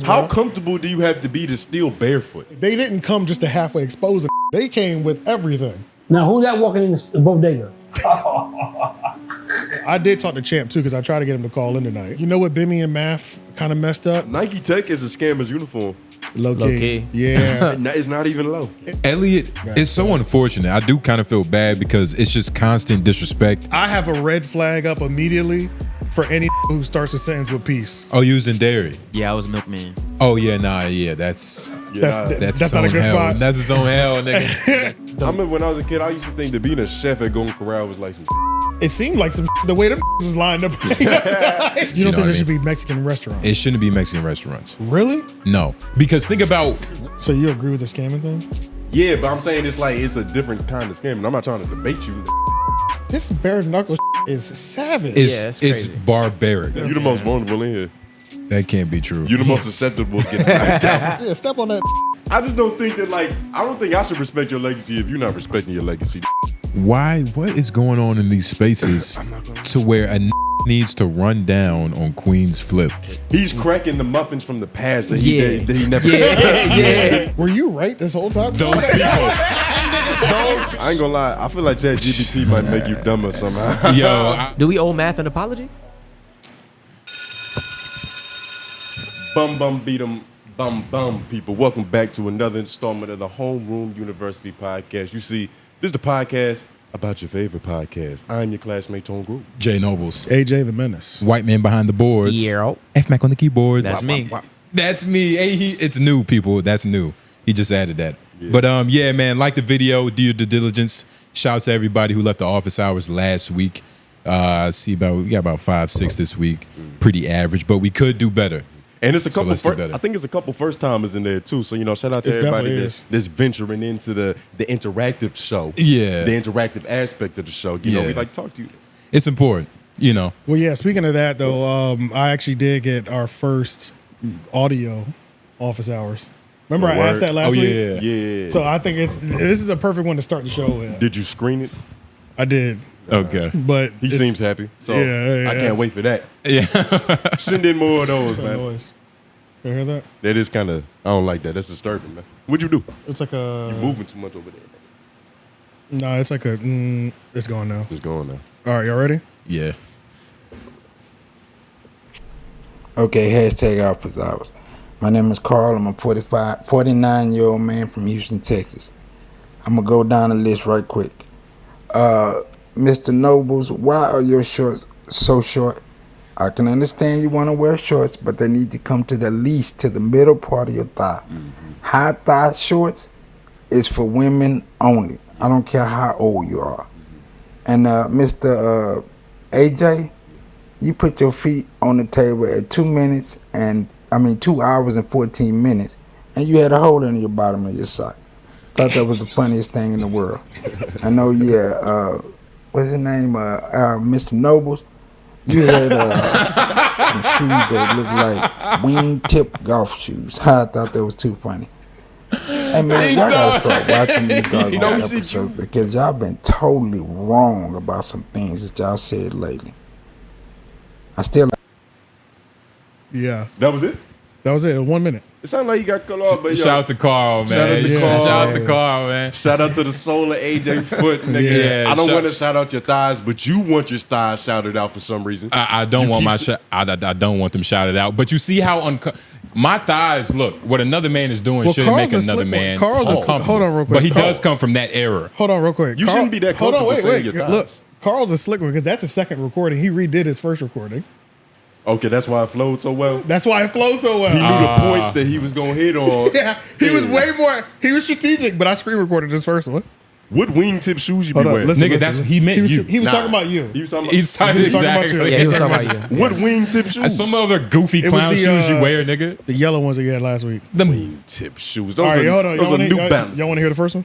How comfortable do you have to be to steal barefoot? They didn't come just to halfway expose it. They came with everything. Now, who that walking in the bodega? I did talk to Champ too because I tried to get him to call in tonight. You know what Bimmy and Math kind of messed up? Nike Tech is a scammer's uniform. Low key. Yeah. It's not even low. Elliott, it's so unfortunate. I do kind of feel bad because it's just constant disrespect. I have a red flag up immediately for any who starts a sentence with peace. Oh, using dairy. Yeah, I was a milkman. Oh yeah, nah, yeah, that's that's not a good hell. spot. That's its own hell, nigga. I remember when I was a kid, I used to think that being a chef at Golden Corral was like some. It seemed like some the way them was lined up. You don't think there should be Mexican restaurants? It shouldn't be Mexican restaurants. Really? No, because think about. So you agree with the scamming thing? Yeah, but I'm saying it's like it's a different kind of scamming. I'm not trying to debate you. This bare knuckle is savage. It's barbaric. You're the most vulnerable in here. That can't be true. You're the most susceptible to getting knocked out. Yeah, step on that. I just don't think that I don't think I should respect your legacy if you're not respecting your legacy. Why? What is going on in these spaces to where a needs to run down on Queenzflip? He's cracking the muffins from the past that he never. Yeah. Were you right this whole time? Those people. I ain't gonna lie. I feel like ChatGPT might make you dumber somehow. Yo, Do we owe Math an apology? Bum beat 'em. Bum people. Welcome back to another installment of the Homeroom University podcast. You see, this is the podcast about your favorite podcast. I'm your classmate, Tone Group. Jay Noblez. AJ the Menace. White man behind the boards. Yeah. F-Mac on the keyboards. That's me. That's me. Hey, it's new, people. That's new. He just added that. Yeah. But yeah, man, like the video, do your due diligence. Shout out to everybody who left the office hours last week. We got about 5, 6 this week. Pretty average, but we could do better. And it's a couple. I think it's a couple first timers in there too. So shout out to everybody that's venturing into the interactive show. Yeah, the interactive aspect of the show. We like to talk to you. It's important. Well, yeah. Speaking of that, though, I actually did get our first audio office hours. Remember, I asked that last week. Yeah. So I think this is a perfect one to start the show with. Did you screen it? I did. Okay. But he seems happy. So I can't wait for that. Yeah. Send in more of those, man. Noise. You hear that? That is kind of, I don't like that. That's disturbing, man. What'd you do? It's like a... You're moving too much over there. No, it's like a... it's going now. It's going now. All right, y'all ready? Yeah. Okay, hashtag office hours. My name is Carl. I'm a 49-year-old man from Houston, Texas. I'm going to go down the list right quick. Mr. Noblez, why are your shorts so short? I can understand you want to wear shorts, but they need to come to the least to the middle part of your thigh. High thigh shorts is for women only. I don't care how old you are. And Mr. AJ, you put your feet on the table at 2 hours and 14 minutes, and you had a hole in your bottom of your sock. Thought that was the funniest thing in the world. I know, what's his name? Mr. Noblez. You had some shoes that looked like wing-tip golf shoes. I thought that was too funny. Hey man, y'all gotta start watching these doggone episodes because y'all been totally wrong about some things that y'all said lately. I still. Yeah. That was it? That was it. 1 minute. It sounded like you got cut off, but shout out to Carl, man. Shout out to Carl. Shout out to Carl, man. Shout out to the soul of AJ Foot, nigga. Yeah, I don't want to shout out your thighs, but you want your thighs shouted out for some reason. I don't want I don't want them shouted out. But you see how my thighs look. What another man is doing shouldn't make another man. Hold on real quick. But he does come from that era. Hold on real quick. You shouldn't be that comfortable saying your thighs. Look, Carl's a slick one because that's a second recording. He redid his first recording. Okay, that's why it flowed so well. That's why it flowed so well. He knew the points that he was gonna hit on. Yeah, he was way more. He was strategic, but I screen recorded his first one. What wingtip shoes you be wearing? Nigga, that's what he meant. He was talking about you. He was talking about you. Yeah, he was talking about you. What wingtip shoes? Some other goofy clown shoes you wear, nigga. The yellow ones that you had last week. The wingtip shoes. Those All right, hold on. Those are New Balance. Y'all want to hear the first one?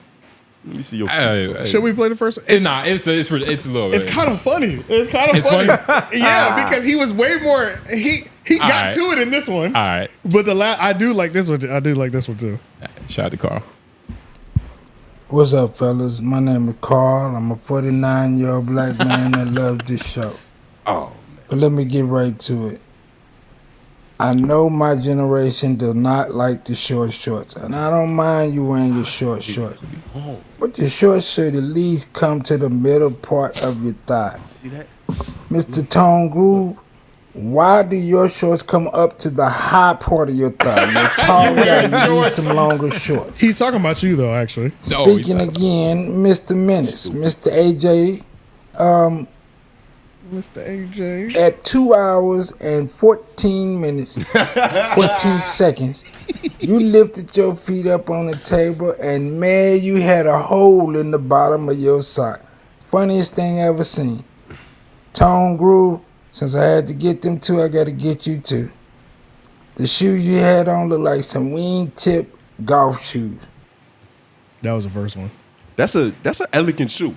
Let me see your feet. Should we play the first one? It's a little. It's kind of funny. It's kind of funny. Yeah, because he was way more. He got to it in this one. All right. But I do like this one. I do like this one too. Shout out to Carl. What's up, fellas? My name is Carl. I'm a 49-year-old black man that loves this show. Oh, man. But let me get right to it. I know my generation does not like the short shorts, and I don't mind you wearing your short shorts. But your short shirt at least come to the middle part of your thigh. See that? Mr. Tone Groove, why do your shorts come up to the high part of your thigh? You're tall guy, you need some longer shorts. He's talking about you though, actually. Speaking again, Mr. Menace, Mr. AJ, Mr. AJ. at 2 hours and 14 minutes, 14 seconds, you lifted your feet up on the table and man, you had a hole in the bottom of your sock. Funniest thing I ever seen. Tone Groove, since I had to get them two, I got to get you two. The shoes you had on look like some wingtip golf shoes. That was the first one. That's an elegant shoe.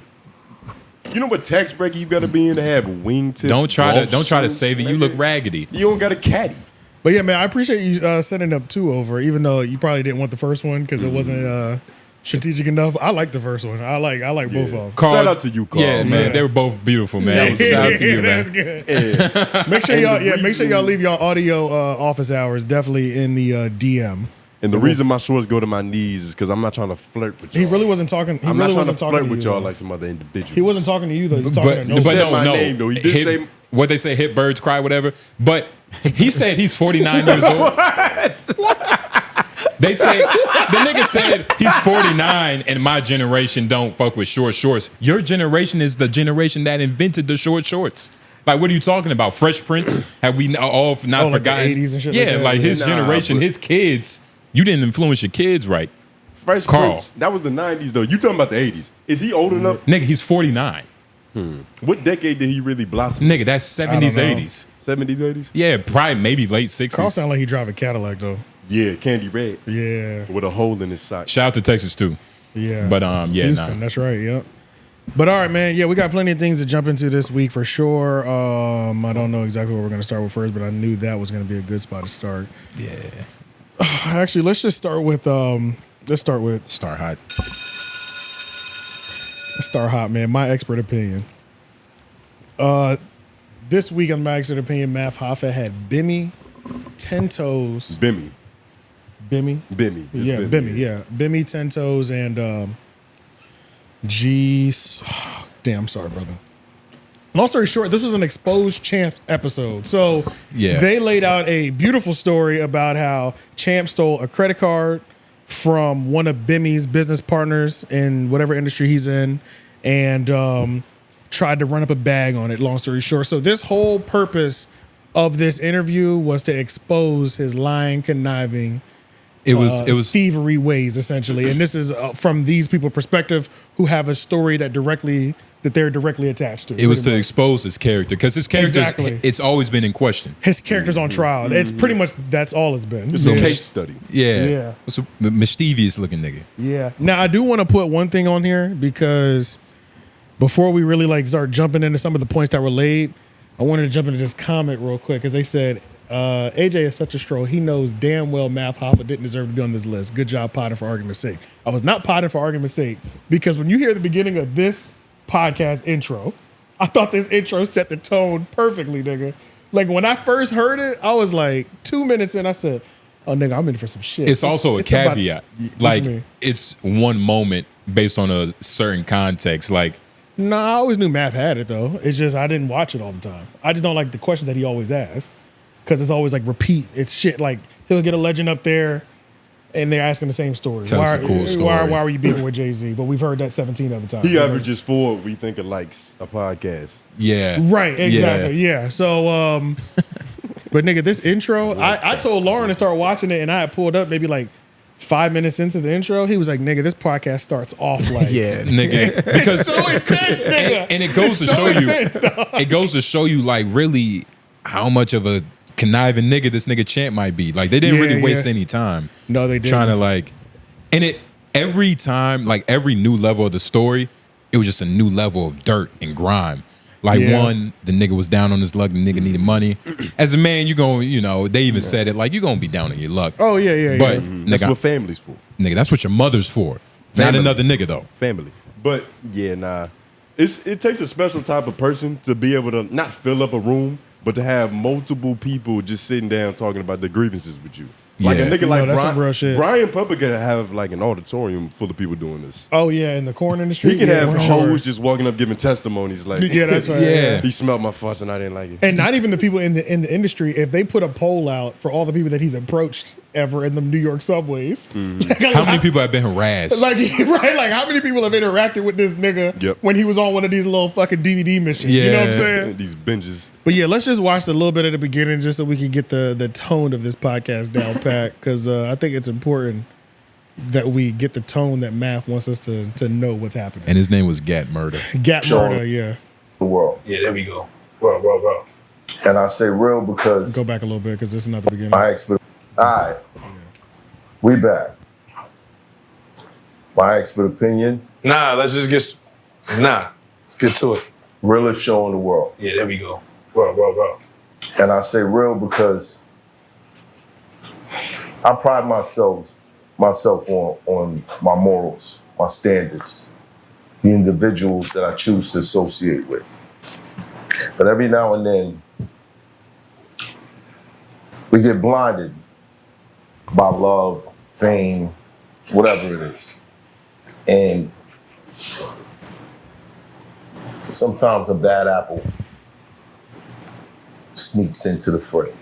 You know what tax bracket you gotta be in to have a wingtip? Don't try to shoes, save it. You nigga? look raggedy. You don't got a caddy. But yeah, man, I appreciate you sending up two over, even though you probably didn't want the first one because it wasn't strategic enough. I like the first one. I like both of them. Carl, Shout out to you, Carl. Yeah, man, they were both beautiful, man. Shout out to you, man. That's good. Make sure y'all leave y'all audio office hours definitely in the DM. And the reason my shorts go to my knees is because I'm not trying to flirt with y'all. He really wasn't talking. I'm not trying to flirt with y'all like some other individuals. He wasn't talking to you though. He was talking to But no. said my name, though. He did say what they say, hit birds cry, whatever. But he said he's 49 years old. They say the nigga said he's 49 and my generation don't fuck with short shorts. Your generation is the generation that invented the short shorts. Like, what are you talking about? Fresh Prince? Have we all not like the forgotten? 80s and shit yeah, like that? like his generation, his kids. You didn't influence your kids right. Fresh Carl. Prince, that was the 90s, though. You talking about the 80s. Is he old enough? Nigga, he's 49. What decade did he really blossom? Nigga, that's 70s, know. 80s. 70s, 80s? Yeah, probably maybe late 60s. Carl sound like he drive a Cadillac though. Yeah, candy red. Yeah, With a hole in his sock. Shout out to Texas too. yeah. But yeah, Houston, nah. that's right. Yep. But all right, man. Yeah, we got plenty of things to jump into this week for sure. I don't know exactly what we're going to start with first, but I knew that was going to be a good spot to start. Yeah. Actually, let's just start with Star hot. Star Hot, man. My expert opinion. This week on my expert opinion, Math Hoffa had Bimmy, 10 Toes. Bimmy. Bimmy? Bimmy. It's Yeah, Bimmy, yeah. Bimmy, 10 Toes, and G's. Damn, sorry, brother. Long story short, this was an exposed Champ episode. So Yeah. they laid out a beautiful story about how Champ stole a credit card from one of Bimmy's business partners in whatever industry he's in and tried to run up a bag on it, long story short. So this whole purpose of this interview was to expose his lying, conniving, It was thievery ways, essentially. And this is from these people's perspective who have a story that they're directly attached to. It was pretty to much. expose his character because his character Exactly. it's always been in question. His character's on trial. It's pretty much that's all it's been. It's a case study. Yeah, Yeah. It's a mischievous looking nigga. Yeah. Now I do want to put one thing on here because before we really like start jumping into some of the points that were laid, I wanted to jump into this comment real quick because they said AJ is such a stroll. He knows damn well Math Hoffa didn't deserve to be on this list. Good job potting for argument's sake. I was not potting for argument's sake because when you hear the beginning of this podcast intro, I thought this intro set the tone perfectly, nigga. Like when I first heard it, I was like 2 minutes in, I said, oh nigga, I'm in for some shit. It's also a caveat. What Like you mean? it's one moment based on a certain context. Like Nah, I always knew Math had it though. It's just I didn't watch it all the time. I just don't like the questions that he always asks because it's always like repeat. It's shit like he'll get a legend up there and they're asking the same story. Tell us a cool story. Why were you beefing with Jay-Z? But we've heard that 17 other times. He averages 4, we think, of likes a podcast. yeah, Right, exactly. Yeah. So but nigga, this intro, I told Lauren to start watching it and I had pulled up maybe like 5 minutes into the intro. He was like, nigga, this podcast starts off like Yeah. nigga. Because it's so intense, nigga. and it goes It's to so show intense, you, dog. it goes to show you like really how much of a conniving nigga this nigga Champ might be. Like they didn't Yeah, really waste yeah. any time. No, they didn't. Trying to like, and it every time like every new level of the story, it was just a new level of dirt and grime. Like Yeah. one, the nigga was down on his luck. The nigga needed money. As a man, you going, you know, they even said it like you gonna be down on your luck. Oh yeah, yeah, But yeah. That's nigga, what family's for. nigga, that's what your mother's for. Family. Not another nigga though. Family. But yeah, nah. It takes a special type of person to be able to not fill up a room, but to have multiple people just sitting down talking about their grievances with you. Like Yeah. a nigga No, like that's some real shit. Brian Pupper could have like an auditorium full of people doing this. Oh yeah, in the corn industry, He could yeah, have for hoes sure. just walking up giving testimonies like, Yeah, that's right. Yeah. he smelled my farts and I didn't like it. And not even the people in the industry. If they put a poll out for all the people that he's approached ever in the New York subways, How many people have been harassed? Like right, like how many people have interacted with this nigga Yep. when he was on one of these little fucking DVD missions? You know what I'm Yeah. saying? These binges. But yeah, let's just watch a little bit at the beginning just so we can get the tone of this podcast down pat, because I think it's important that we get the tone that Math wants us to know what's happening. And his name was 𝙿𝙾𝙳𝙲𝙰𝚃. 𝔓𝔦�34, yeah. The world. Yeah, there we go. Real. And I say real because Go back a little bit because this is not the beginning. my expert. All right, we back. My expert opinion, Nah, let's just get to it. realest show in the world. Yeah, there we go. Real. And I say real because I pride myself on my morals, my standards, the individuals that I choose to associate with. But every now and then, we get blinded by love, fame, whatever it is. And sometimes a bad apple sneaks into the fray.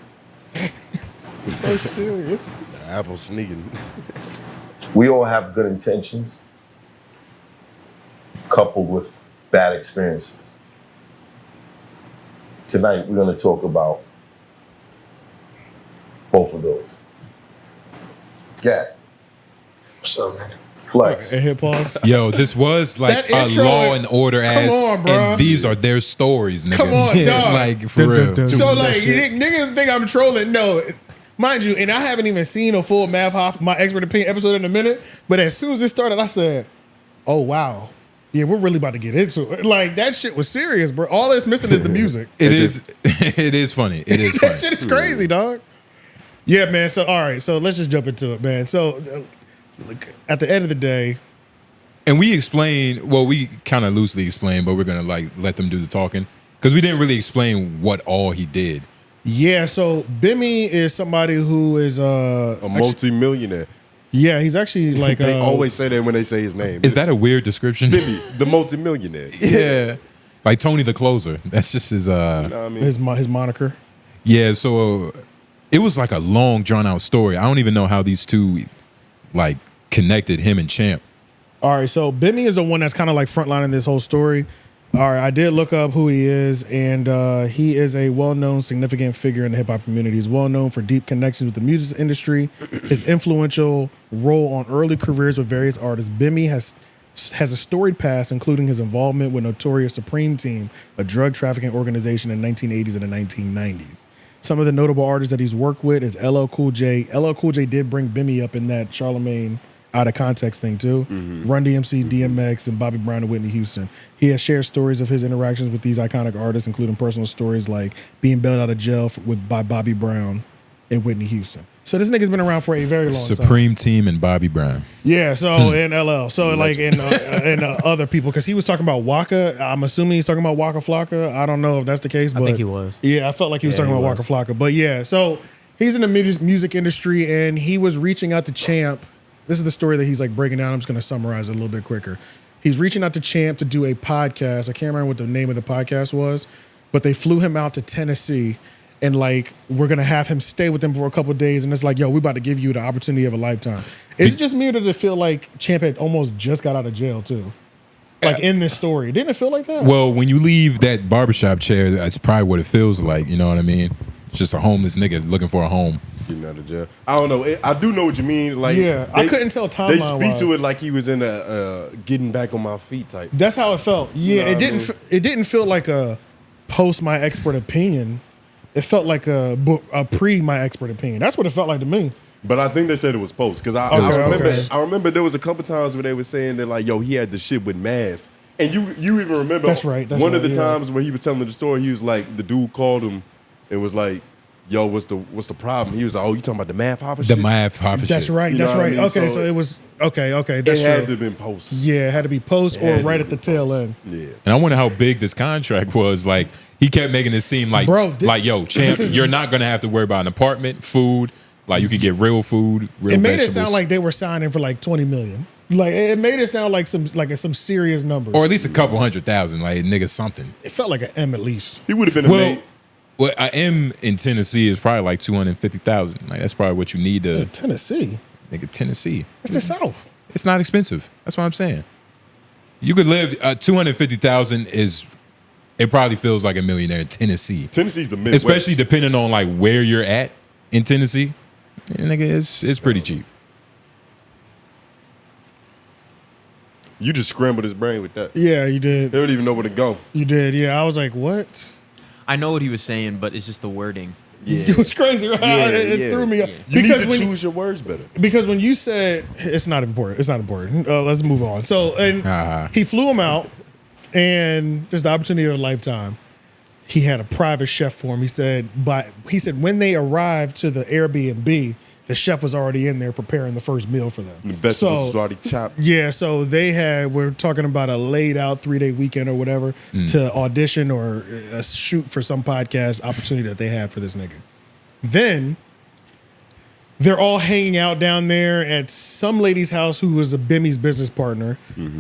So serious. The apple sneaking. We all have good intentions, coupled with bad experiences. Tonight, we're going to talk about both of those. Yeah, What's up, man? flex. And hit pause. Yo, this was like That a intro- Law and Order Come ass, on, bro. and these are their stories, nigga. Come on, dog. Like for real. So like niggas think I'm trolling. No, mind you, and I haven't even seen a full Hoffa, my expert opinion episode in a minute. But as soon as it started, I said, "Oh wow, yeah, we're really about to get into it." Like that shit was serious, bro. All that's missing is the music. It is. It is funny. It is That funny. shit is crazy, dog. Yeah, man. So all right, so let's just jump into it, man. So look, at the end of the day, And we explained. Well, we kind of loosely explained, but we're gonna like let them do the talking because we didn't really explain what all he did. yeah. So 𝙼𝙾𝚂𝚃 is somebody who is A multi-millionaire. yeah, he's actually like They always say that when they say his name. Is that a weird description? Bibby, the multi-millionaire? Yeah, like Tony the Closer. That's just his. You know what I mean? his moniker. Yeah. So it was like a long, drawn out story. I don't even know how these two like connected, him and Champ. All right, so 𝙼𝙾𝚂𝚃 is the one that's kind of like frontlining this whole story. All right, I did look up who he is, and he is a well-known, significant figure in the hip-hop community. He's well-known for deep connections with the music industry, his influential role on early careers with various artists. 𝙼𝙾𝚃𝚃 has a storied past, including his involvement with Notorious Supreme Team, a drug trafficking organization in the 1980s and the 1990s. Some of the notable artists that he's worked with is 𝔓𝔦𝚃𝚃. 𝔓𝔓𝚃𝚃 did bring 𝙼𝙾𝚃 up in that Charlamagne out of context thing too. Run DMC, DMX, and Bobby Brown and Whitney Houston. He has shared stories of his interactions with these iconic artists, including personal stories like being bailed out of jail by Bobby Brown and Whitney Houston. So this nigga's been around for a very long time. Supreme Team and Bobby Brown. Yeah, so in LL, so like in other people, because he was talking about Waka. I'm assuming he's talking about Waka Flocka. I don't know if that's the case, but I think he was. Yeah, I felt like he was Yeah, talking he about was. Waka Flocka. But yeah, so he's in the music industry, and he was reaching out to Champ. This is the story that he's like breaking down. I'm just going to summarize it a little bit quicker. He's reaching out to Champ to do a podcast. I can't remember what the name of the podcast was, but they flew him out to Tennessee. And like, we're gonna have him stay with them for a couple of days, and it's like, yo, we about to give you the opportunity of a lifetime. Is it just me, or did it feel like Champ had almost just got out of jail too? Like in this story, didn't it feel like that? Well, when you leave that barbershop chair, that's probably what it feels like. You know what I mean? It's just a homeless nigga looking for a home. Getting out of jail. I don't know. I do know what you mean. Like, Yeah, I couldn't tell They timeline speak wise. to it like he was in a getting back on my feet type. That's how it felt. Yeah, know it what I didn't. mean? It didn't feel like a post my expert opinion. It felt like a pre my expert opinion. That's what it felt like to me. But I think they said it was post because I remember. okay. I remember there was a couple times where they were saying that like, yo, he had the shit with Math, and you even remember. That's right, that's one of right, the yeah. times where he was telling the story, he was like, the dude called him and was like, yo, what's the problem? He was like, oh, you talking about the math Hoffa The shit? math Hoffa That's shit. right. You know That's what I right. mean? Okay, So so it was okay. That's It had true. to have been post. Yeah, it had to be post or right at the tail end. Yeah. And I wonder how big this contract was. Like, he kept making it seem like, Bro, yo, champ, you're not gonna have to worry about an apartment, food. Like, you could get real food, real It made vegetables. it sound like they were signing for like 20 million. Like it made it sound like some serious numbers. or at least a couple 100,000, like nigga something. It felt like an M at least. He would have been a Well, mate. well, an M in Tennessee is probably like 250,000. Like, that's probably what you need to, Tennessee. nigga, Tennessee. It's the South. It's not expensive. That's what I'm saying. You could live 250,000 is. It probably feels like a millionaire in Tennessee. Tennessee's the Midwest. Especially depending on like where you're at in Tennessee. Yeah, nigga, it's pretty cheap. You just scrambled his brain with that. Yeah, you did. They don't even know where to go. You did. Yeah, I was like, what? I know what he was saying, but it's just the wording. It was crazy. Right? It threw me off. You need to when choose your words better. because when you said it's not important, let's move on. So and he flew him out, and just the opportunity of a lifetime. He had a private chef for him. He said when they arrived to the Airbnb, the chef was already in there preparing the first meal for them. The vegetables was already chopped. Yeah, so we're talking about a laid out 3-day weekend or whatever to audition or shoot for some podcast opportunity that they had for this nigga. Then they're all hanging out down there at some lady's house who was a Bimmy's business partner.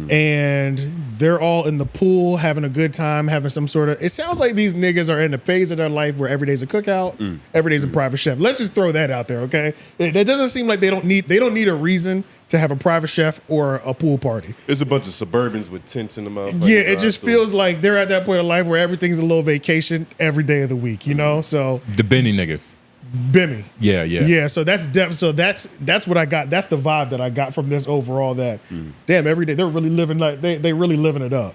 And they're all in the pool having a good time, having some sort of, it sounds like these niggas are in a phase of their life where every day's a cookout, every day's a private chef. Let's just throw that out there, okay? It doesn't seem like they don't need a reason to have a private chef or a pool party. There's a bunch of Suburbans with tents in the mouth. Yeah, it just feels like they're at that point of life where everything's a little vacation every day of the week, you know? So The Benny nigga. Bimmy. Yeah. So that's what I got. That's the vibe that I got from this overall. That damn, every day they're really living like they really living it up.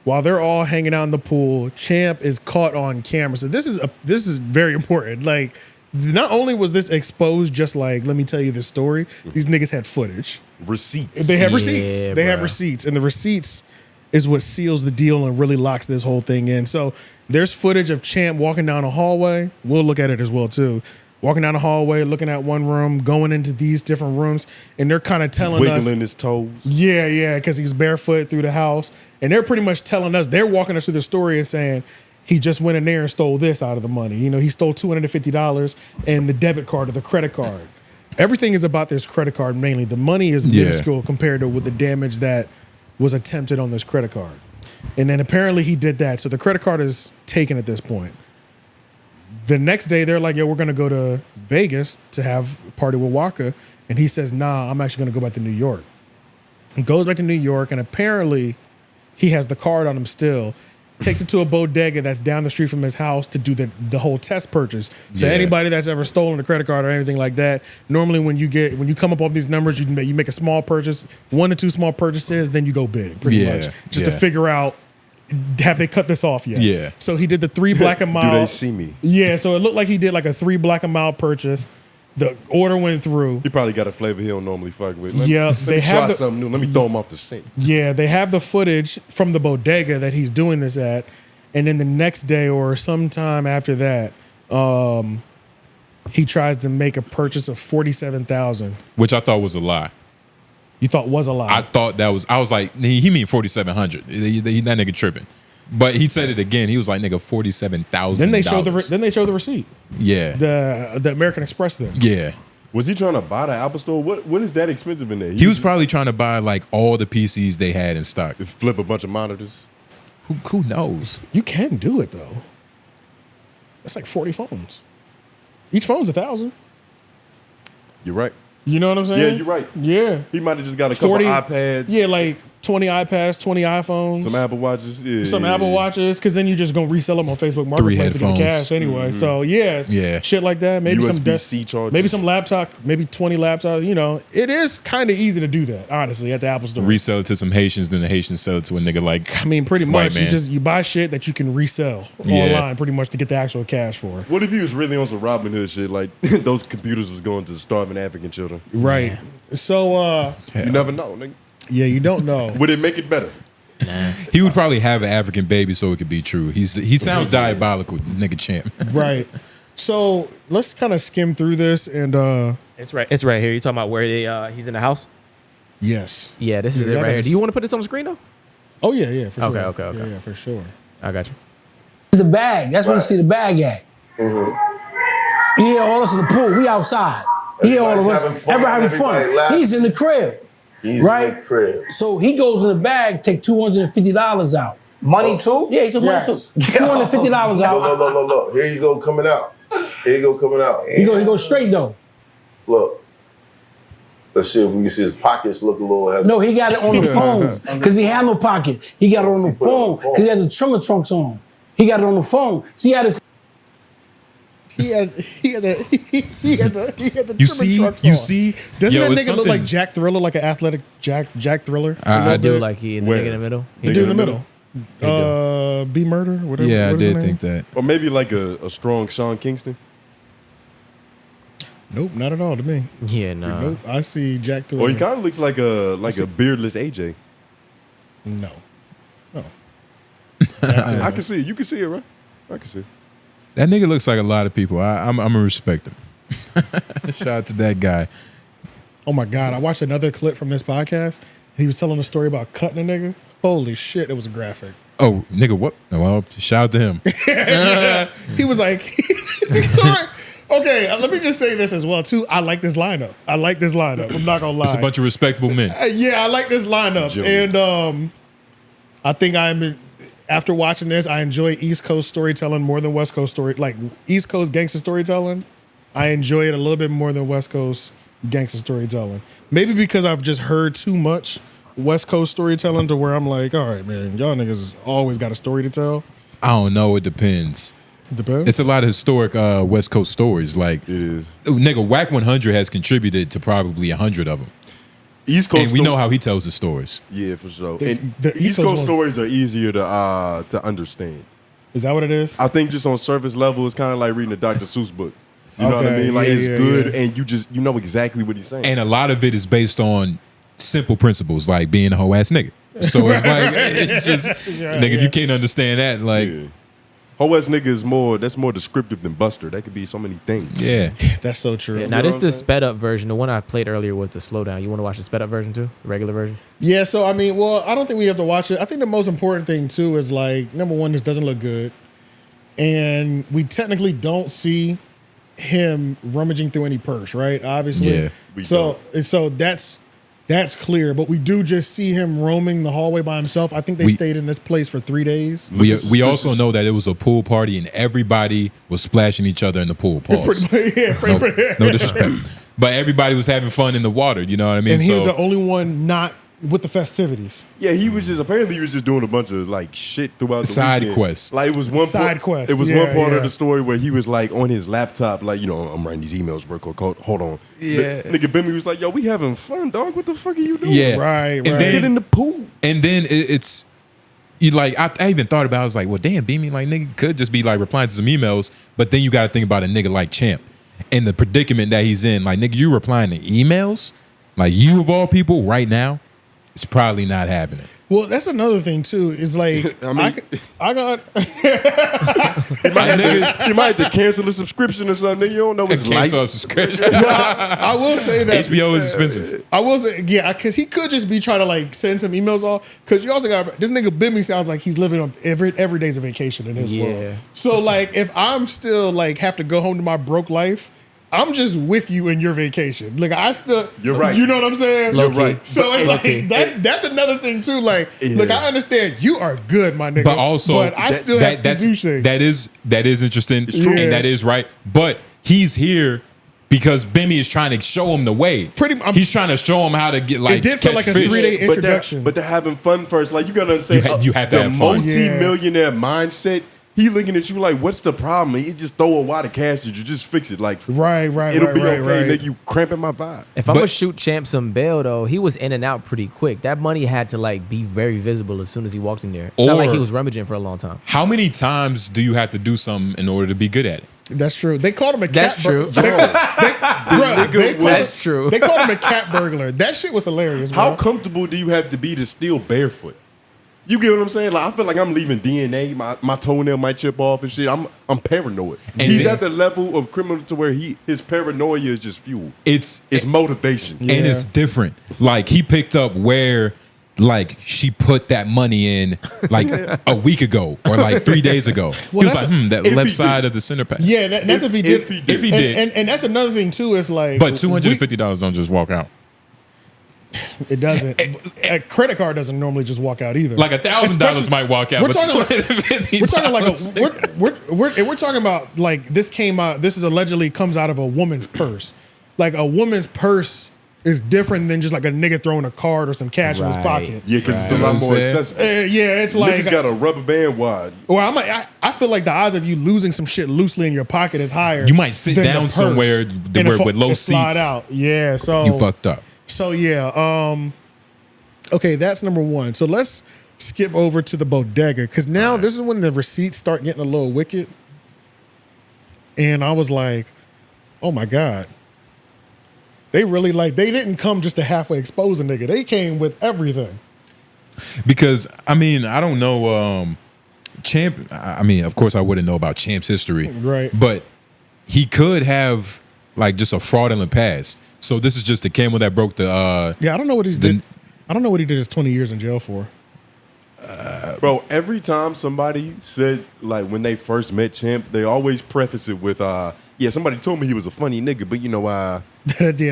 While they're all hanging out in the pool, Champ is caught on camera. So this is very important. Like, not only was this exposed, just like, let me tell you this story. These niggas had footage. Receipts. They have receipts. Yeah, They have bruh. receipts, and the receipts is what seals the deal and really locks this whole thing in. So there's footage of Champ walking down a hallway. We'll look at it as well too. Walking down a hallway, looking at one room, going into these different rooms, and they're kind of telling us, Wiggling his toes. yeah, because he's barefoot through the house, and they're pretty much telling us, they're walking us through the story and saying he just went in there and stole this out of the money. You know, he stole $250 and the debit card or the credit card. Everything is about this credit card mainly. The money is minuscule compared to with the damage that was attempted on this credit card. And then apparently he did that. So the credit card is taken at this point. The next day they're like, yo, we're gonna go to Vegas to have a party with Waka. And he says, nah, I'm actually gonna go back to New York. He goes back to New York and apparently he has the card on him still. Takes it to a bodega that's down the street from his house to do the whole test purchase. So anybody that's ever stolen a credit card or anything like that, normally when you come up off these numbers, you make a small purchase, 1 to 2 small purchases, then you go big, pretty much, just to figure out, have they cut this off yet? Yeah. So he did the 3 black and mild. Do they see me? Yeah. So it looked like he did like a 3 black and mild purchase. The order went through. He probably got a flavor he don't normally fuck with. Yeah, Let me have try something new. Let me throw him off the scent. Yeah, they have the footage from the bodega that he's doing this at. And then the next day or sometime after that, he tries to make a purchase of $47,000. Which I thought was a lie. You thought was a lie. I thought that was, I was like, he mean 4,700. That nigga tripping. But he said it again. He was like, nigga, $47,000. Then they show the receipt. Yeah. The American Express thing. Yeah. Was he trying to buy the Apple Store? What is that expensive in there? He was probably trying to buy like all the PCs they had in stock. Flip a bunch of monitors. Who knows? You can do it though. That's like 40 phones. Each phone's $1,000. You're right. You know what I'm saying? Yeah, you're right. Yeah. He might have just got a couple iPads. Yeah, like 20 iPads, 20 iPhones. Some Apple Watches. Yeah, some Apple Watches, because then you're just gonna resell them on Facebook Marketplace to get the cash anyway. So yeah, shit like that. Maybe USB-C chargers. Maybe some laptop, maybe 20 laptops. You know, it is kind of easy to do that, honestly, at the Apple Store. Resell it to some Haitians, then the Haitians sell it to a nigga like. I mean, pretty much. man. You buy shit that you can resell online, pretty much to get the actual cash for. What if he was really on some Robin Hood shit? Like those computers was going to starving African children. Right. So you never know, nigga. Yeah, you don't know. Would it make it better? Nah. He would probably have an African baby so it could be true. He sounds diabolical, nigga Champ. Right. So let's kind of skim through this and It's right here. You talking about where he's in the house? yes. Yeah, this is it that right here. is- Do you want to put this on the screen though? Oh yeah, for sure. Okay. Yeah, for sure. I got you. The bag. That's where you see the bag at. Yeah, all us in the pool. We outside. Yeah, all of us. Everybody's having fun. Everybody having fun. Everybody laughing. He's in the crib. He's right? in the crib. So he goes in the bag, take $250 out. Money too? Yeah, he took money too. $250 out. Look. Here you go coming out. He goes straight though. Look. Let's see if we can see his pockets look a little heavy. No, he got it on the phone because he had no pocket. He got it on the phone because he had the trimmer trunks on. He got it on the phone. See, he had his. He had the You trimmer see, trucks you on. see. Doesn't Yo, that it's nigga look something- like Jack Thriller, like an athletic Jack Thriller? I do bit? like he in the Where? nigga in the middle. The dude in the middle. Be Murder, whatever. Yeah, I what is his did name? think that. Or maybe like a strong Sean Kingston. Nope, not at all to me. Yeah, nah. Nope, I see Jack Thriller. Or he kind of looks like a beardless AJ. No. I can see it. You can see it, right? I can see it. That nigga looks like a lot of people. I'm gonna respect him. Shout out to that guy. Oh my God, I watched another clip from this podcast. He was telling a story about cutting a nigga. Holy shit, it was graphic. Oh, nigga, what? Well, shout out to him. He was like, the story. Okay, let me just say this as well too. I like this lineup. I'm not gonna lie. It's a bunch of respectable men. Yeah, I like this lineup, and I think after watching this, I enjoy East Coast storytelling more than West Coast story. Like East Coast gangster storytelling, I enjoy it a little bit more than West Coast gangster storytelling. Maybe because I've just heard too much West Coast storytelling to where I'm like, all right, man, y'all niggas always got a story to tell. I don't know. It depends. Depends. It's a lot of historic West Coast stories. Like, It is. nigga, Whack 100 has contributed to probably 100 of them. East Coast. And we know how he tells his stories. Yeah, for sure. The- And the East East Coast Coast ones- stories are easier to understand. Is that what it is? I think just on surface level, it's kind of like reading a Dr. Seuss book. You know what I Okay, mean? Like yeah, it's yeah, good, yeah. and you know exactly what he's saying. And a lot of it is based on simple principles, like being a hoe ass nigga. So it's like, it's just, nigga, if you can't understand that, like, yeah. Whole ass nigga is more descriptive than Buster. That could be so many things. yeah. That's so true. Yeah, now know this what the I'm saying? sped up version. The one I played earlier was the slowdown. You want to watch the sped up version too? The regular version? Yeah, so I mean, well, I don't think we have to watch it. I think the most important thing too is like, number one, this doesn't look good. And we technically don't see him rummaging through any purse, right? Obviously. Yeah, we so that's clear. But we do just see him roaming the hallway by himself. I think they stayed in this place for 3 days. We also know that it was a pool party and everybody was splashing each other in the pool. Pause. No disrespect. But everybody was having fun in the water, you know what I mean? And he was the only one not with the festivities. Yeah, he was just doing a bunch of like shit throughout the Side weekend. quests. Like it was one Side quests, It was yeah, one part yeah. of the story where he was like on his laptop, like, you know, I'm writing these emails real quick. Hold on. Yeah. Nigga Bimmy was like, yo, we having fun, dog. What the fuck are you doing? Yeah. Right, And right. Get in the pool. And then it's you like I even thought about it, I was like, well damn, Beamy, like nigga could just be like replying to some emails, but then you gotta think about a nigga like Champ and the predicament that he's in. Like, nigga, you replying to emails? Like, you of all people right now, it's probably not happening. Well, that's another thing too. Is like I mean- I got You might have to cancel the subscription or something. You don't know what's like. Cancel subscription. I will say that HBO is expensive. I will say, yeah, because he could just be trying to like send some emails off. Because you also got this nigga Bimmy sounds like he's living on every day's a vacation in his world. So like, if I'm still like have to go home to my broke life, I'm just with you in your vacation. Like I still, You're right. You know what I'm saying? You're right. So it's Low-key. like that's another thing too. Like, Yeah. look, I understand you are good, my nigga. But also, but I still have to do shit. that is interesting, true. and that is right. But he's here because Bimmy is trying to show him the way. He's trying to show him how to get like. It did feel catch like a fish. 3-day But introduction. they're having fun first. Like you gotta understand, You have to the have fun. multi-millionaire mindset. He looking at you like, what's the problem? He just throw a wad of cash at you, just fix it. Like right, it'll be okay. right. Nigga, you cramping my vibe. If I'm gonna shoot Champ some bail though, he was in and out pretty quick. That money had to like be very visible as soon as he walks in there. It's not like Or- he was rummaging for a long time. How many times do you have to do something in order to be good at it? That's true. They called him a cat. That's true. That's true. They called him a cat burglar. That shit was hilarious. Bro. How comfortable do you have to be to steal barefoot? You get what I'm saying? Like I feel like I'm leaving DNA. My toenail might chip off and shit. I'm paranoid. And he's then- at the level of criminal to where his paranoia is just fuel. It's motivation. and it's different. Like he picked up where like she put that money in like a week ago or like 3 days ago. Well, He was that's like, that if left he side did. of the center pack. Yeah, that's if he did. If he did. If he did. And that's another thing too. Is like, But $250 don't just walk out. it doesn't. A credit card doesn't normally just walk out either. Like $1,000 might walk out. We're But talking like, $250 we're talking like we're talking about like this came out. This is allegedly comes out of a woman's purse. Like a woman's purse is different than just like a nigga throwing a card or some cash in his Right. pocket. Yeah, because it's a Right. lot You know more what I'm accessible. Yeah, it's like Niggas got a rubber band wide. Well, I feel like the odds of you losing some shit loosely in your pocket is higher. You might sit than the down purse. somewhere And with low it slide seats. out. Yeah, so You fucked up. So yeah, okay, that's number one. So let's skip over to the bodega because now this is when the receipts start getting a little wicked, and I was like, oh my god, they really they didn't come just to halfway expose a nigga. They came with everything. Because I mean, I don't know Champ. I mean, of course I wouldn't know about Champ's history. Right. But he could have like just a fraudulent past. So this is just the camel that broke the Yeah, I don't know what he's did. I don't know what he did his 20 years in jail for. Bro, every time somebody said, like, when they first met Champ, they always preface it with, yeah, somebody told me he was a funny nigga, but you know, Yeah,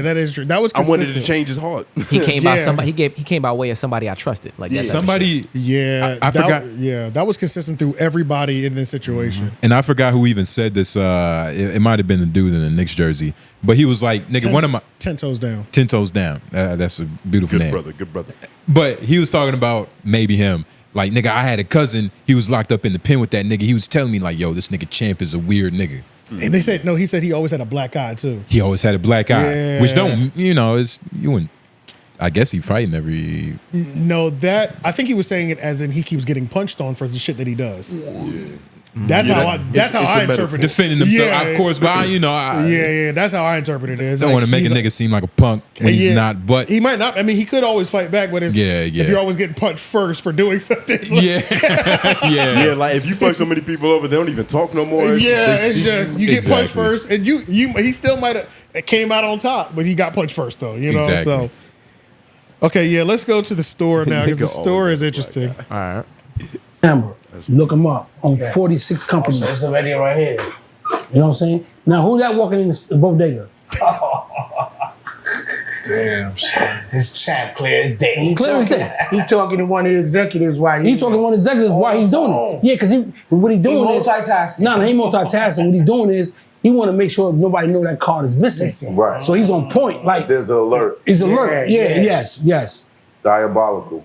that is true. That was I wanted to consistent. change his heart. He came by Yeah. somebody. He came by way of somebody I trusted. Like that type of shit. somebody. Yeah, I forgot. Yeah, that was consistent through everybody in this situation. And I forgot who even said this. It might have been the dude in the Knicks jersey, but he was like, "Nigga, one of my 10 toes down. 10 toes down." That's a beautiful Good name. brother, good brother. But he was talking about maybe him. Like, nigga, I had a cousin. He was locked up in the pen with that nigga. He was telling me like, yo, this nigga Champ is a weird nigga. And they said no. He said he always had a black eye too. He always had a black eye, Yeah. which don't, you know, is you and I guess he fighting every. No, that I think he was saying it as in he keeps getting punched on for the shit that he does. That's how I. That's how it's a I metaphor. interpret it. Defending himself, Yeah, of course, but you know, yeah. That's how I interpret it. It's don't like want to make a he's nigga seem like a punk when he's yeah, not. But he might not. I mean, he could always fight back, but it's Yeah, yeah. if you're always getting punched first for doing something. It's like, yeah, Yeah, like if you fuck so many people over, they don't even talk no more. yeah, They it's see just you get punched Exactly. first, and you he still might have came out on top, but he got punched first though. You know, Exactly. so okay, yeah. Let's go to the store now because the Nigga store always is interesting. All right. Number. Look them up on 46 companies. It's the video right here. You know what I'm saying? Now, who that walking in the bodega? Damn, son. It's Champ, clear as day. Clear as day. He talking to one of the executives while He talking to one executive while he's doing it. Yeah, because what he doing is multitasking. No, he multitasking. What he doing is he want to make sure nobody know that card is missing. Right. So he's on point. Like There's an alert. he's alert. Yeah, Yeah, yeah. yes. Diabolical.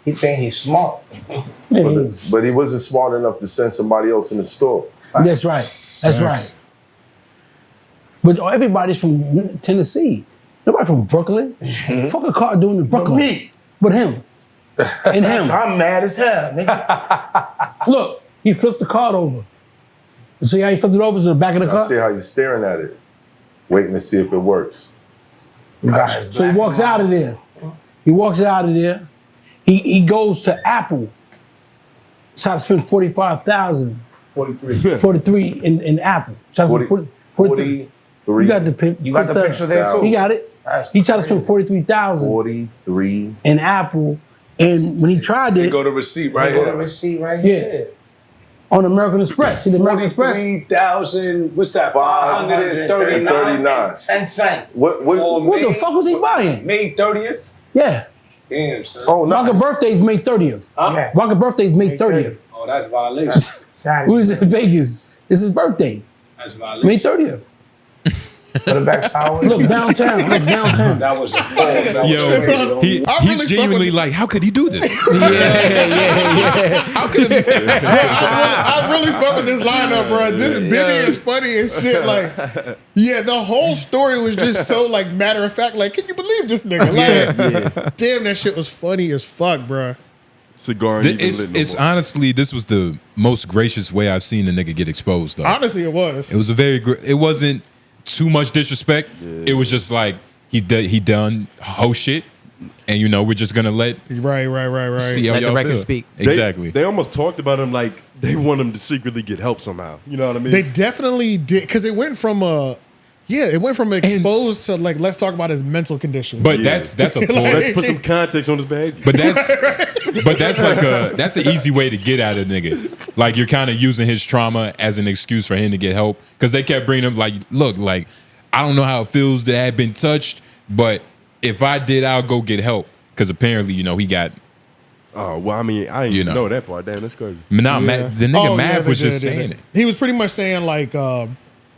He think he's smart. Yeah, But he wasn't smart enough to send somebody else in the store. that's right. That's right. But everybody's from Tennessee. Nobody from Brooklyn. Fuck a car doing in Brooklyn. me. But him. And him. I'm mad as hell, nigga. Look, he flipped the card over. You see how he flipped it over to the back of the I see car? how you're staring at it, waiting to see if it works. So he walks out of there. He walks out of there. He goes to Apple. Try to spend $45,000. 43 in Apple. Try to 40, spend 43. 43. You got the pic. You got the picture there too. He got it. He tried to spend 43,000 43. in Apple, and when he tried They it go to receipt right Go to here. receipt right Yeah. here. on American Express, see the American Express. 43,000. What's that? 539. 539. 10 cents. What What the fuck was he buying? May 30th. Yeah. Damn, son. Oh, no. Rocket birthday's May 30th. Yeah. Rocket birthday's May 30th. Oh, that's violation. Sorry. We was in Vegas. It's his birthday. That's violation. May 30th. Put it back sour. Look downtown. Look downtown. That was a fall. That was Yo, crazy. I he's really genuinely fuck with- like, how could he do this? I really fuck with this lineup, bro. This Benny is funny as shit. Like, yeah, the whole story was just so like matter of fact. Like, can you believe this nigga? Like, damn, that shit was funny as fuck, bro. Cigar ain't even lit no It's more. honestly, this was the most gracious way I've seen a nigga get exposed, though. Honestly, it was. It was a very, it wasn't too much disrespect. It was just like, he done hoe shit. And we're just gonna let Right. see how Let the y'all record feel. speak. Exactly. They almost talked about him like they want him to secretly get help somehow. You know what I mean? They definitely did, because it went from exposed to like, let's talk about his mental condition. But that's a point. Let's put some context on his behavior. But that's an easy way to get at a nigga. Like you're kind of using his trauma as an excuse for him to get help, because they kept bringing him like, look, like I don't know how it feels to have been touched, but if I did, I'll go get help, because apparently he got. Oh well, I mean, I didn't know that part. Damn, that's crazy. Nah, the nigga Math was just saying it. He was pretty much saying like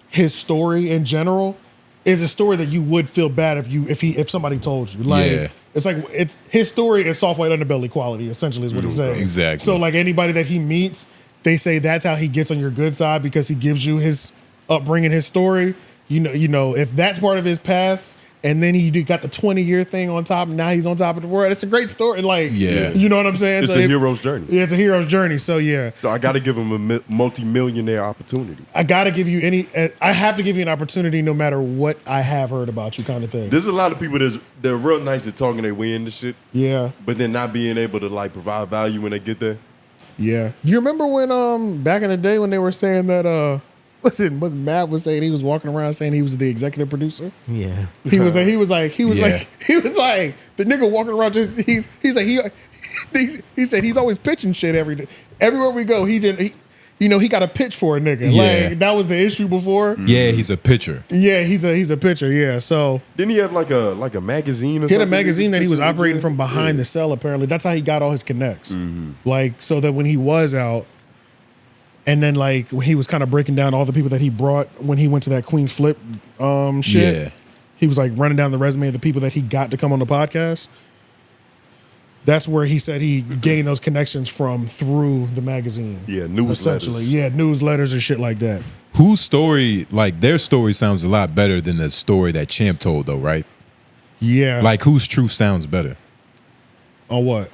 his story in general is a story that you would feel bad if somebody told you. Like it's like his story is soft white underbelly quality, essentially, is what he's saying. Exactly. So like anybody that he meets, they say that's how he gets on your good side, because he gives you his upbringing, his story. You know, if that's part of his past, and then he got the 20-year thing on top, and now he's on top of the world. It's a great story. Like, you know what I'm saying? It's the hero's journey. Yeah, it's a hero's journey. So yeah. So I got to give him a multi-millionaire opportunity. I have to give you an opportunity no matter what I have heard about you, kind of thing. There's a lot of people they're real nice at talking their way into shit. Yeah. But then not being able to like provide value when they get there. Yeah. You remember when back in the day when they were saying that what Matt was saying, he was walking around saying he was the executive producer? Yeah. He was like the nigga walking around he said he's always pitching shit every day. Everywhere we go, he got a pitch for a nigga. Yeah. Like that was the issue before. Yeah, he's a pitcher. Yeah, he's a pitcher. Yeah, so didn't he have like a magazine? Or he had a something? magazine that he was operating from behind the cell. Apparently, that's how he got all his connects. Like so that when he was out, and then like when he was kind of breaking down all the people that he brought when he went to that Queenzflip shit, he was like running down the resume of the people that he got to come on the podcast. That's where he said he gained those connections from through the magazine. Yeah, newsletters. Yeah, newsletters and shit like that. Whose story, like their story sounds a lot better than the story that Champ told though, right? Yeah. Like whose truth sounds better? On what?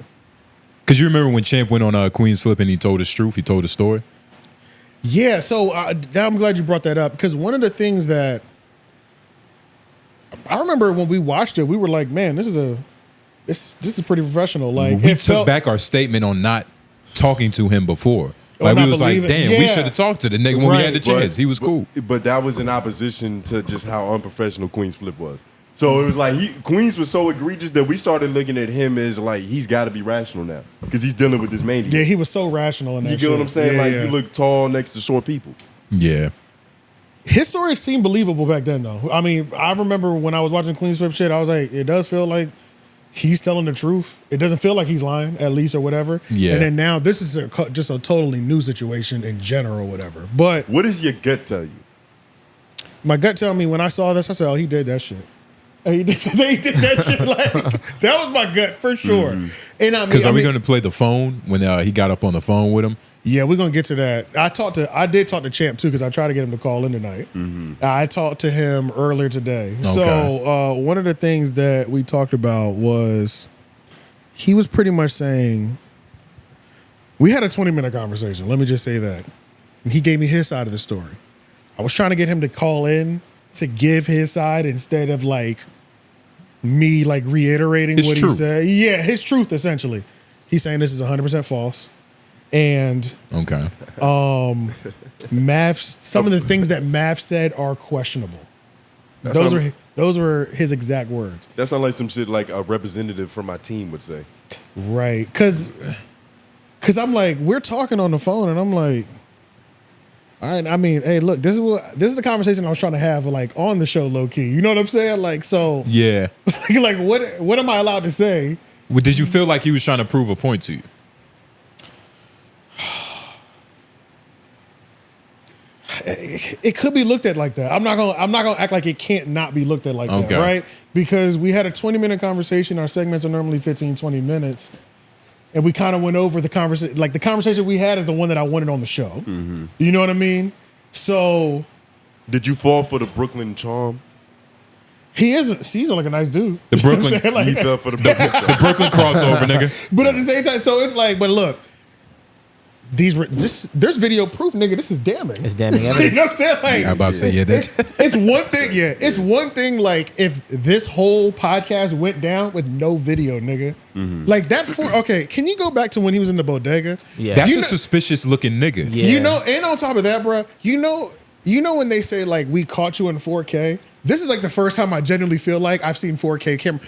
Because you remember when Champ went on Queenzflip and he told his truth, he told his story? Yeah, so I'm glad you brought that up, because one of the things that I remember when we watched it, we were like, man, this is pretty professional. Like we took back our statement on not talking to him before. Like we was like, damn, we should have talked to the nigga when we had the chance. He was cool. But that was in opposition to just how unprofessional Queenzflip was. So it was like Queens was so egregious that we started looking at him as like he's got to be rational now because he's dealing with this mania. Yeah, he was so rational in that. You get what I'm saying? Yeah, like yeah. you look tall next to short people. Yeah. His story seemed believable back then, though. I mean, I remember when I was watching Queenzflip shit, I was like, it does feel like he's telling the truth. It doesn't feel like he's lying, at least, or whatever. Yeah. And then now this is just a totally new situation in general, or whatever. But what does your gut tell you? My gut tell me when I saw this, I said, oh, he did that shit. He did that shit. Like that was my gut for sure. And I mean, because are we going to play the phone when he got up on the phone with him? Yeah, we're gonna get to that. I did talk to Champ too because I tried to get him to call in tonight. I talked to him earlier today. Okay. So one of the things that we talked about was he was pretty much saying we had a 20-minute conversation. Let me just say that. And he gave me his side of the story. I was trying to get him to call in to give his side instead of like me like reiterating what he said. Yeah, his truth essentially. He's saying this is 100% false. And okay, some of the things that Math said are questionable. Those were his exact words. That sounds like some shit like a representative from my team would say. Right, because I'm like, we're talking on the phone, and I'm like, I mean, hey, look, this is the conversation I was trying to have like on the show, low key. You know what I'm saying? Like, so yeah, like what am I allowed to say? Well, did you feel like he was trying to prove a point to you? It could be looked at like that. I'm not gonna act like it can't not be looked at like that, right? Because we had a 20-minute conversation. Our segments are normally 15, 20 minutes. And we kind of went over the conversation. Like the conversation we had is the one that I wanted on the show. You know what I mean? So did you fall for the Brooklyn charm? He's like a nice dude. The Brooklyn, like, he fell for the Brooklyn crossover, nigga. But at the same time, so it's like, but look, there's video proof, nigga. This is damning. It's damning You evidence. know what I'm saying? Like, I'm about to say, yeah, that. it's one thing. Yeah, it's one thing. Like if this whole podcast went down with no video, nigga. Like that. Okay, can you go back to when he was in the bodega? Yeah. That's You a know- suspicious looking nigga. Yeah. You know, and on top of that, bro, you know when they say like we caught you in 4K. This is like the first time I genuinely feel like I've seen 4K camera.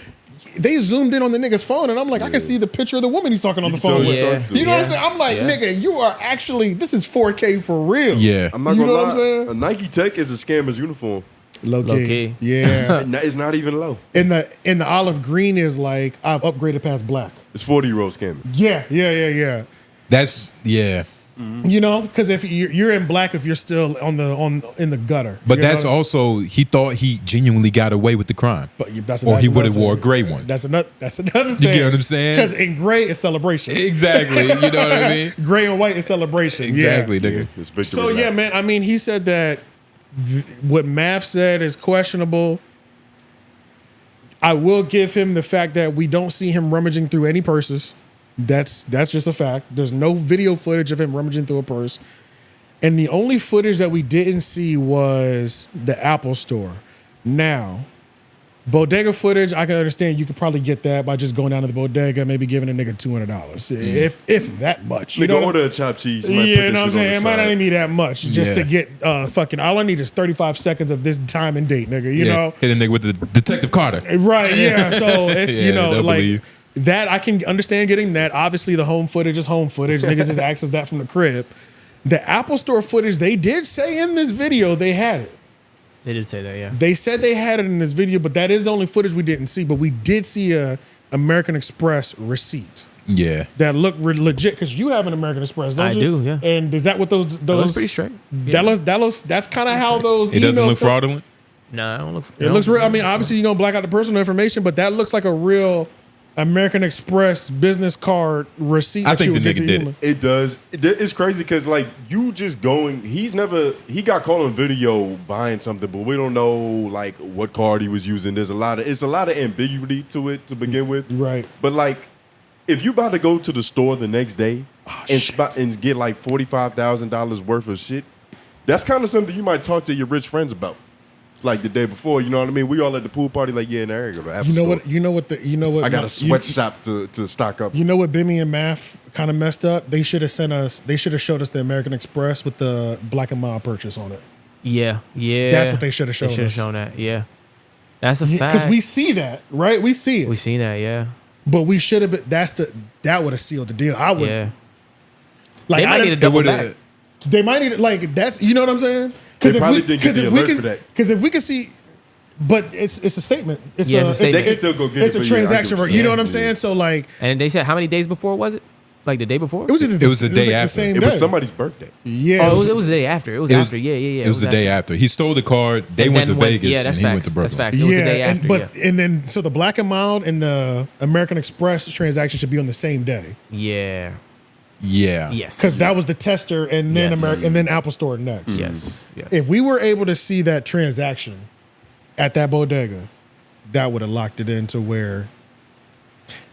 They zoomed in on the nigga's phone, and I'm like, I can see the picture of the woman he's talking on the phone tell with. who Yeah. talking to. You know what I'm saying? I'm like, nigga, you are actually, this is 4K for real. Yeah. I'm not You gonna know lie. what I'm saying? A Nike Tech is a scammer's uniform. Low key. Low-key. Yeah. It's not even low. and the olive green is like, I've upgraded past black. It's 40-year-old scamming. Yeah. That's yeah. You know, because if you're in black, if you're still in the gutter. But You know? that's also he thought he genuinely got away with the crime. But that's or he another would have wore a thing. gray one. That's another thing. You get what I'm saying? Because in gray is celebration. Exactly. You know what I mean? Gray and white is celebration. Exactly, Yeah. nigga. It's victory So lap. yeah, man. I mean, he said that what Math said is questionable. I will give him the fact that we don't see him rummaging through any purses. That's just a fact. There's no video footage of him rummaging through a purse. And the only footage that we didn't see was the Apple store. Now, bodega footage, I can understand you could probably get that by just going down to the bodega, maybe giving a nigga $200. If that much. You Nigga, know order a chopped cheese. You might yeah, put you know what I'm this shit on saying? the It might not side. even be that much just to get fucking, all I need is 35 seconds of this time and date, nigga, you know? Hit a nigga with the Detective Carter. Right, yeah. So it's, Yeah, you know, they'll like believe. that I can understand getting that. Obviously, the home footage is home footage. Niggas just access that from the crib. The Apple Store footage, they did say in this video they had it. They did say that, yeah. They said they had it in this video, but that is the only footage we didn't see. But we did see a American Express receipt Yeah. that looked legit because you have an American Express, don't I you? do, yeah. And is that what those? It looks pretty straight. That looks. That's kind of how those. It doesn't emails look come. fraudulent. No, I don't look. It looks real. I mean, obviously you're gonna black out the personal information, but that looks like a real American Express business card receipt. I that think you would the get nigga to did email. It does. It's crazy because like you just going. He got caught on video buying something, but we don't know like what card he was using. It's a lot of ambiguity to it to begin with. Right. But like, if you about to go to the store the next day and get like $45,000 worth of shit, that's kind of something you might talk to your rich friends about. Like the day before, you know what I mean? We all at the pool party, like, yeah, there you go. The Apple Store. You know what? I got a sweatshop to stock up. You know what? Bimmy and Math kind of messed up. They should have sent us. They should have showed us the American Express with the Black and Mild purchase on it. Yeah. That's what they should have shown They should have us. shown that, yeah. That's a fact. Because we see that, right? We see it. We seen that, yeah. But we should have been. That would have sealed the deal. I would. Yeah. Like They might I need to didn't- double would've- back. They might need like that's. You know what I'm saying? They probably didn't get the alert for that. Because if we can see. But it's a statement. It's Yeah, it's a statement. They can still go get it It's a for you. I get transaction. what You you're know what I'm saying. saying? So like, And they said how many days before was it? Like the day before? it was the day like after. The same It day. was somebody's birthday. Yeah. Oh, it was the day after. It was It was- after. Yeah. It was the day after. He stole the card. They And went to then went- Vegas yeah, that's and he went facts. to That's Brooklyn. facts. It was the day after, and then so the Black and Mild and the American Express transaction should be on the same day yeah. Yeah. Yes. because that was the tester and then Yes. and then Apple Store next. Yes. Yes. If we were able to see that transaction at that bodega, that would have locked it into where.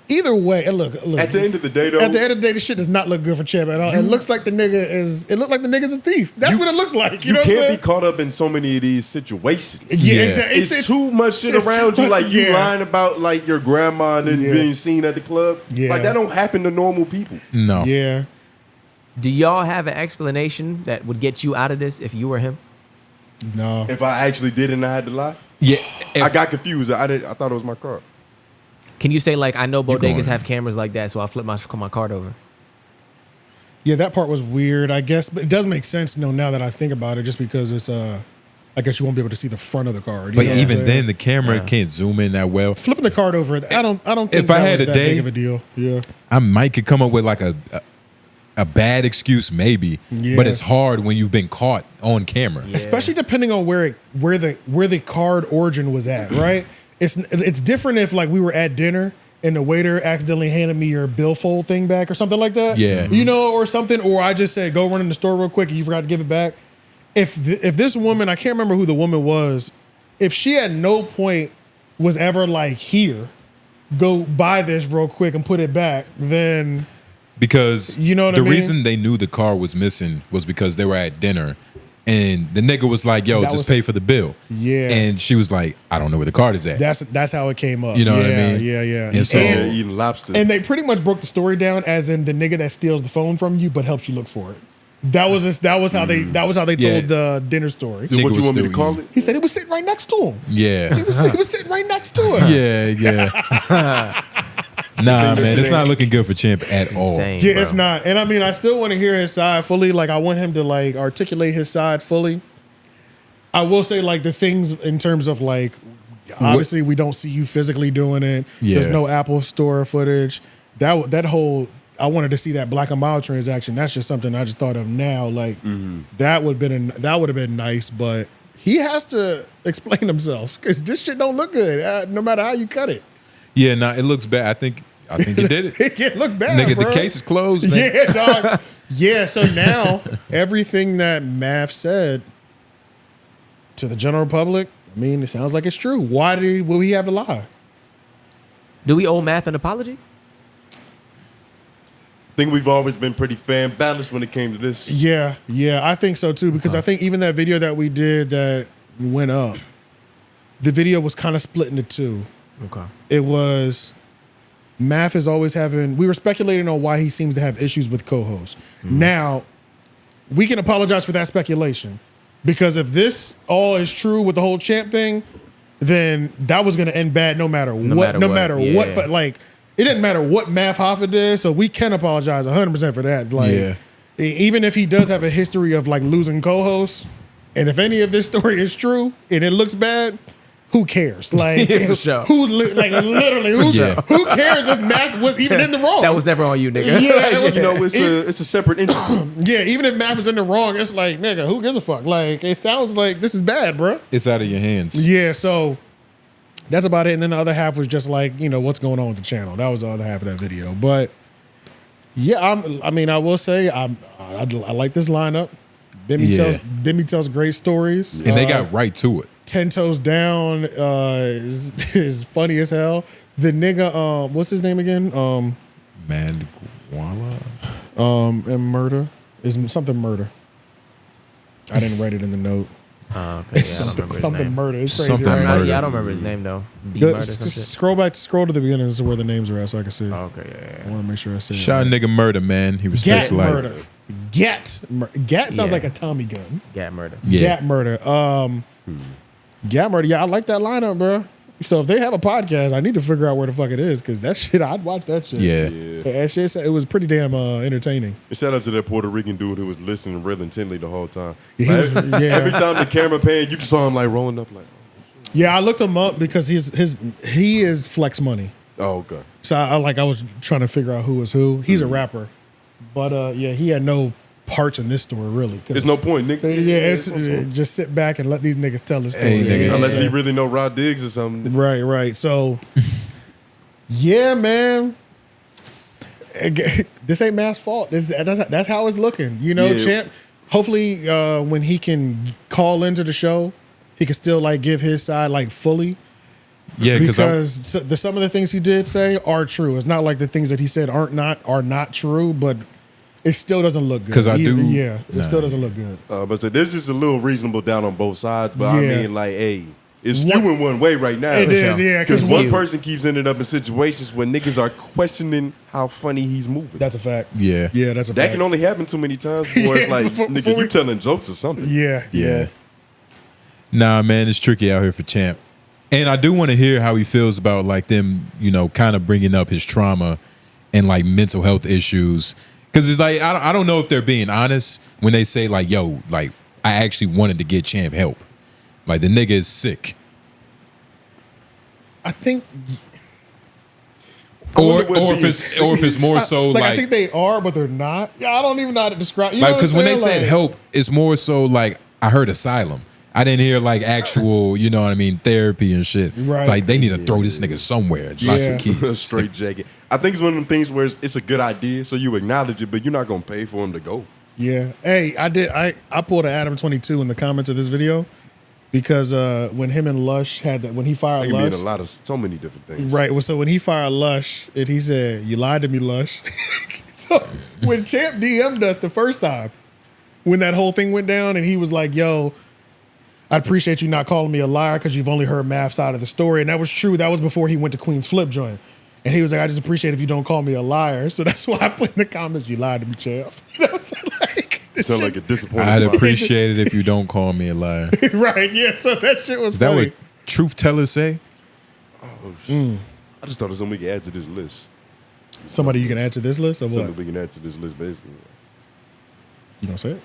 Either way, look. At the end of the day, though, At the end of the day, this shit does not look good for Champ at all. It looks like the nigga is. It looks like the nigga's a thief. That's what it looks like. You you know what I'm can't saying? be caught up in so many of these situations. Yeah, Yeah. exactly. It's too much shit it's around too you. much- Like you yeah. lying about like your grandma and then Yeah. being seen at the club. Yeah. Like that don't happen to normal people. No. Yeah. Do y'all have an explanation that would get you out of this if you were him? No. If I actually did and I had to lie, Yeah. I got confused. I thought it was my car. Can you say like I know going- bodegas have cameras like that, so I'll flip my card over? Yeah, that part was weird, I guess, but it does make sense, now that I think about it, just because it's I guess you won't be able to see the front of the card. You But know what I'm even saying? then, the camera can't zoom in that well. flipping the card over, I don't think If I that had was a that day- big of a deal. Yeah. I might could come up with like a bad excuse, maybe. Yeah. But it's hard when you've been caught on camera. Especially depending on where the card origin was at, right? It's different if like we were at dinner and the waiter accidentally handed me your billfold thing back or something like that. Yeah. Or something, or I just said go run in the store real quick and you forgot to give it back. If this woman, I can't remember who the woman was, if she at no point was ever like, here, go buy this real quick and put it back, then Because You know what the I mean? reason they knew the car was missing was because they were at dinner. And the nigga was like, yo, That just was- pay for the bill. Yeah. And she was like, I don't know where the card is at. That's how it came up. You know yeah, what I mean? Yeah. And so- Yeah, eating lobster. And they pretty much broke the story down as in the nigga that steals the phone from you but helps you look for it. That was how they Yeah. told the dinner story. So what Nigga you want me was to call still it? He said it was sitting right next to him. Yeah. He was sitting right next to him. Yeah. Nah, man, it's not looking good for Champ at all. Insane, Yeah, bro. it's not. And I mean, I still want to hear his side fully. Like, I want him to like articulate his side fully. I will say, like, the things in terms of like, obviously, we don't see you physically doing it. Yeah. There's no Apple Store footage. That whole, I wanted to see that 𝙼𝙾𝚂𝚃 transaction. That's just something I just thought of now. Like, that would have been nice, but he has to explain himself because this shit don't look good. No matter how you cut it, Yeah, nah, it looks bad. I think he did it. it can't look bad. Nigga, bro. the case is closed. Nigga. Yeah, dog. Yeah, so now everything that Math said to the general public, I mean, it sounds like it's true. Why will he have to lie? Do we owe Math an apology? I think we've always been pretty fan balanced when it came to this. Yeah, I think so too, because I think even that video that we did that went up, the video was kind of split into two. Okay. It was Math is always having, we were speculating on why he seems to have issues with co-hosts. Now, we can apologize for that speculation because if this all is true with the whole Champ thing, then that was going to end bad no matter what. No matter what. Yeah. Like, it didn't matter what Math Hoffa did, so we can apologize 100% for that. Like, Yeah. even if he does have a history of like losing co-hosts, and if any of this story is true and it looks bad, who cares? Like, Yeah, for sure. Literally, who cares if Math was even in the wrong? That was never on you, nigga. Yeah, it was, You know, it's a separate incident. yeah, even if Math was in the wrong, it's like, nigga, who gives a fuck? Like, it sounds like this is bad, bro. It's out of your hands. Yeah, so that's about it. And then the other half was just like, you know, what's going on with the channel. That was the other half of that video. But yeah, I will say I like this lineup. Demi tells great stories. And they got right to it. 10 Toes Down is funny as hell. The nigga, what's his name again? Man, voila. And murder is something murder. I didn't write it in the note. Okay, yeah, I don't remember his Something name. murder. It's crazy. Something right? murder. Yeah, I don't remember his name though. B Go- murder some shit. scroll to the beginning. This is where the names are at, so I can see. Oh, okay, yeah. I want to make sure I say Shot a nigga murder, man. He respects Gat life. murder. Gat sounds Yeah. like a Tommy gun. Yeah, murder. Yeah. Gat murder. Gat murder. Yeah, I like that lineup, bro. So if they have a podcast, I need to figure out where the fuck it is because that shit, I'd watch that shit. Yeah. That shit, it was pretty damn entertaining. And shout out to that Puerto Rican dude who was listening real intently the whole time. He Like, was- yeah. Every time the camera panned, you just saw him like rolling up like, Yeah, I looked him up because he is Flex Money. oh, okay. So I was trying to figure out who was who. He's a rapper, but yeah, he had no parts in this story really. 'Cause- There's no point, nigga. Yeah, it's, just sit back and let these niggas tell the story. Hey, nigga. Unless he really know Rod Diggs or something. Right. So, yeah, man. This ain't Math's fault. That's how it's looking. You know, Yeah. Champ. Hopefully, when he can call into the show, he can still like give his side like fully. Yeah, Because some of the things he did say are true. It's not like the things that he said are not true, but it still doesn't look good. 'Cause I do- Yeah, it Nah. still doesn't look good. But so there's just a little reasonable down on both sides. But I Yeah. mean, like, hey, it's skewing one way right now. It is, yeah. Because Because one person keeps ending up in situations where niggas are questioning how funny he's moving. That's a fact. Yeah. Yeah, that's a That fact. can only happen too many times before it's like, Before nigga, we- you telling jokes or something. Yeah. Nah, man, it's tricky out here for Champ. And I do want to hear how he feels about like them, you know, kind of bringing up his trauma and like mental health issues. Because it's like, I don't know if they're being honest when they say like, yo, like, I actually wanted to get Champ help. Like, the nigga is sick. I think Or wonder what if it's more so like, like I think they are, but they're not. Yeah, I don't even know how to describe. You know like what because I'm when they saying? said Like, help, it's more so like I heard asylum. I didn't hear like actual, you know what I mean, therapy and shit. Right. It's like they need to throw this nigga somewhere. Lock Yeah. the key. A straight jacket. I think it's one of them things where it's a good idea, so you acknowledge it, but you're not gonna pay for him to go. Yeah. Hey, I pulled an Adam 22 in the comments of this video because when him and Lush had that when he It fired can mean Lush. so many different things. Right. Well, so when he fired Lush, and he said, "You lied to me, Lush." So when Champ DM'd us the first time, when that whole thing went down, and he was like, "Yo, I appreciate you not calling me a liar because you've only heard Math's side of the story," and that was true. That was before he went to Queenzflip joint. And he was like, "I just appreciate if you don't call me a liar." So that's why I put in the comments, "You lied to me, Champ." You know what I'm saying? Like, It sounds like a disappointing. I'd lie. appreciate it if you don't call me a liar. Right, yeah. So that shit was Is that funny. what truth tellers say? I just thought it was something we could add to this list. Somebody you can add to this list of what? Something we can add to this list, basically. You gonna say it?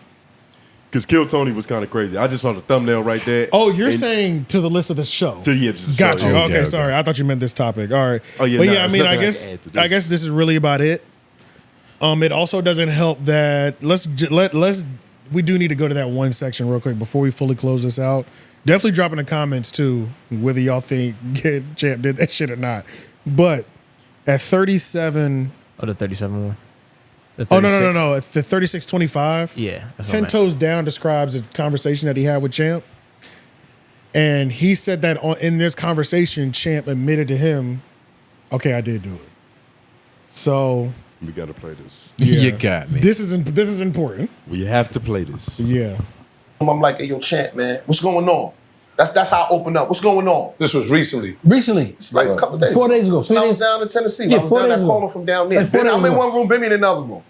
Because Kill Tony was kind of crazy. I just saw the thumbnail right there. Oh, you're And- saying to the list of the show. To the show, Got you. yeah. Okay, sorry. I thought you meant this topic. All right. Oh, yeah, But nah, yeah, I it's mean, nothing I can add to this. I guess this is really about it. It also doesn't help that let's we do need to go to that one section real quick before we fully close this out. Definitely drop in the comments too whether y'all think Champ did that shit or not. But at 37. Oh, the 37 one. Oh no! It's the 3625. Yeah, that's what I 10 meant. Toes Down describes a conversation that he had with Champ, and he said that in this conversation, Champ admitted to him, "Okay, I did do it." So We got to play this. You got me. this is important. We have to play this. Yeah. I'm like, "Hey, yo, Champ, man, what's going on?" That's how I open up. What's going on? This was recently. Recently. It's like a couple of days. 4 days ago. I was down in Tennessee. Yeah, I was 4 down days there ago. calling from down there. Like 4 I'm days in ago. one room, Benny in another room.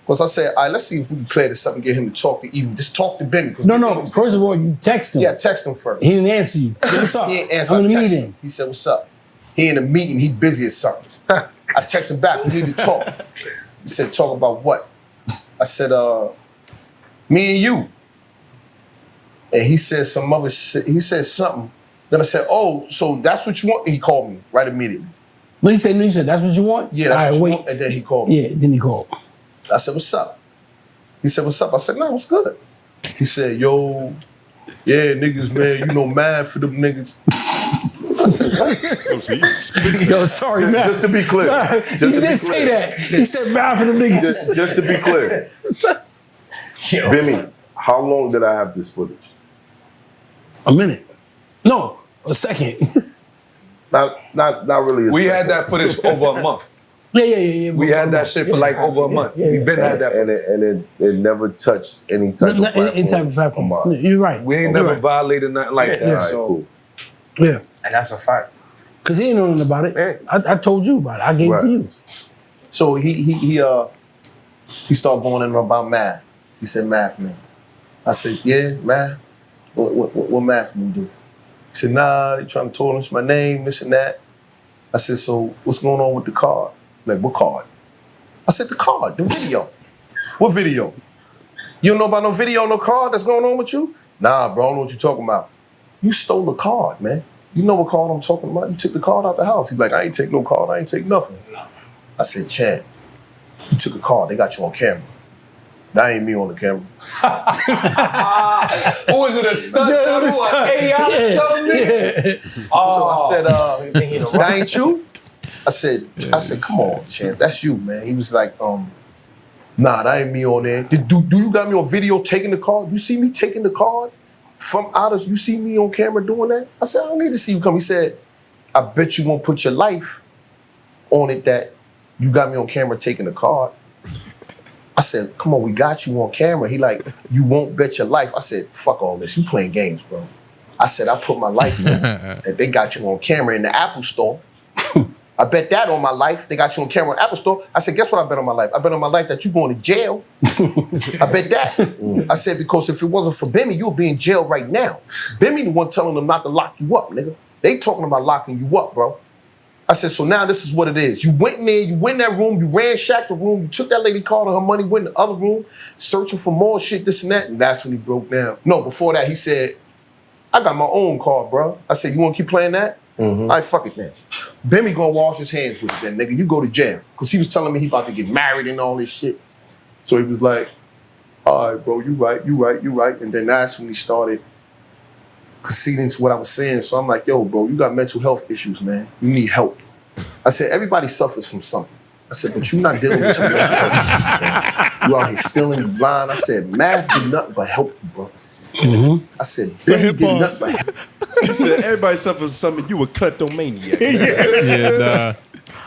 Because I said, all right, let's see if we can clear this up and get him to talk to even. Just talk to Benny. No. First of all, you text him. Yeah, text him first. He didn't answer you. Yo, what's up? He ain't answer. I'm in I a text meeting. him. He said, "What's up?" He in a meeting. He busy as something. I text him back. We need to talk. He said, "Talk about what?" I said, "Me and you." And he said some other shit. He said something. Then I said, "Oh, so that's what you want?" He called me right immediately. But he said, that's what you want? Yeah, that's All right, what you wait. want. And then he called me. Yeah, then he called. I said, "What's up?" He said, "What's up?" I said, "No, what's good?" He said, "Yo, yeah, niggas, man, you know, mad for them niggas." I said, "What?" Oh, so you spit Yo, sorry, man. Just to be clear. He Just to be did say clear. that. He said, "Mad for them niggas." Just to be clear. Benny, how long did I have this footage? A minute. No, a second. Not really. We had that footage over a month. Yeah. We had that shit for like over a month. We've been had that. And it never touched any type of platform. Any type of platform. on mine. You're right. We ain't You're never right. violated nothing like that. All right, So cool. Yeah. And that's a fact. Because he ain't know nothing about it. I told you about it. I gave it to you. So he started going in about math. He said, "Math, man." I said, "Yeah, math. What math man do?" He said, "Nah, they trying to tarnish my name, this and that." I said, "So what's going on with the card?" Like, "What card?" I said, "The card, the video." "What video?" "You don't know about no video, no card that's going on with you?" "Nah, bro, I don't know what you're talking about." "You stole the card, man. You know what card I'm talking about? You took the card out the house." He's like, "I ain't take no card. I ain't take nothing." I said, "Champ, you took a card. They got you on camera." That ain't me on the camera. who was it? A stunt double or AI or something? So I said, "That ain't you?" I said, "Come on, champ, that's you, man." He was like, "Nah, that ain't me on there. Do you got me on video taking the card? You see me taking the card from Otters? You see me on camera doing that?" I said, "I don't need to see you come." He said, "I bet you won't put your life on it that you got me on camera taking the card." I said, "Come on, we got you on camera." He like, "You won't bet your life." I said, "Fuck all this. You playing games, bro." I said, "I put my life on that they got you on camera in the Apple store. I bet that on my life. They got you on camera in the Apple store." I said, "Guess what I bet on my life? I bet on my life that you going to jail." I bet that. I said, "Because if it wasn't for Bimmy, you'll be in jail right now. Bimmy the one telling them not to lock you up, nigga. They talking about locking you up, bro." I said, "So now this is what it is. You went in there, you went in that room, you ransacked the room, you took that lady card and her money, went in the other room, searching for more shit, this and that." And that's when he broke down. No, before that, he said, "I got my own card, bro." I said, "You want to keep playing that?" All right, fuck it then. Bimmy gonna wash his hands with it then, nigga. You go to jail. Because he was telling me he about to get married and all this shit. So he was like, "All right, bro, you right. And then that's when he started conceding to what I was saying. So I'm like, "Yo, bro, you got mental health issues, man. You need help." I said, "Everybody suffers from something." I said, "But you're not dealing with your mental health issues, man. You out here stealing, you blind." I said, "Math did nothing but help you, bro." I said, "Benny did nothing but help." He said, "Everybody suffers from something. You a kleptomaniac."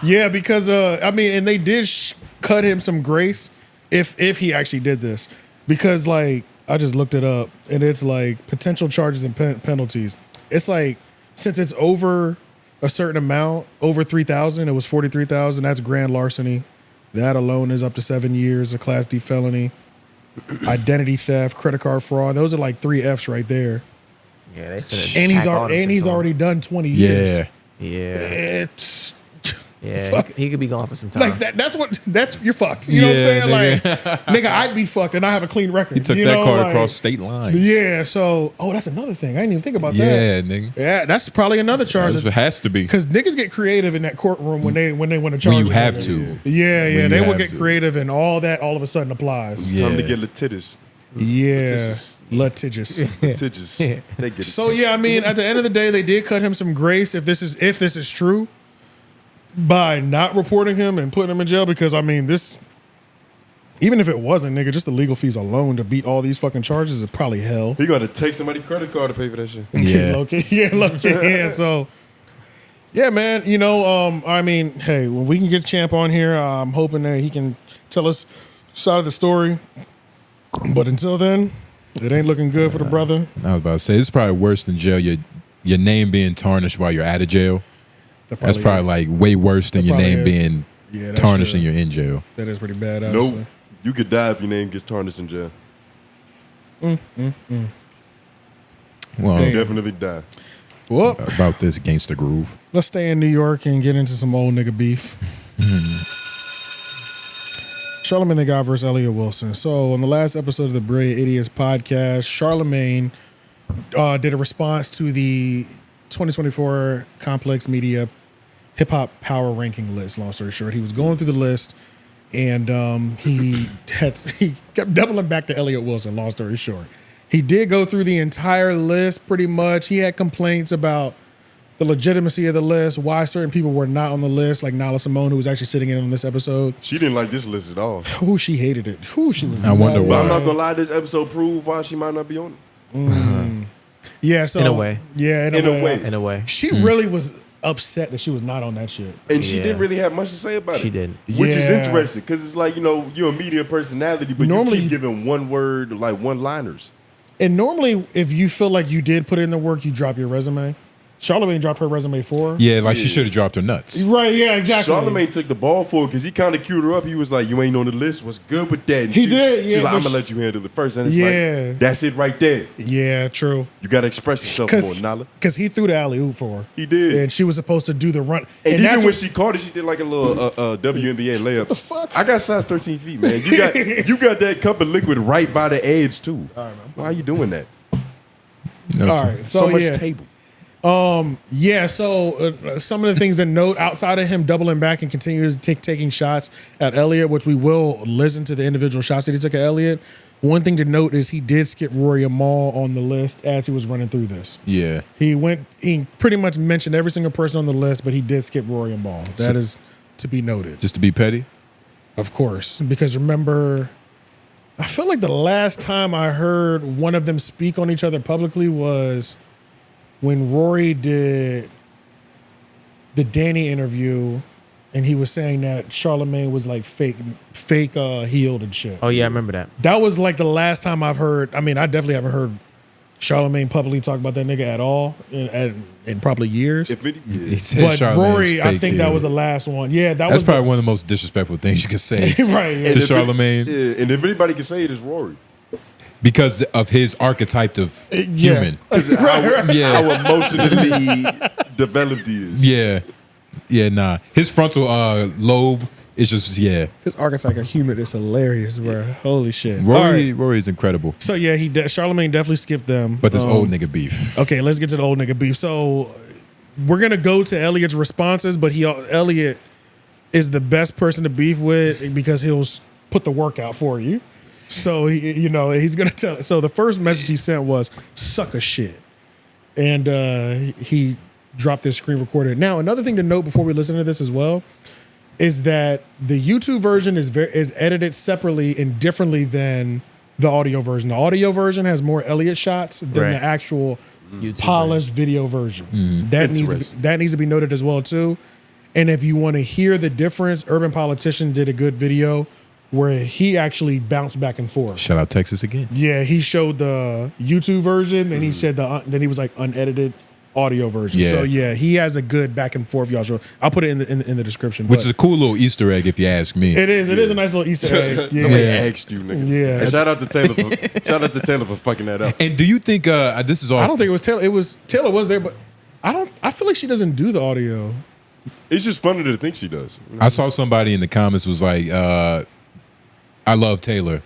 Yeah, because I mean, and they did cut him some grace if he actually did this, because like I just looked it up and it's like potential charges and penalties. It's like since it's over a certain amount, over 3,000, it was 43,000. That's grand larceny. That alone is up to 7 years, a Class D felony. Identity theft, credit card fraud. Those are like 3 Fs right there. Yeah, they finna And tack he's on. already done 20 years. Yeah. It's Yeah, he could be gone for some time. like that's you're fucked. You know what I'm saying? Like, nigga, I'd be fucked and I have a clean record. He took you that know, card like, across state lines. Yeah, so that's another thing. I didn't even think about that. Yeah, nigga. Yeah, that's probably another charge. It has to be. Because niggas get creative in that courtroom when they want to charge. When you a have nigga. to. Yeah, When they you will have get to. creative and all that all of a sudden applies. Yeah. Time to get litigious. Yeah. Litigious. Litigious. They get it. So yeah, I mean, at the end of the day, they did cut him some grace if this is true, by not reporting him and putting him in jail, because I mean this, even if it wasn't, nigga, just the legal fees alone to beat all these fucking charges is probably hell. He gonna take somebody's credit card to pay for that shit. Yeah. Yeah. So yeah, man, you know, I mean, hey, when we can get Champ on here, I'm hoping that he can tell us side of the story. But until then, it ain't looking good for the brother. I was about to say, it's probably worse than jail. Your name being tarnished while you're out of jail. That's probably like way worse than your name being tarnished and you're in jail. That is pretty bad, Nope. honestly. You could die if your name gets tarnished in jail. Well, Damn. Definitely die. Well, about this gangster groove. let's stay in New York and get into some old nigga beef. Charlamagne Tha God versus Elliott Wilson. So on the last episode of the Brilliant Idiots podcast, Charlamagne did a response to the 2024 Complex Media Hip Hop Power Ranking list. Long story short, he was going through the list, and he kept doubling back to Elliott Wilson. Long story short, he did go through the entire list pretty much. He had complaints about the legitimacy of the list, why certain people were not on the list, like 𝔓𝔦𝔑, who was actually sitting in on this episode. She didn't like this list at all. Ooh, she hated it. Ooh, she was. I wonder But why. I'm not gonna lie, this episode proved why she might not be on it. Yeah, so In a way. Yeah, in a way. In a way. She really was upset that she was not on that shit. And she Yeah. didn't really have much to say about it. She didn't. Which is Yeah. interesting, because it's like, you know, you're a media personality, but Normally- you keep giving one word, like one-liners. And normally, if you feel like you did put in the work, you drop your resume. Charlamagne dropped her resume for her. Yeah, like she should have dropped her nuts. Right, yeah, exactly. Charlamagne took the ball for it because he kind of queued her up. He was like, you ain't on the list. What's good with that? And He did, yeah, She's like, but I'm going to let you handle it first. And it's Yeah. like, that's it right there. Yeah, true. You got to express yourself more, Nala. Because he threw the alley-oop for her. He did. And she was supposed to do the run. And even that's when what- she caught it, she did like a little WNBA layup. What the fuck? I got size 13 feet, man. You got that cup of liquid right by the edge, too. All right, man. Why are you doing that? No, All it's- right, So so much yeah. table. Yeah, so some of the things to note outside of him doubling back and continuing to taking shots at Elliott, which we will listen to the individual shots that he took at Elliott. One thing to note is he did skip Rory Amal on the list as he was running through this. Yeah. He pretty much mentioned every single person on the list, but he did skip Rory Amal. That is to be noted. Just to be petty? Of course, because remember, I feel like the last time I heard one of them speak on each other publicly was when Rory did the Danny interview, and he was saying that Charlamagne was like fake healed and shit. Oh yeah, I remember that. That was like the last time I've heard. I mean, I definitely haven't heard Charlamagne publicly talk about that nigga at all in probably years. He said But Charlamagne's Rory, I fake think that healed. was the last one. Yeah, That's probably one of the most disrespectful things you could say Right, yeah. to Charlamagne. Yeah, and if anybody can say it, it's Rory. Because of his archetype of human. How emotionally developed he is. Yeah. Yeah, nah. His frontal lobe is just, yeah. His archetype of human is hilarious, bro. Holy shit. All right. Rory is incredible. So yeah, Charlamagne definitely skipped them. But this old nigga beef. Okay, let's get to the old nigga beef. So we're gonna go to Elliott's responses, but Elliott is the best person to beef with because he'll put the work out for you. So he's gonna tell. So the first message he sent was "suck a shit," and he dropped this screen recorder. Now another thing to note before we listen to this as well is that the YouTube version is edited separately and differently than the audio version. The audio version has more Elliott shots than Right. the actual YouTube polished video version. That needs to be noted as well too. And if you want to hear the difference, Urban Politician did a good video where he actually bounced back and forth. Shout out Texas again. Yeah, he showed the YouTube version, then he said then he was like unedited audio version. Yeah. So yeah, he has a good back and forth, y'all. I'll put it in the description. Which but is a cool little Easter egg if you ask me. it is a nice little Easter egg. Yeah. Nobody asked you, nigga. Yeah. And shout out to Taylor for fucking that up. And do you think this is all? I don't think it was Taylor. Taylor was there, but I feel like she doesn't do the audio. It's just funny to think she does. I saw somebody in the comments was like, I love Taylor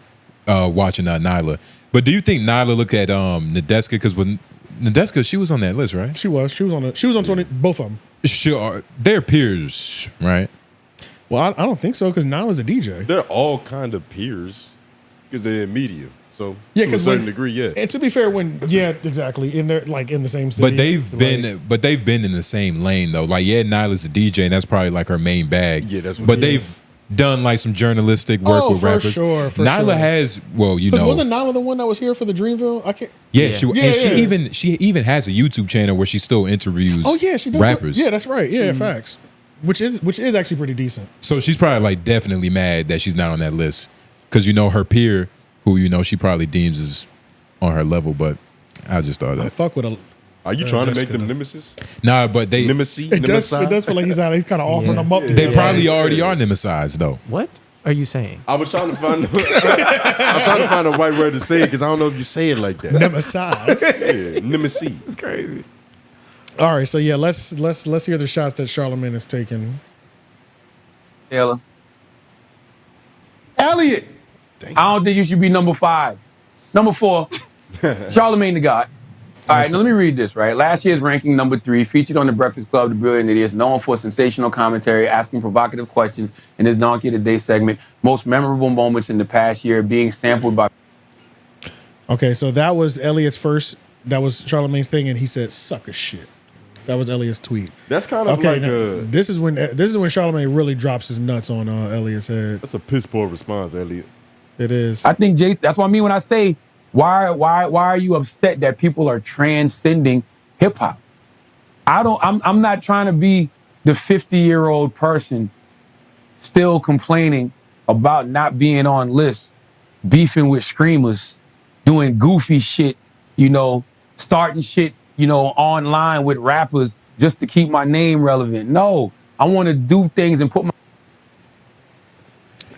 watching Nyla. But do you think Nyla looked at Nadeska? Because when Nadeska, she was on that list, right? She was on 20, both of them. Sure, they're peers, right? Well, I don't think so because Nyla's a DJ. They're all kind of peers because they're in media. So Yeah, to a because certain degree, yeah. And to be fair, exactly, in their like in the same city. But they've been in the same lane though. Like, yeah, Nyla's a DJ, and that's probably like her main bag. Yeah, that's what. But they've done like some journalistic work with for rappers. sure, for Nyla sure. has, well, you Because know, wasn't Nyla the one that was here for the Dreamville? I can't. yeah, Yeah. she even has a YouTube channel where she still interviews. Oh yeah, she does. rappers. Yeah, that's right. Yeah, facts. Which is actually pretty decent. So she's probably like definitely mad that she's not on that list because you know her peer, who you know she probably deems is on her level. But I just thought I that. fuck with a. Are you trying to make Jessica. them nemesis? Nah, but they Nemesis? It does feel like he's kind of offering them up. they probably already are nemesized though. What are you saying? I was trying to find a white word to say it because I don't know if you say it like that. Nemesis. Yeah, nemesis. It's crazy. All right, so yeah, let's hear the shots that Charlamagne is taking. Taylor. Elliott. I don't think you should be number 5. Number 4, Charlamagne Tha God. All right, now let me read this, right? Last year's ranking, number 3, featured on The Breakfast Club, The Brilliant Idiots, known for sensational commentary, asking provocative questions in his Donkey of the Day segment. Most memorable moments in the past year being sampled by... Okay, so that was Elliott's first. That was Charlamagne's thing, and he said "sucker shit." That was Elliott's tweet. That's kind of like this is when Charlamagne really drops his nuts on Elliott's head. That's a piss poor response, Elliott. It is. I think, Jason, that's what I mean when I say, why are you upset that people are transcending hip hop? I'm not trying to be the 50-year-old person still complaining about not being on lists, beefing with screamers, doing goofy shit, you know, starting shit, you know, online with rappers just to keep my name relevant. No, I want to do things and put my...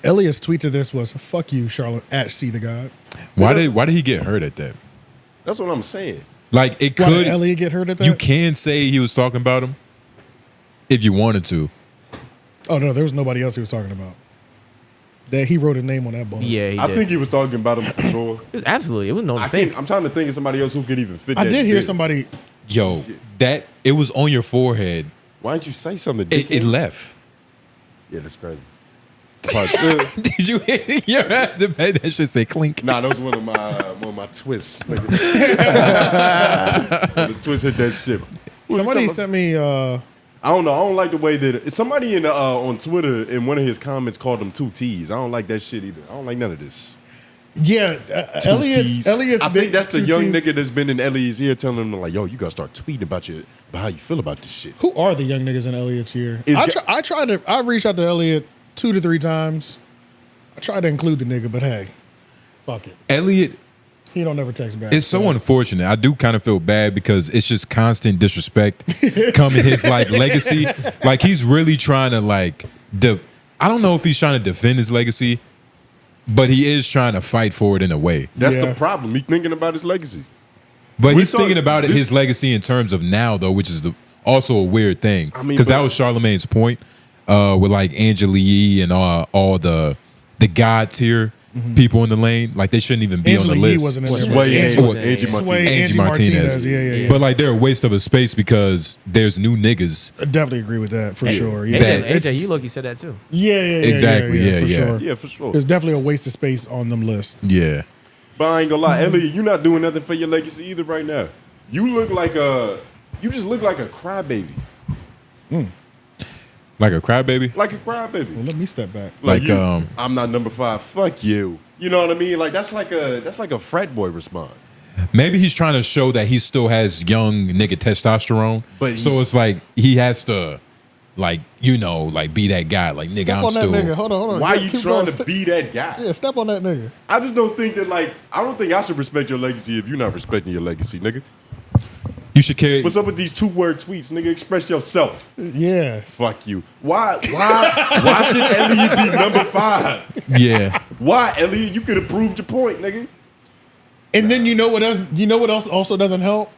Elliott's tweet to this was "fuck you, Charlotte at 𝐶 the God." Why did he get hurt at that? That's what I'm saying. Like it Why could did Elliott get hurt at that? You can say he was talking about him if you wanted to. Oh no, there was nobody else he was talking about. That he wrote a name on that ball. Yeah, I think he was talking about him for sure. It was absolutely. It was no fake. I'm trying to think of somebody else who could even fit. I that did hear bit. somebody. Yo, that it was on your forehead. Why didn't you say something? It left. Yeah, that's crazy. Did you hear that shit say clink? Nah, that was one of my twists. The twist hit that shit. Somebody sent me. I don't know. I don't like the way that somebody on Twitter in one of his comments called them 2 T's. I don't like that shit either. I don't like none of this. Yeah, Elliott's. I think that's the 2 young T's. nigga that's been in Elliott's ear telling him like, "Yo, you gotta start tweeting about how you feel about this shit." Who are the young niggas in Elliott's ear? Is I reached out to Elliott 2 to 3 times. I tried to include the nigga, but hey, fuck it. Elliott, he don't ever text back. it's so unfortunate. I do kind of feel bad because it's just constant disrespect coming his like legacy. Like he's really trying to like I don't know if he's trying to defend his legacy, but he is trying to fight for it in a way. That's the problem. He's thinking about his legacy. But We he's saw thinking about this- his legacy in terms of now though, which is also a weird thing. I mean, because that but- was Charlamagne's point with like Angela Yee and all the God tier people in the lane. Like they shouldn't even be Angela on the Yee list. wasn't in there. Sway, Angie Martinez. Yeah. But like they're a waste of a space because there's new niggas. I definitely agree with that for sure. Yeah, AJ, you look, you said that too. Yeah, Exactly, for yeah. sure. Yeah, for sure. There's definitely a waste of space on them lists. Yeah. But I ain't gonna lie, Elliott, you're not doing nothing for your legacy either right now. You just look like a crybaby. Like a crybaby? Like a crybaby. Well, let me step back. Like, I'm not number 5. Fuck you. You know what I mean? Like that's like a frat boy response. Maybe he's trying to show that he still has young nigga testosterone. But so it's like he has to like, you know, like be that guy. Like, nigga, Step I'm on that still. nigga. Hold on. Why are you Keep trying going. to be that guy? Yeah, step on that nigga. I just don't think that, like, I don't think I should respect your legacy if you're not respecting your legacy, nigga. You should care. What's up with these 2-word tweets, nigga? Express yourself. Yeah. Fuck you. Why should Elliott be number 5? Yeah. Why, Elliott? You could have proved your point, nigga. And then you know what else? You know what else also doesn't help?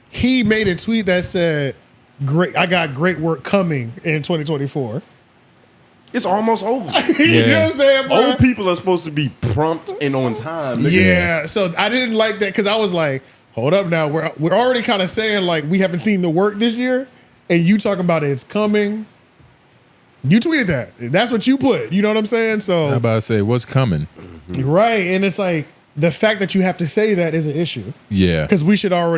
He made a tweet that said, "Great, I got great work coming in 2024." It's almost over. You know what I'm saying, bro? Old people are supposed to be prompt and on time, nigga. Yeah. So I didn't like that because I was like, hold up now. We're already kind of saying like we haven't seen the work this year, and you talking about it's coming. You tweeted that. That's what you put. You know what I'm saying? So I'm about to say, what's coming? right, and it's like the fact that you have to say that is an issue Yeah. because we should know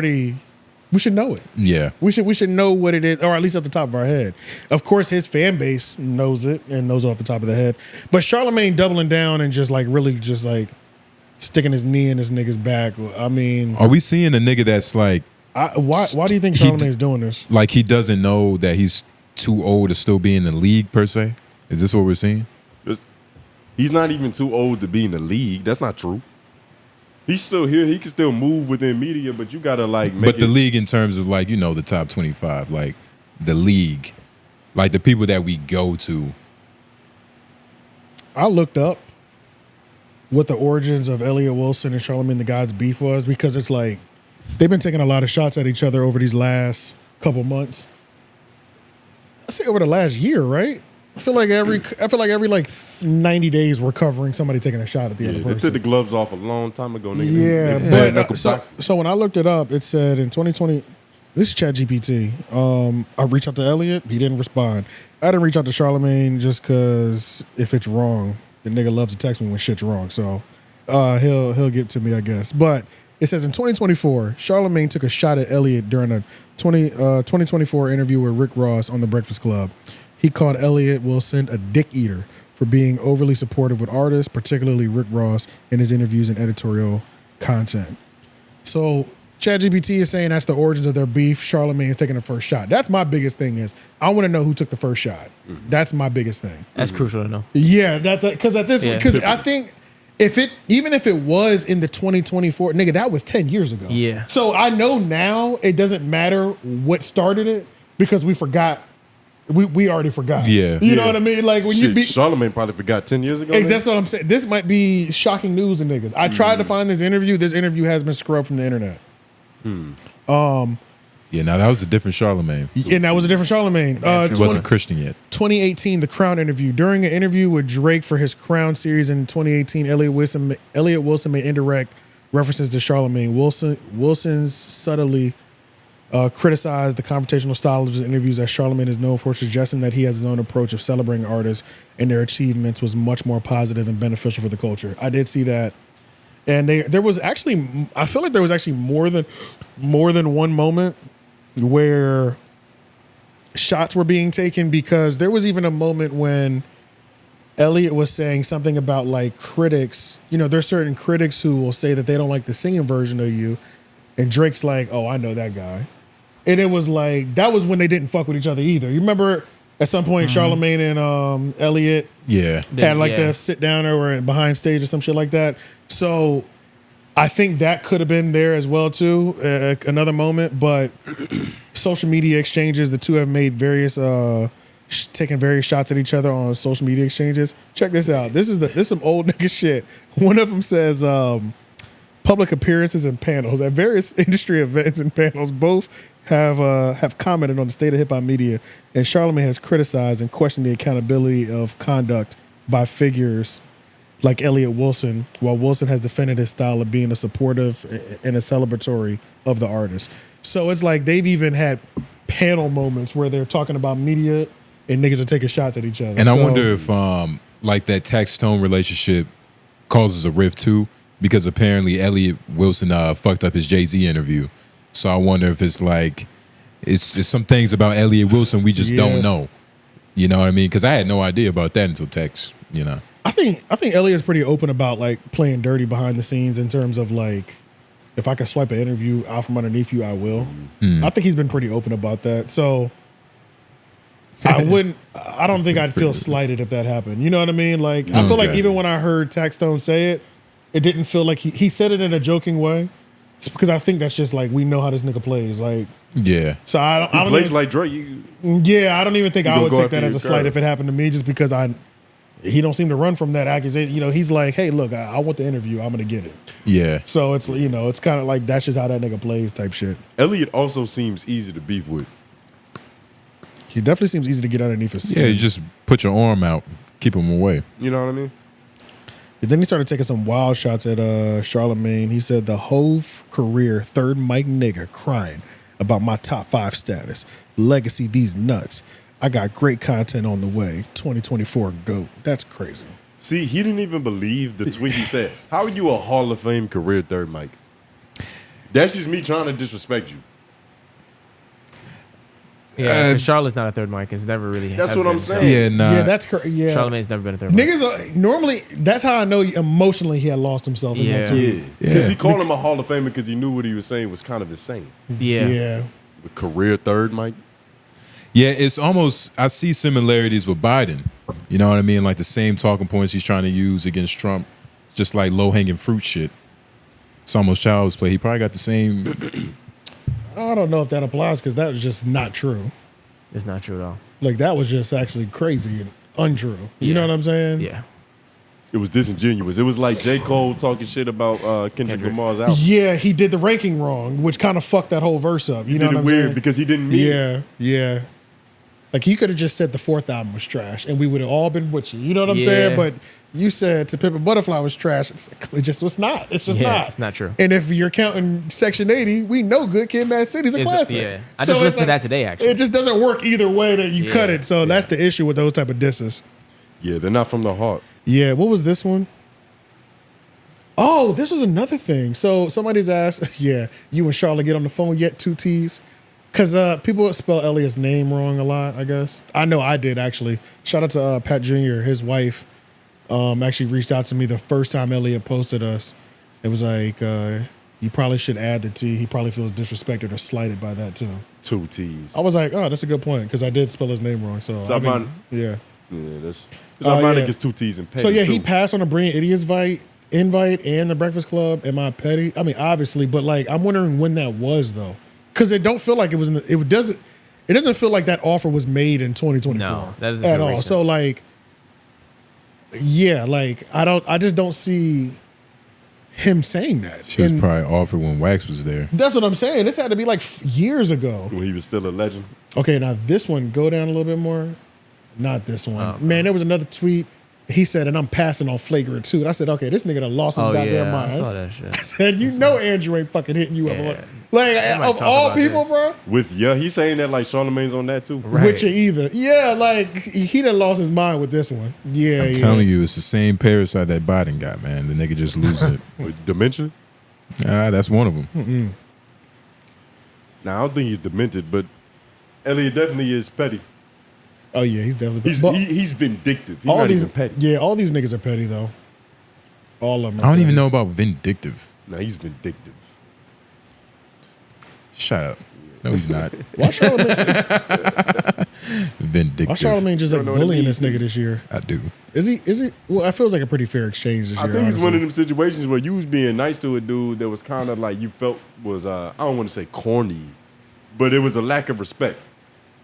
it. Yeah. We should know what it is, or at least off the top of our head. Of course, his fan base knows it and knows it off the top of the head. But Charlamagne doubling down and just like really just like sticking his knee in this nigga's back. I mean, Are we seeing a nigga that's like, why do you think Charlamagne's doing this? like he doesn't know that he's too old to still be in the league per se? Is this what we're seeing? He's not even too old to be in the league. That's not true. He's still here. He can still move within media, but you gotta like make But the league in terms of like, you know, the top 25, like the league, like the people that we go to. I looked up what the origins of Elliott Wilson and Charlamagne Tha God's beef was because it's like they've been taking a lot of shots at each other over these last couple months. I say over the last year, right? I feel like every 90 days we're covering somebody taking a shot at the other They person. took the gloves off a long time ago, nigga. Yeah, They but knuckle so, box. so when I looked it up, it said in 2020, this is ChatGPT. I reached out to Elliott, he didn't respond. I didn't reach out to Charlamagne just because if it's wrong, the nigga loves to text me when shit's wrong. So he'll get to me, I guess. But it says in 2024, Charlamagne took a shot at Elliott during a 2024 interview with Rick Ross on The Breakfast Club. He called Elliott Wilson a dick eater for being overly supportive with artists, particularly Rick Ross, in his interviews and editorial content. So ChatGPT is saying that's the origins of their beef. Charlamagne's taking the first shot. That's my biggest thing is I want to know who took the first shot. That's my biggest thing. That's crucial to know. Yeah, because at this because I think even if it was in the 2024, nigga, that was 10 years ago. Yeah. So I know now it doesn't matter what started it because we forgot. We already forgot. Yeah. You know what I mean? Like when you beat Charlamagne probably forgot 10 years ago. Hey, that's what I'm saying. This might be shocking news to niggas. I tried to find this interview. This interview has been scrubbed from the internet. Yeah, now that was a different Charlamagne. And that was a different Charlamagne. He wasn't Christian yet. 2018, the Crown interview. During an interview with Drake for his Crown series in 2018, Elliott Wilson made indirect references to Charlamagne. Wilson's subtly criticized the confrontational style of his interviews as Charlamagne is known for, suggesting that he has his own approach of celebrating artists and their achievements was much more positive and beneficial for the culture. I did see that. And there was actually, I feel like there was actually more than one moment where shots were being taken because there was even a moment when Elliott was saying something about like critics. You know, there's certain critics who will say that they don't like the singing version of you. And Drake's like, oh, I know that guy. And it was like, that was when they didn't fuck with each other either. You remember at some point Charlamagne and Elliott had like the sit down or behind stage or some shit like that. So I think that could have been there as well too, another moment. But social media exchanges, the two have made various, taking various shots at each other on social media exchanges. Check this out. This is some old nigga shit. One of them says, public appearances and panels at various industry events and panels. Both have commented on the state of hip hop media, and Charlamagne has criticized and questioned the accountability of conduct by figures like Elliott Wilson, while Wilson has defended his style of being a supportive and a celebratory of the artist. So it's like they've even had panel moments where they're talking about media and niggas are taking shots at each other. And I wonder if like that text tone relationship causes a rift too, because apparently Elliott Wilson fucked up his Jay-Z interview. So I wonder if it's like, it's some things about Elliott Wilson we just don't know. You know what I mean? Because I had no idea about that until text, you know. I think Elliott's pretty open about like playing dirty behind the scenes in terms of like, if I could swipe an interview out from underneath you, I will. I think he's been pretty open about that. So I wouldn't. I don't think I'd feel slighted if that happened. You know what I mean? Like I feel like even when I heard Taxstone say it, it didn't feel like he said it in a joking way. It's because I think that's just like we know how this nigga plays. Like Yeah. so I don't. He plays like Dre. Yeah, I don't even think I gonna would go take after that as your a slight girl. if it happened to me, just because he don't seem to run from that accusation. You know, he's like, hey, look, I want the interview. I'm gonna get it. Yeah. So it's it's kind of like that's just how that nigga plays type shit. Elliott also seems easy to beef with. He definitely seems easy to get underneath his skin. Yeah, you just put your arm out, keep him away. You know what I mean? And then he started taking some wild shots at Charlamagne. He said the Hov career third mic nigga crying about my top 5 status. Legacy these nuts. I got great content on the way. 2024 GOAT. That's crazy. See, he didn't even believe the tweet he said. How are you a Hall of Fame career third mic? That's just me trying to disrespect you. Yeah, Charlotte's not a third mic. It's never really. That's has what been, I'm so. saying. Yeah, nah. Yeah, that's crazy. Yeah. Charlamagne's never been a third mic. Niggas normally, that's how I know emotionally he had lost himself in that tweet. Yeah. Because he called him a Hall of Famer because he knew what he was saying was kind of insane. Yeah. Yeah. The career third mic. Yeah, it's almost, I see similarities with Biden. You know what I mean? Like the same talking points he's trying to use against Trump, just like low-hanging fruit shit. It's almost child's play. He probably got the same. I don't know if that applies because that was just not true. It's not true at all. Like that was just actually crazy and untrue. You know what I'm saying? Yeah. It was disingenuous. It was like J. Cole talking shit about Kendrick Lamar's album. Yeah, he did the ranking wrong, which kind of fucked that whole verse up. You know did what it I'm weird saying? because he didn't mean it. Yeah. Like he could have just said the 4th album was trash, and we would have all been with you. You know what I'm saying? But you said To Pimp a Butterfly was trash. It just was not. It's just not. It's not true. And if you're counting Section 80, we know Good Kid, Mad City's a classic. Yeah, I just listened to that today. Actually, it just doesn't work either way that you cut it. So that's the issue with those type of disses. Yeah, they're not from the heart. Yeah, what was this one? Oh, this was another thing. So somebody's asked, yeah, you and Charla get on the phone yet, 2 T's? Because people spell Elliott's name wrong a lot, I guess. I know I did, actually. Shout out to Pat Jr., his wife, actually reached out to me the first time Elliott posted us. It was like, you probably should add the T. He probably feels disrespected or slighted by that, too. 2 T's. I was like, oh, that's a good point, because I did spell his name wrong. So, yeah. Yeah, it's ironic it's 2 T's and petty. So, yeah, he too. passed on a Brilliant Idiots invite and the Breakfast Club. Am I petty? I mean, obviously, but like, I'm wondering when that was though, because it don't feel like it was. It doesn't feel like that offer was made in 2024. No, that doesn't at feel all. recent. So like, yeah, like I just don't see him saying that. She was And probably offered when Wax was there. that's what I'm saying. This had to be like years ago. When he was still a legend. Okay, now this one, go down a little bit more. Not this one. Man, there was another tweet. He said, and I'm passing on Flagrant too. And I said, okay, this nigga done lost his goddamn mind. I saw that shit. I said, you know Andrew ain't fucking hitting you up. Like, might of talk all about people, this. bro, He's saying that like Charlamagne's on that too. with you either. Yeah, like, he done lost his mind with this one. Yeah, I'm telling you, it's the same parasite that Biden got, man. The nigga just losing it. With dementia? That's one of them. Now, I don't think he's demented, but Elliott definitely is petty. Oh, yeah, he's definitely He's vindictive. He's all not these even petty. Yeah, all these niggas are petty, though. All of them. I don't even know about vindictive. No, he's vindictive. Shut up. No, he's not. Why Charlamagne? Vindictive. Why Charlamagne just like Don't know what it bullying this means. nigga this year? I do. Is he? Well, it feels like a pretty fair exchange this I year. think it's one honestly. of them situations where you was being nice to a dude that was kind of like you felt was, I don't want to say corny, but it was a lack of respect.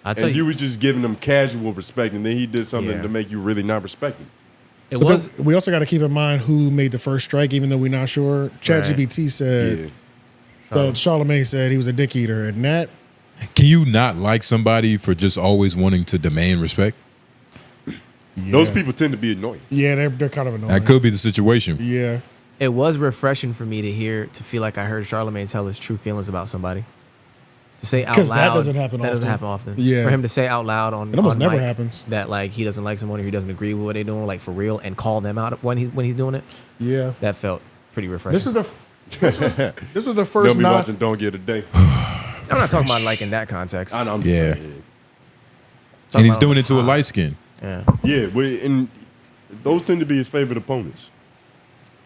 I tell And you was just giving him casual respect, and then he did something Yeah. to make you really not respect him. It But was. we also got to keep in mind who made the first strike, even though we're not sure. ChatGPT said Yeah. that Charlamagne said he was a dick eater, and that Can you not like somebody for just always wanting to demand respect? Those people tend to be annoying. yeah, they're kind of annoying. That could be the situation. Yeah, It was refreshing for me to feel like I heard Charlamagne tell his true feelings about somebody. To say out 'Cause loud. that doesn't happen That doesn't often. happen often. Yeah. For him to say out loud on It almost on never mic happens. that like he doesn't like someone or he doesn't agree with what they're doing, like for real, and call them out when he's doing it. yeah. That felt pretty refreshing. This was the They'll first be not. watching Don't Get a Day. I'm not talking about like in that context. I know, I'm Yeah. just- And he's about doing on it to a the light skin. Yeah. Yeah, and those tend to be his favorite opponents.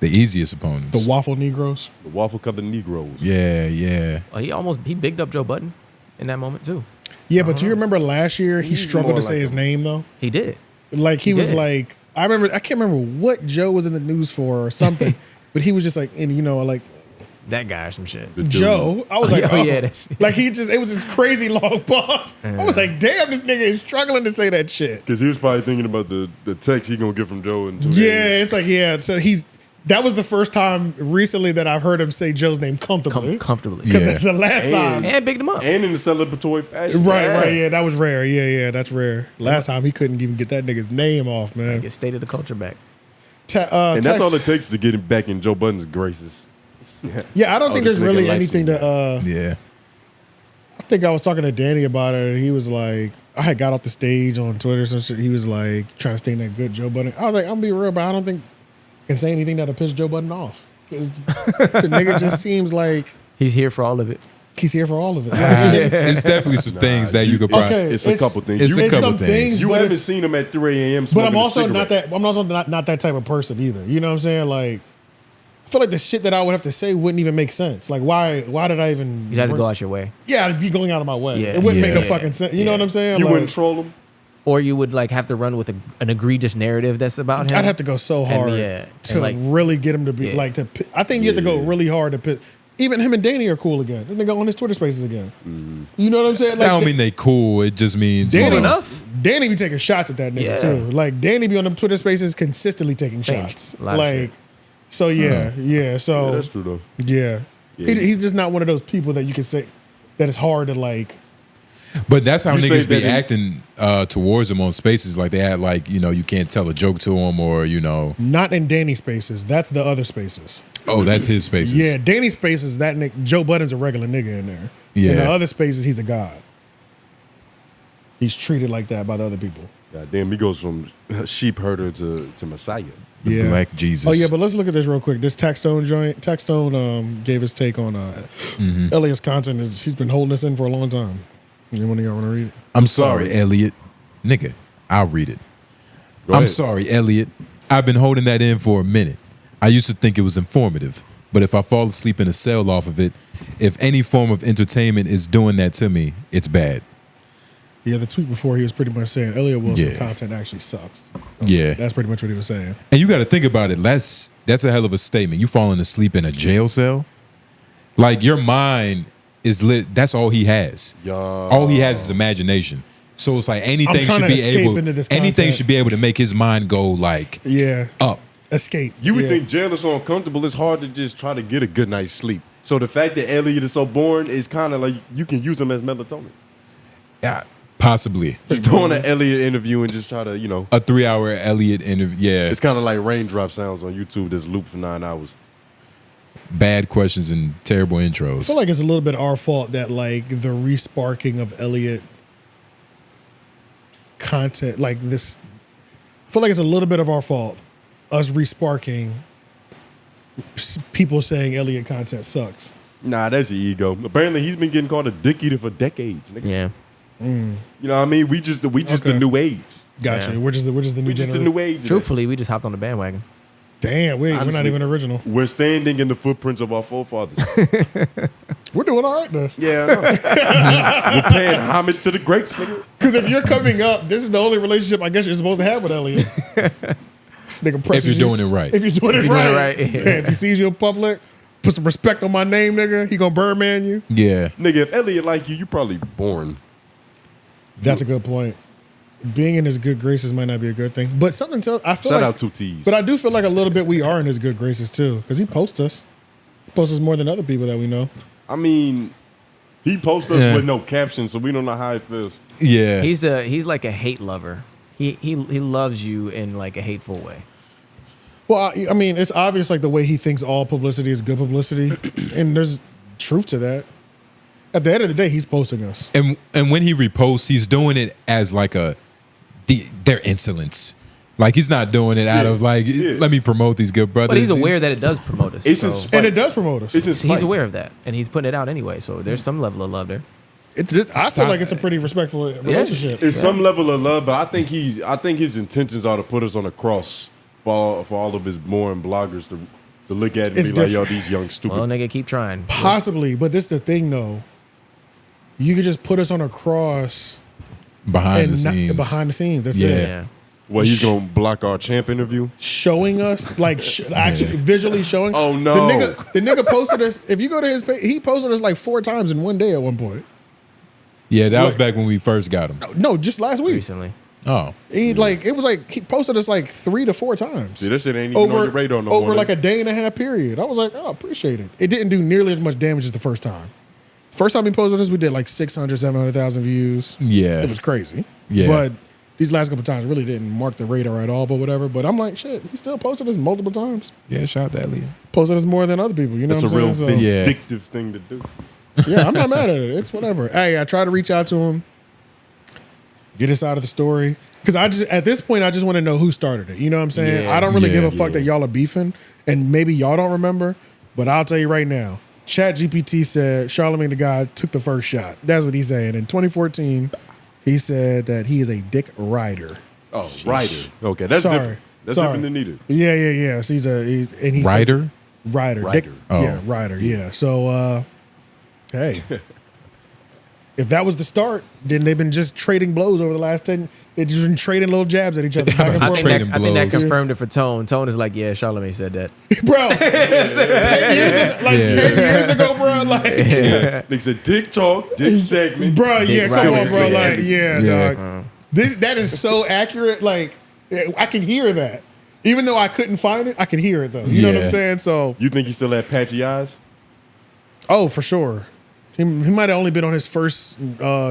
The easiest opponents. The waffle Negroes. The waffle colored Negroes. Yeah. Well, he bigged up Joe Budden in that moment too. Yeah, but do you remember last year he He's struggled more to say like his name though? He did. Like he He was did. like, I can't remember what Joe was in the news for or something, but he was just like, and you know, like That guy or some shit. Joe. I was Oh, like, yeah, oh, yeah, that shit. like it was this crazy long pause. I was like, damn, this nigga is struggling to say that shit. Because he was probably thinking about the text he gonna get from Joe in 2 Yeah, days. it's like, yeah. So that was the first time recently that I've heard him say Joe's name comfortably. Comfortably. Because Yeah. the last time. And bigged him up. And in the celebratory fashion. Right, yeah, that was rare. Yeah, that's rare. Last time he couldn't even get that nigga's name off, man. Get state of the culture back. And that's all it takes to get him back in Joe Budden's graces. Yeah, I don't think this there's nigga really likes anything me. to. Yeah. I think I was talking to Danny about it, and he was like, I had got off the stage on Twitter, so shit. He was like trying to stay in that good Joe Budden. I was like, I'm gonna be real, but I don't think I can say anything that'll piss Joe Budden off. 'Cause the nigga just seems like He's here for all of it. he's here for all of it. Like, it is- It's definitely some things that you could probably. Okay, It's a couple things. It's You, a couple some things. you but haven't it's- seen him at 3 a.m. But smoking I'm also a not cigarette. that. I'm also not that type of person either. You know what I'm saying? Like, I feel like the shit that I would have to say wouldn't even make sense. Like, why did I even? You'd have to go out your way. Yeah, I'd be going out of my way. Yeah. It wouldn't make no Yeah. fucking sense. You know what I'm saying? You Like, wouldn't troll him? Or you would like have to run with an egregious narrative that's about him. I'd have to go so hard yeah, to and like- really get him to be Yeah. like to. I think you have to go really hard to pit. Even him and Danny are cool again. Then they go on his Twitter Spaces again. You know what I'm saying? That don't mean they cool. It just means Danny, enough. Danny be taking shots at that nigga Yeah. too. Like Danny be on them Twitter Spaces consistently taking Same. shots. A lot of Like, shit. so yeah. So Yeah, that's true though. yeah. Yeah. He's just not one of those people that you can say that it's hard to like. But that's how You say niggas be that in- acting towards them on spaces. Like they had like, you know, you can't tell a joke to them or, you know. Not in Danny Spaces. That's the other Spaces. Oh, that's his spaces. Yeah, Danny Spaces. That nigga, Joe Budden's a regular nigga in there. In Yeah. the other Spaces, he's a god. He's treated like that by the other people. God damn, he goes from sheep herder to Messiah. Yeah. Black Jesus. Oh yeah, but let's look at this real quick. This Taxstone joint. Taxstone gave his take on Elliott's content. He's been holding this in for a long time. Anyone of y'all want to read it? I'm sorry, Elliott. Nigga, I'll read it. Go I'm ahead. sorry, Elliott. I've been holding that in for a minute. I used to think it was informative, but if I fall asleep in a cell off of it, if any form of entertainment is doing that to me, it's bad. Yeah, the tweet before he was pretty much saying Elliott Wilson Yeah. content actually sucks. Yeah. That's pretty much what he was saying. And you got to think about it. That's a hell of a statement. You falling asleep in a jail cell? Like your mind is lit. That's all he has. All he has is imagination. So it's like anything trying should to be escape able. into this Anything content. should be able to make his mind go like Yeah, up. escape. You would Yeah. think jail is so uncomfortable, it's hard to just try to get a good night's sleep. So the fact that Elliott is so boring is kind of like you can use him as melatonin. Yeah, possibly Just go on an Elliott interview and just try to, a 3-hour Elliott interview. Yeah, it's kind of like raindrop sounds on YouTube that's looped for 9 hours. bad questions and terrible I intros. feel like it's a little bit our fault that like the resparking of Elliott content like this. I feel like it's a little bit of our fault, us resparking people saying Elliott content sucks. Nah, that's your ego. Apparently, he's been getting called a dick eater for decades. Nigga. Yeah. You know what I mean? We just Okay. the new age. Gotcha. Yeah. We're just the new We just the generation. new age. Truthfully, we just hopped on the bandwagon. Damn, we're not Honestly. even original. We're standing in the footprints of our forefathers. We're doing all right now. Yeah, I know. We're paying homage to the greats, nigga. Because if you're coming up, this is the only relationship I guess you're supposed to have with Elliott. This nigga presses If you're you. doing it right. If you're doing it you're doing it right. right, yeah. Yeah, if he sees you in public, put some respect on my name, nigga. He gonna Birdman you. Yeah, Nigga, if Elliott like you probably born. That's a good point. Being in his good graces might not be a good thing, but something tells. I feel Shout like, out to T's. but I do feel like a little bit we are in his good graces too, because he posts us. He posts us more than other people that we know. I mean, he posts us Yeah. with no caption, so we don't know how it feels. yeah. He's like a hate lover. He loves you in like a hateful way. Well, I mean, it's obvious like the way he thinks all publicity is good publicity, and there's truth to that. At the end of the day, he's posting us. and when he reposts, he's doing it as like their insolence. Like he's not doing it out of like, let me promote these good brothers. But he's aware that it does promote us. It's so in spite. And it does promote us. It's in he's spite. aware of that, and he's putting it out anyway. So there's some level of love there. I feel like it's a pretty respectful relationship. It's some level of love, but I think his intentions are to put us on a cross for all of his boring bloggers to look at and It's be like, yo, different. these young stupid. Well, nigga, keep trying. Possibly, but this is the thing though. you could just put us on a cross behind the not- scenes. behind the scenes. That's Yeah. it. Yeah. Well, he's gonna block our champ interview. Showing us, like, actually visually showing. Oh, no. The nigga posted us. If you go to his page, he posted us like 4 times in one day at one point. Yeah, that was back when we first got him. No, just last week. Recently. Oh, He he posted us like 3 to 4 times. See, this shit ain't even on your radar no more. over like a day and a half period. I was like, oh, appreciate it. It didn't do nearly as much damage as the first time. First time he posted us, we did like 600, 700,000 views. yeah. It was crazy. Yeah. But these last couple times really didn't mark the radar at all, but whatever. But I'm like, shit, he still posted us multiple times. Yeah, shout out to Elliott. Posted us more than other people. You know That's what a I'm real saying? So, Yeah. vindictive thing to do. yeah, I'm not mad at it. It's whatever. Hey, I try to reach out to him, get us out of the story. Because at this point, I just want to know who started it. You know what I'm saying? Yeah. I don't really give a Yeah. fuck that y'all are beefing, and maybe y'all don't remember, but I'll tell you right now. ChatGPT said Charlamagne Tha God took the first shot. That's what he's saying. In 2014, he said that he is a dick rider. Oh, Ryder. Okay, that's Sorry. different. That's Sorry. different than neither. Yeah. So he's Rider? Rider. Rider. Dick, Oh. Yeah, rider. Yeah. So, hey, if that was the start, then they've been just trading blows over the last 10. They've just been trading little jabs at each other. Back and I forth. think, that, I think that blows. confirmed it for Tone. Tone is like, yeah, Charlamagne said that. Bro, 10 years ago, bro, like, They said dick talk, dick segment. bro, yeah, Dick come on, riders, bro, man. like, yeah, Yeah. dog. That is so accurate. Like, I can hear that. Even though I couldn't find it, I can hear it though. You know what I'm Yeah. saying? So, You think he still had patchy eyes? oh, for sure. He might have only been on his first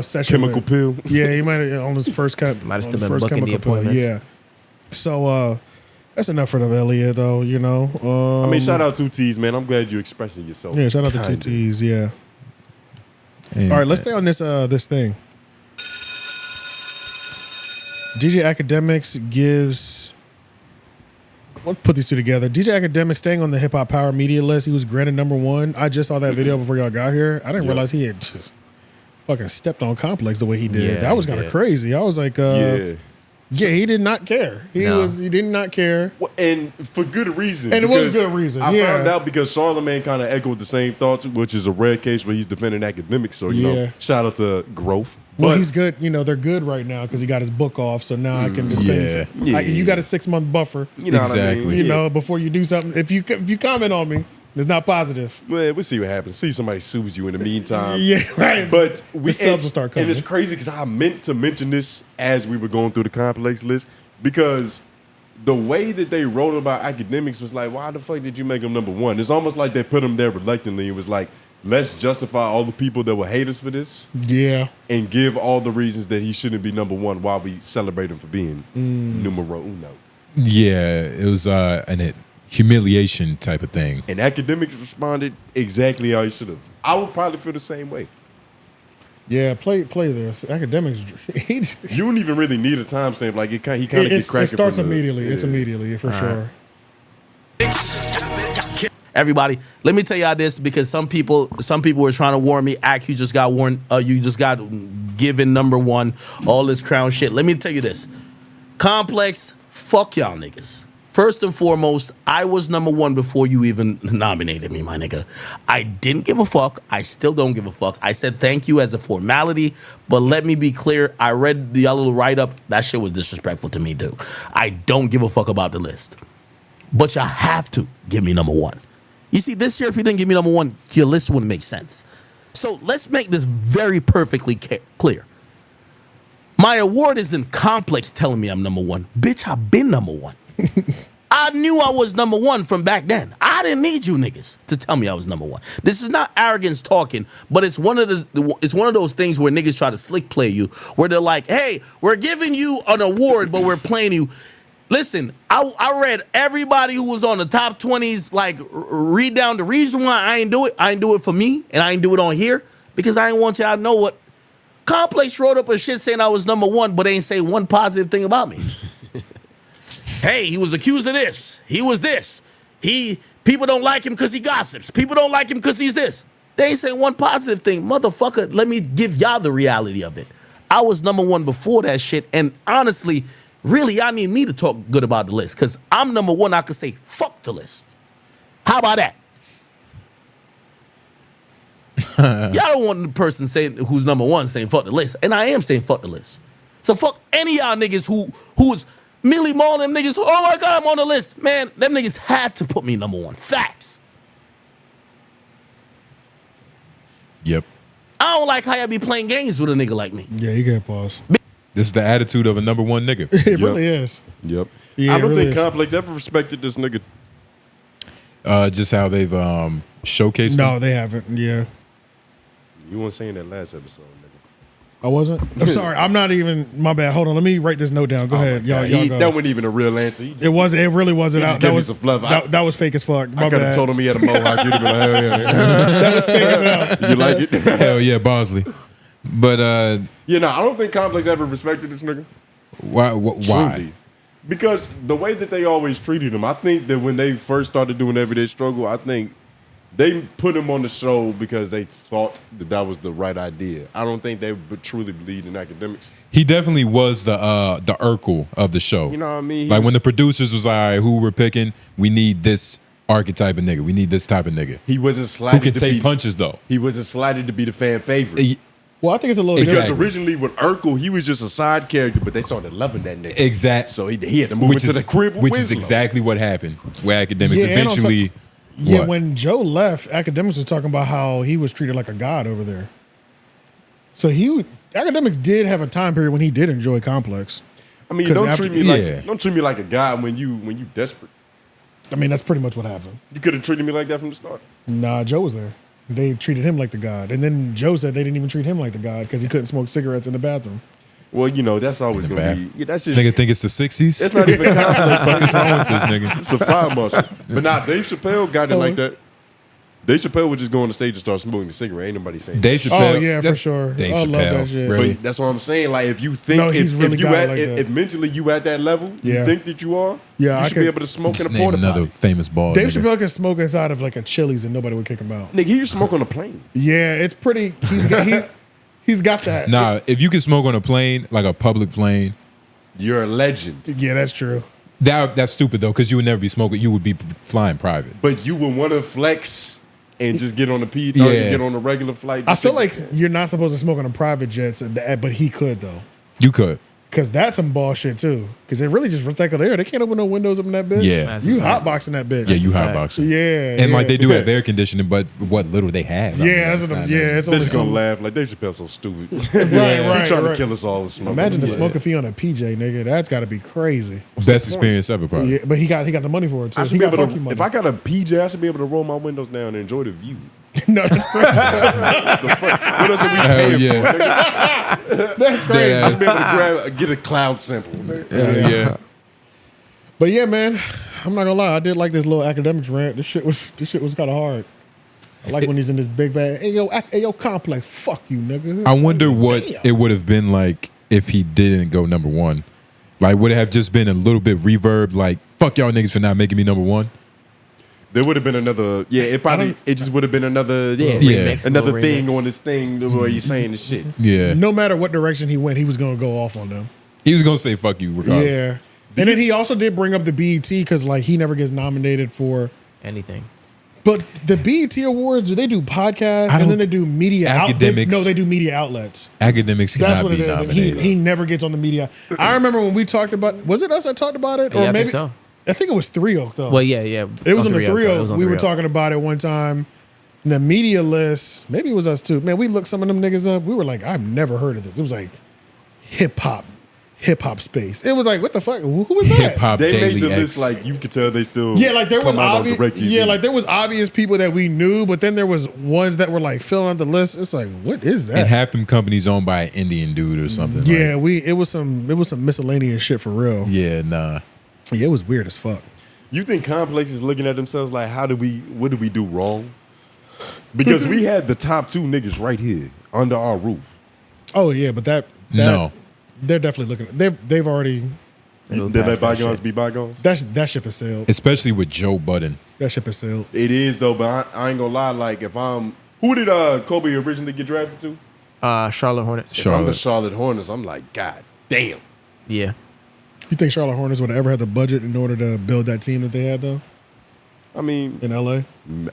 session. Chemical pill. Yeah, he might have on his first cut. Might have still on his been first booking the chemical pill. appointments. Yeah. So that's enough for the Elliott, though. You know. I mean, shout out 2T's, man. I'm glad you're expressing yourself. Yeah, shout out to Kinda. 2T's. Yeah. And All right, let's stay on this this thing. DJ Akademiks gives. Let's put these two together. DJ Akademiks staying on the Hip Hop Power Media list. He was granted #1. I just saw that video before y'all got here. I didn't realize he had just fucking stepped on Complex the way he did. Yeah, that was he kind of did. crazy. I was like, Yeah. yeah, he did not care. He did not care. Well, and for good reason. And it was because good reason, I yeah. found out because Charlamagne kind of echoed the same thoughts, which is a rare case where he's defending academics. So, you Yeah. know, shout out to growth. Well, But he's good. You know, they're good right now because he got his book off. So now I can just Yeah. you got a 6-month buffer. you know what I Exactly. mean? You Yeah. know, before you do something. If you comment on me, it's not positive. Well, we'll see what happens. See if somebody sues you in the meantime. Yeah, right. But The subs will start coming. And it's crazy because I meant to mention this as we were going through the complex list because the way that they wrote about academics was like, why the fuck did you make him #1? It's almost like they put him there reluctantly. It was like, let's justify all the people that were haters for this Yeah. and give all the reasons that he shouldn't be #1 while we celebrate him for being numero uno. yeah, it was an humiliation type of thing. And academics responded exactly how he should have. I would probably feel the same way. Yeah, play this. Academics. You wouldn't even really need a timestamp. Like he kind of get cracking. It starts from the- immediately. It's yeah. immediately for sure. Everybody, let me tell y'all this because some people were trying to warn me. You just got warned. You just got given #1. All this crown shit. Let me tell you this. Complex, fuck y'all niggas. First and foremost, I was #1 before you even nominated me, my nigga. I didn't give a fuck. I still don't give a fuck. I said thank you as a formality, but let me be clear. I read the little write-up. That shit was disrespectful to me, too. I don't give a fuck about the list. But y'all have to give me #1. You see, this year, if you didn't give me #1, your list wouldn't make sense. So let's make this very perfectly clear. My award isn't Complex telling me I'm #1. Bitch, I've been #1. I knew I was #1 from back then. I didn't need you niggas to tell me I was #1. This is not arrogance talking, but it's one of those things where niggas try to slick play you, where they're like, hey, we're giving you an award, but we're playing you. Listen, I read everybody who was on the top 20s, like, read down the reason why I ain't do it. I ain't do it for me, and I ain't do it on here, because I ain't want y'all to know what. Complex wrote up a shit saying I was #1, but they ain't say one positive thing about me. Hey, he was accused of this. He was this. People don't like him because he gossips. People don't like him because he's this. They ain't saying one positive thing. Motherfucker, let me give y'all the reality of it. I was #1 before that shit, and honestly, really, y'all need me to talk good about the list, because I'm #1, I could say, fuck the list. How about that? Y'all don't want the person saying who's number one saying fuck the list, and I am saying fuck the list. So fuck any of y'all niggas who is Millie Mall them niggas. Oh my God, I'm on the list, man. Them niggas had to put me number one. Facts. Yep. I don't like how y'all be playing games with a nigga like me. Yeah, you can't pause. This is the attitude of a number one nigga. It really is. Yep. Yeah, I don't it really think is. Complex ever respected this nigga. Just how they've showcased No, him. they haven't. Yeah. You weren't saying that last episode, nigga. I wasn't. I'm sorry. I'm not even. My bad. Hold on. Let me write this note down. Go ahead. Y'all go. That wasn't even a real answer. It was. It really wasn't. He just That gave me was some fluff. That was fake as fuck. My I could have bad. told him he had a mohawk. You'd have been like, hell yeah. That was fake as hell. You like it? Hell yeah, Bosley. But Yeah, no, I don't think Complex ever respected this nigga. why? Truly. Because the way that they always treated him, I think that when they first started doing Everyday Struggle, I think they put him on the show because they thought that that was the right idea. I don't think they truly believed in Akademiks. He definitely was the Urkel of the show. You know what I mean? He Like when was- the producers was all right, who we're picking, we need this archetype of nigga. We need this type of nigga. He wasn't Who slighted can to take be, punches though. He wasn't slighted to be the fan favorite. Well, I think it's a little Because different. originally with Urkel, he was just a side character, but they started loving that nigga. Exactly. So he had to move into the crib with which is Winslow. exactly what happened. Where Akademiks Yeah, and on top- eventually. Yeah, what? when Joe left, Akademiks was talking about how he was treated like a god over there. So Akademiks did have a time period when he did enjoy Complex. I mean, 'Cause don't after- treat me Yeah. like don't treat me like a guy when you desperate. I mean, that's pretty much what happened. You could have treated me like that from the start. Nah, Joe was there. They treated him like the god. And then Joe said they didn't even treat him like the god because he couldn't smoke cigarettes in the bathroom. Well, you know, that's always In the gonna bath. be. Yeah, that's This just. nigga think it's the 60s? It's not even Complex. What's wrong with this nigga? It's the fire marshal. But nah, Dave Chappelle got it like that. Dave Chappelle would just go on the stage and start smoking a cigarette. Ain't nobody saying Dave shit. Chappelle. Oh, yeah, for that's sure. Dave I Chappelle. love that shit. Really? But that's what I'm saying. Like, if you think No, he's really if you got it at like that. if mentally you at that level, Yeah. you think that you are. Yeah, you I should could- be able to smoke Just in a name porta another potty. famous ball. Dave nigga. Chappelle can smoke inside of like a Chili's and nobody would kick him out. Nigga, he used to smoke on a plane. Yeah, it's pretty. He's got that. Nah, if you can smoke on a plane, like a public plane, You're a legend. Yeah, that's true. that's stupid though, because you would never be smoking. You would be flying private. But you would want to flex and just get on the P. Yeah. Yeah. Get on a regular flight. I feel like you're not supposed to smoke on a private jet, but he could though. You could. Because that's some bullshit too. Because they really just recycle air. They can't open no windows up in that bitch. Yeah. That's a You fact. hotboxing that bitch. Yeah, you fact. hotboxing. Yeah. And like they do yeah. have air conditioning, but what little they have. I mean, Yeah, that's it's what not I'm, yeah, it's they're only just gonna some. laugh like Dave Chappelle's so stupid. right, He trying right. to kill us all with smoke. Imagine the Yeah. smoking fee on a PJ, nigga. That's got to be crazy. best experience ever, probably. Yeah, but he got the money for it too. I He should be got able funky to. money. If I got a PJ, I should be able to roll my windows down and enjoy the view. No, that's crazy. The fuck? What else are we Hell paying yeah. for? Nigga? That's crazy. I should be able to get a cloud sample. Yeah. But yeah, man, I'm not gonna lie. I did like this little Akademiks rant. This shit was kind of hard. I like when he's in this big bag. Hey yo, Complex, fuck you, nigga. I wonder what Damn. it would have been like if he didn't go number one. Like, would it have just been a little bit reverb, like, fuck y'all niggas for not making me number one? There would have been another. Yeah, it just would have been another. Yeah, remix, another little thing remix. on this thing where you're saying the shit. Yeah. No matter what direction he went, he was gonna go off on them. He was going to say fuck you regardless. Yeah. And then he also did bring up the BET because like he never gets nominated for. Anything. But the BET Awards, do they do podcasts I and don't- then they do media Akademiks. No, they do media outlets. Akademiks cannot That's what it be is. And nominated. he never gets on the media. I remember when we talked about. Was it us that talked about it, Yeah, or I think maybe so. I think it was 3-0 though. Well, yeah. It was on the 3-0, 3-0. it was on We were 3-0. talking about it one time. The media list, maybe it was us too. Man, we looked some of them niggas up. We were like, I've never heard of this. It was like hip hop space. It was like, what the fuck? Who was that? Hip hop They daily made the X. list like you could tell they still. Yeah, like there was come out on obvious. DirecTV. Yeah, like there was obvious people that we knew, but then there was ones that were like filling out the list. It's like, what is that? and half them companies owned by an Indian dude or something. yeah, like, it was some miscellaneous shit for real. yeah, nah. Yeah, it was weird as fuck. You think Complex is looking at themselves like, what did we do wrong? Because we had the top two niggas right here under our roof. Oh yeah, but that No. they're definitely looking. They've already They let bygones be bygones. that ship has sailed. Especially with Joe Budden. That ship has sailed. It is though, but I ain't gonna lie. Like if I'm, who did Kobe originally get drafted to? Charlotte Hornets. If I'm the Charlotte Hornets, I'm like, God damn. Yeah. You think Charlotte Hornets would have ever had the budget in order to build that team that they had though I mean, in LA?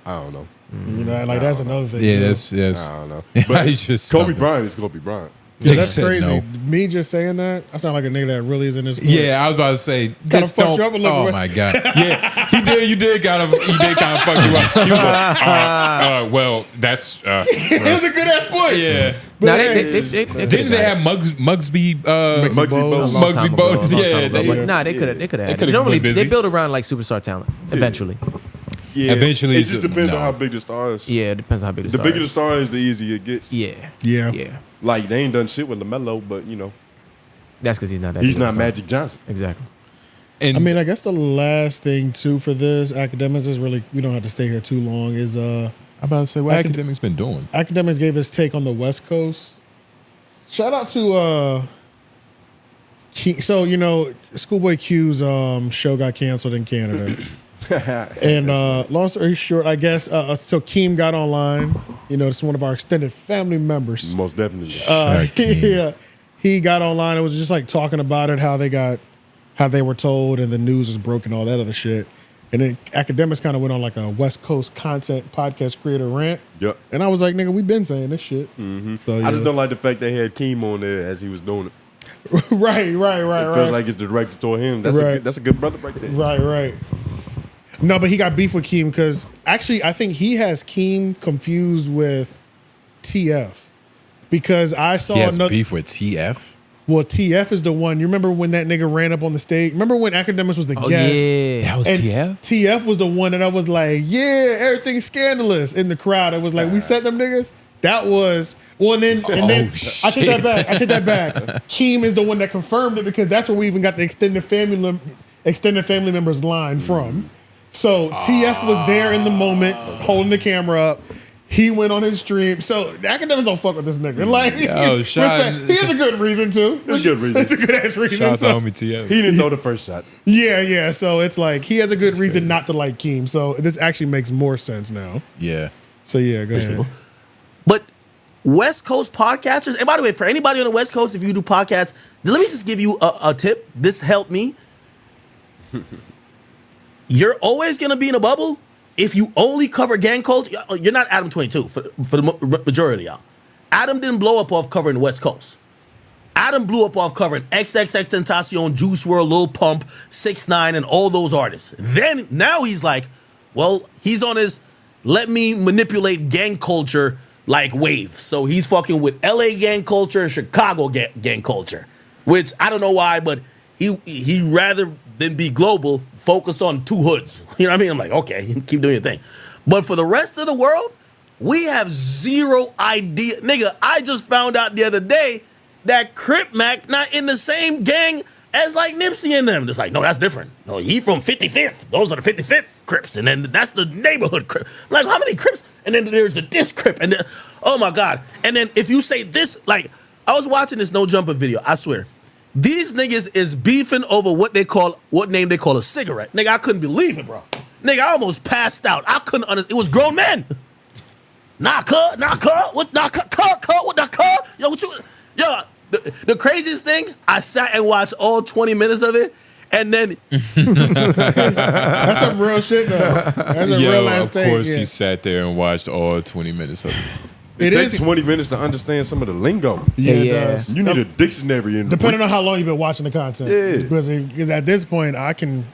I don't know. You know, like that's another thing. Yeah, too. that's I don't know. I But just Kobe stumped him. Bryant is Kobe Bryant. Yeah, He that's said crazy. no. Me just saying that, I sound like a nigga that really is in this. Sports. Yeah, I was about to say. Kinda this fucked you don't- up a little Oh bit. my god. Yeah, he did. You did kind of. He did kind of fuck you up. He was like, well, that's. it was a good ass point. Yeah. But Nah, hey, Didn't they have Mugsby? Mugsby Bogues. Yeah, They could have. They could have. could've Normally, been busy. they build around like superstar talent. Eventually, Yeah. Eventually, it it's just just- depends on no. how big the star is. yeah, it depends on how big the The star bigger the is. star is, the easier it gets. Yeah, yeah, yeah. Like they ain't done shit with LaMelo, but you know That's because he's not that. he's big of a not star. Magic Johnson. Exactly. And I mean, I guess the last thing too for this Academics is really we don't have to stay here too long. Is I'm about to say what Academics been doing. Academics gave his take on the West Coast. Shout out to so you know Schoolboy Q's show got canceled in Canada. And long story short, I guess so Keem got online. You know, it's one of our extended family members. Most definitely. He got online and was just like talking about it, how they were told, and the news was broken, all that other shit. And then Academics kind of went on like a West Coast content podcast creator rant. Yep. And I was like, nigga, we've been saying this shit. So, I just don't like the fact they had Keem on there as he was doing it. right. It feels like it's directed toward him. That's a good brother right there. Right. No, but he got beef with Keem because actually I think he has Keem confused with TF. Because I saw He has another beef with TF. Well, TF is the one. You remember when that nigga ran up on the stage? Remember when Academics was the Oh guest? yeah. That was And TF. TF was the one that I was like, yeah, everything's scandalous in the crowd. It was like, we set them niggas. That was and then I take that back. Keem is the one that confirmed it because that's where we even got the extended family members line from. So TF was there in the moment, holding the camera up. He went on his stream. So the Academics don't fuck with this nigga. Like, Yo, shout- respect. He has a good reason to. It's a good reason. It's a good ass reason. Shout out to So- homie TF. He didn't throw the first shot. yeah. So it's like he has a good reason not to like Keem. So this actually makes more sense now. Yeah. So yeah, go ahead. But West Coast podcasters, and by the way, for anybody on the West Coast, if you do podcasts, let me just give you a tip. This helped me. You're always going to be in a bubble if you only cover gang culture. You're not Adam 22 for the majority of y'all. Adam didn't blow up off covering the West Coast. Adam blew up off covering XXXTentacion, Juice WRLD, Lil Pump, 6ix9ine, and all those artists. Then, now he's like, well, he's on his let me manipulate gang culture like wave. So he's fucking with LA gang culture and Chicago gang culture, which I don't know why, but he rather than be global, focus on two hoods. You know what I mean? I'm like, okay, keep doing your thing. But for the rest of the world, we have zero idea. Nigga, I just found out the other day that Crip Mac not in the same gang as like Nipsey and them. It's like, no, that's different. No, he from 55th. Those are the 55th Crips. And then that's the neighborhood Crip. Like, how many Crips? And then there's a diss Crip. And then, oh my God. And then if you say this, like, I was watching this No Jumper video, I swear. These niggas is beefing over what name they call a cigarette. Nigga, I couldn't believe it, bro. Nigga, I almost passed out. I couldn't understand. It was grown men. What Yo, what you? Yo, the craziest thing, I sat and watched all 20 minutes of it, and then That's some real shit though. That's a real ass of thing. course Yeah. he sat there and watched all 20 minutes of it. It takes is 20 minutes to understand some of the lingo. Yeah, it Yeah. does. You need a dictionary. Depending on how long you've been watching the content. Yeah. Because at this point, I can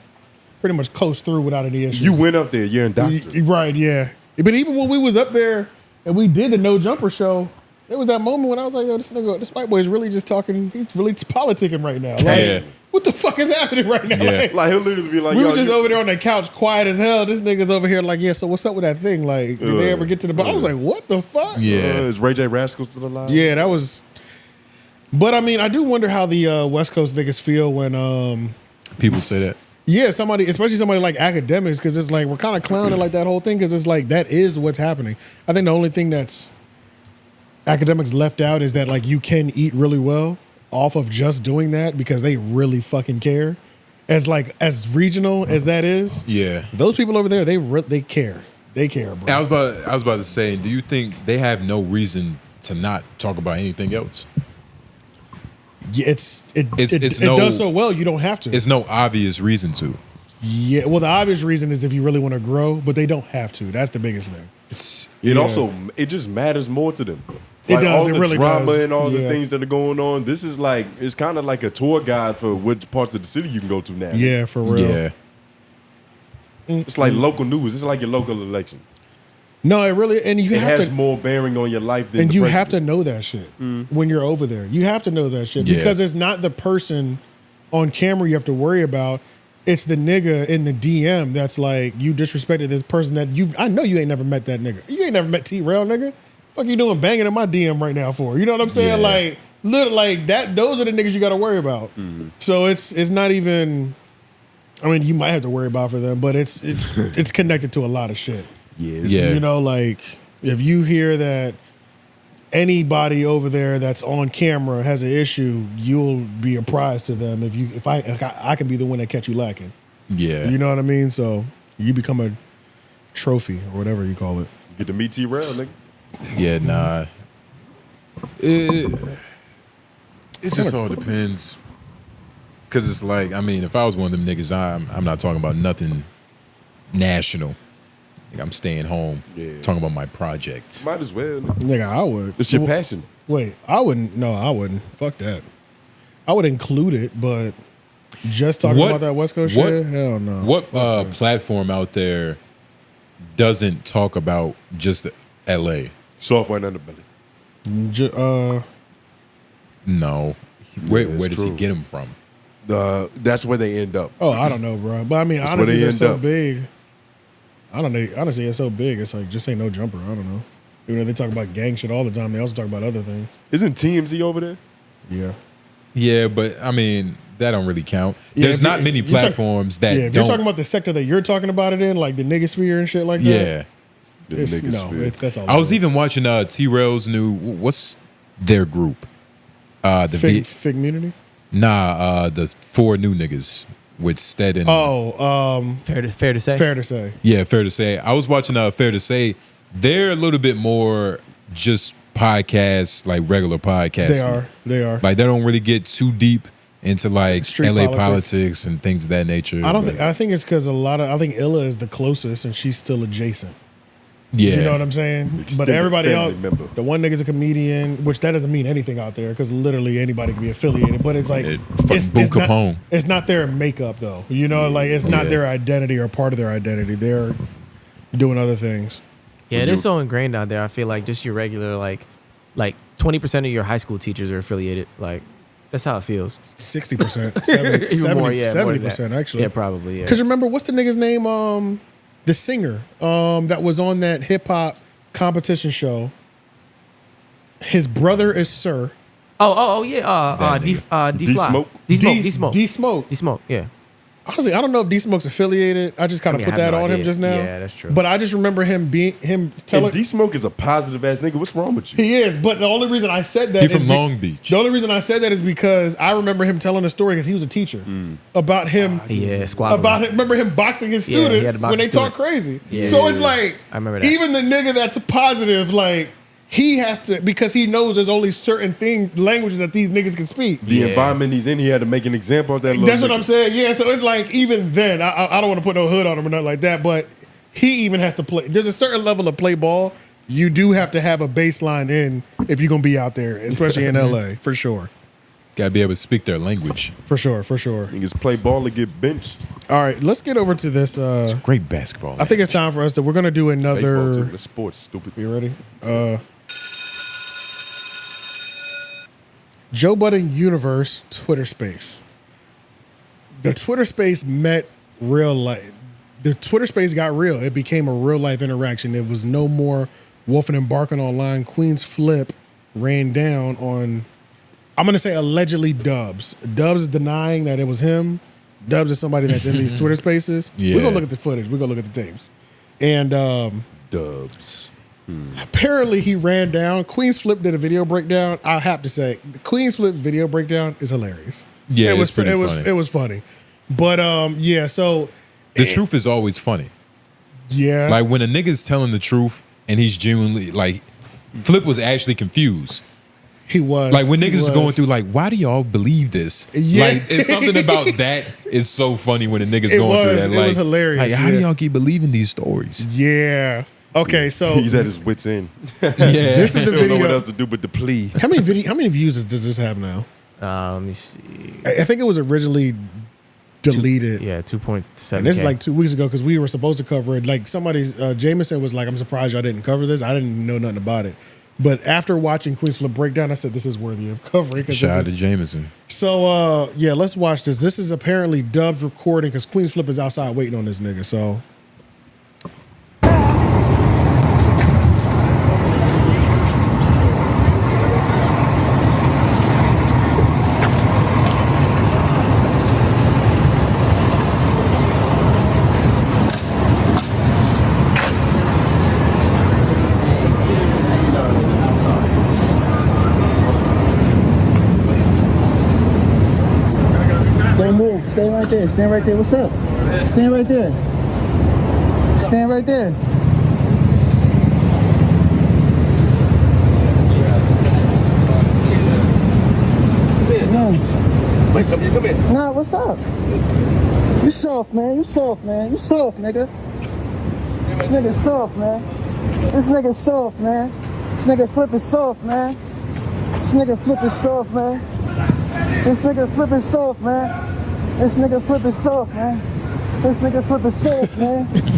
pretty much coast through without any issues. You went up there, you're in doctor. Right, yeah. But even when we was up there and we did the No Jumper show, there was that moment when I was like, yo, this white boy is really just talking, he's really politicking right now. Like, Yeah. what the fuck is happening right now? Yeah. Like he'll literally be like, we yo, were just you- over there on the couch, quiet as hell. This nigga's over here like, yeah, so what's up with that thing? Like, did they ever get to the bottom? I was like, what the fuck? Yeah. Is Ray J Rascal still alive? Yeah, that was. But I mean, I do wonder how the West Coast niggas feel when, People say that. yeah, especially somebody like Academics, because it's like we're kind of clowning like that whole thing, because it's like that is what's happening. I think the only thing that's Academics left out is that like you can eat really well off of just doing that because they really fucking care. As regional as that is, Yeah. those people over there, they care. They care, bro. I was about to say, do you think they have no reason to not talk about anything else? Yeah, it It's it no- does so well you don't have to. It's no obvious reason to. Yeah, well, the obvious reason is if you really want to grow, but they don't have to. That's the biggest thing. It just matters more to them. It does. All It the really drama does. and all the Yeah. things that are going on. This is like, it's kind of like a tour guide for which parts of the city you can go to now. Yeah, for real. Yeah. It's like local news. It's like your local election. No, it really, and you It have has to, more bearing on your life than and the you president. have to know that shit when you're over there. You have to know that shit Yeah. because it's not the person on camera you have to worry about. It's the nigga in the DM that's like, you disrespected this person that I know you ain't never met that nigga. You ain't never met T-Rail, nigga. Fuck you doing banging in my DM right now for? You know what I'm saying? Yeah. Like, like that. Those are the niggas you got to worry about. So it's not even. I mean, you might have to worry about for them, but it's connected to a lot of shit. Yeah. You know, like if you hear that anybody over there that's on camera has an issue, you'll be a prize to them. If I can be the one that catch you lacking. Yeah. You know what I mean? So you become a trophy or whatever you call it. Get to meet T-Rail, nigga. Yeah, nah. It just all depends. Cause it's like, I mean, if I was one of them niggas, I'm not talking about nothing national. Like, I'm staying home, talking about my project. Might as well. Nigga. Nigga, I would. It's your passion. Wait, I wouldn't. No, I wouldn't. Fuck that. I would include it, but just talking about that West Coast shit, hell no. What platform out there doesn't talk about just LA? Software and underbelly. No. Where it's does he true. get him from? That's where they end up. Oh, I don't know, bro. But I mean, That's honestly, where they they're end so up. big. I don't know. Honestly, it's so big. It's like just ain't no jumper. I don't know. Even though they talk about gang shit all the time, they also talk about other things. Isn't TMZ over there? Yeah. Yeah, but I mean, that don't really count. Yeah, There's if not you- many if you're platforms that Yeah, if don't. you're talking about the sector that you're talking about it in, like the nigga sphere and shit like that. Yeah. That's all. I was even watching T-Rail's new, what's their group? Fig Community. Nah, the 4 new niggas with Stead and Fair to say. Fair to say. yeah, Fair to Say. I was watching Fair to Say. They're a little bit more just podcasts, like regular podcasts. They are. Like they don't really get too deep into like Street LA politics. politics and things of that nature. I don't but- think. I think it's because I think Illa is the closest, and she's still adjacent. Yeah. You know what I'm saying? But Extended everybody family else, member. the one nigga's a comedian, which that doesn't mean anything out there because literally anybody can be affiliated. But it's like fucking Boo Capone. It's not their makeup though. You know, like it's not Yeah. their identity or part of their identity. They're doing other things. Yeah, it is so ingrained out there. I feel like just your regular like 20% of your high school teachers are affiliated. Like that's how it feels. 60%, Even more, yeah, more than 70% that. actually. Yeah, probably. Yeah. Because remember, what's the nigga's name? The singer that was on that hip hop competition show. His brother is Sir. Oh yeah. D-Fly. D-Smoke. Yeah. Honestly, I don't know if D-Smoke's affiliated. I just kind I of mean, put I have that no on him idea. just now. Yeah, that's true. But I just remember him telling And D-Smoke is a positive ass nigga. What's wrong with you? he is. But the only reason I said that He is from Long Beach. The only reason I said that is because I remember him telling a story because he was a teacher about him. Yeah, squabbling. About him. Remember him boxing his Yeah, he had to students box when they his talk student. crazy. Yeah. So it's like I remember that. even the nigga that's positive, like he has to because he knows there's only certain languages that these niggas can speak. The environment he's in, he had to make an example of that. That's what I'm saying. Yeah, so it's like even then, I don't want to put no hood on him or nothing like that, but he even has to play. There's a certain level of play ball. You do have to have a baseline in if you're gonna be out there, especially in LA, for sure. Gotta be able to speak their language. For sure. Niggas play ball to get benched. All right, let's get over to this. Great basketball. I think it's time for us we're gonna do Baseball too. another. That's sports, stupid. You ready? Joe Budden Universe Twitter Space. The Twitter Space met real life. The Twitter Space got real. It became a real life interaction. It was no more wolfing and barking online. Queenzflip ran down on, I'm going to say allegedly Dubbs. Dubbs is denying that it was him. Dubbs is somebody that's in these Twitter Spaces. Yeah. We're going to look at the footage. We're going to look at the tapes. And Dubbs. apparently he ran down. Queenzflip did a video breakdown. I have to say, the Queenzflip's video breakdown is hilarious. Yeah, it was it's pretty funny. It was funny. But yeah, so The truth is always funny. yeah. Like when a nigga's telling the truth and he's genuinely like, Flip was actually confused. He was. Like when He niggas was. are going through, like, why do y'all believe this? Yeah. Like, it's something about that is so funny when the niggas It going through was. that. It Like, was hilarious, Like, how do yeah. y'all keep believing these stories? Yeah. Okay, so He's at his wits' end. Yeah. this is the He don't know what video. else to do but to plea. How many views does this have now? Let me see. I think it was originally deleted. Yeah, 2.7. And this is like 2 weeks ago because we were supposed to cover it. Like somebody, Jameson was like, I'm surprised y'all didn't cover this. I didn't know nothing about it. But after watching Queenzflip breakdown, I said, this is worthy of covering. Shout out to Jameson. So, yeah, let's watch this. This is apparently Dubb's recording because Queenzflip is outside waiting on this nigga. So, Don't move. Stay right there. Stand right there. What's up? Stand right there. Stand right there. No. Nah, what's up? You soft, man. You soft, man. You soft, nigga. This nigga soft, man. This nigga soft, man. This nigga Flip is soft, man. This nigga Flip is soft, man. This nigga Flip is soft, man. This nigga Flip is soft, man. This nigga Flip is soft, man. This nigga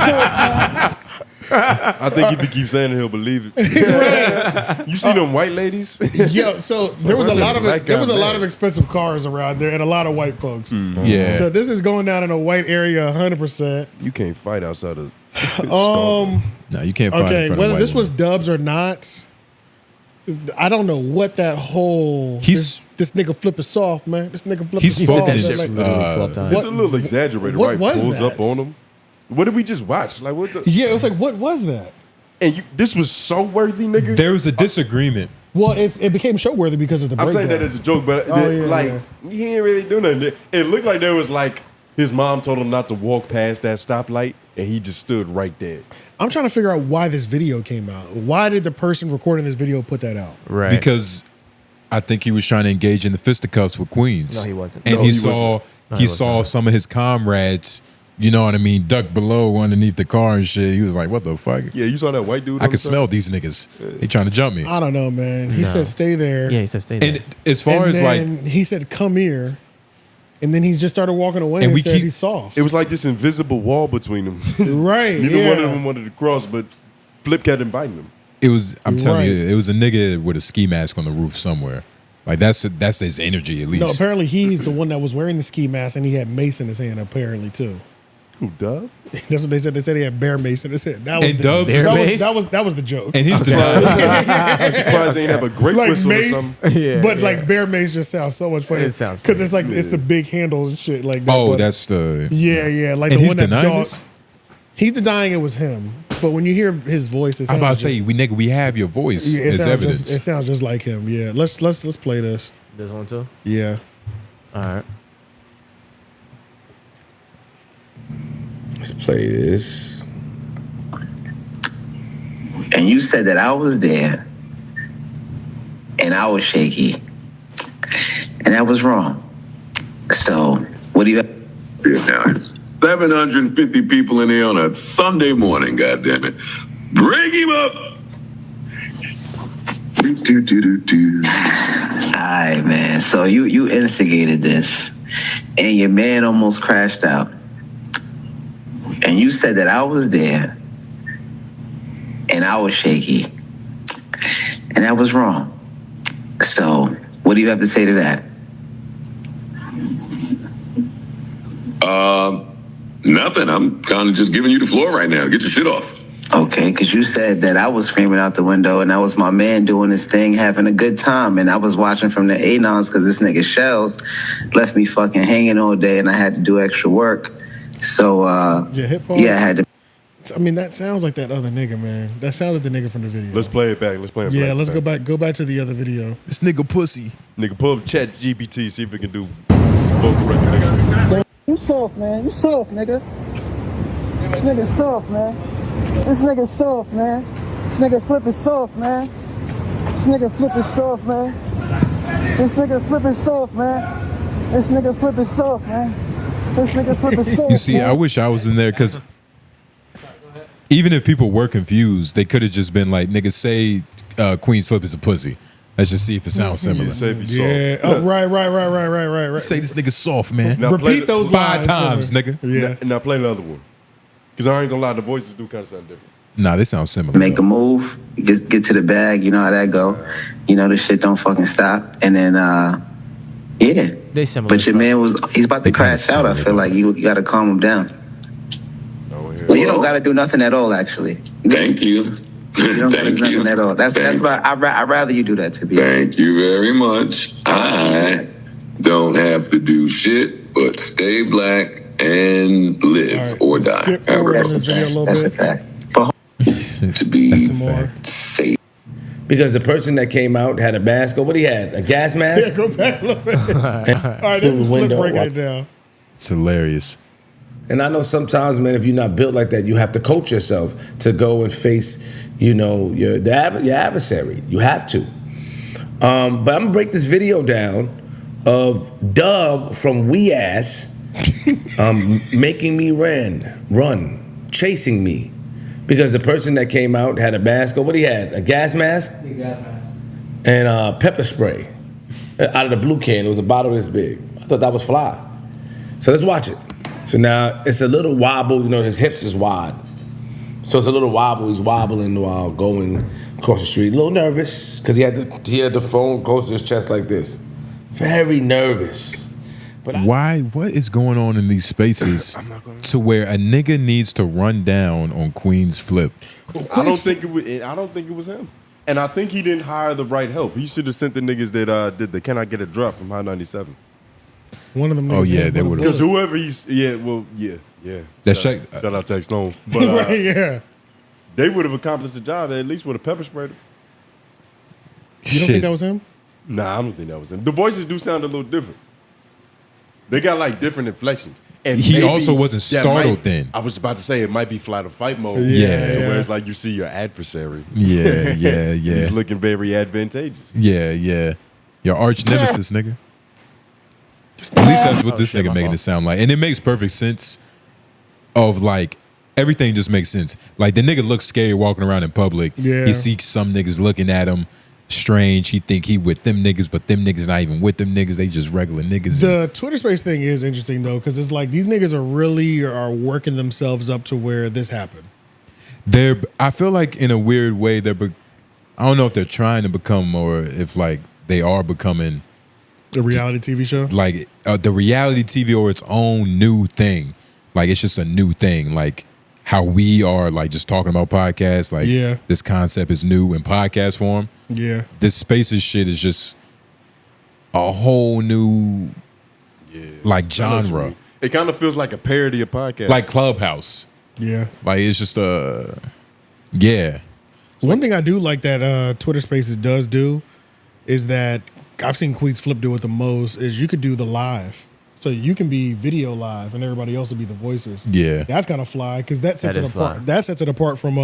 Flip is soft, man. I think if he keeps saying it, he'll believe it. You see them white ladies? yo, so there was a lot of black guy, there was a lot man. of expensive cars around there and a lot of white folks. Yeah. So this is going down in a white area, 100%. You can't fight outside of. No, you can't find it Okay, in front of whether white this was women. Dubs or not, I don't know what that whole He's- this nigga Flip is soft, man. This nigga Flip He's is spoken soft. this Like, literally 12 times. It's a little exaggerated, what right? was Pulls that? up on him. What did we just watch? Like what? The, yeah, it was like, what was that? and you, this was so worthy, nigga. There was a disagreement. Well, it became show worthy because of the I'm breakdown. saying that as a joke, but Oh, yeah, like yeah. he ain't really do nothing. It looked like there was like his mom told him not to walk past that stoplight, and he just stood right there. I'm trying to figure out why this video came out. Why did the person recording this video put that out? Right. Because I think he was trying to engage in the fisticuffs with Queens. No, he wasn't. And No, he he saw wasn't. No, he he was saw not. some of his comrades, you know what I mean, duck below underneath the car and shit. He was like, "What the fuck? Yeah, you saw that white dude. I on can the side? smell these niggas. They trying to jump me." I don't know, man. He said stay there. Yeah, he said stay there. And as far And as like, then he said come here. And then he just started walking away and we said keep- he's soft. It was like this invisible wall between them. Right. Neither yeah. one of them wanted to cross, but Flip kept inviting them. it was, I'm telling Right. you, it was a nigga with a ski mask on the roof somewhere. Like that's his energy at least. No, apparently he's the one that was wearing the ski mask and he had mace in his hand apparently too. Who, Dubb? That's what they said. They said he had bear mace in his hand. That was And the, Dubb's- that, Bear was, mace? that was the joke. And he's I'm surprised they ain't have a great like whistle or mace, something. Yeah, but yeah. like bear mace just sounds so much funny. It sounds because funny. it's like it's the big handles and shit like that. oh, but- that's the yeah, like and the he's one that denying dog. this? He's denying it was him, but when you hear his voice, it I'm sounds about to just- say, we have your voice yeah, it as sounds evidence. just, it sounds just like him. Yeah, let's play this. This one too? Yeah. All right. Let's play this. And you said that I was there and I was shaky. And that was wrong. So, what do you Now, 750 people in here on a Sunday morning, goddammit. Break him up! Alright, man. So you instigated this. And your man almost crashed out. And you said that I was there and I was shaky. And that was wrong. So, what do you have to say to that? Nothing. I'm kind of just giving you the floor right now. Get your shit off. Okay, because you said that I was screaming out the window and that was my man doing his thing, having a good time. And I was watching from the anons because this nigga Schulz left me fucking hanging all day and I had to do extra work. So, hip hop. yeah, I had to. I mean, that sounds like that other nigga, man. That sounds like the nigga from the video. Let's play it back. Let's play it back. Yeah, let's go back to the other video. This nigga pussy. Nigga, pull up Chat GPT, see if it can do vocal recognition. You soft, man. You soft, nigga. This nigga soft, man. This nigga soft, man. This nigga Flip is soft, man. This This nigga flipping soft, man. This nigga flipping soft, man. This nigga flipping soft, man. This nigga flipping soft. You see, man. I wish I was in there because even if people were confused, they could have just been like, nigga, say Queenzflip is a pussy. Let's just see if it sounds similar. Yeah. Oh, right. Say this nigga soft, man. Now Repeat those 5 lines times, nigga. Yeah. Now play another one. Because I ain't gonna lie, the voices do kind of sound different. Nah, they sound similar. Make a move, get to the bag. You know how that go. You know the shit don't fucking stop. And then, yeah. They similar. But your man he's about to crash out. I feel like you got to calm him down. Well, you don't got to do nothing at all, actually. Thank you. You don't got to do Thank you. nothing at all. That's why I'd rather you do that, to be Thank you very much. I don't have to do shit but stay black and live or die. Skip forward in this video a little bit. To be more. safe. Because the person that came out had a mask. What he had? A gas mask? Yeah, go back a little bit. All right, this is Flip breaking it down. It's hilarious. And I know sometimes, man, if you're not built like that, you have to coach yourself to go and face, you know, your adversary. You have to. But I'm gonna break this video down of Dubb from We Ass making me run, chasing me. Because the person that came out had a mask. What he had? A gas mask? Yeah, gas mask. And pepper spray out of the blue can. It was a bottle this big. I thought that was fly. So let's watch it. So now it's a little wobble. You know, his hips is wide. So it's a little wobble. He's wobbling while going across the street. A little nervous because he had the phone close to his chest like this. Very nervous. But what is going on in these spaces to where a nigga needs to run down on Queenzflip? I don't think it was him. And I think he didn't hire the right help. He should have sent the niggas that did the Can I Get a Drop from High 97. One of them. Oh yeah, they would have. Because whoever yeah. Shout out to X-Stone. But Right, yeah. they would have accomplished the job at least with a pepper spray. You don't think that was him? Nah, I don't think that was him. The voices do sound a little different. They got like different inflections. And He maybe also wasn't that startled might- then. I was about to say it might be flight or fight mode. Yeah. To where it's like you see your adversary. Yeah. He's looking very advantageous. Yeah. Your arch nemesis, nigga. At least that's what this nigga making it sound like. And it makes perfect sense of like, everything just makes sense. Like the nigga looks scary walking around in public. Yeah. He sees some niggas looking at him strange. He think he with them niggas, but them niggas not even with them niggas. They just regular niggas. The Twitter space thing is interesting though, because it's like these niggas are working themselves up to where this happened. I feel like in a weird way, I don't know if they're trying to become or if like they are becoming a reality TV show. Like the reality TV or its own new thing. Like it's just a new thing. Like how we are like just talking about podcasts. Like this concept is new in podcast form. Yeah. This Spaces shit is just a whole new like genre. It kind of feels like a parody of podcast. Like Clubhouse. Yeah. Like it's just yeah. One thing I do like that Twitter Spaces does do is that I've seen Queenzflip do it the most is you could do the live. So you can be video live and everybody else will be the voices. Yeah. That's kind of fly because that sets That it is apart. fly. That sets it apart from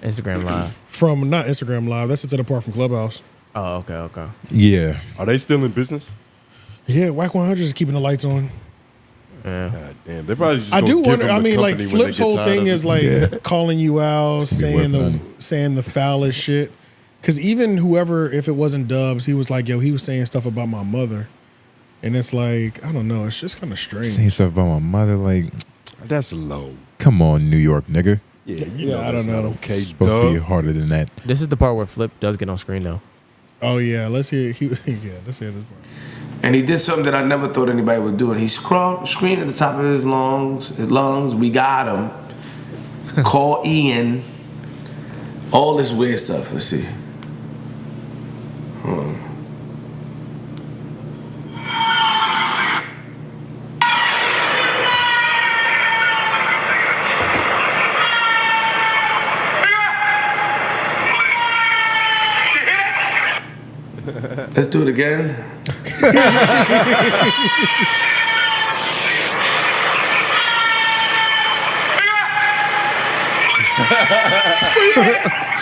Instagram Live. From not Instagram Live. That sets it apart from Clubhouse. Oh, okay. Yeah. Are they still in business? Yeah, Whack 100 is keeping the lights on. Yeah. God damn. They probably just I gonna do give wonder. them I the mean, like company when they Flip's get whole tired thing of it. is like calling you out, saying the foulest shit. Because even whoever, if it wasn't Dubbs, he was like, yo, he was saying stuff about my mother, and it's like I don't know. It's just kind of strange. Saying stuff about my mother, like that's low. Come on, New York nigga. Yeah, I don't know. Okay, It's supposed to be harder than that. This is the part where Flip does get on screen though. Oh yeah, let's hear. Let's hear this part. And he did something that I never thought anybody would do. And he screamed at the top of his lungs, we got him. Call Ian. All this weird stuff. Let's see. Hold on. Let's do it again.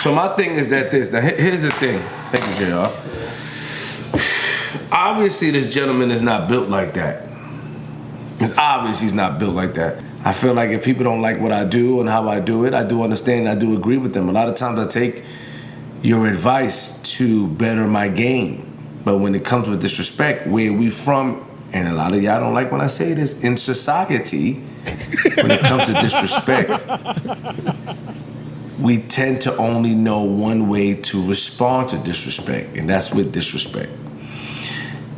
So my thing is that this. Now here's the thing. Thank you, JR. Obviously, this gentleman is not built like that. It's obvious he's not built like that. I feel like if people don't like what I do and how I do it, I do understand, I do agree with them. A lot of times I take your advice to better my game. But when it comes with disrespect, where we from, and a lot of y'all don't like when I say this, in society, when it comes to disrespect, we tend to only know one way to respond to disrespect, and that's with disrespect.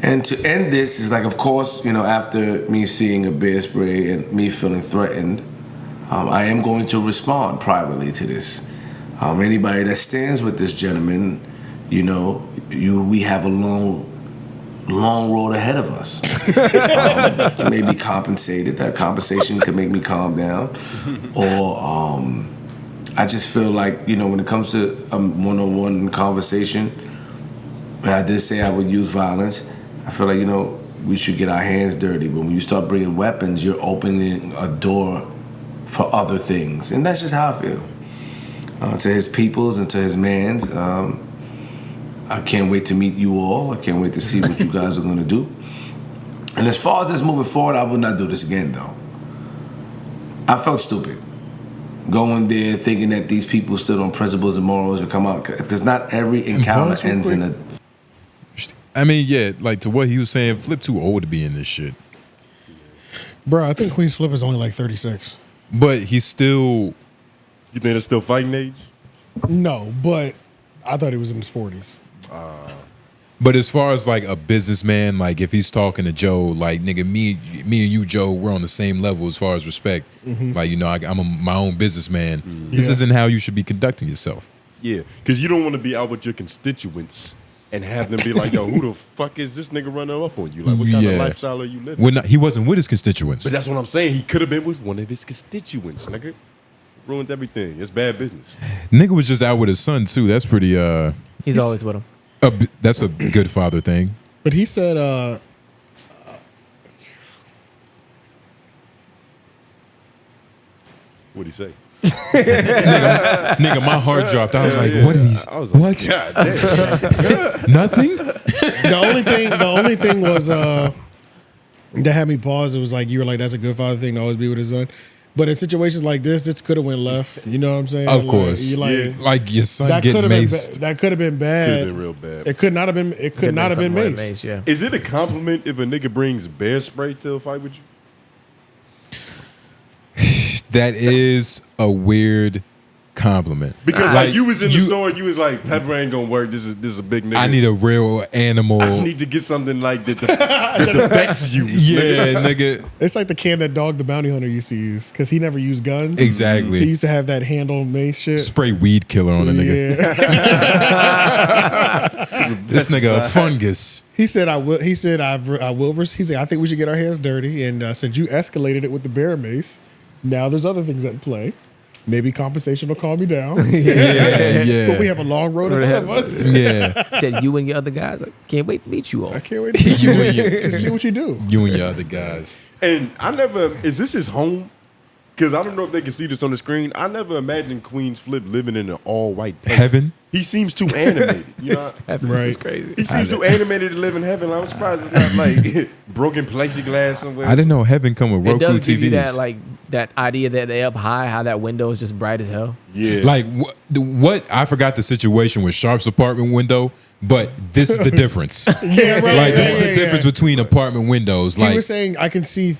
And to end this is like, of course, you know, after me seeing a bear spray and me feeling threatened, I am going to respond privately to this. Anybody that stands with this gentleman, you know, we have a long road ahead of us. May be compensated. That compensation could make me calm down, or I just feel like, you know, when it comes to a one-on-one conversation, and I did say I would use violence, I feel like, you know, we should get our hands dirty. But when you start bringing weapons, you're opening a door for other things. And that's just how I feel. To his peoples and to his mans, I can't wait to meet you all. I can't wait to see what you guys are going to do. And as far as this moving forward, I would not do this again, though. I felt stupid going there thinking that these people stood on principles and morals would come out. Because not every encounter ends in a... I mean, yeah, like to what he was saying, Flip too old to be in this shit. Bro, I think Queenzflip is only like 36. But he's still... You think they're still fighting age? No, but I thought he was in his 40s. But as far as like a businessman, like if he's talking to Joe, like nigga, me and you, Joe, we're on the same level as far as respect. Like, you know, I'm my own businessman. This isn't how you should be conducting yourself. Yeah, because you don't want to be out with your constituents and have them be like, yo, who the fuck is this nigga running up on you? Like, what kind of lifestyle are you living? He wasn't with his constituents. But that's what I'm saying. He could have been with one of his constituents, nigga. Ruins everything. It's bad business. Nigga was just out with his son too. That's pretty. He's always with him. That's a good father thing. But he said, What'd he say? nigga, my heart dropped. I was like, what did he? I was like, what? God damn. Nothing. The only thing was that had me pause. It was like, you were like, that's a good father thing to always be with his son. But in situations like this could have went left. You know what I'm saying? Of course. Like your son getting maced. That could have been bad. Could have been real bad. It could not have been. It could not have been maced. Yeah. Is it a compliment if a nigga brings bear spray to a fight with you? That is a weird compliment. Because like you was in the store and you was like, pepper ain't gonna work. This is a big nigga. I need a real animal. I need to get something like that the vets use. Yeah, nigga. It's like the can that Dog the Bounty Hunter used to use because he never used guns. Exactly. He used to have that handle mace shit. Spray weed killer on a nigga. This nigga a fungus. He said, I will. He said, I will. He said, I think we should get our hands dirty. And since you escalated it with the bear mace, now there's other things at play. Maybe compensation will calm me down. Yeah. But we have a long road ahead of us. Yeah. Said you and your other guys, I can't wait to meet you all. I can't wait to meet you to see what you do. You and your other guys. And is this his home? Because I don't know if they can see this on the screen. I never imagined Queenzflip living in an all-white place. Heaven? He seems too animated. You know? Right. It's crazy. He seems too animated to live in heaven. I'm surprised it's not like broken plexiglass somewhere. I didn't know heaven come with It Roku does give you TVs. that that idea that they up high, how that window is just bright as hell. Yeah. Like what? I forgot the situation with Sharp's apartment window, but this is the difference. Yeah, right. Like this is the difference between apartment windows. He Like was saying, I can see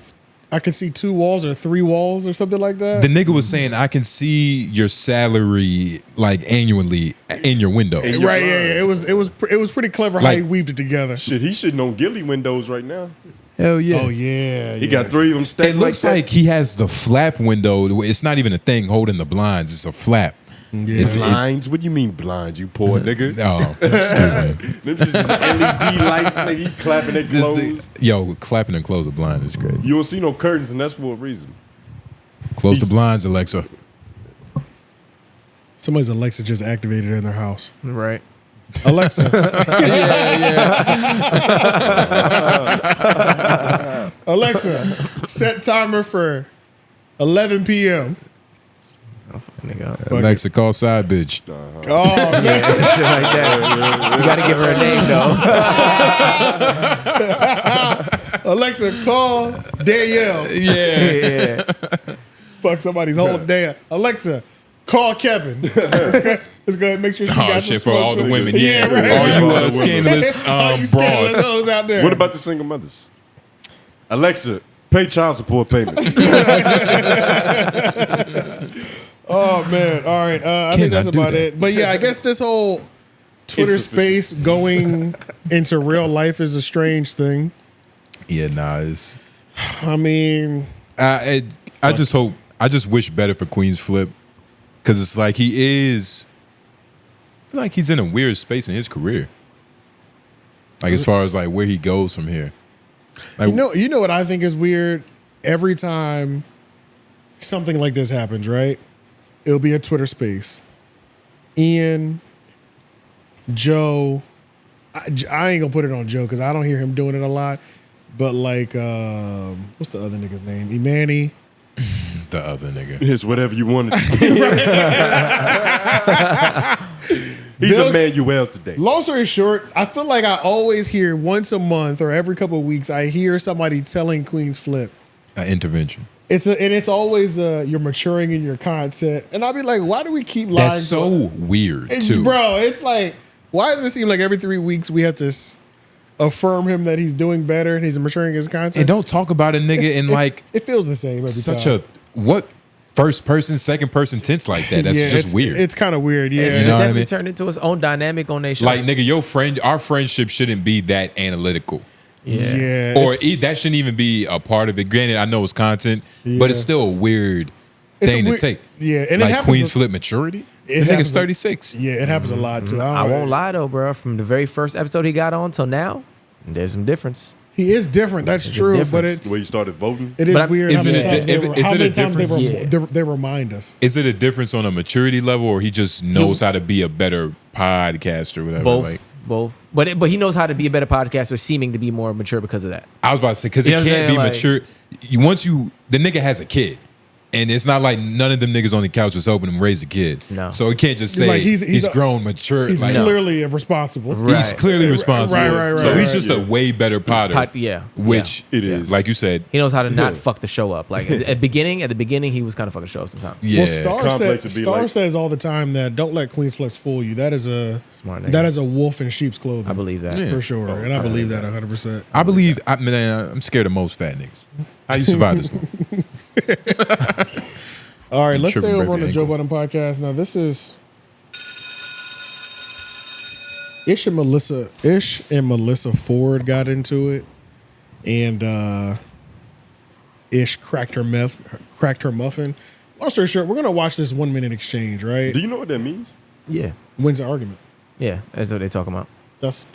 2 walls or 3 walls or something like that. the nigga was saying, I can see your salary like annually in your window. Right, yeah. It was pretty clever how he weaved it together. Shit, he shitting on ghillie windows right now. Hell yeah. Oh yeah. He got 3 of them It stacked looks like like he has the flap window. It's not even a thing holding the blinds. It's a flap. Yeah. It's blinds? What do you mean blinds, you poor nigga? Oh, excuse me. Them just LED lights, nigga. He clapping their clothes. Yo, clapping and close the blind is great. You don't see no curtains, and that's for a reason. Close the blinds, Alexa. Somebody's Alexa just activated in their house. Right. Alexa. Alexa, set timer for 11 p.m. Alexa, call side bitch. Oh, man. Shit like that. You gotta give her a name though. Alexa, call Danielle. Yeah. Fuck somebody's whole day. Alexa, call Kevin. Let's go ahead and make sure she got some shit for smoke all the too. women. Yeah, right. all you scandalous All you scandalous broads. hoes out there. What about the single mothers? Alexa, pay child support payments. Oh man! All right, I think that's about it. But yeah, I guess this whole Twitter space going into real life is a strange thing. Yeah, nah, it's. I mean, I just hope. I just wish better for Queenzflip, because it's like he is. I feel like he's in a weird space in his career. Like as far as like where he goes from here. Like, you know what I think is weird? Every time something like this happens, right? It'll be a Twitter space. Ian, Joe, I ain't gonna put it on Joe because I don't hear him doing it a lot. But like, what's the other nigga's name? Imani. The other nigga. It's whatever you want to do. He's Emmanuel today. Long story short, I feel like I always hear once a month or every couple of weeks, I hear somebody telling Queenzflip. Intervention. It's always you're maturing in your content. And I'll be like, why do we keep lying? That's so weird, too. Bro, it's like, why does it seem like every 3 weeks we have to affirm him that he's doing better and he's maturing his content? And don't talk about a nigga in like... It feels the same every time. What first person, second person tense like that? That's just weird. It's kind of weird, yeah. It's You know what I definitely mean? turned into its own dynamic on their show. Like, nigga, our friendship shouldn't be that analytical. Yeah. Or that shouldn't even be a part of it. Granted, I know it's content, but it's still a weird thing to take. Yeah, and like it happens. Queenzflip maturity. It The nigga's happens 36. Yeah, it happens a lot too. I won't lie though, bro. From the very first episode he got on till now, there's some difference. He is different. That's true, but it's the way you started voting. It is weird. Is how it many a times difference? they remind us. Is it a difference on a maturity level, or he just knows how to be a better podcaster or whatever? Both. But he knows how to be a better podcaster, seeming to be more mature because of that. I was about to say, because You it know what I'm can't be saying? mature. The nigga has a kid. And it's not like none of them niggas on the couch was helping him raise a kid. No. So it can't just say Like, he's grown, mature. He's like, clearly responsible. He's clearly responsible. Right. So he's just a way better potter. Which it is. Like you said. He knows how to not fuck the show up. Like at the beginning, he was kind of fucking the show up sometimes. Yeah. Well, Star says all the time that don't let Queenzflip fool you. That is a smart nigga. That is a wolf in sheep's clothing. I believe that. for sure, and I believe that 100%. I believe. I'm scared of most fat niggas. How you survive this one? All right, let's Tripping, stay over break on the your Joe Budden podcast. Now, this is Ish and Melissa Ford got into it, and Ish cracked her muffin. Long story short, we're gonna watch this 1 minute exchange, right? Do you know what that means? Yeah. Wins the argument. Yeah, that's what they talking about. That's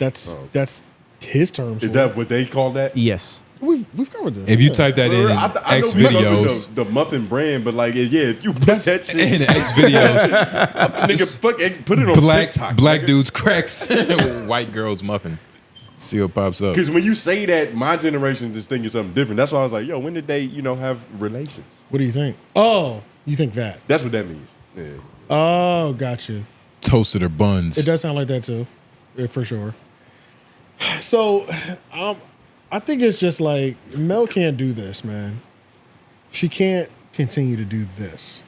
his terms. Is that what they call that? Yes. We've covered this. If you type that in I X know we fuck with videos, the muffin brand, but like, if you put that shit in X videos, nigga, put it on TikTok. Black dudes cracks white girls muffin. See what pops up. Because when you say that, my generation just thinking something different. That's why I was like, yo, when did they, have relations? What do you think? Oh, you think that? That's what that means. Yeah. Oh, gotcha. Toasted or buns. It does sound like that too, for sure. So, I think it's just like Mel can't do this, man. She can't continue to do this.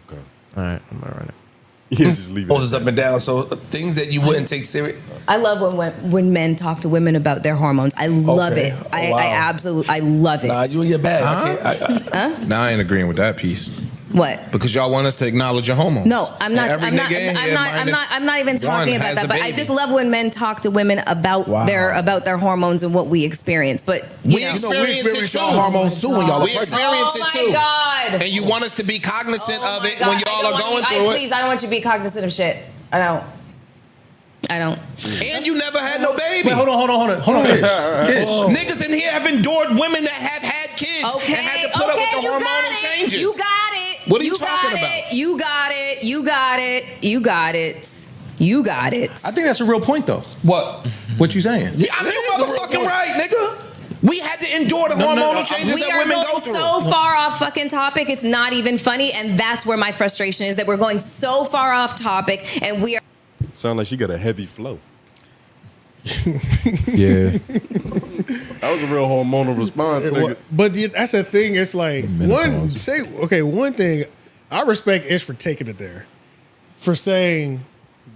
Okay. All right, I'm gonna run it. Yeah, just leave it. Poses up and down. So things that you wouldn't take serious. I love when men talk to women about their hormones. I love it. Oh, I wow. absolutely love it. Nah, you in your bag. Nah, I ain't agreeing with that piece. What? Because y'all want us to acknowledge your hormones. No, I'm not. And every I'm not. nigga in here I'm not even minus one talking about has that. a But I baby. just love when men talk to women about their hormones and what we experience. But We experience y'all hormones too when y'all are We pregnant. experience it too. Oh my God. And you want us to be cognizant of it God, when y'all are going through it. Please, I don't want you to be cognizant of shit. I don't. And you never had no baby. Wait, hold on. Kish. Niggas in here have endured women that have had kids and had to put up with the hormonal changes. You got it. What are you talking about? You got it. You got it. You got it. You got it. I think that's a real point, though. What you saying? I think you're motherfucking right, nigga. We had to endure the hormonal changes We that are women going go through. so far off fucking topic. It's not even funny, and that's where my frustration is, that we're going so far off topic, and we are. Sound like she got a heavy flow. Yeah. That was a real hormonal response, nigga. But that's the thing. It's like one thing. I respect Ish for taking it there, for saying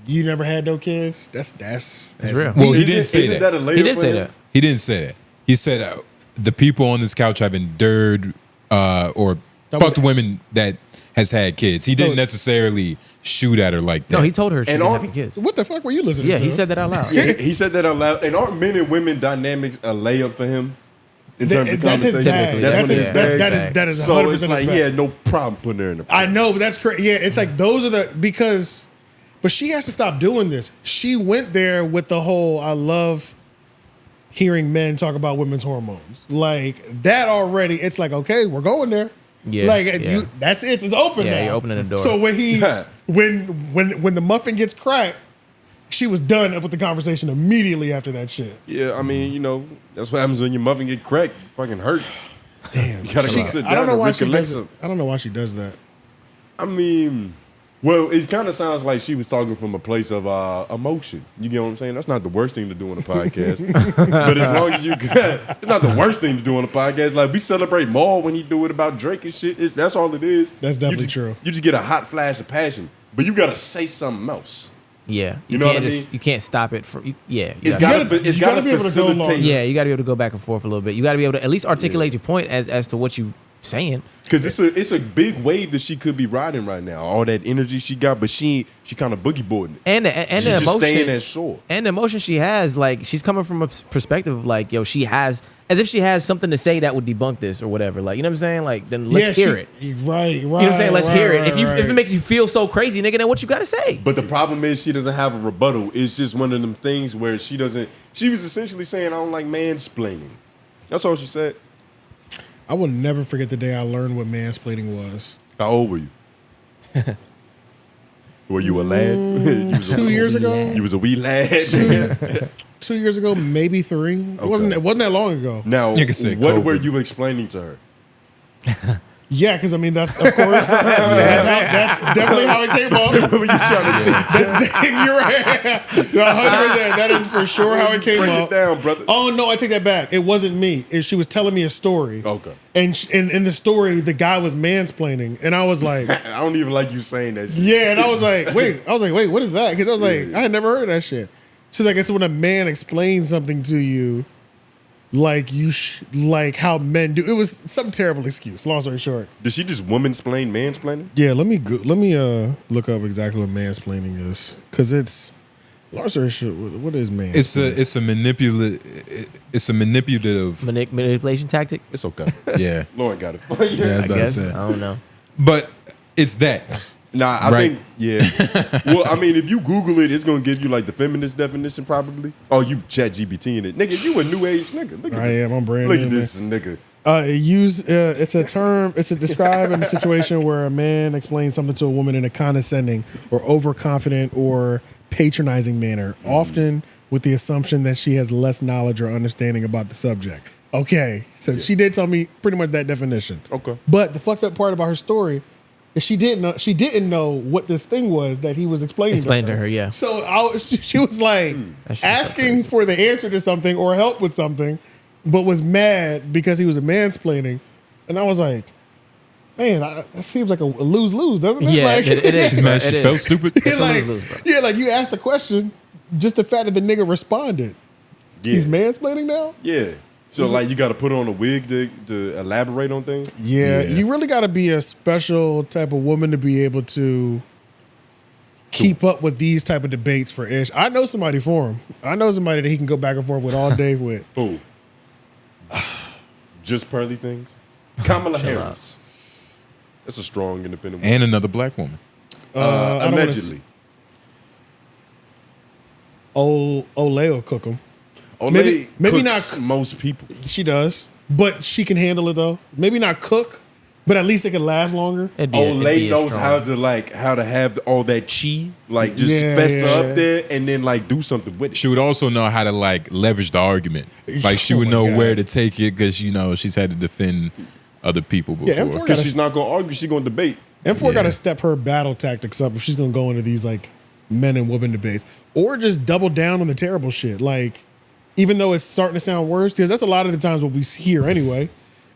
you never had no kids. That's real. Well, he didn't say isn't that. that a layup He did for say him? that. He didn't say that. He said the people on this couch have endured or fucked women that has had kids. He didn't necessarily shoot at her like that. No, he told her she And didn't all- have kids. What the fuck were you listening Yeah, to? he said that out loud. Yeah, he said that out loud. And aren't men and women dynamics a layup for him? In terms of That's his conversation? bag. That's That's what his- his that bag. is- that is So 100% it's like his he bag. had no problem putting her in the I know, but that's crazy. Yeah, it's like those are the but she has to stop doing this. She went there with the whole I love hearing men talk about women's hormones. Like that already, it's like, okay, we're going there. Yeah, Like yeah. that's it. It's open now. Yeah, you're opening the door. So when when the muffin gets cracked, she was done with the conversation immediately after that shit. Yeah, I mean, you know, that's what happens when your muffin get cracked. You fucking hurt. Damn. You gotta go sit down I don't know and why she recollect does it. some. I don't know why she does that. I mean, well, it kind of sounds like she was talking from a place of emotion. You get what I'm saying? That's not the worst thing to do on a podcast. But as long as you it's not the worst thing to do on a podcast. Like, we celebrate Maul when he do it about Drake and shit. That's all it is. That's definitely true. You just get a hot flash of passion. But you got to say something else. Yeah, You know can't what I mean? You can't stop it from. Yeah, It's got to be able to go along. facilitate. Yeah, you got to be able to go back and forth a little bit. You got to be able to at least articulate your point as to what you saying. Because it's a big wave that she could be riding right now. All that energy she got, but she kind of boogie boarding it. And She's the just emotion, staying at shore. and the emotion she has, like she's coming from a perspective of like, yo, she has, as if she has something to say that would debunk this or whatever. Like, you know what I'm saying? Like, then let's hear it. Right. You know what I'm saying? Let's hear it. If it makes you feel so crazy, nigga, then what you got to say? But the problem is she doesn't have a rebuttal. It's just one of them things where she was essentially saying, I don't like mansplaining. That's all she said. I will never forget the day I learned what mansplaining was. How old were you? Were you a lad? You was 2 years ago? You was a wee lad. 2 years ago, maybe 3. It wasn't that long ago. Now, You can say what COVID. were you explaining to her? Yeah, because I mean that's of course that's definitely how it came up. What were you trying to teach? You're right. 100%. That is for sure how it came Break up. it down, brother. Oh no, I take that back. It wasn't me. She was telling me a story. Okay. And in the story, the guy was mansplaining, and I was like, I don't even like you saying that shit. yeah, and I was like, wait, what is that? Because I was like, I had never heard of that shit. So like, it's when a man explains something to you, like like how men do. It was some terrible excuse. Long story short. Did she just woman-splain, mansplaining? Yeah, let me look up exactly what mansplaining is, because it's long story short. What is mansplaining? It's a manipulative Manipulation tactic? It's okay. Yeah. Lauren got it. Yeah, I was I about to guess. say. I don't know. But it's that. Nah, I Right. think, yeah. Well, I mean, if you Google it, it's going to give you like the feminist definition probably. Oh, you chat GPT in it. Nigga, you a new age nigga. Look at I this. am. I'm brand Look new, at this nigga. It's a term. It's a describing a situation where a man explains something to a woman in a condescending or overconfident or patronizing manner, often with the assumption that she has less knowledge or understanding about the subject. Okay, so she did tell me pretty much that definition. Okay. But the fucked up part about her story is she didn't know what this thing was that he was explaining. Explain to her, yeah. So she was like asking for the answer to something or help with something, but was mad because he was a mansplaining. And I was like, man, that seems like a lose-lose, doesn't it? Yeah, like, it is. She's mad she It is. felt stupid. It's a like, lose-lose, bro. yeah, like you asked the question, just the fact that the nigga responded. Yeah. He's mansplaining now? Yeah. So like you got to put on a wig to elaborate on things? Yeah, you really got to be a special type of woman to be able to keep up with these type of debates for Ish. I know somebody for him. I know somebody that he can go back and forth with all day with. Who? Just pearly things? Kamala Harris. That's a strong independent woman. And another black woman. I don't wanna Allegedly. Olay will cook him. Olay Maybe cooks not most people. She does, but she can handle it though. Maybe not cook, But at least it can last longer. Olay knows how to have all that chi, like just fester up there and then like do something with it. She would also know how to like leverage the argument. Like she would know where to take it because she's had to defend other people before. Because she's not gonna argue, she's gonna debate. M4 got to step her battle tactics up if she's gonna go into these like men and women debates, or just double down on the terrible shit. Like, even though it's starting to sound worse, because that's a lot of the times what we hear anyway.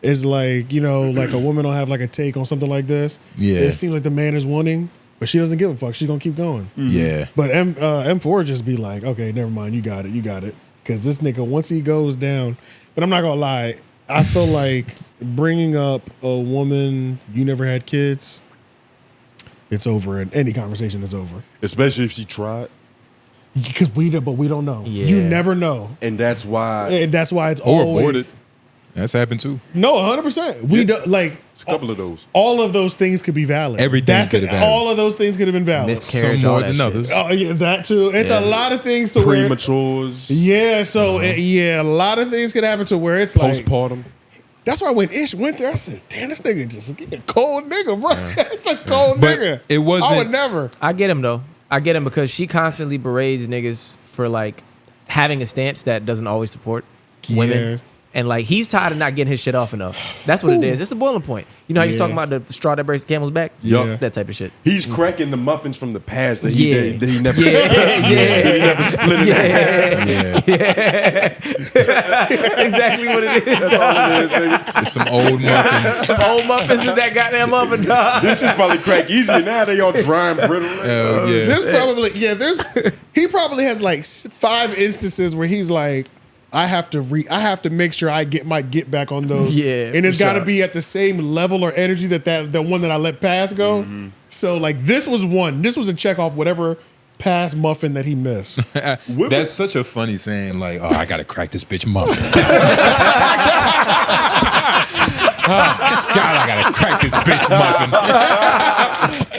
Is like, like a woman will have like a take on something like this. Yeah. It seems like the man is wanting, but she doesn't give a fuck. She's gonna keep going. Yeah. But M4 just be like, okay, never mind, you got it. Because this nigga, once he goes down, but I'm not gonna lie, I feel like bringing up a woman, you never had kids, it's over, and any conversation is over. Especially if she tried. Because we don't know. Yeah. You never know. And that's why it's or always aborted. That's happened too. No, 100%. We don't like it's a couple of those. All of those things could be valid. Everything could have been. All of those things could have been valid. Miscarriage, some more all than that others. shit. Oh yeah, that too. It's a lot of things to where prematures. Yeah, so a lot of things could happen to where it's postpartum. Like, that's why when Ish went there, I said, "Damn, this nigga just a cold nigga, bro. It's a cold nigga." It wasn't. I would never. I get him though. I get him because she constantly berates niggas for like having a stance that doesn't always support women. Yeah. And like he's tired of not getting his shit off enough. That's what it is. It's the boiling point. You know how he's talking about the straw that breaks the camel's back? Yeah. That type of shit. He's cracking the muffins from the past that he never he never split it in half. Exactly what it is. That's all it is, nigga. It's some old muffins. Some old muffins in that goddamn oven, dog. This is probably crack easier now. They all dry and brittle. He probably has like 5 instances where he's like, I have to make sure I get my get back on those. Yeah. And it's got to be at the same level or energy that the one that I let pass go. Mm-hmm. So like this was one. This was a check off whatever past muffin that he missed. That's such a funny saying. Like, oh, I gotta crack this bitch muffin. God, I gotta crack this bitch muffin.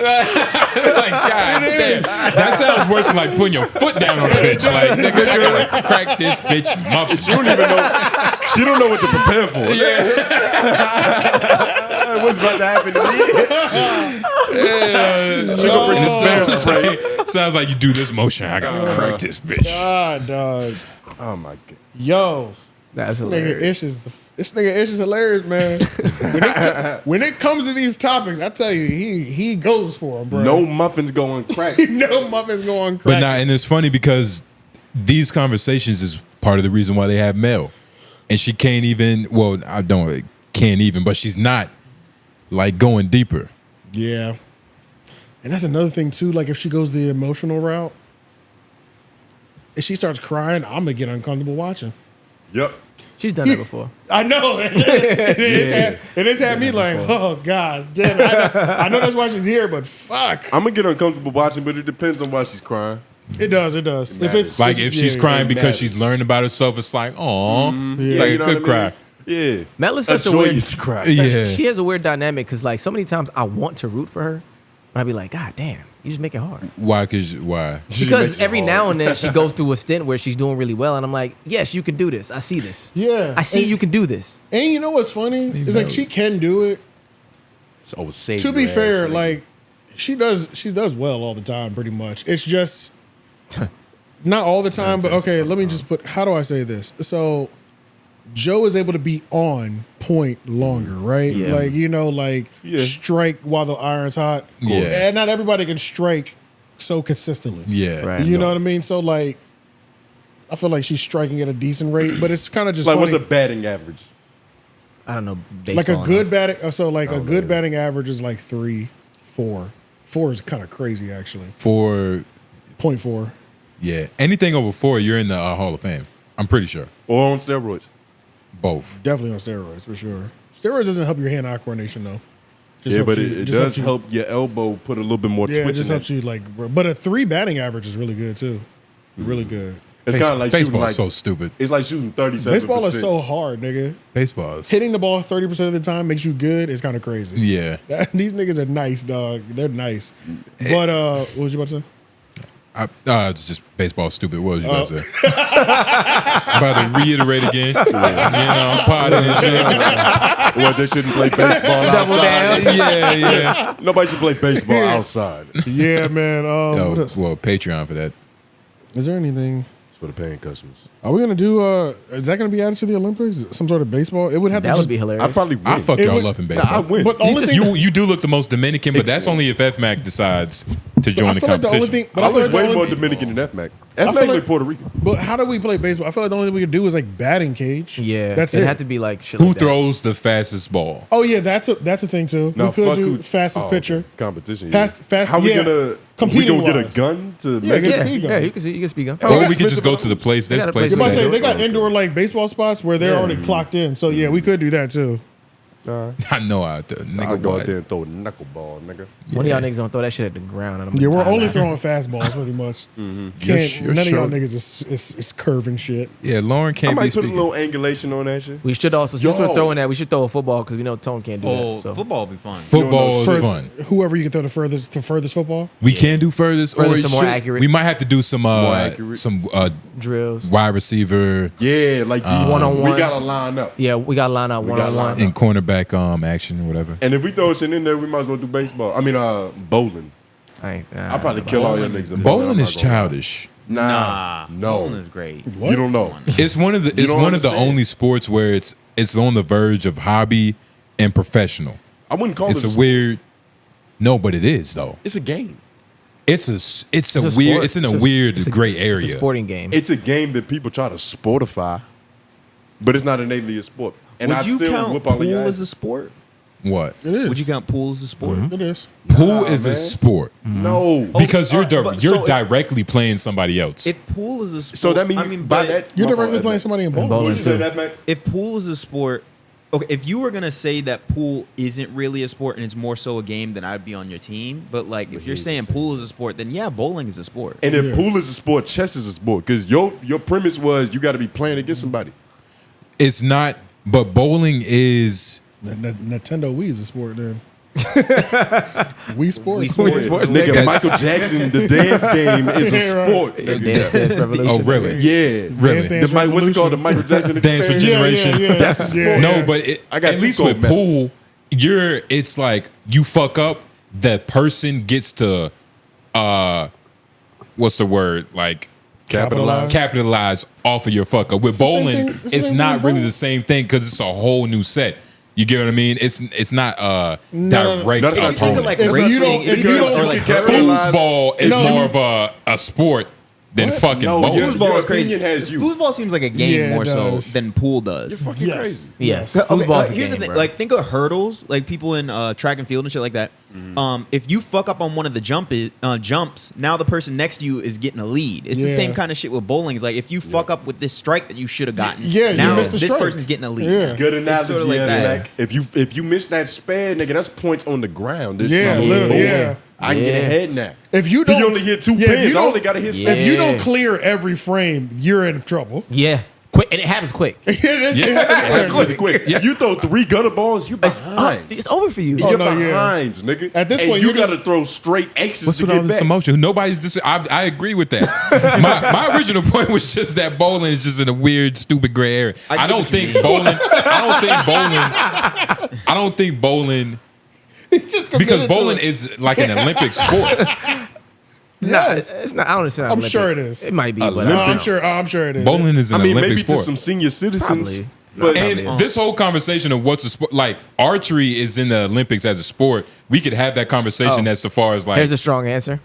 Like, God damn. That sounds worse than like putting your foot down on a bitch. Like, nigga, I gotta crack this bitch muffin. She don't even know. She don't know what to prepare for. Yeah. What's about to happen to me? She gonna bring the bear spray. Sounds like you do this motion. I gotta crack this bitch. God, dog. Oh my God. Yo, that's this hilarious. This nigga Ish is hilarious, man. when it comes to these topics, I tell you, he goes for them, bro. No muffins going crack. No muffins going crack. But nah, and it's funny because these conversations is part of the reason why they have Mel. And she can't even, but she's not like going deeper. Yeah. And that's another thing too, like if she goes the emotional route, if she starts crying, I'm gonna get uncomfortable watching. Yep. She's done that before. I know. It's had me like, oh God, damn. I know that's why she's here, but fuck. I'm gonna get uncomfortable watching, but it depends on why she's crying. It does. If she's crying because she's learned about herself, it's like, oh, like a good cry. Yeah. Mel is such a joyous weird cry. Yeah. She has a weird dynamic because like so many times I want to root for her, but I'd be like, God damn, you just make it hard. Why? Why? Because every now and then she goes through a stint where she's doing really well, and I'm like, yes, you can do this. I see this. Yeah. I see you can do this. And you know what's funny? It's like she can do it. So say to be fair, like she does well all the time, pretty much. It's just not all the time, but okay, let me just put, how do I say this? So Joe is able to be on point longer, right? Yeah. Like, strike while the iron's hot. Yeah. And not everybody can strike so consistently. Yeah. Right. You know what I mean? So, like, I feel like she's striking at a decent rate, but it's kind of just like, funny. what's a batting average? I don't know. Like a good batting, good batting average is like 3, 4. 4 is kind of crazy, actually. 0.4. Yeah. Anything over 4, you're in the Hall of Fame. I'm pretty sure. Or on steroids. Both. Definitely on steroids, for sure. Steroids doesn't help your hand-eye coordination, though. But it does help your elbow put a little bit more twitch in it. Yeah, it just helps you, like, but a 3 batting average is really good, too. Really good. It's kind of like shooting, baseball is so stupid. It's like shooting 37%. Baseball is so hard, nigga. Baseball is. Hitting the ball 30% of the time makes you good. It's kind of crazy. Yeah. These niggas are nice, dog. They're nice. But what was you about to say? It's just baseball stupid. What was you about to say? I'm about to reiterate again. I'm potting and shit. Well, they shouldn't play baseball Double outside. down. Yeah. Nobody should play baseball outside. Yeah, man. What else? Well, Patreon for that. Is there anything? It's for the paying customers. Are we gonna do? Is that gonna be added to the Olympics? Some sort of baseball? It would have That to would be hilarious. I probably win. I fuck y'all up in baseball. I win. But the only thing, You do look the most Dominican, but that's only if FMAC decides to join I the feel like the competition. only thing. But I I feel look like the way only more Dominican than FMAC. I FMAC feel like like- Puerto Rican. But how do we play baseball? I feel like the only thing we could do is like batting cage. Yeah, that's it it. had to be like shit Who like that. throws the fastest ball? Oh yeah, that's a thing too. No, we could fuck do who- fastest oh, pitcher. competition. Fast. How we yeah. gonna? We Competing gonna get a wise. gun to Yeah, make get it? a speed gun. Yeah, you can speed gun. Or we could just go to the place. They There's got a places. place You might to say do they got indoor like baseball spots where they're already clocked in. So yeah, we could do that too. I know out there. I'll Nigga, go what? out there and throw a knuckleball, nigga. One of y'all niggas gonna throw that shit at the ground. And I'm Yeah, we're gonna only die throwing fastballs pretty much. You're None of y'all sure? niggas is curving shit. Yeah, Lauren I can't be might put a speaking. little angulation on that shit. We should also, since Yo. we're throwing that, we should throw a football because we know Tone can't do Oh, that. So. football will be fun. Football is fun. Whoever you can throw the furthest football. We can do furthest, or Furthest and more should- accurate. We might have to do some accurate. Drills. wide receiver Yeah, like the one-on-one. We gotta line up. Yeah, we got to line up We one gotta on line one. and cornerback action or whatever. And if we throw shit in there, we might as well do baseball. I mean, bowling. I'll probably kill all your niggas. in Bowling I'm is not gonna lie. childish. Nah, no. Bowling is great. You don't know. It's one of the You it's don't one of the understand. only sports where it's on the verge of hobby and professional. I wouldn't call It's it a weird. No, but it is though. It's a game. It's a It's a weird. sport. It's in It's a a- weird it's a- gray It's area. a sporting game. It's a game that people try to sportify, but it's not innately a sport. And Would I you still count whip all of pool your as a ass. sport? What? It is. Would you count pool as a sport? It is. Pool is man. a sport No. because you're but you're so if- directly playing somebody else. If pool is a sport, So that means I mean, by but that You're my directly fault, playing Edmund. somebody in bowling. bowling. What'd you say, that, man? if pool is a sport, okay, if you were gonna say that pool isn't really a sport and it's more so a game, then I'd be on your team. But like, if you're saying pool is a sport, then yeah, bowling is a sport. And if Yeah. pool is a sport, chess is a sport. Because your premise was you got to be playing against somebody. It's not, but bowling is. Nintendo Wii is a sport then. Wii Sports. Wii Sports. Nigga, That's- Michael Jackson, the dance game is a sport. nigga. Dance Revolution. Oh, really? Yeah. Really? Dance What's it called? The Michael Jackson Dance for Experience? Generation. Yeah. That's a sport. Yeah. No, but I got at two least gold with medals. pool, it's like you fuck up, that person gets to what's the word? Like capitalize off of your fuck up. With the same bowling, thing- it's the it's same not thing with really bowling. the same thing because it's a whole new set. You get what I mean? It's not No. direct No, it's not. If you think opponent. of like If you racing, don't- if you don't- or like Foosball is No, more you- of a sport than What? fucking No, bowling. your foosball is opinion crazy. has you. Foosball seems like a game Yeah, it more so does. than pool does. You're fucking Yes. crazy. Yes. Okay, Foosball's a here's game, the thing. bro. Like, think of hurdles. Like people in track and field and shit like that. If you fuck up on one of the jumps, now the person next to you is getting a lead. It's the Yeah. same kind of shit with bowling. It's like if you fuck up with this strike that you should have gotten, Yeah, you now missed the this strike. person's getting a lead. Yeah. Good It's analogy. sort of like that. Like, if you miss that spare, nigga, that's points on the ground. It's Yeah, not literally, bowling. yeah. I can get Yeah. ahead now. If you don't, He only hit two if pins. you I don't- only got to hit Yeah. seven. If you don't clear every frame, you're in trouble. Yeah. Quick, and it happens quick. Quick. You throw 3 gutter balls, you behind. It's over for you. You're no, yeah. behind, nigga. At this and point, you you got just- to throw straight X's What's to with all get this back. emotion? Nobody's this. I agree with that. my original point was just that bowling is just in a weird, stupid gray area. I don't think bowling. I don't think bowling. Just Because committed to bowling it. is like an Olympic sport. Nah, it's not. I don't understand. I'm sure it is. It might be, but No, I'm sure it is. Bowling is an I mean, Olympic maybe sport. to some senior citizens. Probably. But And this whole conversation of what's a sport, like archery is in the Olympics as a sport. We could have that conversation as far as like. Here's a strong answer.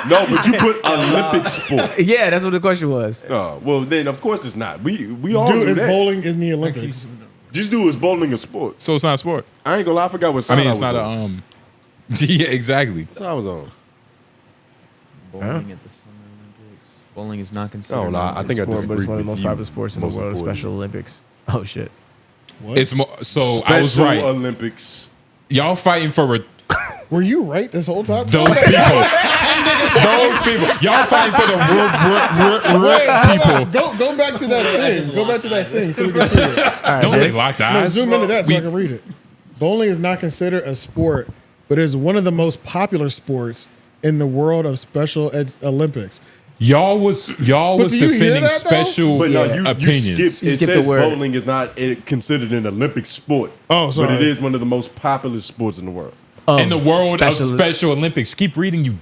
no, but you put Olympic sport. Yeah, that's what the question was. Oh, well, then of course it's not. We all Dude, do is that. bowling in the Olympics? Just do is bowling a sport. So it's not a sport. I ain't gonna lie, I forgot what I side mean, I it's was not on. a. Yeah, exactly. What side I was on. Bowling at the Summer Olympics. Bowling is not considered. I don't know. I think I Sport, but it's disagreed one of the with most you. popular sports in the Most world, important. Special Olympics. Oh shit. It's more. So I was Special right. Olympics. Y'all fighting for Were you right this whole time? those people. Those people. Y'all fighting for the people. Go back to that thing. Go back to that thing so we can see it. Don't say locked No, eyes. zoom into that so I can read it. Bowling is not considered a sport, but is one of the most popular sports in the world of Special Olympics. Y'all was do you hear defending that, though? special But no, opinions. you skip, it says bowling is not considered an Olympic sport. Oh, sorry. But it is one of the most popular sports in the world. In the world of Special Olympics. Keep reading, you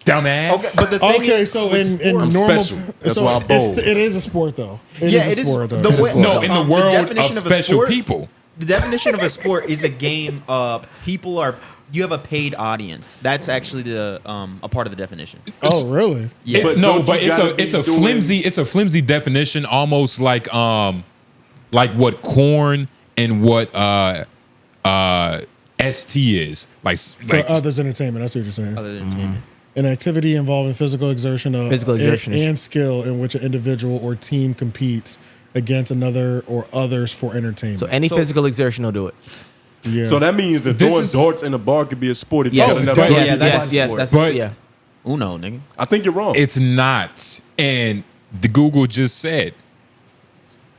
dumbass. Okay, but the thing is, so with in sports- normal, special. That's so why I bowl. it is a sport though. it is sport, though. the way, No, in the world definition of a special sport- people. The definition of a sport is a game. You have a paid audience. That's actually the a part of the definition. Oh, really? Yeah. But it's a flimsy definition, almost like what corn and what ST is. For others' entertainment. That's what you're saying. Other than entertainment. An activity involving physical exertion and skill in which an individual or team competes against another or others for entertainment. So any physical exertion will do it. Yeah. So that means that throwing darts in a bar could be a sport. If Yes. you got enough Yes, that's But- yeah. Uno, nigga. I think you're wrong. It's not. And the Google just said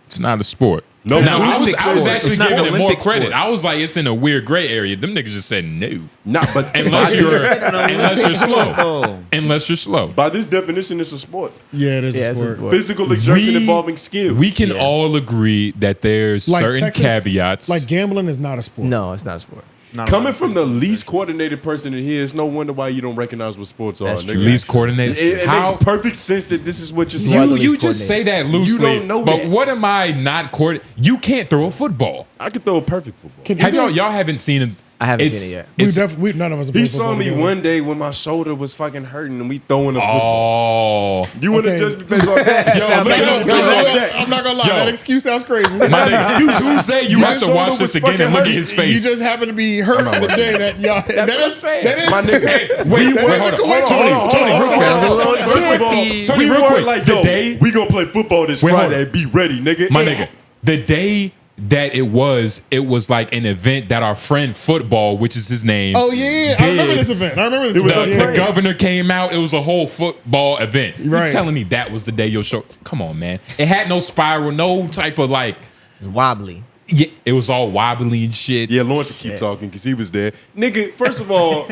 it's not a sport. No, now, it's I was Olympic actually sport. giving It's it not more Olympic credit. sport. I was like, it's in a weird gray area. Them niggas just said no. Nah, but unless you're Olympic slow. sport. Unless you're slow. By this definition, it's a sport. Yeah, it is a sport. Physical exertion involving skill. We can all agree that there's certain Texas, caveats. Like gambling is not a sport. No, it's not a sport. Coming from the least coordinated person in here, it's no wonder why you don't recognize what sports are. That's nigga. true. Least coordinated? It How- makes perfect sense that this is what you're saying. You just say that loosely. You don't know but that. what am I not coordinated? You can't throw a football. I can throw a perfect football. Have y'all haven't seen it? I haven't It's- seen it yet. it's- None of us. have He played saw football me together. one day when my shoulder was fucking hurting and we throwing a football. Oh. You want to Okay. judge me based off that? Yo, look at him, based off that. I'm not gonna lie. Yo. That excuse sounds crazy. My nigga, Tuesday, you have to watch this again and look at his You face. just happen to be hurt on the day that y'all. That what I'm is saying. that is My nigga. Hey, that wait, is hold a on. coincidence. Tony, First of all, Tony, we real weren't quick. like, The yo, day- we gonna play football this Wait, hold Friday. on. Be ready, nigga. My nigga, the day that it was like an event that our friend Football, which is his name. Oh yeah, I remember this event. I remember this It was event. a Yeah. The governor came out. It was a whole football event. Right. You telling me that was the day your show? Come on, man. It had no spiral, no type of like. It's wobbly. Yeah, it was all wobbly and shit. Yeah, Lawrence should keep talking because he was there. Nigga, first of all,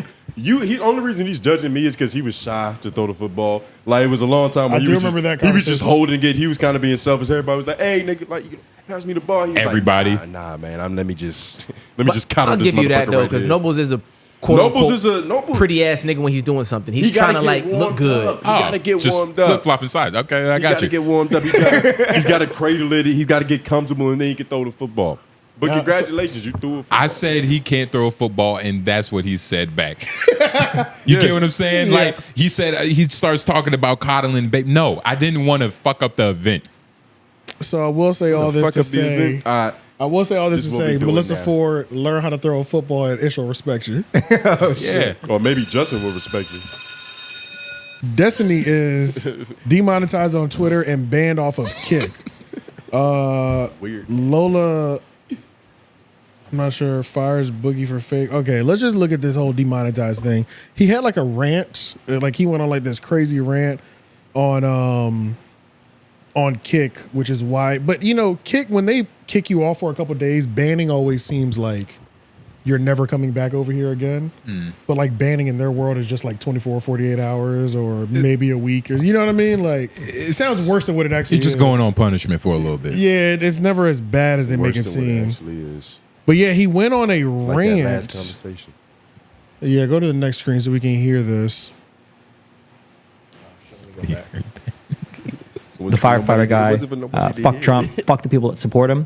only reason he's judging me is because he was shy to throw the football. Like, it was a long time when I he do was remember just, that he was just conversation. holding it. He was kind of being selfish. Everybody was like, hey, nigga, like, you pass me the ball. He was Everybody. like, nah, man, let me just But counter I'll this give you that motherfucker though, right because here. Noblez is a Noblez pretty ass nigga when he's doing something. He's He gotta trying to like get look warmed good. up. He gotta get just warmed up. flip flopping sides. Okay, I He got gotta you. get warmed up. He's got to cradle it. He's got to get comfortable, and then he can throw the football. But congratulations, you threw a football. I said he can't throw a football, and that's what he said back. You get what I'm saying? Yeah. Like he said, he starts talking about coddling baby. No, I didn't want to fuck up the event. So I will say all this Fuck to up the say. event. All right. I will say all this This to is what say. we doing Melissa now. Ford learn how to throw a football, and Ish will respect you. Yeah. Or maybe Justin will respect you. Destiny is demonetized on Twitter and banned off of Kick. Weird. Lola, I'm not sure, fires Boogie for fake. Okay, let's just look at this whole demonetized thing. He had like a rant, like he went on like this crazy rant on Kick, which is why. But you know, Kick, when they kick you off for a couple days, banning always seems like you're never coming back over here again. But like banning in their world is just like 24, 48 hours or maybe a week, or you know what I mean? Like it sounds worse than what it actually You're just is. going on punishment for a little bit. Yeah, it's never as bad as they make it Worse than what seem. actually is. But yeah, he went on a Like that rant. last conversation. Yeah, go to the next screen so we can hear this. The firefighter guy, fuck Trump, fuck the people that support him.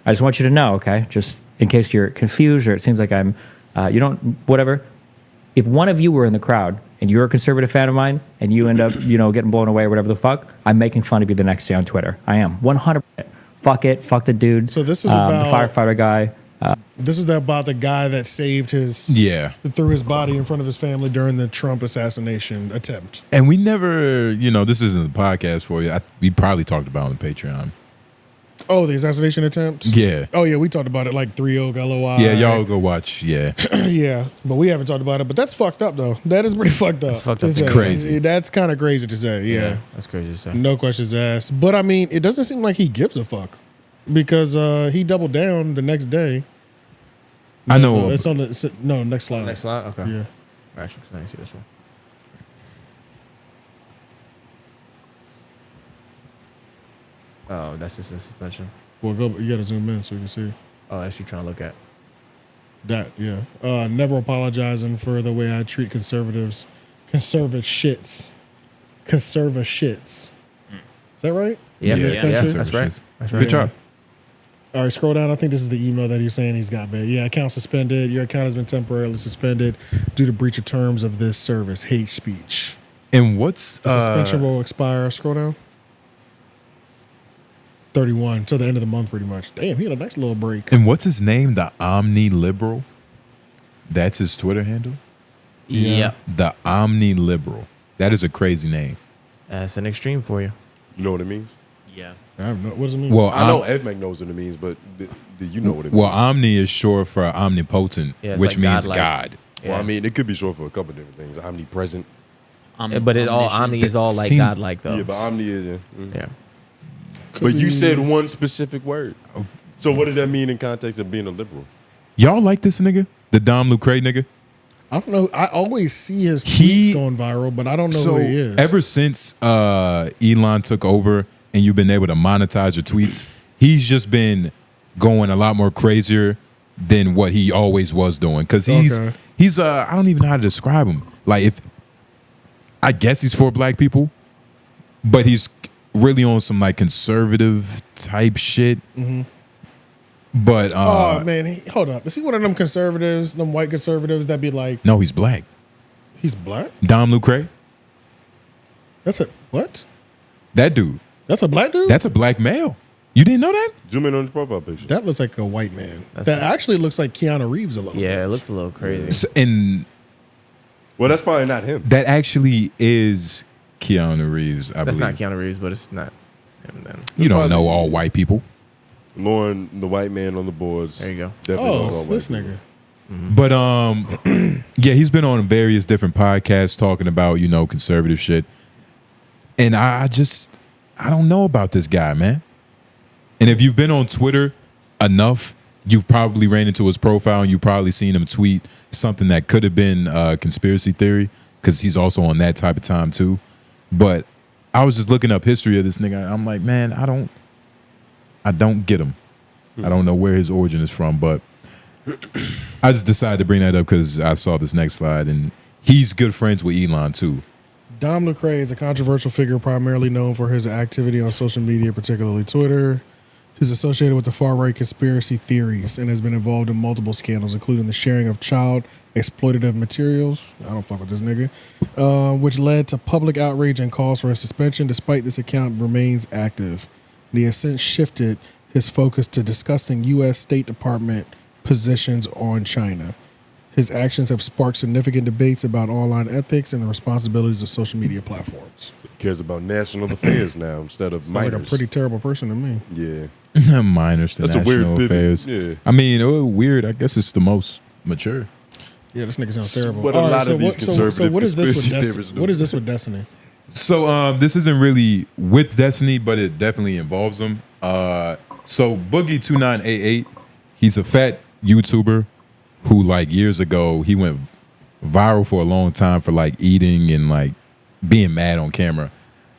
I just want you to know, okay? Just in case you're confused or it seems like I'm, you don't, whatever. If one of you were in the crowd and you're a conservative fan of mine and you end up, getting blown away or whatever the fuck, I'm making fun of you the next day on Twitter. I am 100%. Fuck it. Fuck the dude. So this was the about firefighter guy. This is about the guy that saved his threw his body in front of his family during the Trump assassination attempt. And we never, this isn't a podcast for you. We probably talked about it on Patreon. Oh, the assassination attempt? Yeah. Oh yeah, we talked about it like 3 Oak LOI. Yeah, y'all go watch. Yeah. Yeah, but we haven't talked about it. But that's fucked up though. That is pretty fucked up. That's fucked to up. say. Crazy. That's kind of crazy to say. Yeah. That's crazy to say. No questions asked. But I mean, it doesn't seem like he gives a fuck because he doubled down the next day. I know. It's on the next slide. Next slide. Okay. Yeah. Actually, I didn't see this one. Oh, that's just a suspension. Well, go. You gotta zoom in so you can see. Oh, that's you trying to look at. That, yeah. Never apologizing for the way I treat conservatives. Conservative shits. Is that right? Yeah, In this country? that's right. Good job. All right, scroll down. I think this is the email that he's saying he's got banned. Yeah, account suspended. Your account has been temporarily suspended due to breach of terms of this service. Hate speech. And what's the suspension will expire? Scroll down. 31 till the end of the month, pretty much. Damn, he had a nice little break. And what's his name? The Omni Liberal. That's his Twitter handle. Yeah. The Omni Liberal. That is a crazy name. That's an extreme for you. You know what it means? Yeah. I don't know. What does it mean? Well, I know Ed knows what it means, but do you know what it means? Well, Omni is short for omnipotent, which means God. Well, I mean, it could be short for a couple of different things. Omnipresent. But it all Omni is all like God-like though. Yeah, but Omni is. Yeah. Yeah. But you said one specific word. So what does that mean in context of being a liberal? Y'all like this nigga? The 𝙿𝙾𝚃𝚃 nigga? I don't know. I always see his tweets going viral, but I don't know who he is. Ever since Elon took over and you've been able to monetize your tweets, he's just been going a lot more crazier than what he always was doing. Because he's I don't even know how to describe him. Like, I guess he's for black people, but he's really on some like conservative type shit. Mm-hmm. But oh man, hold up. Is he one of them conservatives, them white conservatives that be like? No, he's black. He's black? 𝙿𝙾𝚃𝚃. That's a what? That dude. That's a black dude? That's a black male. You didn't know that? Zoom in on his profile picture. That looks like a white man. That actually looks like Keanu Reeves a little bit. Yeah, it looks a little crazy. And well, that's probably not him. That actually is Keanu Reeves, I That's believe. not Keanu Reeves, but it's not him then. You don't know all white people. Lauren, the white man on the boards. There you go. Definitely knows all it's this white nigga. But yeah, he's been on various different podcasts talking about, conservative shit. And I don't know about this guy, man. And if you've been on Twitter enough, you've probably ran into his profile and you've probably seen him tweet something that could have been conspiracy theory, because he's also on that type of time too. But I was just looking up history of this nigga. I'm like, man, I don't get him. I don't know where his origin is from, but I just decided to bring that up because I saw this next slide, and he's good friends with Elon too. 𝙿𝙾𝚃𝚃 is a controversial figure primarily known for his activity on social media, particularly Twitter. He's associated with the far-right conspiracy theories and has been involved in multiple scandals, including the sharing of child exploitative materials. I don't fuck with this nigga. Which led to public outrage and calls for his suspension. Despite this, account remains active. And he has since shifted his focus to discussing U.S. State Department positions on China. His actions have sparked significant debates about online ethics and the responsibilities of social media platforms. He cares about national affairs now instead of Sounds minors. like a pretty terrible person to me. Yeah. Minors to That's a national weird affairs. pivot. Yeah. I mean, weird. I guess it's the most mature. Yeah, this nigga sounds terrible. What a lot of these conservative so what is this with conspiracy Destiny? theorists do. What is this with Destiny? So this isn't really with Destiny, but it definitely involves them. So 𝙾𝚂𝚃, he's a fat YouTuber who, like, years ago, he went viral for a long time for like eating and like being mad on camera.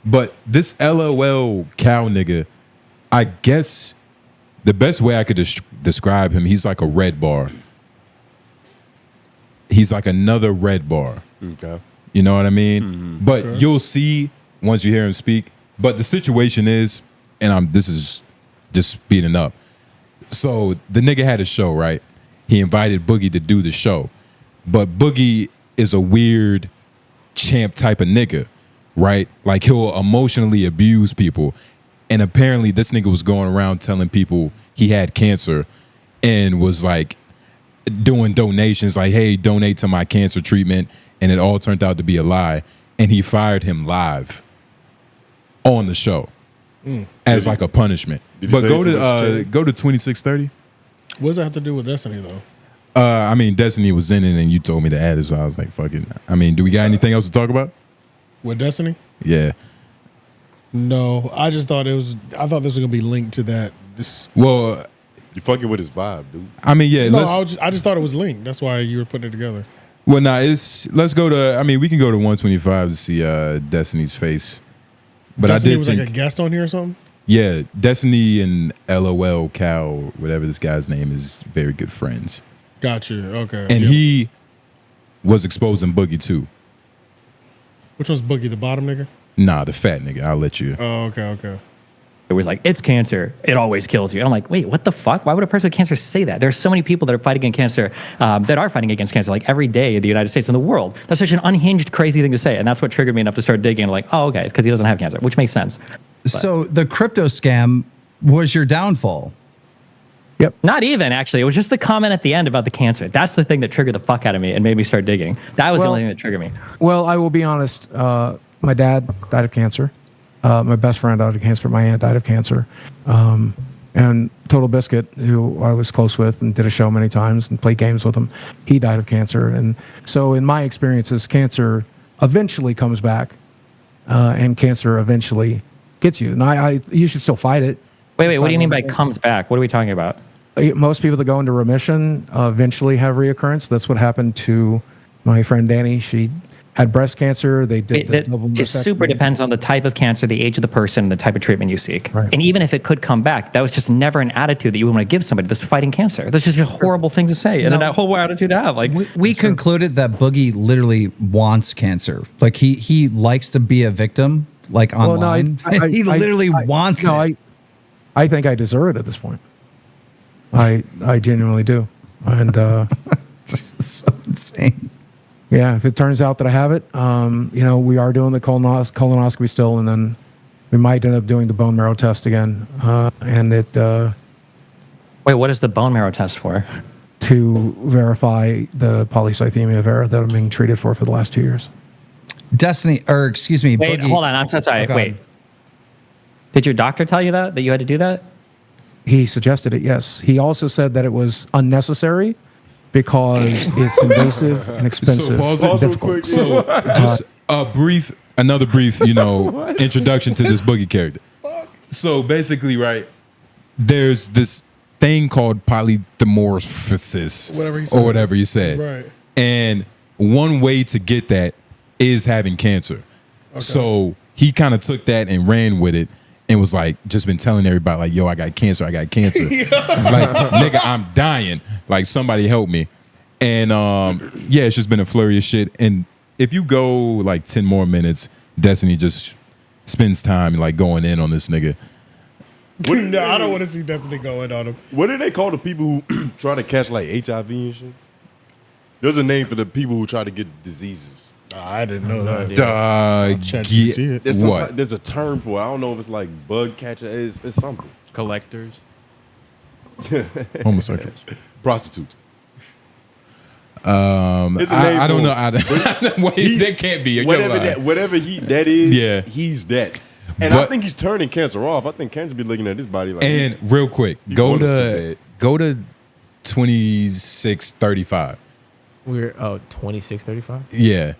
But this LOL cow nigga, I guess the best way I could describe him, he's like a red bar. He's like another red bar. Okay. You know what I mean? But you'll see once you hear him speak. But the situation is, and this is just speeding up. So the nigga had a show, right? He invited Boogie to do the show. But Boogie is a weird champ type of nigga, right? Like, he'll emotionally abuse people. And apparently this nigga was going around telling people he had cancer and was like doing donations, like, hey, donate to my cancer treatment. And it all turned out to be a lie. And he fired him live on the show as like a punishment. But go to 2630. What does that have to do with Destiny, though? I mean, Destiny was in it and you told me to add it, so I was like, fuck it. I mean, do we got anything else to talk about? With Destiny? Yeah. No, I just thought I thought this was gonna be linked to that. Well, you fucking with his vibe, dude. I mean, yeah. No, I just thought it was linked. That's why you were putting it together. Well, let's go to, I mean, we can go to 125 to see Destiny's face. But Destiny I did was think, like a guest on here or something? Yeah, Destiny and LOL Cal, whatever this guy's name is, very good friends. Got you. Okay. And he was exposing Boogie too. Which one's Boogie? The bottom nigga? Nah, the fat nigga. I'll let you. Oh, okay. It was like, it's cancer. It always kills you. And I'm like, wait, what the fuck? Why would a person with cancer say that? There's so many people that are fighting against cancer, that are fighting against cancer, like every day in the United States and the world. That's such an unhinged, crazy thing to say. And that's what triggered me enough to start digging. And like, oh, okay, it's because he doesn't have cancer, which makes sense. So the crypto scam was your downfall. Yep. Not even, actually. It was just the comment at the end about the cancer. That's the thing that triggered the fuck out of me and made me start digging. That was the only thing that triggered me. Well, I will be honest. My dad died of cancer. My best friend died of cancer. My aunt died of cancer. And Total Biscuit, who I was close with and did a show many times and played games with him, he died of cancer. And so in my experiences, cancer eventually comes back, and cancer eventually gets you. And you should still fight it. Wait, what do you mean by comes back? What are we talking about? Most people that go into remission eventually have reoccurrence. That's what happened to my friend Danny. She had breast cancer. They did It super depends on the type of cancer, the age of the person, and the type of treatment you seek. Right. And even if it could come back, that was just never an attitude that you would want to give somebody that's fighting cancer. That's just a horrible thing to say, and a horrible attitude to have. Like we concluded that Boogie literally wants cancer. Like he likes to be a victim, like online. No, he literally wants it. I think I deserve it at this point. I genuinely do, and so insane. Yeah, if it turns out that I have it, we are doing the colonoscopy still, and then we might end up doing the bone marrow test again. Wait, what is the bone marrow test for? To verify the polycythemia vera that I'm being treated for the last 2 years. Destiny, or excuse me. Wait, Boogie. hold on. I'm so sorry. Wait. Did your doctor tell you that you had to do that? He suggested it, yes. He also said that it was unnecessary because it's invasive and expensive. So pause and it. difficult. So just another brief, introduction to this Boogie character. So basically, right, there's this thing called polydimorphosis, whatever you said. Right. And one way to get that is having cancer. Okay. So he kind of took that and ran with it and was like, just been telling everybody like, yo, I got cancer. Like, nigga, I'm dying. Like, somebody help me. And it's just been a flurry of shit. And if you go like 10 more minutes, Destiny just spends time like going in on this nigga. No, I don't want to see Destiny going on him. What do they call the people who try to catch like HIV and shit? There's a name for the people who try to get diseases. I didn't know that. There's a term for it. I don't know if it's like bug catcher. It's something. Collectors. Homosexuals. Prostitutes. I don't know. That can't be. Whatever that is, he's that. And I think he's turning cancer off. I think cancer be looking at his body like. And real quick, go to 2635. We're 2635. Yeah.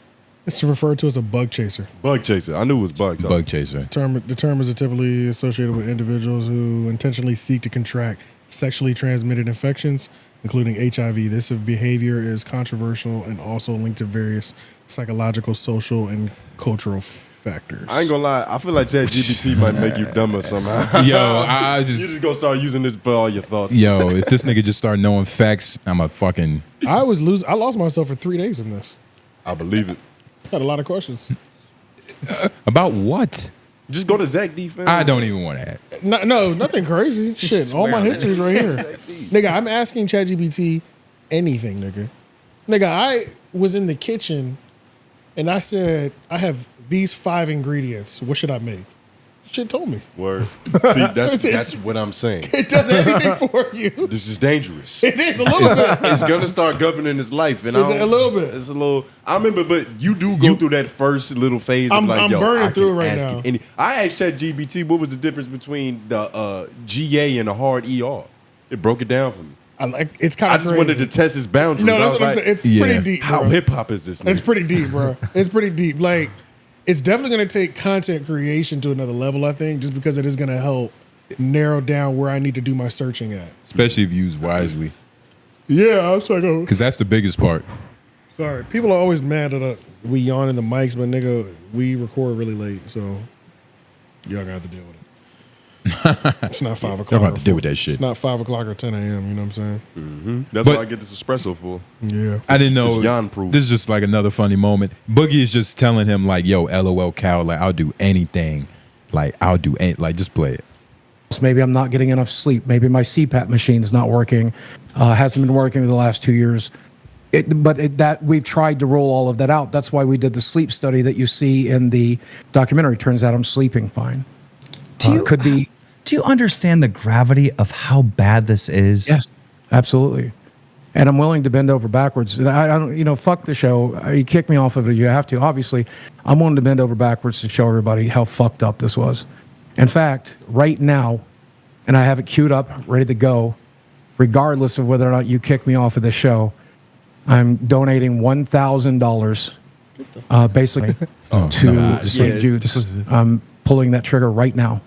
It's referred to as a bug chaser. Bug chaser. I knew it was bug chaser. Bug chaser. The term is typically associated with individuals who intentionally seek to contract sexually transmitted infections, including HIV. This behavior is controversial and also linked to various psychological, social, and cultural factors. I ain't gonna lie. I feel like ChatGPT might make you dumber somehow. Yo, you just gonna start using it for all your thoughts. Yo, if this nigga just start knowing facts, I'm a fucking. I lost myself for 3 days in this. I believe it. Had a lot of questions. About what? Just go to Zach D. Fan. I don't even want to add. No, nothing crazy. Shit, all my history's right here. Nigga, I'm asking ChatGPT anything, nigga. Nigga, I was in the kitchen and I said, I have these 5 ingredients. What should I make? Shit told me. Word. See, that's what I'm saying. It does everything for you. This is dangerous. It is a little bit. It's gonna start governing his life, and a little bit. It's a little. I remember, but you do go through that first little phase. I'm burning through it right now. I asked ChatGPT what was the difference between the GA and a hard ER. It broke it down for me. It's kind of. I just wanted to test his boundaries. No, that's what I'm saying. It's pretty deep. How bro. hip hop is this? Nigga? It's pretty deep, bro. It's pretty deep. Like. It's definitely going to take content creation to another level, I think, just because it is going to help narrow down where I need to do my searching at. Especially if used wisely. Yeah, I was like, because that's the biggest part. Sorry. People are always mad that we yawn in the mics, but nigga, we record really late, so y'all going to have to deal with It's not 5 o'clock. Don't have to deal with that shit. It's not 5 o'clock or 10 a.m. You know what I'm saying? Mm-hmm. That's But- what I get this espresso for. Yeah. I didn't It's know. Jan proof. This is just like another funny moment. Boogie is just telling him like, "Yo, LOL, Cal, like I'll do anything, like I'll do like just play it." Maybe I'm not getting enough sleep. Maybe my CPAP machine is not working. Hasn't been working for the last 2 years. That we've tried to roll all of that out. That's why we did the sleep study that you see in the documentary. Turns out I'm sleeping fine. Could be. Do you understand the gravity of how bad this is? Yes, absolutely. And I'm willing to bend over backwards. I don't, fuck the show. You kick me off of it, you have to. Obviously, I'm willing to bend over backwards to show everybody how fucked up this was. In fact, right now, and I have it queued up, ready to go, regardless of whether or not you kick me off of the show, I'm donating $1,000 basically to St. Jude's. I'm pulling that trigger right now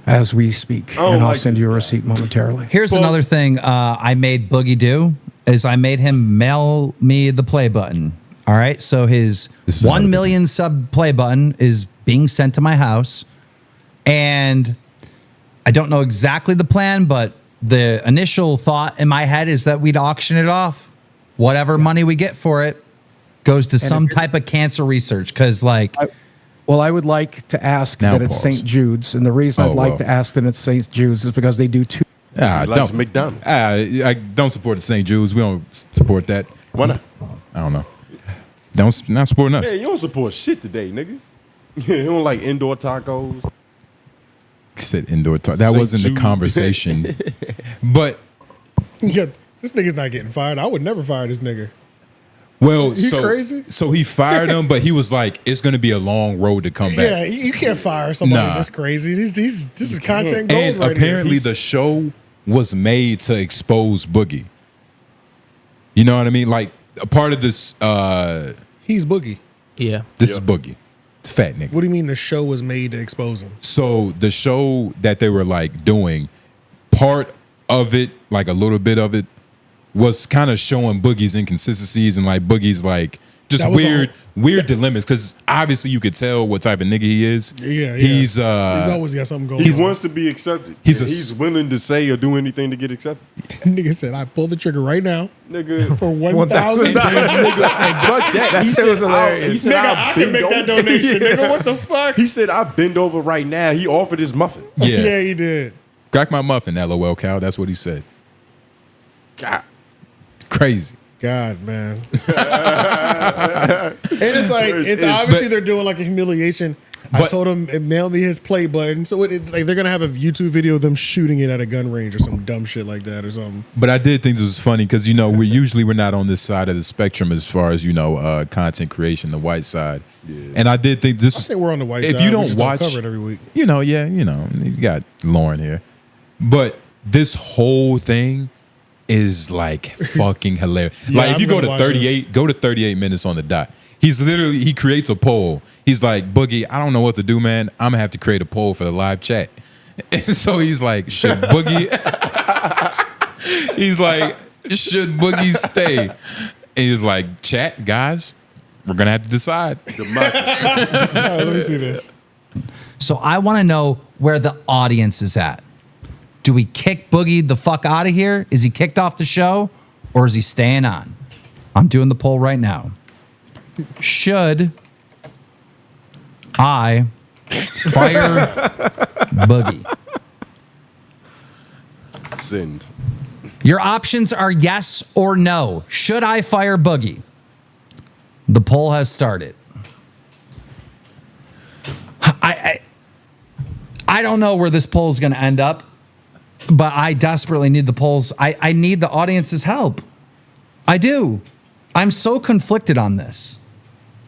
as we speak, and I'll send you a receipt momentarily. Here's another thing I made Boogie do, is I made him mail me the play button. All right, so his 1 million sub play button is being sent to my house, and I don't know exactly the plan, but the initial thought in my head is that we'd auction it off. Whatever money we get for it goes to some type of cancer research, because like... I would like to ask that it's St. Jude's, and the reason I'd like to ask that it's St. Jude's is because they do two. Likes McDonald's. I don't support the St. Jude's. We don't support that. Why not? I don't know. Not supporting us. Yeah, you don't support shit today, nigga. You don't like indoor tacos. Said indoor talk. That St. wasn't the Jude. conversation. But Yeah, this nigga's not getting fired. I would never fire this nigga. well, You so crazy? So he fired him, but he was like, "It's going to be a long road to come back." Yeah, you can't fire somebody Nah. this crazy. This is content gold And right apparently, here. the show was made to expose Boogie. You know what I mean? Like a part of this. He's Boogie. Yeah. This is Boogie. It's fat nigga. What do you mean the show was made to expose him? So the show that they were like doing, part of it, like a little bit of it, was kind of showing Boogie's inconsistencies and like Boogie's like just That was weird dilemmas. Because obviously you could tell what type of nigga he is. Yeah. He's always got something going He on. wants to be accepted. He's He's willing to say or do anything to get accepted. Nigga said, I pulled the trigger right now Nigga. for $1,000. But that, he shit said, was hilarious. he said, Nigga, I'll I can bend make that over. donation, nigga. What the fuck? He said, I bend over right now. He offered his muffin. Yeah. Yeah, he did. Crack my muffin, LOL, Cal. That's what he said. God. Crazy. God, man. And it's like, it's obviously they're doing like a humiliation. I told him, mail me his play button. So like they're going to have a YouTube video of them shooting it at a gun range or some dumb shit like that or something. But I did think this was funny because, you know, we're not on this side of the spectrum as far as, you know, content creation, the white side. Yeah. And I did think this I was... say we're on the white if side. you We don't just watch... cover it every week. You know, yeah, you know, you got Lauren here. But this whole thing is like fucking hilarious. Yeah, like if I'm you go gonna to watch 38, go to 38 minutes on the dot. He creates a poll. He's like, Boogie, I don't know what to do, man. I'm gonna have to create a poll for the live chat. And so he's like, should Boogie he's like, should Boogie stay? And he's like, chat, guys, we're gonna have to decide. Let me see this. So I want to know where the audience is at. Do we kick Boogie the fuck out of here? Is he kicked off the show or is he staying on? I'm doing the poll right now. Should I fire Boogie? Send. Your options are yes or no. Should I fire Boogie? The poll has started. I don't know where this poll is going to end up, but I desperately need the polls. I need the audience's help. I do. I'm so conflicted on this.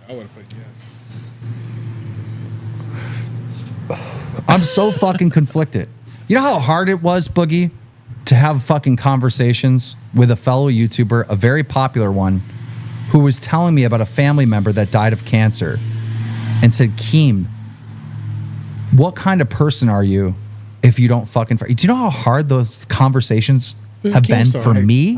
I would have put yes. I'm so fucking conflicted. You know how hard it was, Boogie, to have fucking conversations with a fellow YouTuber, a very popular one, who was telling me about a family member that died of cancer and said, Keem, what kind of person are you if you don't fucking... Do you know how hard those conversations have been for me?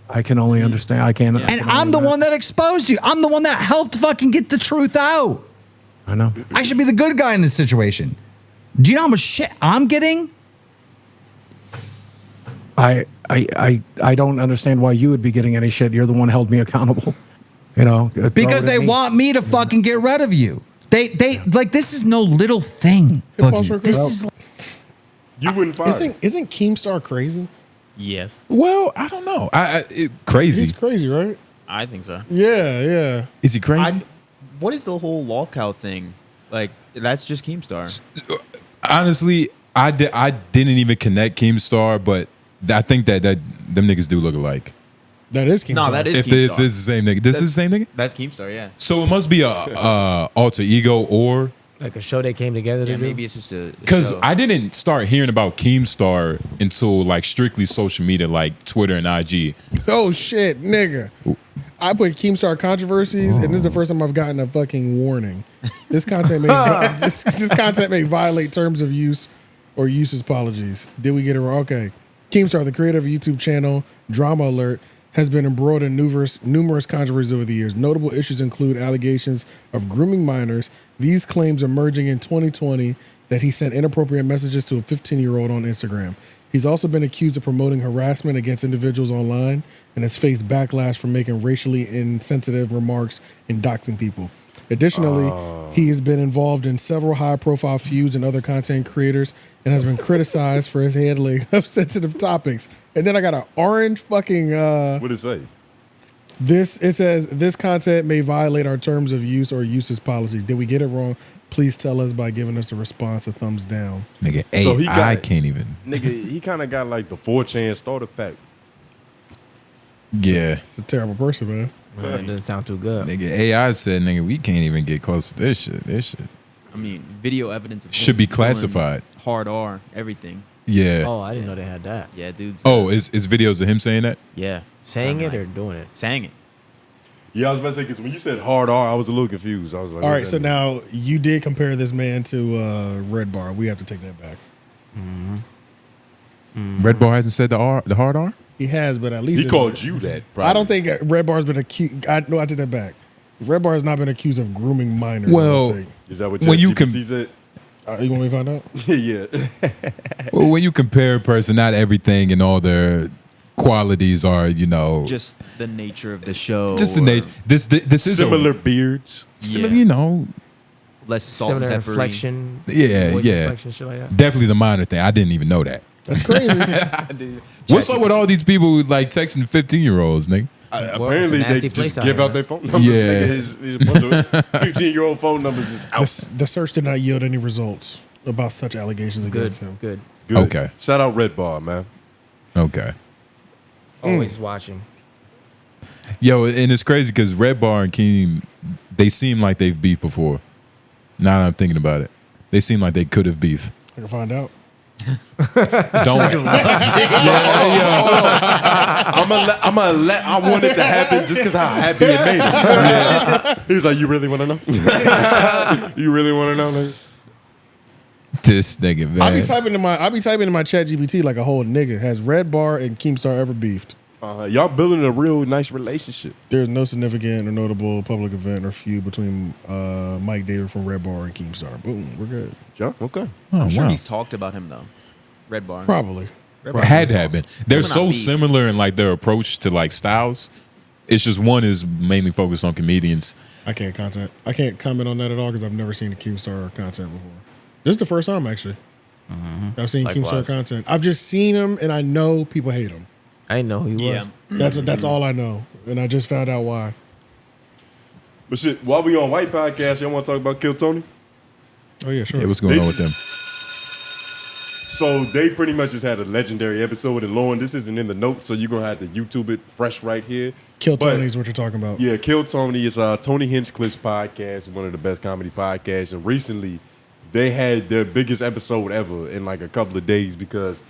I can only understand. I can't. And I'm the one that exposed you. I'm the one that helped fucking get the truth out. I know. I should be the good guy in this situation. Do you know how much shit I'm getting? I don't understand why you would be getting any shit. You're the one held me accountable. You know, Because they want me to fucking get rid of you. They like, this is no little thing. Boogie. This is you wouldn't fire. Isn't Keemstar crazy? Yes. Well, I don't know. Crazy. He's crazy, right? I think so. Yeah. Is he crazy? What is the whole lolcow thing? Like, that's just Keemstar. Honestly, I didn't even connect Keemstar, but I think that them niggas do look alike. That is Keemstar. No, that is If Keemstar. this is the same nigga. This is the same nigga? That's Keemstar, yeah. So it must be a alter ego or... Like a show they came together to do? Maybe it's just a Because show. I didn't start hearing about Keemstar until like strictly social media, like Twitter and IG. Oh shit, nigga. I put Keemstar controversies, and this is the first time I've gotten a fucking warning. This content may this content may violate terms of use or uses apologies. Did we get it wrong? Okay. Keemstar, the creator of a YouTube channel, Drama Alert, has been embroiled in numerous controversies over the years. Notable issues include allegations of grooming minors. These claims emerging in 2020 that he sent inappropriate messages to a 15-year-old on Instagram. He's also been accused of promoting harassment against individuals online and has faced backlash for making racially insensitive remarks and doxing people. Additionally, he has been involved in several high-profile feuds and other content creators and has been criticized for his handling of sensitive topics. And then I got an orange fucking... what did it say? It says, this content may violate our terms of use or uses policies. Did we get it wrong? Please tell us by giving us a response, a thumbs down. Nigga, So he I got- can't even. Nigga, he kind of got like the 4chan starter pack. Yeah. It's a terrible person, man. It doesn't sound too good. Nigga, AI said, nigga, we can't even get close to this shit. This shit. I mean, video evidence of Should him be doing classified. Hard R, everything. Yeah. Oh, I didn't know they had that. Yeah, dudes. Oh, is videos of him saying that? Yeah. Saying it or doing it? Saying it. Yeah, I was about to say, because when you said hard R, I was a little confused. I was like, All what right, does so that mean? now you did compare this man to Red Bar. We have to take that back. Red Bar hasn't said the hard R? He has, but at least He called you that, I don't think Red Bar's been accused. I take that back. Red Bar has not been accused of grooming minors. Well, I don't think. Is that what when you ChatGPT said? You want me to find out? Yeah. Well, when you compare a person, not everything and all their qualities are, you know, Just the nature of the show. just the nature. This is Similar beards. Similar, Yeah. you know. Less salt Similar and peppery. inflection. Yeah, voice yeah. inflection, shit like that. Definitely the minor thing. I didn't even know that. That's crazy. What's up with all these people who like texting 15-year-olds, nigga? Apparently, it's a they nasty just place out give here, out their phone numbers. Yeah. Nigga, his bunch of 15-year-old phone numbers is out. The search did not yield any results about such allegations against him. Good. Good. Okay. Shout out Red Bar, man. Okay. Always watching. Yo, and it's crazy because Red Bar and Keem, they seem like they've beefed before. Now that I'm thinking about it, they seem like they could have beef. I can find out. Don't. I want it to happen just because how happy it made him. Yeah. He was like, "You really want to know? You really want to know?" Nigga? This nigga, man. I be typing in my chat GPT like a whole nigga. Has Red Bar and Keemstar ever beefed? Y'all building a real nice relationship. There's no significant or notable public event or feud between Mike David from Red Bar and Keemstar. Boom, we're good. Joe, okay. I'm sure wow. he's talked about him though. Red Bar. Probably. Had to have been. They're They're not so beef. similar in like their approach to like styles. It's just one is mainly focused on comedians. I can't comment on that at all because I've never seen the Keemstar content before. This is the first time actually. I've seen Likewise. Keemstar content. I've just seen him and I know people hate him. I didn't know who he was. That's all I know, and I just found out why. But shit, while we on White Podcast, y'all want to talk about Kill Tony? Oh yeah, sure. Yeah, what's going on with them? So they pretty much just had a legendary episode, and Lauren, this isn't in the notes, so you're gonna have to YouTube it fresh right here. Kill But- Tony is what you're talking about. Yeah, Kill Tony is Tony Hinchcliffe's podcast, one of the best comedy podcasts, and recently they had their biggest episode ever in like a couple of days because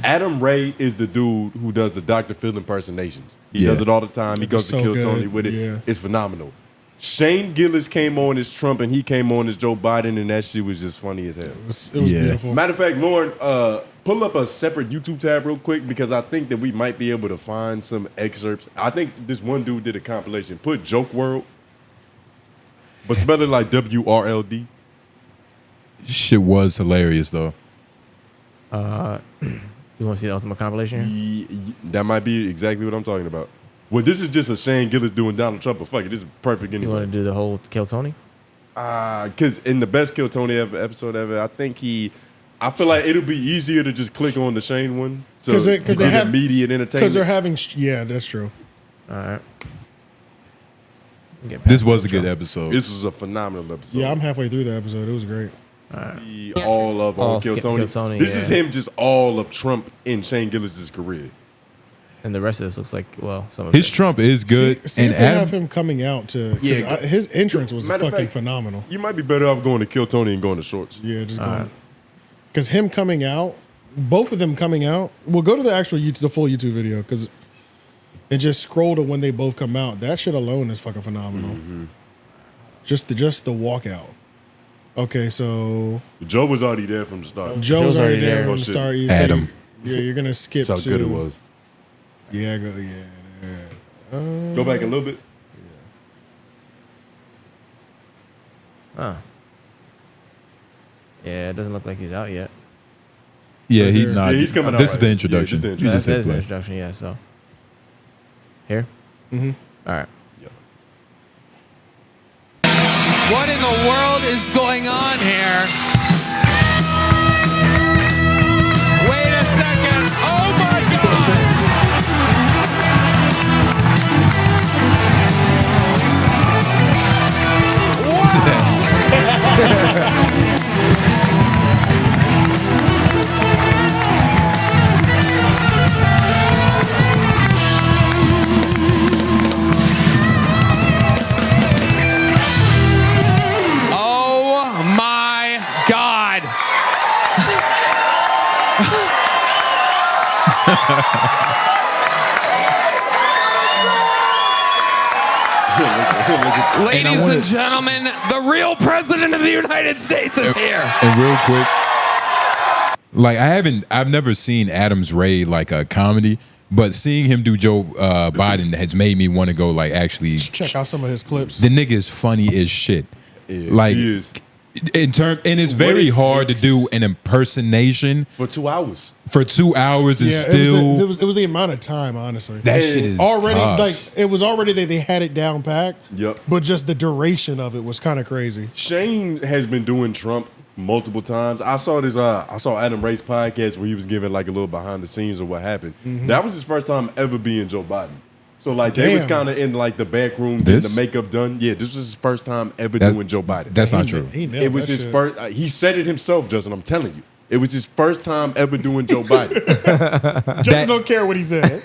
Adam Ray is the dude who does the Dr. Phil impersonations. He Yeah. does it all the time. He It's goes to so Kill good. Tony with it. Yeah. It's phenomenal. Shane Gillis came on as Trump and he came on as Joe Biden, and that shit was just funny as hell. It was Yeah. beautiful. Matter of fact, Lauren, pull up a separate YouTube tab real quick because I think that we might be able to find some excerpts. I think this one dude did a compilation. Put Joke World, but spell it like WRLD. shit was hilarious though. You want to see the ultimate compilation? That might be exactly what I'm talking about. Well, this is just a Shane Gillis doing Donald Trump, but fuck it, this is perfect anyway. You want to do the whole Kill Tony? Because in the best Kill Tony episode ever, I feel like it'll be easier to just click on the Shane one. So Because they have immediate entertainment. Because they're having, yeah, that's true. All right. This was a good episode. This was a phenomenal episode. Yeah, I'm halfway through the episode. It was great. All of All Kill Tony. Kill Tony, This yeah. is him just all of Trump in Shane Gillis's career. And the rest of this looks like, well, some of His it. Trump is good. See and if they Adam, have him coming out to. Yeah, His entrance was matter of fucking fact, phenomenal. You might be better off going to Kill Tony and going to Shorts. Yeah, just going. Because him coming out, both of them coming out. We'll go to the actual YouTube, the full YouTube video, because and just scroll to when they both come out. That shit alone is fucking phenomenal. Just the walkout. Okay, so Joe was already there from the start. Joe was already there from Oh, the shit. start. You Adam. You're gonna skip. That's how to, good it was. Yeah, Go back a little bit. Huh. Yeah, it doesn't look like he's out yet. yeah, he's coming out This is right the now. introduction. Yeah, this is the You just That hit is the play. introduction, yeah, so. Here? Mm-hmm. All right. What in the world is going on here? Wait a second. Oh my Oh my God. Ladies and gentlemen, the real president of the United States is here. And real quick, like I've never seen Adams Ray like a comedy, but seeing him do Joe Biden has made me want to go like actually check out some of his clips. The nigga is funny as shit. Yeah, like he is. and it's What very it hard to takes. do an impersonation For 2 hours. for 2 hours and Yeah, still it was the amount of time, honestly. that shit is already tough. like it was already they had it down packed. Yep. But just the duration of it was kind of crazy. Shane has been doing Trump multiple times. I saw Adam Ray's podcast where he was giving like a little behind the scenes of what happened. Mhm. That was his first time ever being Joe Biden. So like they was Damn. kind of in like the back room getting This? the makeup done. Yeah, this was his first time ever That's- doing Joe Biden. that's not true. He nailed It was that his shit. first. He said it himself, Justin. I'm telling you, it was his first time ever doing Joe Biden. Justin don't care what he said.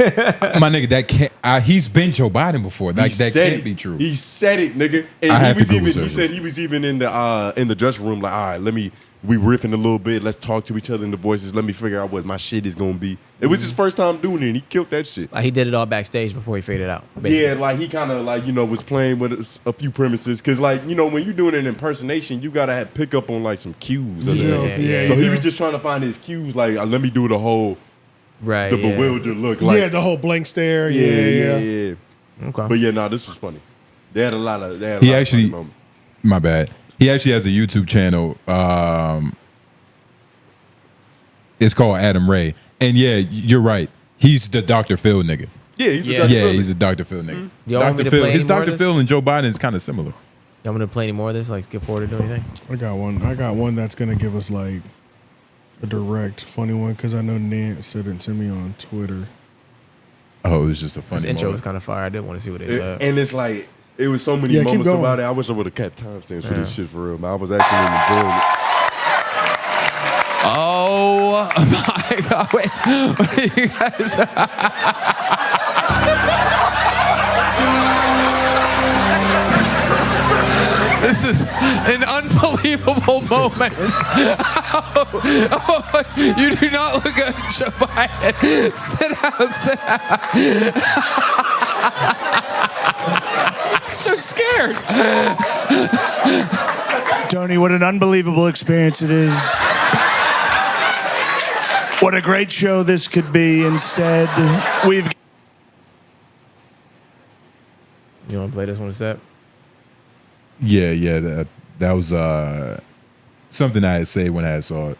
My nigga, that can't. He's been Joe Biden before. Like He that said can't it. be true. He said it, nigga. And I he have to was Google even. He search said he was even in the dressing room. Like, all right, we riffing a little bit. Let's talk to each other in the voices. Let me figure out what my shit is gonna be. It was his first time doing it, and he killed that shit. Like he did it all backstage before he figured it out. basically. Yeah, like he kind of like was playing with a few premises because like when you're doing an impersonation, you gotta pick up on like some cues. Of Yeah, so he yeah. was just trying to find his cues. Like, let me do the whole Right. the yeah. bewildered look. Like, yeah, the whole blank stare. Yeah. Okay. But yeah, this was funny. They had a lot of. He actually, my bad. He actually has a YouTube channel. It's called Adam Ray, and yeah, you're right. He's the Dr. Phil nigga. Yeah, he's Yeah. Dr. Phil he's a Dr. Phil nigga. Y'all want me Dr. to Phil, play his any more of Dr. this? Phil and Joe Biden is kind of similar. Y'all want to play any more of this? Like skip forward or do anything? I got one that's gonna give us like a direct funny one because I know Nance sent it to me on Twitter. Oh, it was just a This funny intro moment. was kind of fire. I did want to see what they said. And it's like it was so many Yeah, keep moments going. about it. I wish I would have kept timestamps for this Yeah. shit for real. But I was actually enjoying it. Oh my God. Wait, what are you guys? This is an unbelievable moment. Oh, you do not look good, Joe Biden. Sit down, sit down. So scared. Tony, what an unbelievable experience it is. What a great show this could be. Instead, we've. You want to play this one a step? Yeah, that was something I had say when I saw it.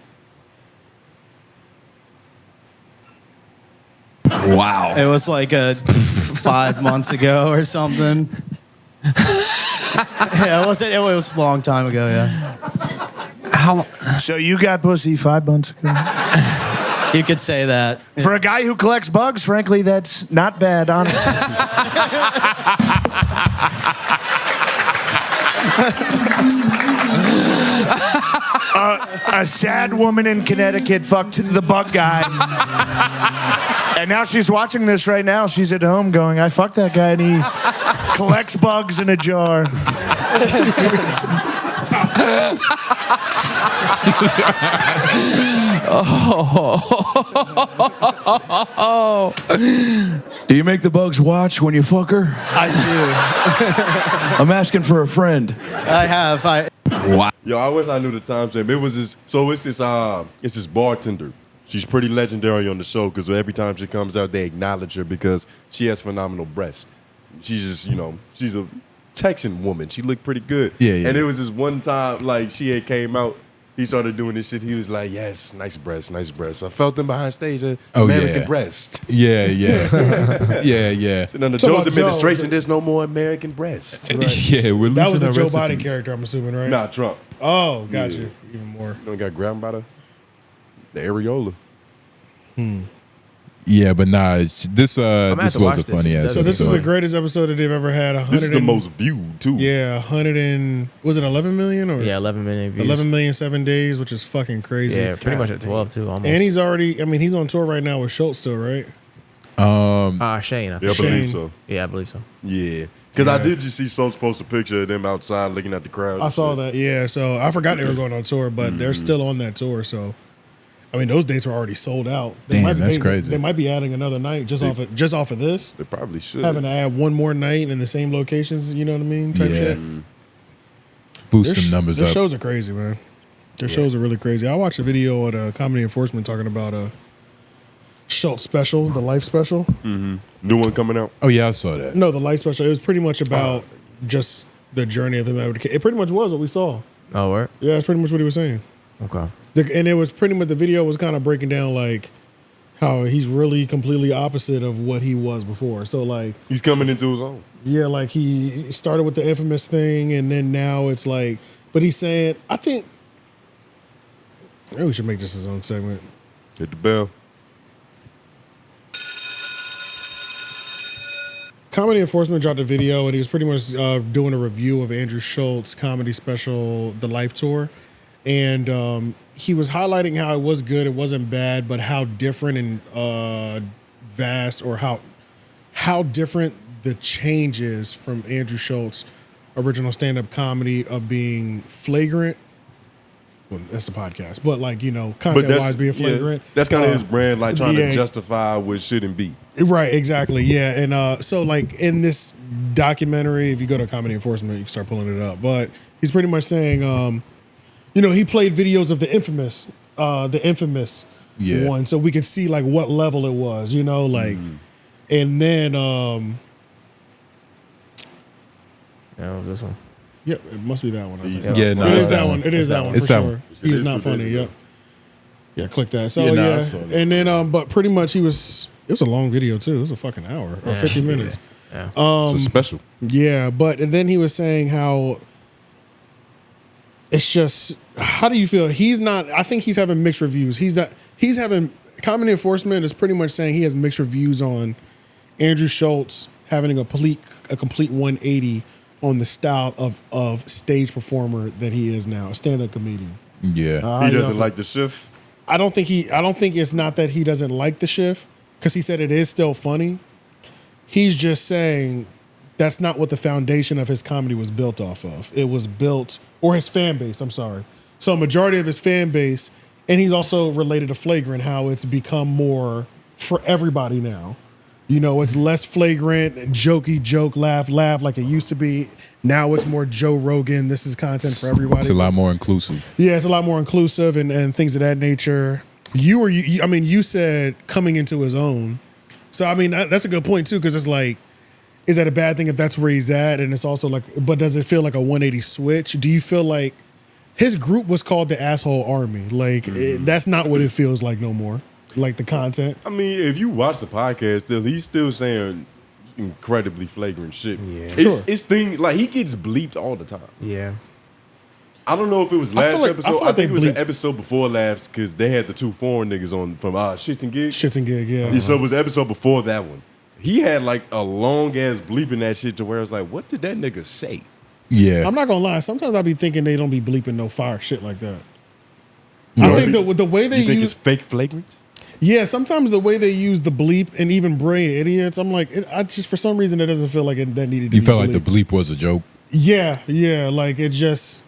Wow. It was like 5 months ago or something. Yeah, it was a long time ago, yeah. So you got pussy 5 months ago? You could say that. For a guy who collects bugs, frankly, that's not bad, honestly. A sad woman in Connecticut fucked the bug guy. And now she's watching this right now. She's at home going, I fucked that guy and he collects bugs in a jar. Oh. Do you make the bugs watch when you fuck her? I do. I'm asking for a friend. I have. Wow. Yo, I wish I knew the time stamp. It was this. So it's this bartender. She's pretty legendary on the show because every time she comes out, they acknowledge her because she has phenomenal breasts. She's just, she's a Texan woman. She looked pretty good. Yeah, yeah. And it was this one time, like, she had came out. He started doing this shit. He was like, yes, nice breasts, nice breasts. I felt them behind stage. American breast. Yeah, yeah. yeah. And under Joe's administration, there's no more American breast. Yeah, we're losing That was the our Joe recipes. Biden character, I'm assuming, right? Nah, Trump. Oh, got Yeah. you. Even more. Don't got grabbed by the areola. Yeah, but nah, this was a funny ass. So this is the greatest episode that they've ever had. This is the most viewed too. Yeah, 100 and was it 11 million or 11 million views. 11 million 7 days, which is fucking crazy. Yeah, pretty much at 12 too, almost. And he's already. I mean, he's on tour right now with Schulz still, right? Shane. Yeah, I believe so. Yeah, I believe so. Yeah, because I did just see Schulz post a picture of them outside looking at the crowd. I saw that. Yeah, so I forgot they were going on tour, but they're still on that tour. So, I mean, those dates are already sold out. Damn, that's crazy. They might be adding another night just off of this. They probably should. Having to add one more night in the same locations. You know what I mean? Type shit. Boost them numbers Their up. shows are crazy, man. Their shows are really crazy. I watched a video on Comedy Enforcement talking about Schulz special, the Life special. Mm-hmm. New one coming out. Oh yeah, I saw that. No, the Life special. It was pretty much about just the journey of him. It pretty much was what we saw. Oh, what? Yeah, that's pretty much what he was saying. Okay. And it was pretty much, the video was kind of breaking down like how he's really completely opposite of what he was before. So like he's coming into his own. Yeah, like he started with the infamous thing, and then now it's like, but he's saying, I think maybe we should make this his own segment. Hit the bell. Comedy Enforcement dropped a video, and he was pretty much doing a review of Andrew Schulz comedy special, The Life Tour. And he was highlighting how it was good, it wasn't bad, but how different and vast, or how different the change is from Andrew Schulz's original stand-up comedy of being flagrant. Well, that's the podcast, but like, content-wise being flagrant. That's kind of his brand, like trying yeah. to justify what shouldn't be. Right, exactly, yeah. And so like in this documentary, if you go to Comedy Enforcement, you can start pulling it up. But he's pretty much saying, he played videos of the infamous one, so we could see like what level it was, like, and then this one. Yep, it must be that one. I think. Yeah, no, it it's is that one. It is that one for It's that sure. one. He is not funny. Yep. Yeah, click that. So Yeah, I saw that. and then but pretty much it was a long video too. It was a fucking hour or 50 minutes. Yeah. It's a special. Yeah, and then he was saying how it's just, how do you feel? I think he's having mixed reviews. He's having, Comedy Enforcement is pretty much saying he has mixed reviews on Andrew Schulz having a complete 180 on the style of stage performer that he is now, a stand-up comedian. Yeah. He doesn't like the shift? I don't think it's not that he doesn't like the shift, because he said it is still funny. He's just saying that's not what the foundation of his comedy was built off of. It was built, or his fan base, I'm sorry. So a majority of his fan base, and he's also related to Flagrant, how it's become more for everybody now. It's less flagrant, jokey, joke, laugh like it used to be. Now it's more Joe Rogan. This is content for everybody. It's a lot more inclusive. Yeah, it's a lot more inclusive and things of that nature. You said coming into his own. So, I mean, that's a good point, too, because it's like, is that a bad thing if that's where he's at? And it's also like, but does it feel like a 180 switch? Do you feel like his group was called the Asshole Army. Like that's not what it feels like no more. Like the content. I mean, if you watch the podcast, still he's still saying incredibly flagrant shit. Yeah, it's thing like he gets bleeped all the time. Yeah. I don't know if it was last episode. I think it was bleep. the episode before last because they had the two foreign niggas on from Shits and Gigs. Shits and Gig, yeah. So it was the episode before that one. He had like a long ass bleeping that shit to where it's like, what did that nigga say? Yeah. I'm not gonna lie. Sometimes I be thinking they don't be bleeping no fire shit like that. I think the way they you think use it's fake flagrant. Yeah, sometimes the way they use the bleep and even brilliant idiots, I'm like, I just for some reason it doesn't feel like that needed to You be felt bleeped. like the bleep was a joke. Yeah, like it just.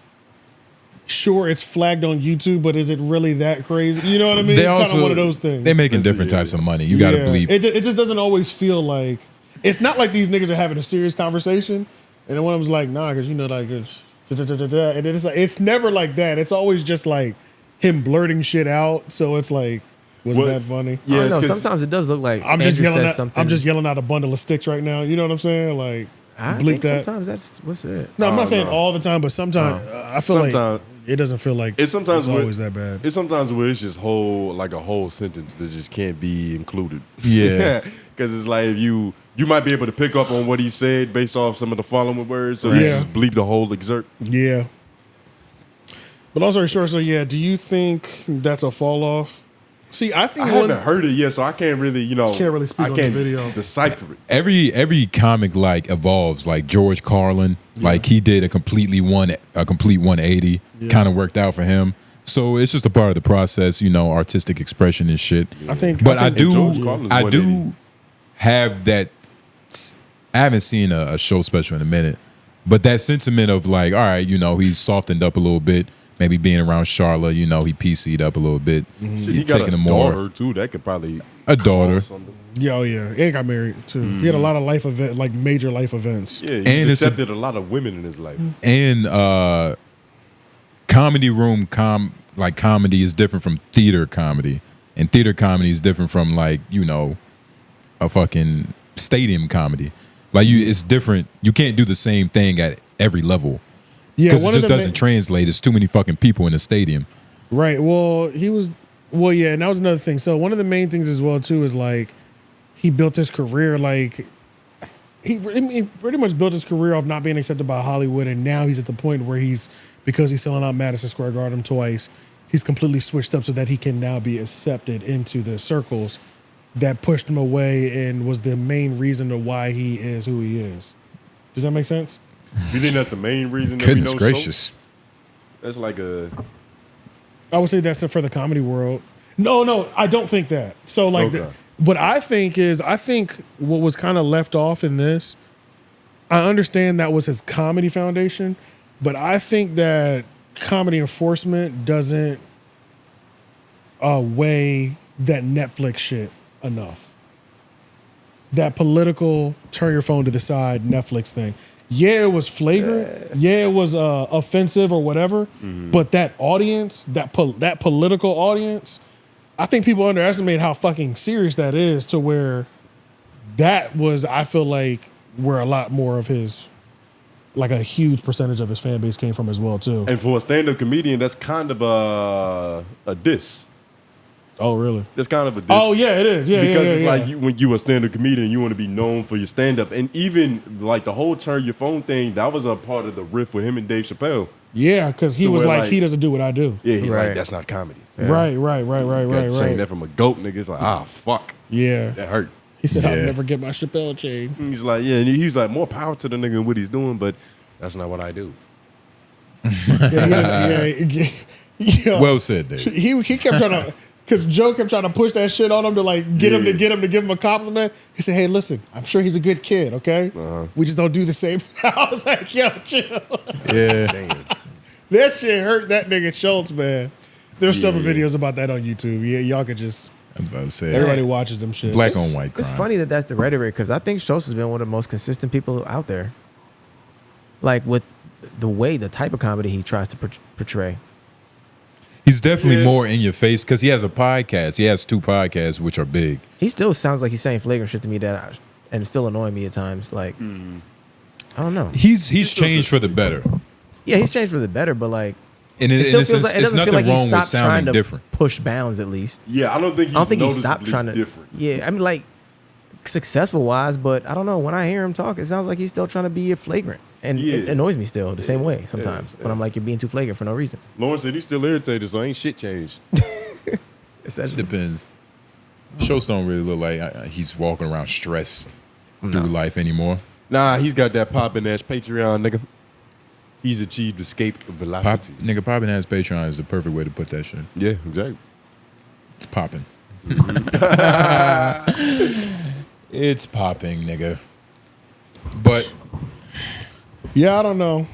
Sure, it's flagged on YouTube, but is it really that crazy? You know what I mean? They It's kind also of one of those things. They're making different types of money. You got to bleep. It just doesn't always feel like it's not like these niggas are having a serious conversation, and then one of them's like, nah, because you know, like it's and it's never like that. It's always just like him blurting shit out. So it's like, was that funny? I don't know. Sometimes it does look like I'm just Andrew yelling says at something. I'm just yelling out a bundle of sticks right now. You know what I'm saying? Like I bleep think that. sometimes that's what's it. No, I'm not saying all the time, but sometimes I feel like it doesn't feel like It's sometimes it's where- always that bad. It's sometimes where it's just a whole sentence that just can't be included. Yeah. Because it's like if you might be able to pick up on what he said based off some of the following words, so you Yeah. just bleep the whole excerpt. Yeah. But long story short, so yeah, do you think that's a fall off? See, I think I haven't heard it yet, so I can't really, Can't really speak I on the can't video. decipher it. Every comic like evolves. Like George Carlin, like he did a complete 180. Yeah. Kind of worked out for him. So it's just a part of the process, artistic expression and shit. I think, But I think George Carlin's I 180. do have that. I haven't seen a show special in a minute, but that sentiment of like, all right, he's softened up a little bit. Maybe being around Charla, he PC'd up a little bit. Shit, He's he got taking a him more. daughter too. That could probably A daughter. cause something. Yeah, he got married too. He had a lot of life event, like major life events. Yeah, he's And it's a- accepted a lot of women in his life. And comedy room comedy is different from theater comedy, and theater comedy is different from a fucking stadium comedy. Like it's different. You can't do the same thing at every level. Yeah, because it one of just the doesn't translate. It's too many fucking people in the stadium. Right. Well, yeah, and that was another thing. So one of the main things as well too is like he built his career like he pretty much built his career off not being accepted by Hollywood, and now he's at the point where because he's selling out Madison Square Garden twice, he's completely switched up so that he can now be accepted into the circles that pushed him away and was the main reason to why he is who he is. Does that make sense? You think that's the main reason that Goodness we know gracious. Schulz? That's like a. I would say that's for the comedy world. No, I don't think that. So like, Okay. what I think what was kind of left off in this, I understand that was his comedy foundation, but I think that comedy enforcement doesn't weigh that Netflix shit enough. That political turn your phone to the side Netflix thing. Yeah, it was flagrant. Yeah, it was offensive or whatever. But that audience, that political audience, I think people underestimate how fucking serious that is. To where that was, I feel like, where a lot more of his, like a huge percentage of his fan base came from as well too. And for a stand-up comedian, that's kind of a diss. Oh, really? That's kind of a diss. Oh, yeah, it is. Yeah, because yeah, it's yeah. like when you a stand-up comedian, you want to be known for your stand-up, and even like the whole turn your phone thing, that was a part of the riff with him and Dave Chappelle. Yeah, because he So was where, like, he doesn't do what I do. Yeah, he like that's not comedy. Right. Saying that from a goat nigga, it's like fuck. Yeah, that hurt. He said, "I'll never get my Chappelle chain." He's like, yeah, and he's like, more power to the nigga and what he's doing, but that's not what I do. Yeah. Well said, Dave. He kept trying to, because Joe kept trying to push that shit on him to like get him to give him a compliment. He said, "Hey, listen, I'm sure he's a good kid. Okay, we just don't do the same." I was like, "Yo, chill." Yeah, damn. That shit hurt that nigga Schulz, man. There's several videos about that on YouTube. Yeah, y'all could just. I'm about to say Everybody watches them shit. Black on white It's crime. funny that that's the rhetoric because I think Schulz has been one of the most consistent people out there. Like with the type of comedy he tries to portray. He's definitely more in your face because he has a podcast. He has 2 podcasts which are big. He still sounds like he's saying flagrant shit to me and it's still annoying me at times. Like, I don't know. He's changed for the better. Yeah, he's changed for the better, but like, And It in still a feels sense, like it it's doesn't feel nothing like he wrong with stopped trying sounding to different. push bounds at least. Yeah, I don't think he stopped trying to. different. Yeah, I mean, like successful wise, but I don't know. When I hear him talk, it sounds like he's still trying to be flagrant, and it annoys me still the same way sometimes. When I'm like, you're being too flagrant for no reason. Lawrence said he's still irritated, so ain't shit changed. Depends. Schulz don't really look like he's walking around stressed through life anymore. Nah, he's got that poppin' ass Patreon, nigga. He's achieved escape velocity. Popping ass Patreon is the perfect way to put that shit. Yeah, exactly. It's popping. It's popping, nigga. But yeah, I don't know.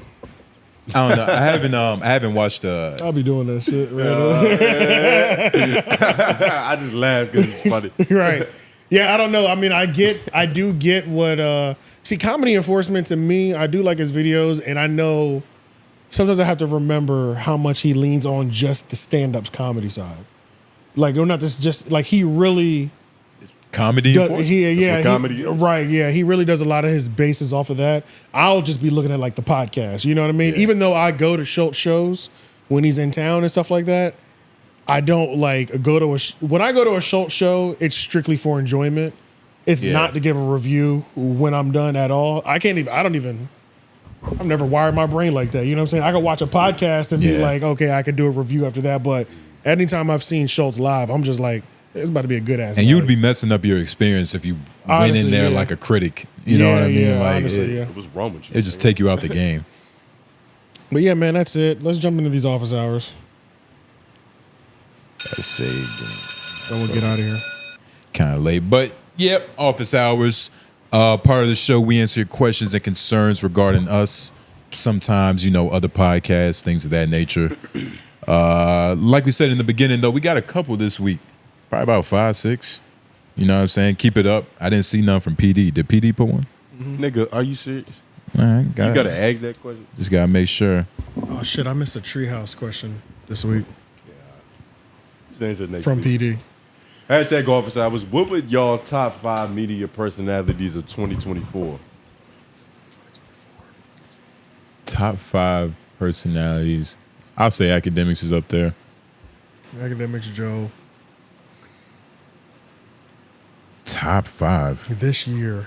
I don't know. I haven't watched. I'll be doing that shit. I just laugh because it's funny. Right. Yeah, I don't know. I mean, I do get what. See, comedy enforcement to me, I do like his videos, and I know sometimes I have to remember how much he leans on just the stand-up comedy side. Like, or not this, just like he really comedy. Right. Yeah, he really does a lot of his bases off of that. I'll just be looking at like the podcast. You know what I mean? Even though I go to Schulz shows when he's in town and stuff like that, I don't like go to when I go to a Schulz show, it's strictly for enjoyment. It's not to give a review when I'm done at all. I've never wired my brain like that. You know what I'm saying? I could watch a podcast and be like, okay, I could do a review after that. But anytime I've seen Schulz live, I'm just like, it's about to be a good ass. And you would be messing up your experience if you went in there like a critic. You know what I mean? Like honestly, it was wrong with you. It just take you out the game. But yeah, man, that's it. Let's jump into these office hours. That's saved. Then we'll get out of here. Kind of late, but yep, office hours. Part of the show, we answer your questions and concerns regarding us. Sometimes, other podcasts, things of that nature. Like we said in the beginning, though, we got a couple this week. Probably about 5, 6. You know what I'm saying? Keep it up. I didn't see none from PD. Did PD put one? Nigga, are you serious? All right, you gotta ask that question. Just gotta make sure. Oh shit, I missed a treehouse question this week. From PD. Hashtag office hours. What would y'all top 5 media personalities of 2024? Top 5 personalities. I'll say Akademiks is up there. Akademiks Joe. Top 5 this year.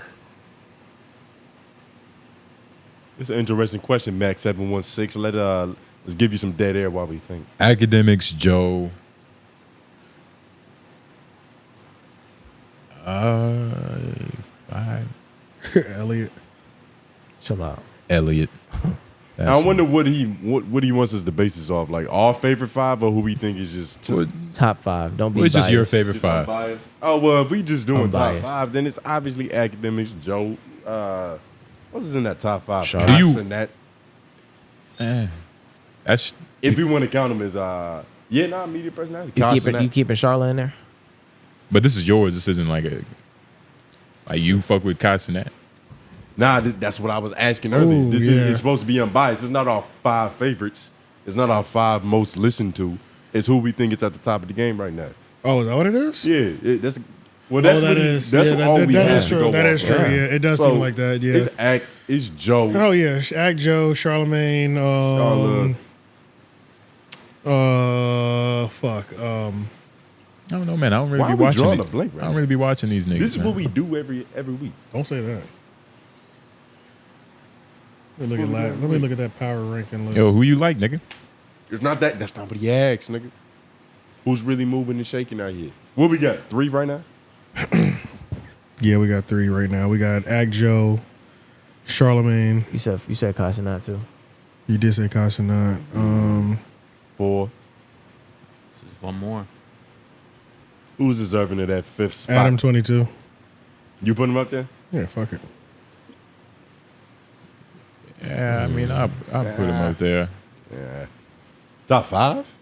It's an interesting question, Max 716. Let's give you some dead air while we think. Akademiks Joe. Elliott. Chill out. Elliott. I wonder what he wants us to base this off. Like our favorite 5 or who we think is just top 5. Don't be Which biased. is your favorite Just 5? unbiased. Oh well, if we just doing top Unbiased. 5, then it's obviously Akademiks, Joe. What's in that top 5? Do you- That That's if we want to count them as media personality. You keeping Charla in there? But this is yours. This isn't like you fuck with Cashapp. Nah, that's what I was asking earlier. Ooh, This yeah. is supposed to be unbiased. It's not our 5 favorites. It's not our 5 most listened to. It's who we think is at the top of the game right now. Oh, is that what it is? Yeah, that's that what is. That's Yeah, all that- we that have is to true. go That off is of. true. Yeah, it does seem like that. Yeah. It's Joe. Oh yeah, Act Joe, Charlamagne. I don't know, man. I don't really Why be are we watching. drawing these- a blank right I don't now? really be watching these niggas. This is man. what we do every week. Don't say that. Let me look at that power ranking list. Yo, who you like, nigga? It's not that. That's not what he asked, nigga. Who's really moving and shaking out here? What we got? 3 right now? Yeah, we got 3 right now. We got Act Joe, Charlamagne. You said Cashapp too. You did say Cashapp. 4. This is one more. Who's deserving of that 5th spot? Adam 22. You put him up there? Yeah, fuck it. Yeah, I mean, I'll put him up there. Yeah. Top 5?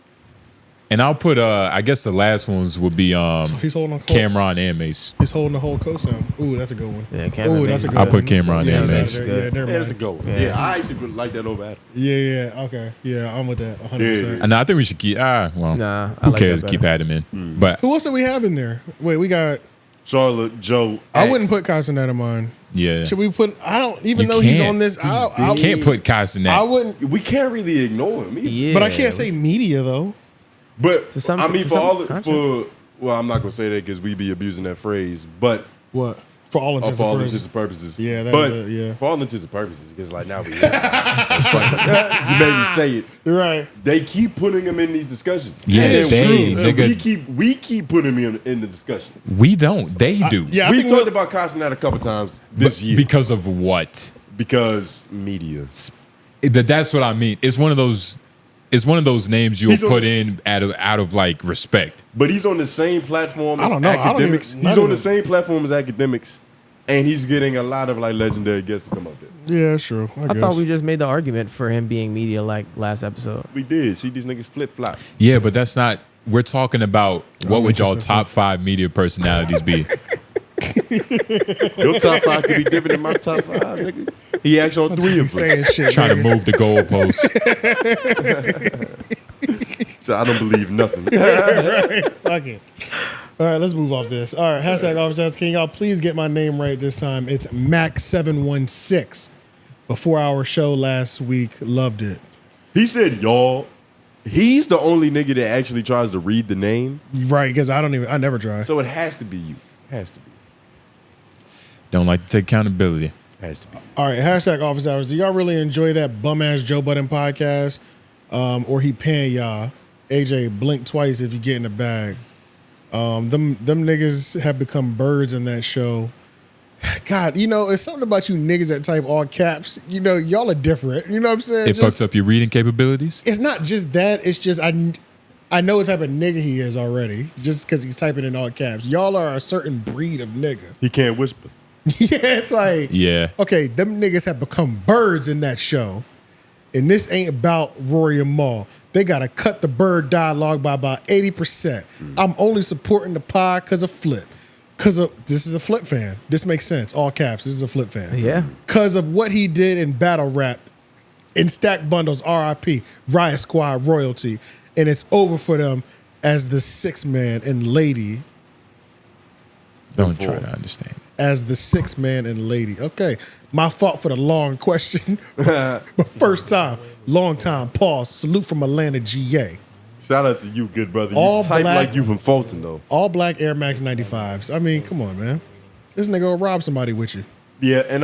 And I'll put I guess the last ones would be he's holding on Cameron and Mace. He's holding the whole coast down. Ooh, that's a good one. Yeah, Cameron Ooh, that's a Mace. good I'll one. put Cameron yeah, and that's Mace. good. Yeah, never That's a mind. good one. Yeah. Yeah, I actually would like that over Adam. Yeah, okay. Yeah, I'm with that 100%. And I think we should keep. Nah, I who like cares? that Keep better. Adam in. But Who else do we have in there? Wait, we got. Charlotte, Joe. I wouldn't put Cashapp in mine. Yeah. Should we put? I don't even You though he's can't. on this. You can't put Cashapp. I wouldn't. We can't really ignore him. Yeah, but I can't say media though. But some- I mean, to for some all content. for well, I'm not gonna say that because we be abusing that phrase. But what? For all intents for and all purposes. intents and purposes. Yeah, that but is yeah. for all intents and purposes, because like now we, you made me say it. Right. They keep putting him in these discussions. Yeah, And they, nigga. we keep putting him in the discussion. We don't. They do. We talked about Cashapp a couple times this year. Because of what? Because media. That's what I mean. It's one of those. It's one of those names you'll He's on put the- in out of like respect. But he's on the same platform I as don't know. I don't even- Akademiks. none He's of on the them. same platform as Akademiks, and he's getting a lot of like legendary guests to come up there. Yeah, sure. I thought we just made the argument for him being media like last episode. We did. See these niggas flip flop. Yeah, but that's not. We're talking about what would y'all inconsistent. top 5 media personalities be? Your top 5 could be different than my top 5, nigga. He asked on 3 of saying us. shit, Trying to nigga. move the goalpost. So I don't believe nothing. Right. Fuck it. All right, let's move off this. All right, hashtag Office House King. Y'all, please get my name right this time. It's Mac716. Before our show last week, loved it. He said, y'all. He's the only nigga that actually tries to read the name. Right, because I never try. So it has to be you. Has to be. Don't like to take accountability. Has to be. All right, hashtag Office Hours. Do y'all really enjoy that bum ass Joe Budden podcast? Or he paying y'all? AJ, blink twice if you get in the bag. Them niggas have become birds in that show. God, you know, it's something about you niggas that type all caps. You know, y'all are different. You know what I'm saying? It fucks up your reading capabilities. It's not just that. It's just I know what type of nigga he is already, just because he's typing in all caps. Y'all are a certain breed of nigga. He can't whisper. Yeah, it's like, Yeah. okay, them niggas have become birds in that show. And this ain't about Rory and Maul. They got to cut the bird dialogue by about 80%. I'm only supporting the pod because of Flip. This is a Flip fan. This makes sense. All caps. This is a Flip fan. Yeah. Because of what he did in battle rap, in stack bundles, RIP, Riot Squad royalty. And it's over for them as the 6th man and lady. Don't try to understand. As the 6th man and lady. Okay. My fault for the long question. But first time, long time, pause. Salute from Atlanta, GA. Shout out to you, good brother. All You type black- like you from Fulton, though. All black Air Max 95s. I mean, come on, man. This nigga will rob somebody with you. Yeah, and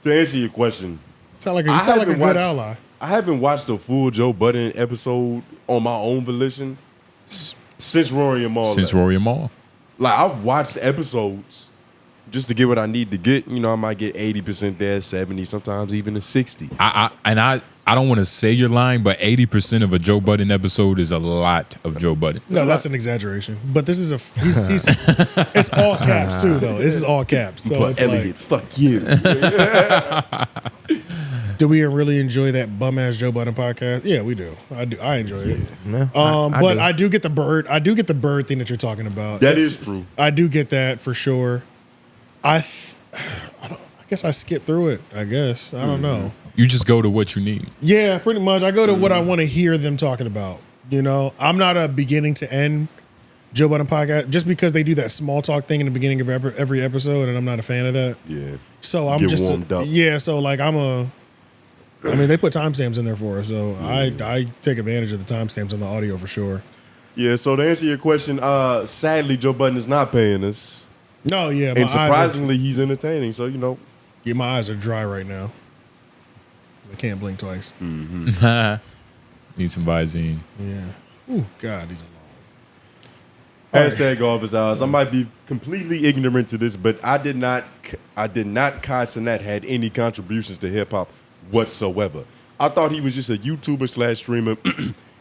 to answer your question, You sound like a good ally. I haven't watched a full Joe Budden episode on my own volition since Rory and Maul. Since left. Rory and Maul. Like, I've watched episodes just to get what I need to get. You know, I might get 80% there, 70, sometimes even a 60. I don't want to say you're lying, but 80% of a Joe Budden episode is a lot of Joe Budden. No, that's an exaggeration. But this is he's it's all caps too, though. This is all caps. So But it's Elliott, fuck you. do we really enjoy that bum ass Joe Budden podcast? Yeah, we do. I do. I enjoy it. Yeah, But I do get the bird. I do get the bird thing that you're talking about. That is true. I do get that for sure. I guess I skip through it. I guess I don't know. You just go to what you need. Yeah, pretty much. I go to what I want to hear them talking about. You know, I'm not a beginning to end Joe Budden podcast just because they do that small talk thing in the beginning of every episode, and I'm not a fan of that. Yeah. So I'm Get just warmed up. yeah. So like I mean, they put timestamps in there for us, so I take advantage of the timestamps on the audio for sure. Yeah, so to answer your question, sadly, Joe Budden is not paying us. No, yeah, And surprisingly, he's entertaining, so, you know. Yeah, my eyes are dry right now. I can't blink twice. Need some Visine. Yeah. Oh God, these are long. Hashtag office hours. I might be completely ignorant to this, but I did not Cashapp had any contributions to hip hop whatsoever. I thought he was just a YouTuber / streamer,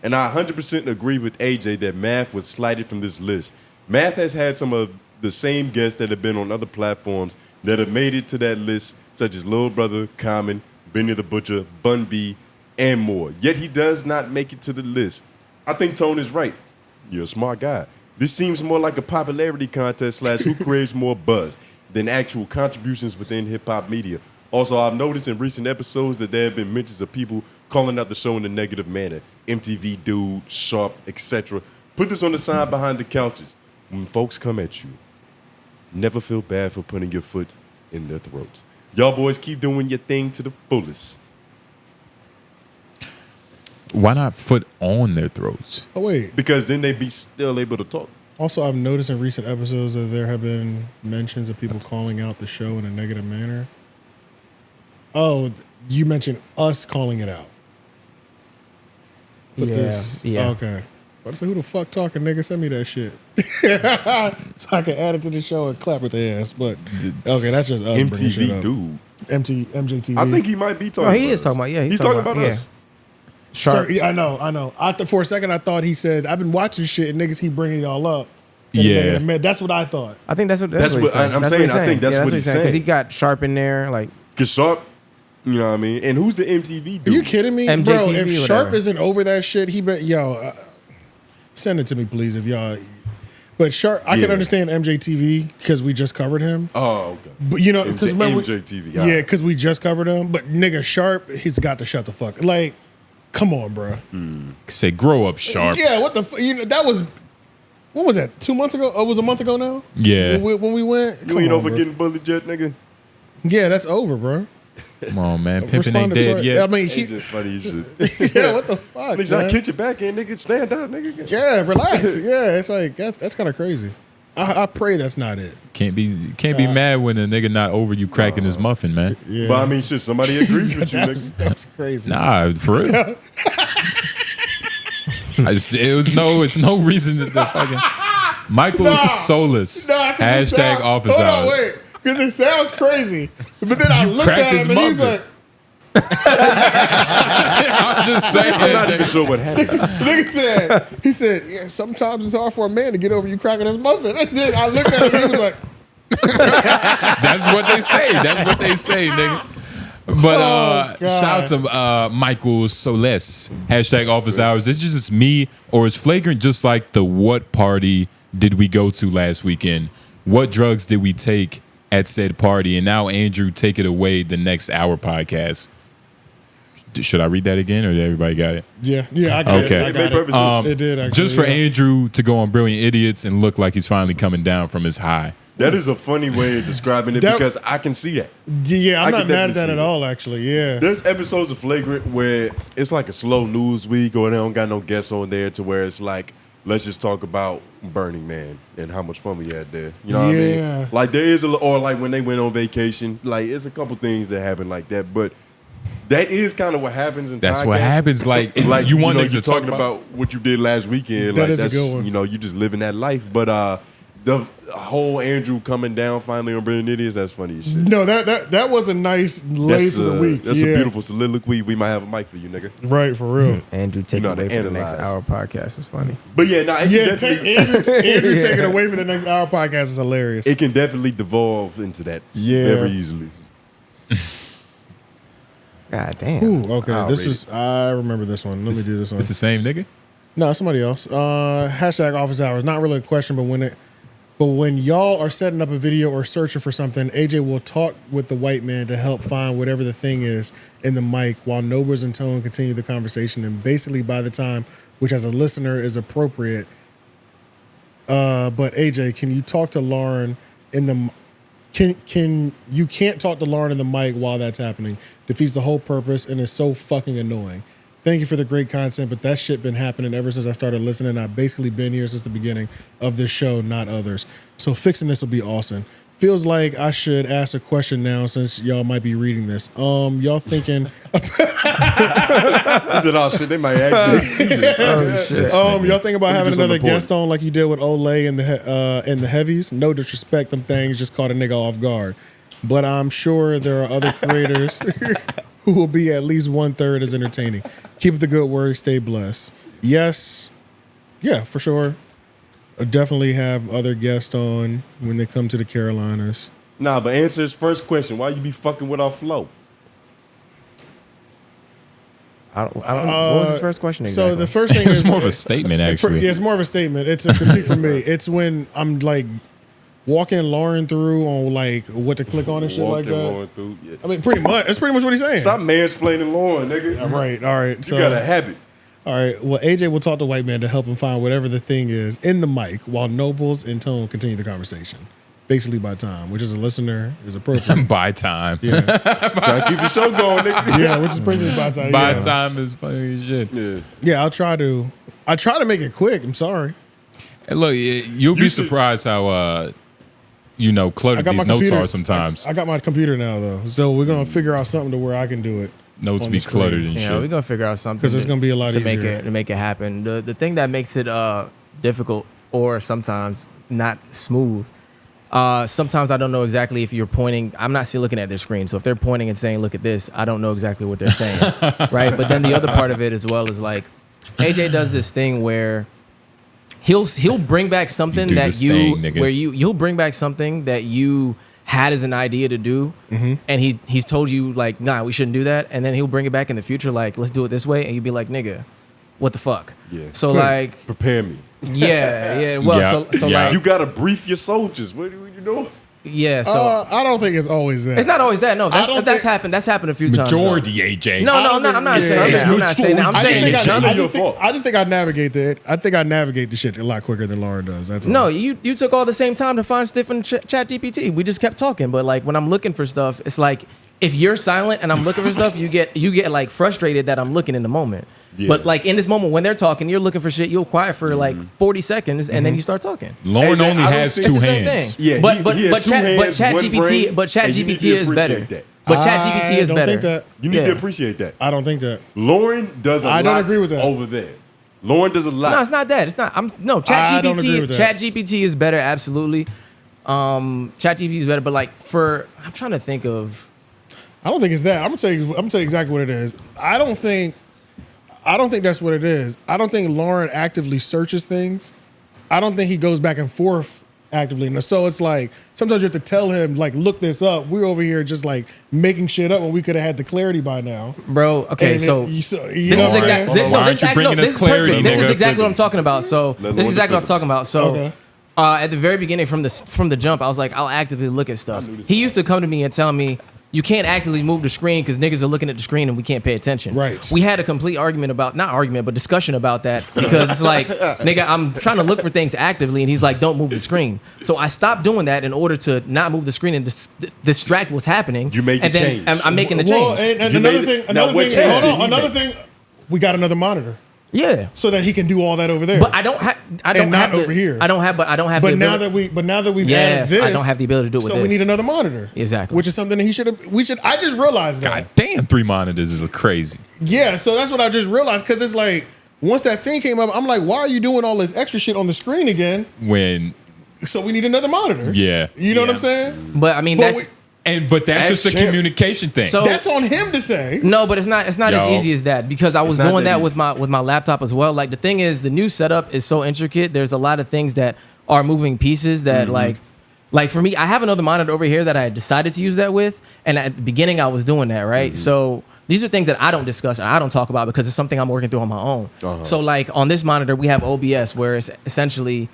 and I 100% agree with AJ that Math was slighted from this list. Math has had some of the same guests that have been on other platforms that have made it to that list, such as Lil Brother, Common, Benny the Butcher, Bun B, and more. Yet he does not make it to the list. I think Tone is right. You're a smart guy. This seems more like a popularity contest / who creates more buzz than actual contributions within hip-hop media. Also, I've noticed in recent episodes that there have been mentions of people calling out the show in a negative manner. MTV Dude, Sharp, etc. Put this on the sign behind the couches. When folks come at you, never feel bad for putting your foot in their throats. Y'all boys keep doing your thing to the fullest. Why not foot on their throats? Oh, wait. Because then they be still able to talk. Also, I've noticed in recent episodes that there have been mentions of people calling out the show in a negative manner. Oh, you mentioned us calling it out. But Yeah. Okay. But I said, who the fuck talking, nigga? Send me that shit. So I can add it to the show and clap with their ass. But okay, that's just us bringing shit up. dude. MJTV. I think he might be talking No, about he is us. talking about, yeah. He's talking about us. Sir, yeah, I know. For a second, I thought he said, I've been watching shit and niggas keep bringing y'all up. Yeah. That's what I thought. I think that's what That's he's what saying. I'm That's saying. what he's I think that's what he's saying. Because he got Sharp in there. Like, Cashapp, you know what I mean? And who's the MTV dude? Are you kidding me? MJTV, Bro, if whatever. Sharp isn't over that shit, send it to me, please, if y'all. But Sharp, I can understand MJTV because we just covered him. Oh, okay. But you know, because remember, MJTV. yeah, because we just covered him. But nigga, Sharp, he's got to shut the fuck. Like, come on, bro. Say, grow up, Sharp. Yeah, what the? That was. What was that? 2 months ago? Oh, it was a month ago now. Yeah. When we went, You come ain't on, over bro. getting bullied yet, nigga? Yeah, that's over, bro. Come on, man. Pimping ain't Responded to dead it. yet. I mean, He's just funny as shit. yeah, what the fuck? Niggas, I man? catch your back end, nigga. Stand up, nigga. Yeah, relax. Yeah, it's like that's kind of crazy. I pray that's not it. Can't be mad when a nigga not over you cracking his muffin, man. Yeah. But I mean, shit, somebody agrees with you, nigga. That's crazy. Nah, for real. It's no reason to fucking Michael Solis. Hashtag office Hold on, hours. wait. Because it sounds crazy. But then I looked cracked at his him and he's muffin. like, I'm just saying. I'm not even sure what happened. he said, yeah, sometimes it's hard for a man to get over you cracking his muffin. And then I looked at him and he was like, That's what they say. That's what they say, nigga. But shout out to Michael Solis. Hashtag office hours. It's just me, or it's flagrant, just like the what party did we go to last weekend? What drugs did we take at said party? And now Andrew, take it away, the next hour podcast. Should I read that again, or did everybody got it? yeah, I got Okay. it. I got it. It did actually. Just for yeah. Andrew to go on Brilliant Idiots and look like he's finally coming down from his high. That is a funny way of describing it because I can see that. Yeah, I I'm can not mad at definitely that see at that. all, actually. Yeah. There's episodes of Flagrant where it's like a slow news week or they don't got no guests on there to where it's like, let's just talk about Burning Man and how much fun we had there. You know what I Yeah. mean? Like there is or like when they went on vacation, like it's a couple things that happen like that. But that is kind of what happens in That's podcasts. what happens. Like you want niggas you're to talk talking about what you did last weekend. That like is a that's good one. you know, you just living that life. But the whole Andrew coming down finally on Brilliant Idiots, that's funny as shit. No, that was a nice lace of the week. That's yeah. a beautiful soliloquy. We might have a mic for you, nigga. Right, for real. Andrew taking know how to away for the next analyze. hour podcast is funny. But yeah, no, Yeah, Andrew taking away from the next hour podcast is hilarious. it can definitely devolve into that Yeah. very easily. God damn. Ooh, okay, I'll this read is. I remember this one. Let me do this one. It's the same nigga? No, somebody else. Hashtag office hours. Not really a question, but when y'all are setting up a video or searching for something, AJ will talk with the white man to help find whatever the thing is in the mic while Noblez and Tone continue the conversation. And basically by the time, which as a listener is appropriate, but AJ, can you talk to Lauren in the you can't talk to Lauren in the mic while that's happening. Defeats the whole purpose and is so fucking annoying. Thank you for the great content, but that shit been happening ever since I started listening. I've basically been here since the beginning of this show, not others. So fixing this will be awesome. Feels like I should ask a question now since y'all might be reading this. Y'all thinking I said, oh shit, they might actually see this. y'all think about Let me having do something another guest on like you did with Olay and the heavies? No disrespect, them things just caught a nigga off guard. But I'm sure there are other creators who will be at least 1/3 as entertaining. Keep up the good work. Stay blessed. Yes. Yeah, for sure. I'll definitely have other guests on when they come to the Carolinas. Nah, but answer his first question. Why you be fucking with our flow? I don't, what was his first question exactly? So the first thing is It's more of a statement, actually. Yeah, it's more of a statement. It's a critique for me. It's when I'm like walking Lauren through on like what to click on and shit like Walking that. Lauren through, yeah. I mean, pretty much. That's pretty much what he's saying. Stop mansplaining Lauren, nigga. All right, all right. You got a habit. All right. Well, AJ will talk to white man to help him find whatever the thing is in the mic while Noblez and Tone continue the conversation. basically by time, which as a listener is appropriate. By time. Yeah. Try to keep the show going, nigga. Yeah, which is basically by time. By yeah. time is funny as shit. Yeah, I try to make it quick. I'm sorry. Hey, look, you'll be surprised how cluttered these notes are sometimes. I got my computer now though, so we're gonna figure out something to where I can do it. Notes be cluttered and shit. Yeah, we're gonna figure out something because it's gonna be a lot to easier make it happen. The thing that makes it difficult or sometimes not smooth. Sometimes I don't know exactly if you're pointing. I'm not still looking at their screen, so if they're pointing and saying, "Look at this," I don't know exactly what they're saying, right? But then the other part of it as well is like AJ does this thing where he'll bring back something that you'll bring back something that you had as an idea to do, and he's told you like, nah, we shouldn't do that, and then he'll bring it back in the future like, let's do it this way, and you'd be like, nigga, what the fuck? Yeah. So like, prepare me. Yeah. Well, so like, you gotta brief your soldiers. What are you doing? Yeah. So I don't think it's always that. it's not always that. No, that's happened. That's happened a few times. Majority, AJ. No, I'm not saying that. I'm not saying that. I'm saying I just think I navigate it. I think I navigate the shit a lot quicker than Lauren does. That's all. No, you took all the same time to find stuff in Chat GPT. We just kept talking, but like when I'm looking for stuff, it's like if you're silent and I'm looking for stuff, you get like frustrated that I'm looking in the moment. Yeah. But like in this moment when they're talking, you're looking for shit. You'll quiet for like 40 seconds and then you start talking. Lauren AJ, only has two hands. Yeah, but Chat GPT is better. But Chat GPT is better. Think that. You need to appreciate that. I don't think that. Lauren does a lot. I don't agree with that. Over there. Lauren does a lot. No, it's not that. It's not. Chat GPT. Chat GPT is better. Absolutely. Chat GPT is better. But like I'm trying to think of. I don't think it's that. I'm gonna tell you exactly what it is. I don't think that's what it is. I don't think Lauren actively searches things. I don't think he goes back and forth actively. So it's like sometimes you have to tell him like, look this up. We're over here just like making shit up when we could have had the clarity by now, bro. Okay, and so this is perfect. This is exactly what I'm talking about. So this is exactly what I was talking about. So. At the very beginning, from the jump, I was like, I'll actively look at stuff. He used to come to me and tell me, you can't actively move the screen because niggas are looking at the screen and we can't pay attention. Right. We had a complete discussion about that because it's like, nigga, I'm trying to look for things actively and he's like, don't move the screen. So I stopped doing that in order to not move the screen and distract what's happening. You made the change. I'm making the change. Well, and another thing, we got another monitor. Yeah, so that he can do all that over there. But I don't have over here. I don't have. But now that we've added this, I don't have the ability to do it. So we need another monitor. Exactly. Which is something that we should. I just realized that. God damn, 3 monitors is crazy. Yeah, so that's what I just realized because it's like once that thing came up, I'm like, why are you doing all this extra shit on the screen again? So we need another monitor. Yeah, you know what I'm saying? But I mean But that's just a communication thing. So that's on him to say. No, but it's not as easy as that because I was doing that with my laptop as well. Like the thing is, the new setup is so intricate. There's a lot of things that are moving pieces that like for me, I have another monitor over here that I decided to use that with, and at the beginning I was doing that, right? So these are things that I don't discuss and I don't talk about because it's something I'm working through on my own. So like on this monitor, we have OBS where it's essentially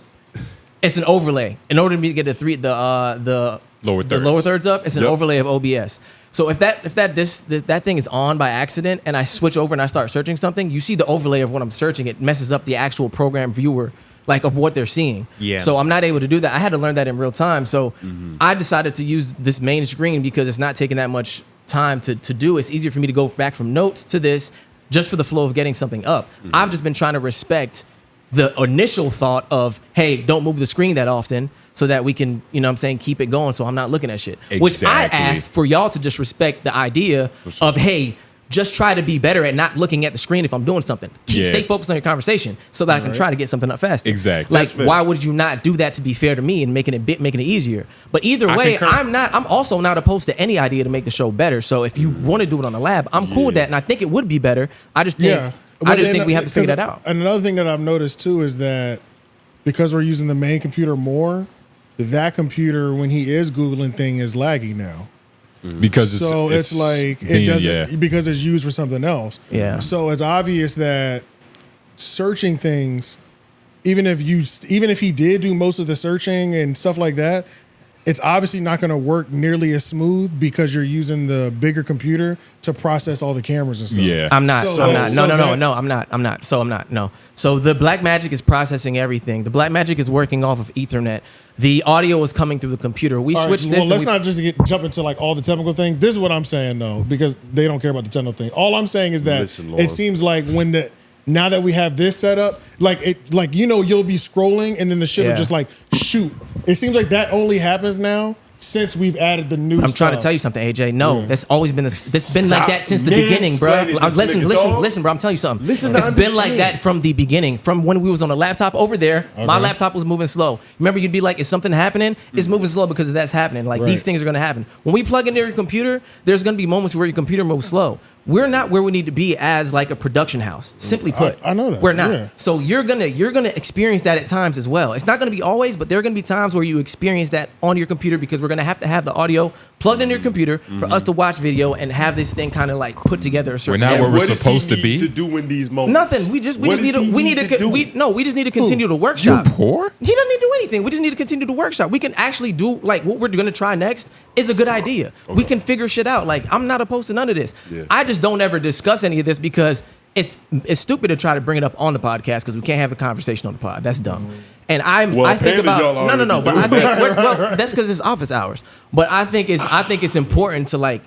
it's an overlay. In order for me to get the lower thirds up, it's an overlay of OBS. So if that thing is on by accident and I switch over and I start searching something, you see the overlay of what I'm searching. It messes up the actual program viewer, like of what they're seeing. Yeah. So I'm not able to do that. I had to learn that in real time. So I decided to use this main screen because it's not taking that much time to do. It's easier for me to go back from notes to this just for the flow of getting something up. I've just been trying to respect the initial thought of, hey, don't move the screen that often so that we can, keep it going so I'm not looking at shit. Exactly. Which I asked for y'all to just respect the idea of, hey, just try to be better at not looking at the screen if I'm doing something. Stay focused on your conversation so that I can try to get something up faster. Exactly. Like, why would you not do that to be fair to me and making it easier? But either way, I'm also not opposed to any idea to make the show better. So if you want to do it on the lab, I'm cool with that, and I think it would be better. I just think we have to figure that out. And another thing that I've noticed too is that because we're using the main computer more, that computer when he is Googling thing is laggy now. Because it's like it doesn't because it's used for something else. Yeah. So it's obvious that searching things, even if he did do most of the searching and stuff like that, it's obviously not going to work nearly as smooth because you're using the bigger computer to process all the cameras and stuff. Yeah. I'm not. No, I'm not. So I'm not. No. So the Blackmagic is processing everything. The Blackmagic is working off of Ethernet. The audio is coming through the computer. We switched this. Well, let's not just jump into like all the technical things. This is what I'm saying though, because they don't care about the technical thing. All I'm saying is that it seems like now that we have this set up, you'll be scrolling and then the shit will just like shoot. It seems like that only happens now since we've added the new stuff. I'm trying to tell you something, AJ. No, that's always been that's been like that since the beginning, bro. Listen, bro. I'm telling you something. It's been like that from the beginning. From when we was on a laptop over there, my laptop was moving slow. Remember, you'd be like, "Is something happening?" It's moving slow because that's happening. Like these things are gonna happen. When we plug into your computer, there's gonna be moments where your computer moves slow. We're not where we need to be as like a production house. Simply put, I know that. We're not. Yeah. So you're gonna experience that at times as well. It's not gonna be always, but there are gonna be times where you experience that on your computer because we're gonna have to have the audio plugged into your computer for us to watch video and have this thing kind of like put together. A certain We're not way. where we're supposed to be. To do in these moments, nothing. We just need to continue to workshop. You poor? He doesn't need to do anything. We just need to continue to workshop. We can actually do like what we're gonna try next is a good idea. We can figure shit out. Like I'm not opposed to none of this. Yeah. I just don't ever discuss any of this because it's stupid to try to bring it up on the podcast because we can't have a conversation on the pod. That's dumb. And I think about no, but I think that's because it's office hours. But I think it's important to like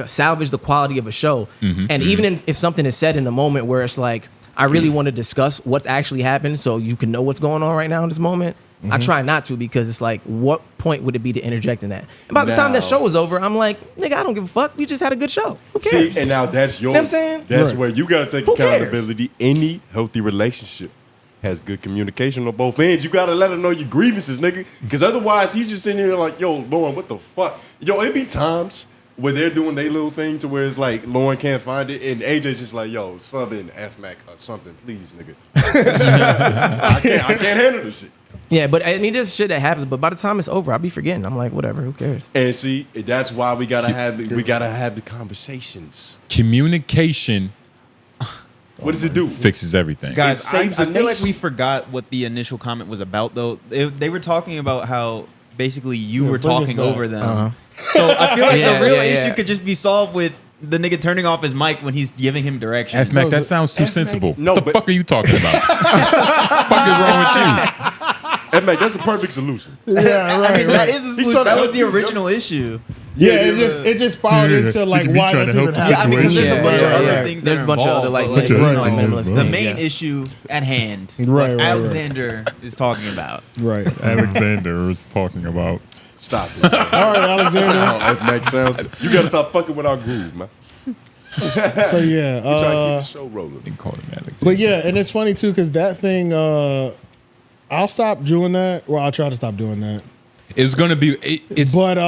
salvage the quality of a show. And even if something is said in the moment where it's like I really want to discuss what's actually happened so you can know what's going on right now in this moment. I try not to because it's like, what point would it be to interject in that? And by the time that show was over, I'm like, nigga, I don't give a fuck. We just had a good show. Who cares? See, and now that's your. You know what I'm saying? That's where you got to take accountability. Any healthy relationship has good communication on both ends. You got to let her know your grievances, nigga. Because otherwise, he's just sitting here like, yo, Lauren, what the fuck? Yo, it be times where they're doing their little thing to where it's like Lauren can't find it, and AJ's just like, yo, sub in F-Mac or something, please, nigga. I can't handle this shit. Yeah, but I mean, there's shit that happens. But by the time it's over, I'll be forgetting. I'm like, whatever, who cares? And see, that's why we gotta have the conversations. Communication. What does it do? Fixes everything. Guys, I saves a feel like nation. we forgot what the initial comment was about, though. They were talking about how basically you were talking over them. So I feel like the real issue could just be solved with the nigga turning off his mic when he's giving him direction. F-Mac, that sounds too sensible. No, what the fuck are you talking about? What is wrong with you? F-Mac, that's a perfect solution. Yeah, right. I mean, that is a solution. That was the original issue. Yeah, it just spiraled into like why that's even happening. Yeah, I mean, because there's a bunch of other things. There's a bunch of other like minimalist the things, main issue at hand. Right, what right, Alexander is talking about. Right. Alexander was talking about. Stop it. All right, Alexander. F-Mac sounds. You gotta stop fucking with our groove, man. So yeah, we try to keep the show rolling. But yeah, and it's funny too because that thing, I'll stop doing that, or I'll try to stop doing that. It's gonna be. But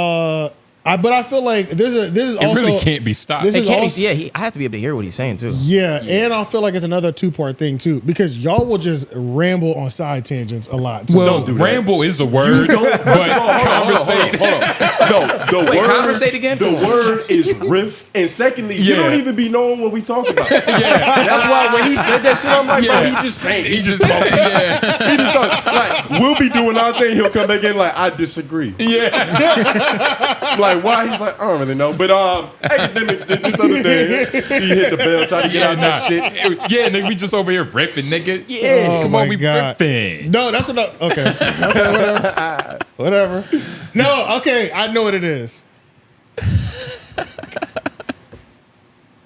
I feel like this is it also really can't be stopped. This It is can't also, be, I have to be able to hear what he's saying too. yeah, and I feel like it's another 2-part thing too because y'all will just ramble on side tangents a lot. So Well, don't do that. ramble is a word, but conversate. No, the Wait, word. conversate again? The word is riff, and secondly, you don't even be knowing what we talking about. That's why when he said that shit, I'm like, bro, he just saying, he just talking. He just talking. Like we'll be doing our thing, he'll come back in like, I disagree. Yeah. Like why? He's like, I don't really know. But Akademiks did this other thing. He hit the bell, tried to get out that shit. Yeah, nigga, we just over here riffing, nigga. Oh Come my on, we God. riffing. No, that's enough. Okay, whatever. No, okay, I know what it is.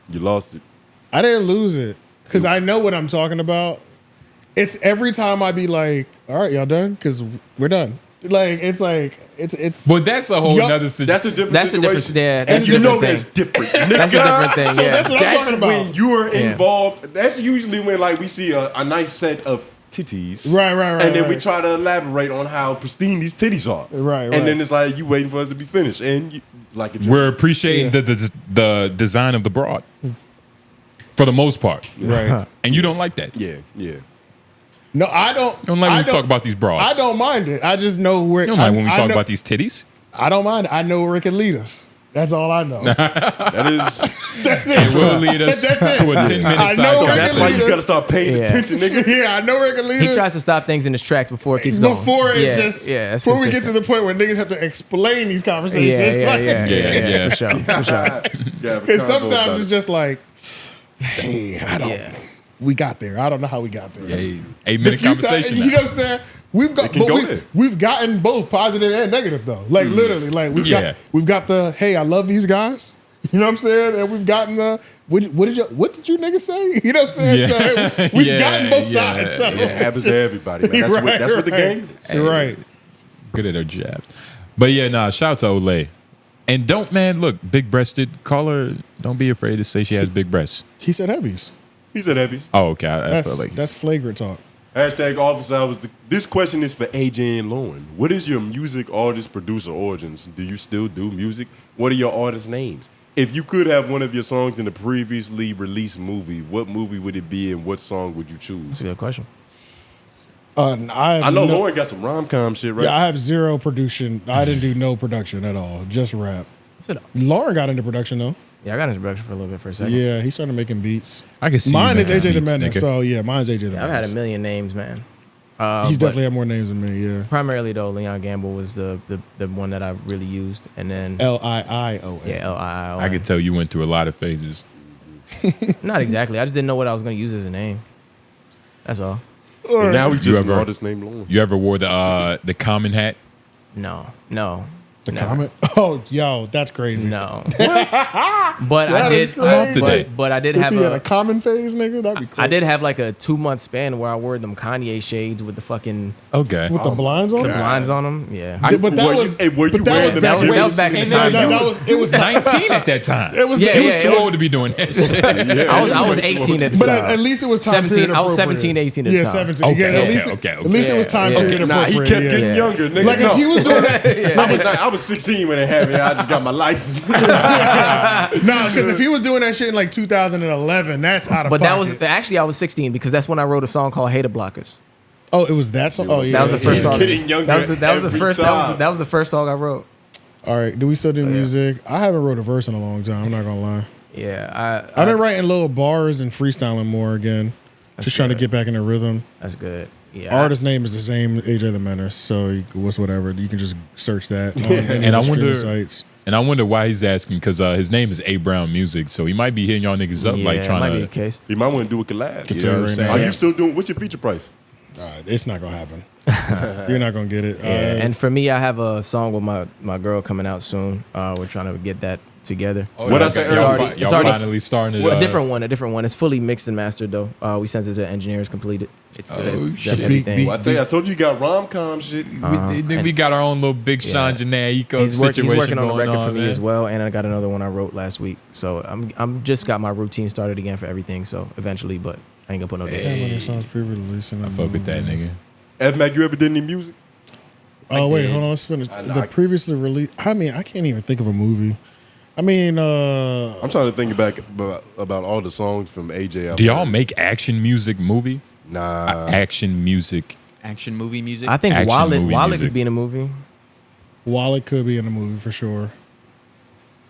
You lost it. I didn't lose it because I know what I'm talking about. It's every time I be like, all right, y'all done? Because we're done. Like, it's like, it's. But that's a whole nother situation. That's a different That's a different, situation. yeah. And That's a you different know thing. that's different. That's a different thing. So Yeah. that's what I'm That's talking about. when you are Yeah. involved. That's usually when like we see a nice set of titties. Right, And then we right. try to elaborate on how pristine these titties are. Right. And then it's like you waiting for us to be finished. And you, like We're appreciating the design of the broad for the most part. Right. And you don't like that. Yeah. No, I don't. You don't like when we talk about these broads. I don't mind it. I just know where. You don't like when we talk about these titties. I don't mind it. I know where it can lead us. That's all I know. That is. That's it. It will lead us That's it. to a 10-minute I know side. So where it that's can why lead you us. got to start paying attention, nigga. Yeah, I know where it can lead He us. tries to stop things in his tracks before it keeps going. Before it Yeah, just, yeah, that's before we get to consistent. the point where niggas have to explain these conversations. Yeah, for sure, for sure. Because sometimes it's just like, hey, I don't. We got there. I don't know how we got there. Yeah, 8-minute conversation. You know what I'm saying? We've gotten both positive and negative though. Like literally, like we've got the hey, I love these guys. You know what I'm saying? And we've gotten the what did you niggas say? You know what I'm saying? So we've gotten both sides. So it happens to everybody. Man. That's what the game is. Right. Good at her jab. But yeah, nah, shout out to Olay. And don't, man, look, big breasted. Call her, don't be afraid to say she has big breasts. He said heavies. He said heavies. Oh, okay. I felt like that's flagrant talk. Hashtag office hours. This question is for AJ and Lauren. What is your music artist producer origins? Do you still do music? What are your artist names? If you could have one of your songs in a previously released movie, what movie would it be and what song would you choose? That's a good question. I know Lauren got some rom-com shit, right? Yeah, I have zero production. I didn't do no production at all. Just rap. Lauren got into production though. Yeah, I got into production for a little bit for a second. Yeah, he started making beats. I can see mine you is making AJ the beats, Menace. nigga. So yeah, mine's AJ the Menace. I've had a million names, man. He's definitely had more names than me. Yeah. Primarily though, Leon Gamble was the one that I really used, and then Liion. Yeah, Liion. I could tell you went through a lot of phases. Not exactly. I just didn't know what I was going to use as a name. That's all. And now we You just ever- an artist named Lauren. You ever wore the common hat? No. The Never. comment? Oh, yo, that's crazy. No. But That I is did. crazy. But I did If have he had a common phase, nigga, that'd be crazy. I did have like a 2-month span where I wore them Kanye shades with the fucking Okay. With the blinds on? the blinds on them. Yeah. But that was were you but that wearing was them back serious? That was back in the time. It was 19 at that time. It was Yeah, He was yeah, too it was- old to be doing that shit. I was 18 at the But time. at least it was time 17. period I was appropriate. 17, 18 at the Yeah, time. 17. Okay, yeah, okay. At least it was time Yeah. period Nah, he appropriate. kept yeah. getting younger, nigga. Like if he was doing that, I was 16 when it happened. I just got my license. no, because if he was doing that shit in like 2011, that's out of But pocket. that was actually I was 16 because that's when I wrote a song called "Hater Blockers." Oh, it was that song. Oh yeah, That was the first yeah. song. getting younger That was the every first. time. That was the first song I wrote. All right, do we still do music? I haven't wrote a verse in a long time. I'm not gonna lie. Yeah, I've been writing little bars and freestyling more again. Just trying to get back in the rhythm. That's good. Yeah. Artist name is the same, AJ the Menace. So what's whatever. You can just search that on any And I of the wonder, streaming sites. and I wonder why he's asking because his name is A Brown Music, so he might be hitting y'all niggas up like it might be trying the to. case. You might want to do a collab. Can You tell know you what I'm right saying? now. Are Yeah. you still doing? What's your feature price? It's not gonna happen. You're not gonna get it. Yeah, and for me, I have a song with my girl coming out soon. We're trying to get that together. Oh, What y'all I say got- earlier? y'all finally starting to. a different one. It's fully mixed and mastered though. We sent it to engineers, completed. It's good. Oh, Done shit. everything. Well, I told you you got rom-com shit. We got our own little big Sean Janae ecosystem He's working on a going record for on, me man. as well, and I got another one I wrote last week. So I'm just got my routine started again for everything. So eventually, but I ain't gonna put no dates. That's when the song's pre-released. I fuck with that nigga. F-Mac, you ever did any music? Oh wait, hold on. Let's finish. The previously released. I mean, I can't even think of a movie. I mean, I'm trying to think back about all the songs from AJ. Do y'all make action music movie? Nah. Action music. Action movie music. I think Action Wallet movie could music. be in a movie. Wallet could be in a movie for sure.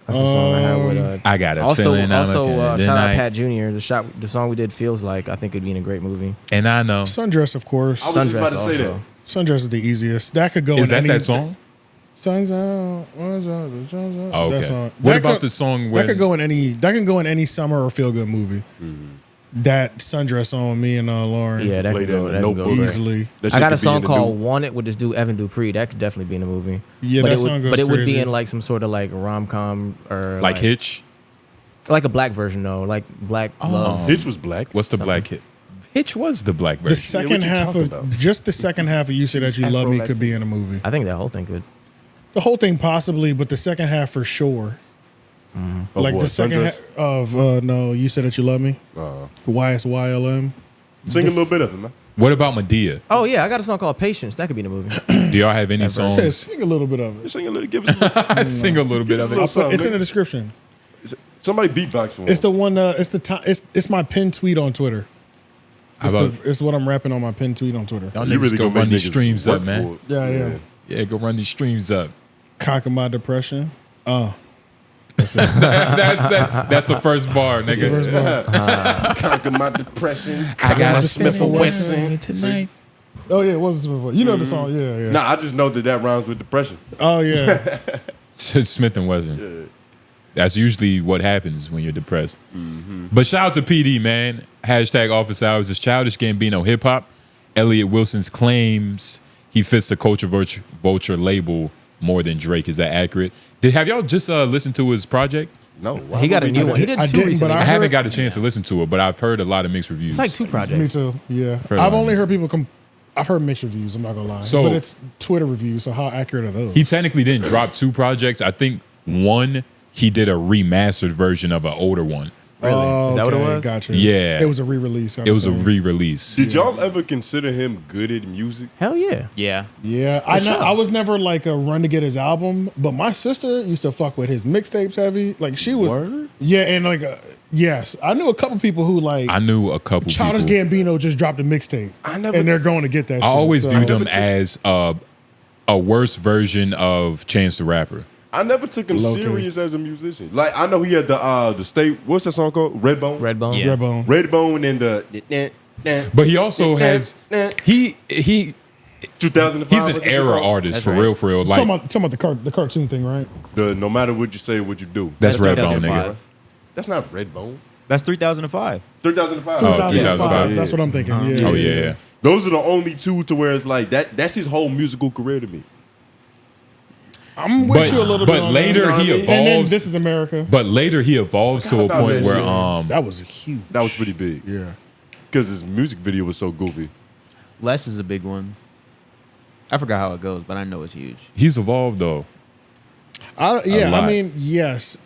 That's the song I had with. I got a Also, feeling I'm a shout out tonight. Pat Jr. The song we did feels like I think it'd be in a great movie. And I know. Sundress, of course. I was just about to Sundress say that. also. Sundress is the easiest. That could go. Is in that any, that song? Sun's out. Sun's out. The sun's out. Oh, That okay. song. What That about could- the song That when could go in any. That can go in any summer or feel good movie. That Sundress on me and Lauren. Yeah, that Played could in go. the That could go Notebook. great. Easily. That I shit got a could be in song the called new- "Want It" with this dude Evan Dupree. That could definitely be in a movie. Yeah, but that it song would, goes but it would be crazy. in like some sort of like rom com or like Hitch? like a black version though, like black love. Hitch was black. What's the black hit? Hitch was the black version. The second you half talking of about? just the second half of "You Say That You Love Me" could be in a movie. I think that whole thing could. The whole thing possibly, but the second half for sure. Like what, the second Sundress? half of no, "You Said That You Love Me." YSYLM. Sing a little bit of it, man. What about Medea? Oh yeah, I got a song called "Patience." That could be in a movie. Do y'all have any Yeah, songs? sing a little bit of it. Sing a little. Give us. A little, Sing a little bit of Give us a it. little It's in something, the nigga. description. Somebody beatbox for him. It's the one. It's the time. It's my pinned tweet on Twitter. It's, How about- it's what I'm rapping on my pinned tweet on Twitter. Y'all You niggas really go gonna run make these niggas streams work up, man. for it. Yeah, yeah. Yeah, go run these streams up. Conquer my depression. That's it. That's the first bar, nigga. the first bar. Conquer my depression. I got my a Smith and Wesson tonight. Oh yeah, it was a Smith and Wesson. You know the song, yeah. Nah, I just know that rhymes with depression. Oh yeah. Smith and Wesson. Yeah. That's usually what happens when you're depressed. Mm-hmm. But shout out to PD, man. Hashtag office hours is childish Gambino hip hop. Elliott Wilson's claims he fits the culture vulture label more than Drake. Is that accurate? Have y'all just listened to his project? No. He got a new one. He did two recently. I haven't got a chance to listen to it, but I've heard a lot of mixed reviews. It's like 2 projects. Me too. Yeah. Heard I've a lot. only heard people I've heard mixed reviews, I'm not gonna lie. So- but it's Twitter reviews, so how accurate are those? He technically didn't drop 2 projects. I think one, he did a remastered version of an older one. Really? Is that what it okay, was? Gotcha. Yeah. It was a re-release. It was a re-release. Did y'all ever consider him good at music? Hell yeah. Yeah. Yeah, I was never like a run to get his album, but my sister used to fuck with his mixtapes heavy. Like she was, Word? yeah, and like yes, I knew a couple people who like I knew a couple Childish people. Gambino just dropped a mixtape, and they're going to get that. I shit. always So- viewed him as a worse version of Chance the Rapper. I never took him Low-key. serious as a musician. Like I know he had the state. What's that song called? Redbone. Redbone. Yeah. Redbone. Redbone and the. But he also has he 2005. he's an what's that era called? artist That's for right. real, for real. Like talking about the cartoon thing, right? The no matter what you say, what you do. that's Redbone, 2005. nigga. That's not Redbone. That's 3005. 3005. Oh, 2005. 2005. That's what I'm thinking. Yeah. Oh yeah. Those are the only two to where it's like that. That's his whole musical career to me. I'm with you a little bit. But on later that. he And then evolves. This Is America. But later he evolves to a about point that where shit? That was huge. That was pretty big. Yeah. Because his music video was so goofy. Less is a big one. I forgot how it goes, but I know it's huge. he's evolved though. Yeah, lot. I mean, yes.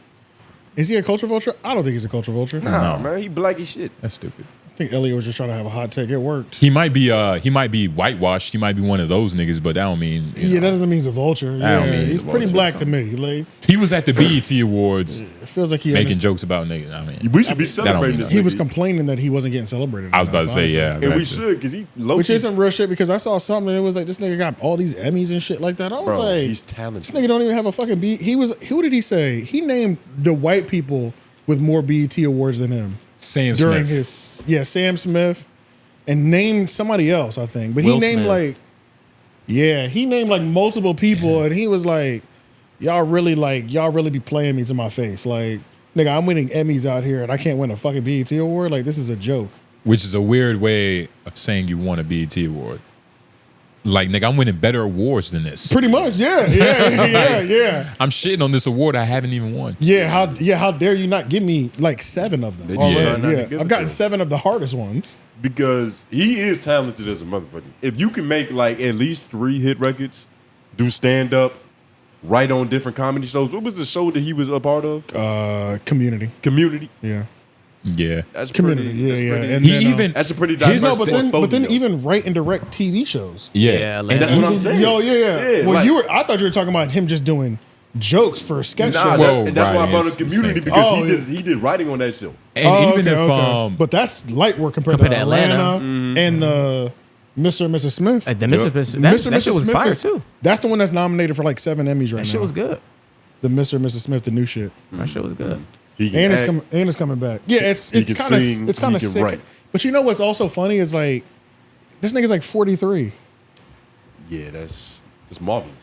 Is he a culture vulture? I don't think he's a culture vulture. Nah, man, he black as shit. That's stupid. I think Elliott was just trying to have a hot take. It worked. He might be whitewashed. He might be one of those niggas, but that don't mean Yeah, that doesn't mean he's a vulture. I don't Yeah, mean he's he's a pretty vulture, black so. to me. Like he was at the BET Awards it feels like he making jokes about niggas. I mean, We should be that don't celebrating mean this. He was nigga. complaining that he wasn't getting celebrated. I was about to say, honestly. yeah. And we gotcha. should, because he's low. Which isn't real shit because I saw something and it was like this nigga got all these Emmys and shit like that. I was Bro, like, he's this talented. nigga don't even have a fucking beat. Who did he say? He named the white people with more BET awards than him Sam during Smith. Sam Smith, and named somebody else, I think. But he Will named Smith. he named like multiple people, and he was like, y'all really be playing me to my face. Like, nigga, I'm winning Emmys out here and I can't win a fucking BET award. Like, this is a joke. Which is a weird way of saying you won a BET award. Like, nigga, I'm winning better awards than this. Pretty much, yeah. I'm shitting on this award I haven't even won. How dare you not give me like 7 of them They just try not to already? give I've it gotten to 7 of the hardest ones. Because he is talented as a motherfucker. If you can make like at least 3 hit records, do stand up, write on different comedy shows. What was the show that he was a part of? Community. Community. Yeah. Yeah. That's Community. pretty, Yeah, that's yeah. pretty- And then, that's a pretty his- diverse but then portfolio. even write and direct TV shows. Yeah. And that's what I'm saying. Yo, yeah. Well, like- I thought you were talking about him just doing jokes for a sketch Nah, show. and that's why I brought up Writing is Community the because same he did writing on that show. And even if but that's light work compared to Atlanta and the Mr. and Mrs. Smith. The Mr. That shit was fire too. That's the one that's nominated for like 7 Emmys right now. That shit was good. The Mr. and Mrs. Smith, the new shit. That shit was good. And it's coming back. Yeah, it's he can kind of sing, it's kind of he can sick. write. But you know what's also funny is like this nigga's like 43. Yeah, that's marvelous.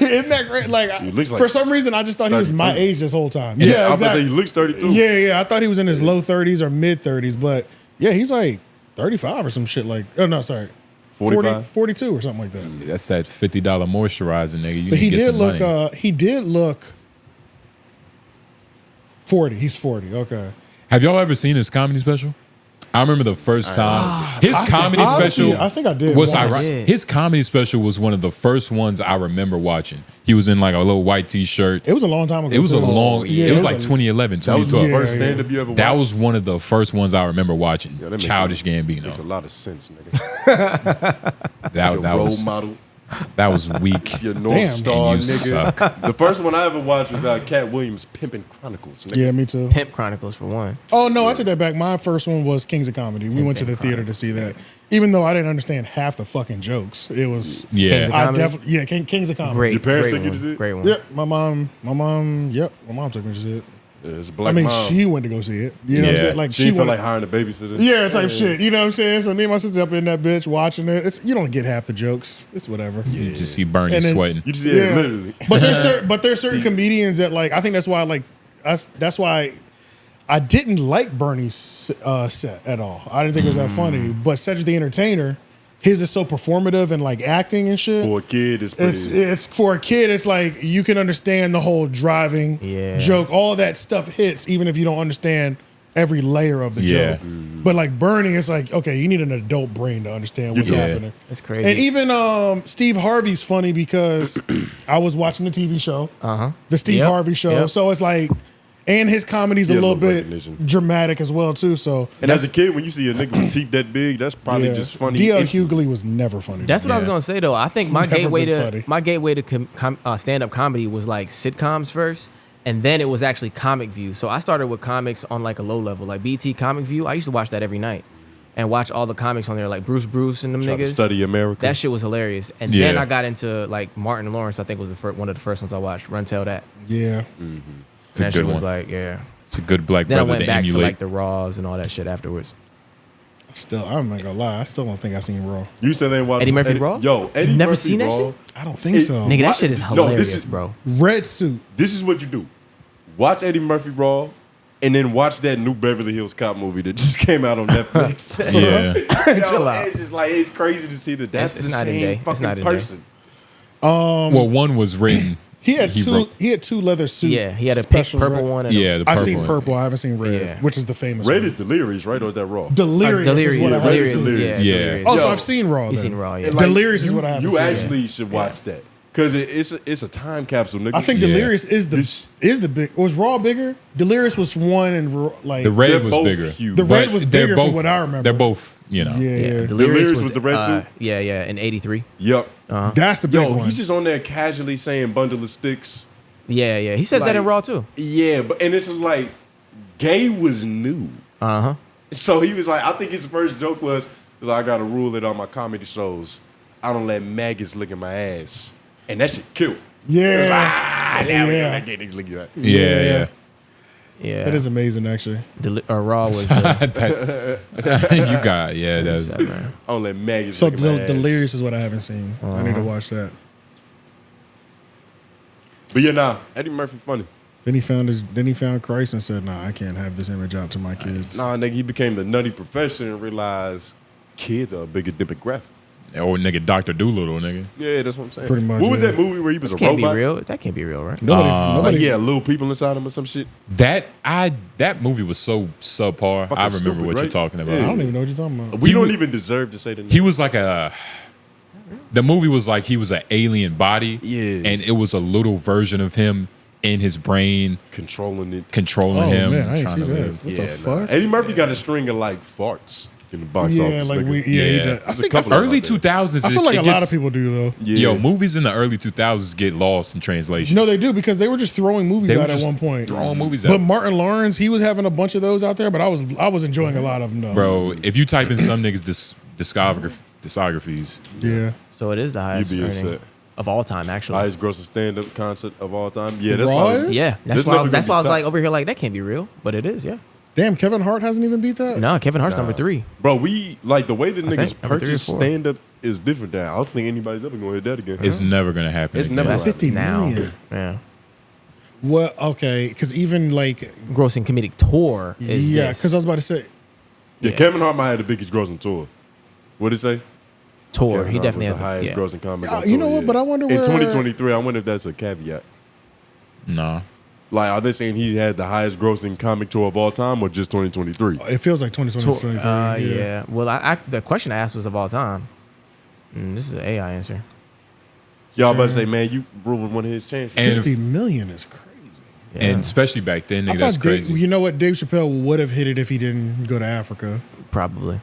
Isn't that great? Like, He looks like for some reason, I just thought he was my 32. age this whole time. Yeah, I was exactly. gonna say he looks 32. Yeah. I thought he was in his low 30s or mid 30s, but yeah, he's like 35 or some shit. Like, oh no, sorry, 45? 42 or something like that. that's that $50 moisturizer, nigga. You But need to get some money. he did look 40. He's 40. Okay. Have y'all ever seen his comedy special? I remember the first time his comedy honestly, special. I think I did Was once. ironic. His comedy special was one of the first ones I remember watching. He was in like a little white t-shirt. It was a long time ago. It was a too. long. Yeah, it was like 2011, That was 2012. the first stand-up you ever watched? That was one of the first ones I remember watching. Yeah, that makes Childish Gambino. Makes a lot of sense, nigga. That Your that role was model. that was weak. Your North Damn. Star, And you nigga. suck. The first one I ever watched was Cat Williams' Pimpin' Chronicles. Nigga. Yeah, me too. Pimp Chronicles for one. Oh no, I take that back. My first one was Kings of Comedy. We went to the theater to see that, even though I didn't understand half the fucking jokes. It was Yeah. Kings of I Comedy? definitely Kings of Comedy. Great. Your parents great took you one. to see it? Great one. Yeah, my mom took me to see it. It's a I black mean, mom. she went to go see it. You know what I'm saying? Like she felt went, like hiring a babysitter. Yeah, type shit. You know what I'm saying? So me and my sister up in that bitch watching it. You don't get half the jokes. It's whatever. You just see Bernie And then- sweating. You just literally. But there's certain comedians that like. I think that's why that's why I didn't like Bernie's set at all. I didn't think it was that funny. But Cedric the Entertainer, his is so performative and like acting and shit. For a kid, It's for a kid. It's like you can understand the whole driving joke. All that stuff hits, even if you don't understand every layer of the joke. But like Bernie, it's like okay, you need an adult brain to understand what's happening. That's crazy. And even Steve Harvey's funny because I was watching the TV show, the Steve Harvey show. So it's like, and his comedy's a little bit dramatic as well too. So And as a kid, when you see a nigga with teeth that big, that's probably just funny. 𝙭was never funny. That's what I was gonna say though. I think my Never gateway been to funny. stand up comedy was like sitcoms first, and then it was actually Comic View. So I started with comics on like a low level, like BT Comic View. I used to watch that every night and watch all the comics on there, like Bruce and them Try to niggas. study America. That shit was hilarious. And then I got into like Martin Lawrence. I think was one of the first ones I watched. Run Tell That. Yeah. And It's a that good shit was one. like It's a good black Then I brother went to back to emulate. like the Raws and all that shit afterwards. Still, I'm not gonna lie. I still don't think I seen Raw. You said they ain't watching Eddie Murphy Raw? Yo, Eddie You've never Murphy seen that Raw. shit? I don't think so. Nigga, that shit is hilarious, No, bro. Red Suit. This is what you do. Watch Eddie Murphy Raw, and then watch that new Beverly Hills Cop movie that just came out on Netflix. Chill out. It's just like, it's crazy to see that that's It's the night and day. same It's fucking night and day. person. Well, one was written. He had wrote- two leather suits. Yeah, he had a pink, purple one. And Yeah, the I've purple seen one. purple. I haven't seen red, Yeah. which is the famous Red one. is Delirious, right? Or is that Raw? Delirious. Is what I have Delirious. seen. Delirious. Yeah. Yeah. Delirious. Oh, so Yo, I've seen Raw. You then. seen Raw? Yeah. And, like, Delirious is what I have You seen. actually should watch that. Because it's a time capsule, nigga. I think Delirious is the big. Was Raw bigger? Delirious was one, and like The red They're was both bigger. huge. The red But was they're bigger both, from what I remember. They're both, you know. Yeah. Delirious was the red suit? Yeah, in '83. Yep. That's the big Yo, one. he's just on there casually saying bundle of sticks. Yeah. He says that in Like, Raw too. Yeah, but and it's like gay was new. So he was like, I think his first joke was like, I got a rule at all my comedy shows. I don't let maggots lick in my ass. And that shit killed. Yeah. It was like, now we Yeah. got that gay niggas licking your ass. Yeah. Yeah. That is amazing, actually. Raw was. You got, that's I don't let maggots So lick in my ass. Delirious is what I haven't seen. I need to watch that. But yeah, nah, Eddie Murphy funny. Then he found Christ and said, "Nah, I can't have this image out to my kids." Nah, nigga, he became the nutty professor and realized kids are a bigger demographic. Or nigga Dr. Doolittle, nigga. Yeah, that's what I'm saying. Pretty much, What was yeah. that movie where he was This a can't robot? be real. That can't be real, right? Nobody. Like, yeah, little people inside him or some shit. That movie was so subpar. Fucking I remember stupid, what right? you're talking about. I don't even know what you're talking about. We don't even deserve to say the name. He was like the movie was like he was an alien body. Yeah. And it was a little version of him in his brain. Controlling it. Oh him. man, I didn't trying see to that. live. What the fuck? Eddie Murphy got a string of like farts in the box Yeah, office. like nigga. he does. I There's a think couple of Early them out there. 2000s. I feel like it a lot gets- of people do though. Yo, movies in the early 2000s get lost in translation. No, they do because they were just throwing movies They were out at just one point. throwing movies But out. Martin Lawrence, he was having a bunch of those out there, but I was enjoying a lot of them though. Bro, if you type in some niggas' discographies, Yeah. So it is the highest You'd be earning upset. of all time, actually. Highest grossing stand-up concert of all time. Yeah, that's Raw why. is? Yeah, that's This why. never That's gonna why I be was like top. over here, like that can't be real, but it is. Yeah. Damn, Kevin Hart hasn't even beat that. No, Kevin Hart's number 3. Bro, we like the way the I niggas think number 3 or purchase 4. stand-up is different now. I don't think anybody's ever gonna hit that again. it's never gonna happen. It's again. never That's gonna 50 now. million. Yeah. Well, okay, because even like Grossing comedic tour is yeah, this. because I was about to say Yeah, Kevin Hart might have the biggest grossing tour. What did it say? tour. Kevin He Hart definitely was has the highest yeah. grossing comic. You on tour, know what, yeah. but I wonder in where- 2023. I wonder if that's a caveat. Nah. Like, are they saying he had the highest grossing comic tour of all time, or just 2023? it feels like 2020. Tour. Yeah. Well, the question I asked was of all time. This is an AI answer. Y'all about to say, man, you ruined one of his chances. And 50 million is crazy. And especially back then, I nigga, that's thought Dave, crazy. you know what, Dave Chappelle would have hit it if he didn't go to Africa. Probably.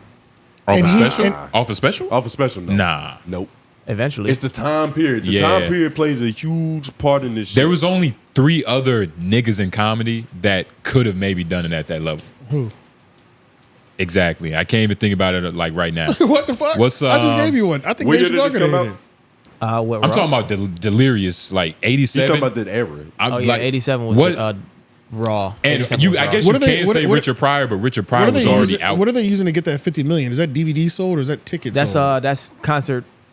Off and a he- special? and- Off a special? Off a special, no. Nah. Nope. Eventually. It's the time period. The Yeah. time period plays a huge part in this shit. There was only 3 other niggas in comedy that could have maybe done it at that level. Who? Exactly. I can't even think about it like right now. What the fuck? What's I just gave you one. I think when Dave did this Chappelle come could out? hit it. What I'm Raw? talking about Delirious, like 87. He's talking about that era. Oh yeah, 87 was what? raw. And 87 you, was I raw. guess What you are they- can't what- say what- Richard Pryor, but Richard What Pryor are they was already using? out. What are they using to get that 50 million? Is that DVD sold or is that ticket sold? That's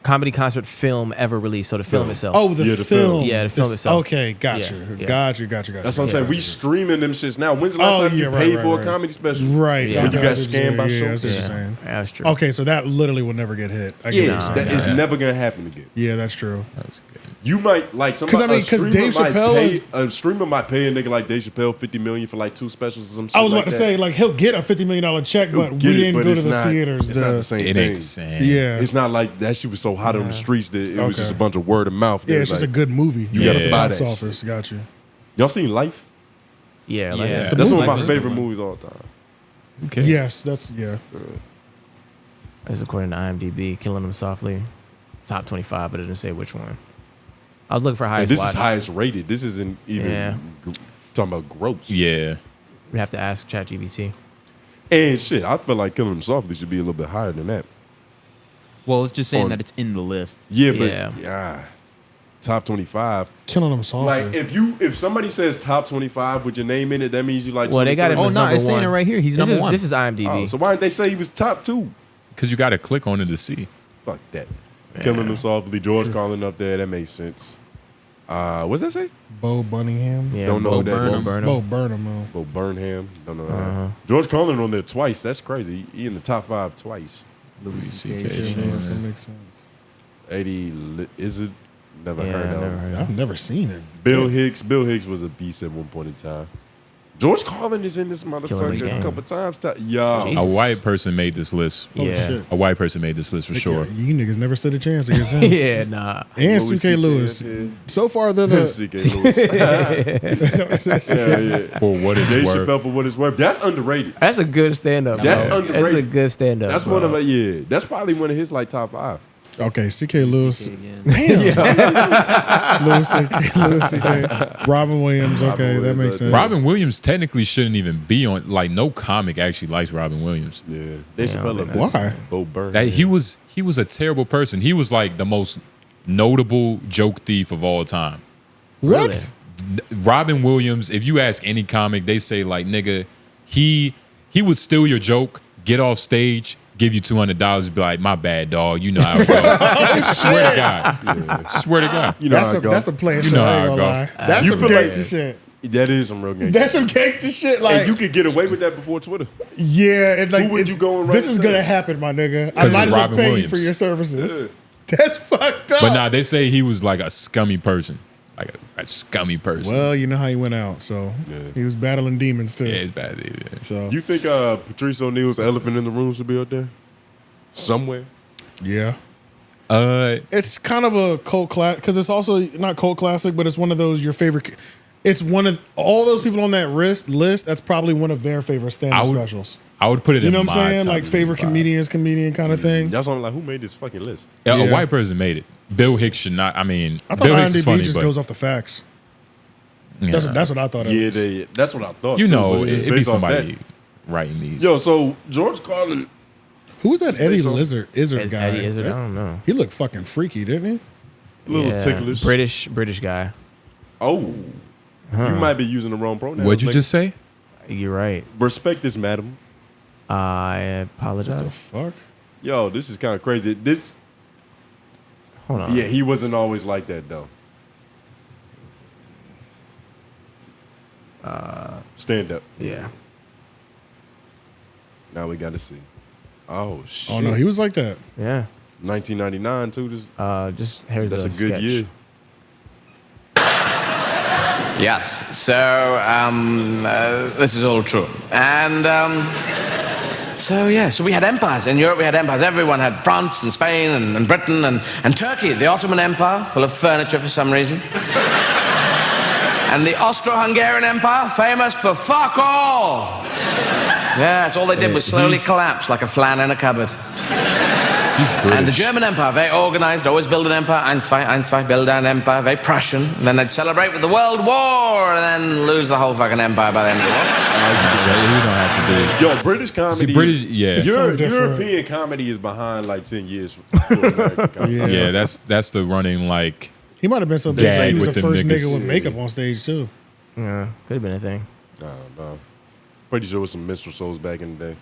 comedy concert film ever released. So the film itself. Oh, the film. Yeah, the film This- itself. Okay, gotcha. Yeah. Gotcha. That's what I'm saying. We streaming them shits now. When's the last time you paid for a comedy special? Right. When you got scammed by yeah, Schulz? that's what you're saying. Yeah, that's true. Okay, so that literally will never get hit. I get what you're saying. that is never gonna happen again. Yeah, that's true. You might like somebody. Because Dave Chappelle a streamer might pay a nigga like Dave Chappelle $50 million for like 2 specials or some shit. I was like about to that. say, like, he'll get a $50 million check, He'll but we get it, didn't but go it's to the not- theaters. It's not the same It thing. ain't the same. Yeah. It's not like that shit was so hot on the streets that it was Okay. just a bunch of word of mouth. Yeah, it's just a good movie. You Yeah. gotta buy Box that. office. Got you. Y'all seen Life? Yeah, That's one of my favorite movies all the time. Okay. Yes, that's That's according to IMDb. Killing Them Softly, top 25, but it didn't say which one. I was looking for highest. And this watch. is highest rated. This isn't even talking about gross. Yeah. We have to ask ChatGPT. And shit, I feel like Killing Them Softly should be a little bit higher than that. Well, it's just saying On- that it's in the list. Yeah, but top 25. Killing Them Softly. Like if somebody says top 25 with your name in it, that means you like. Well, they got him 23. as number one. He's this number is, one. This is IMDb. Oh, so why didn't they say he was top 2? Because you got to click on it to see. Fuck that. Killing Them Softly. George Carlin up there. That makes sense. What's that say? Bo Bunningham. Yeah, Don't know Bo who that Burnham. was. Bo Burnham. Bo Burnham. Don't know that. George Carlin on there twice. That's crazy. He in the top 5 twice. Louis C.K. That makes sense. 80 is it? Never heard of him. I've never seen it. Bill Hicks. Bill Hicks was a beast at one point in time. George Carlin is in this Killing the motherfucker a game. couple times. Yo, A white person made this list. Yeah. shit. A white person made this list for sure. You niggas never stood a chance against him. Yeah, nah. And Louis C.K. CK, Lewis. yeah. So far, they're the. C.K. Lewis. That's what it says. Yeah. For what it's Dave worth. Chappelle for what it's worth. That's underrated. That's a good stand-up. That's bro. underrated. That's a good stand-up. That's bro. one of my That's probably one of his like top 5. Okay, C.K. Lewis. Damn. Louis C.K. Robin Williams. Okay, that makes sense. Robin Williams technically shouldn't even be on. Like, no comic actually likes Robin Williams. Yeah, Dave Chappelle. Why? Bo Burnham. That he was a terrible person. He was like the most notable joke thief of all time. What? Robin Williams, if you ask any comic, they say like, nigga, he would steal your joke, get off stage, give you $200, be like, my bad, dog. You know how it goes. Swear to God. Swear to God. You know That's how a it go. that's a player You shit. know I how ain't it gonna go. lie. That's You some feel like- gangster shit. That is some real gangster. That's some gangster shit. Like And you could get away with that before Twitter. yeah, and like Who would you go and run this is into? gonna happen, my nigga. I 'Cause might it's as well Robin pay you Williams. for your services. That's fucked up. But nah, they say he was like a scummy person. Like a scummy person. Well, you know how he went out, so he was battling demons too. Yeah, it's bad. Yeah. So You think Patrice O'Neal's elephant in the room should be out there? Somewhere? yeah, Uh, it's kind of a cult classic because it's also not cult classic, but it's one of those your favorite. It's one of all those people on that list. That's probably one of their favorite stand-up specials. I would put it You in know what I'm my saying? top Like favorite 25. comedian kind of thing. That's why I'm like, who made this fucking list? Yeah, Yeah. A white person made it. Bill Hicks should not. I mean, I thought Bill Hicks is IMDb funny, just but goes off the facts. yeah. That's what I thought. Yeah, It was. that's what I thought. You too, know, but it's it'd be based off somebody that. writing these. Yo, so George Carlin. Who was that Eddie so. Izzard guy? Eddie Izzard? I don't know. He looked fucking freaky, didn't he? A little Yeah, ticklish. British guy. Oh, you might be using the wrong pronouns. What'd you nigga. just say? You're right. Respect this, madam. I apologize. Fuck. Yo, this is kind of crazy. This, Hold on. yeah, he wasn't always like that though. Stand up. Yeah. Now we got to see. Oh shit. Oh no, he was like that. Yeah. 1999 too. Just here's That's a a good sketch. year. Yes, so this is all true. And so we had empires. In Europe, we had empires. Everyone had France and Spain and Britain and Turkey, the Ottoman Empire, full of furniture for some reason. And the Austro-Hungarian Empire, famous for fuck all. Yes, all they did was slowly collapse like a flan in a cupboard. And the German Empire, very organized, always build an empire, eins, zwei, build an empire, very Prussian. And then they'd celebrate with the World War and then lose the whole fucking empire by the end of the war. You don't have to do this. Yo, British comedy. See, British, yeah. European comedy is behind like 10 years. For American comedy. Yeah, that's the running like. He might have been so big gag he was with the them first niggas. nigga with makeup on stage too. Yeah, could have been a thing. I don't know. Pretty sure it was some minstrel shows back in the day.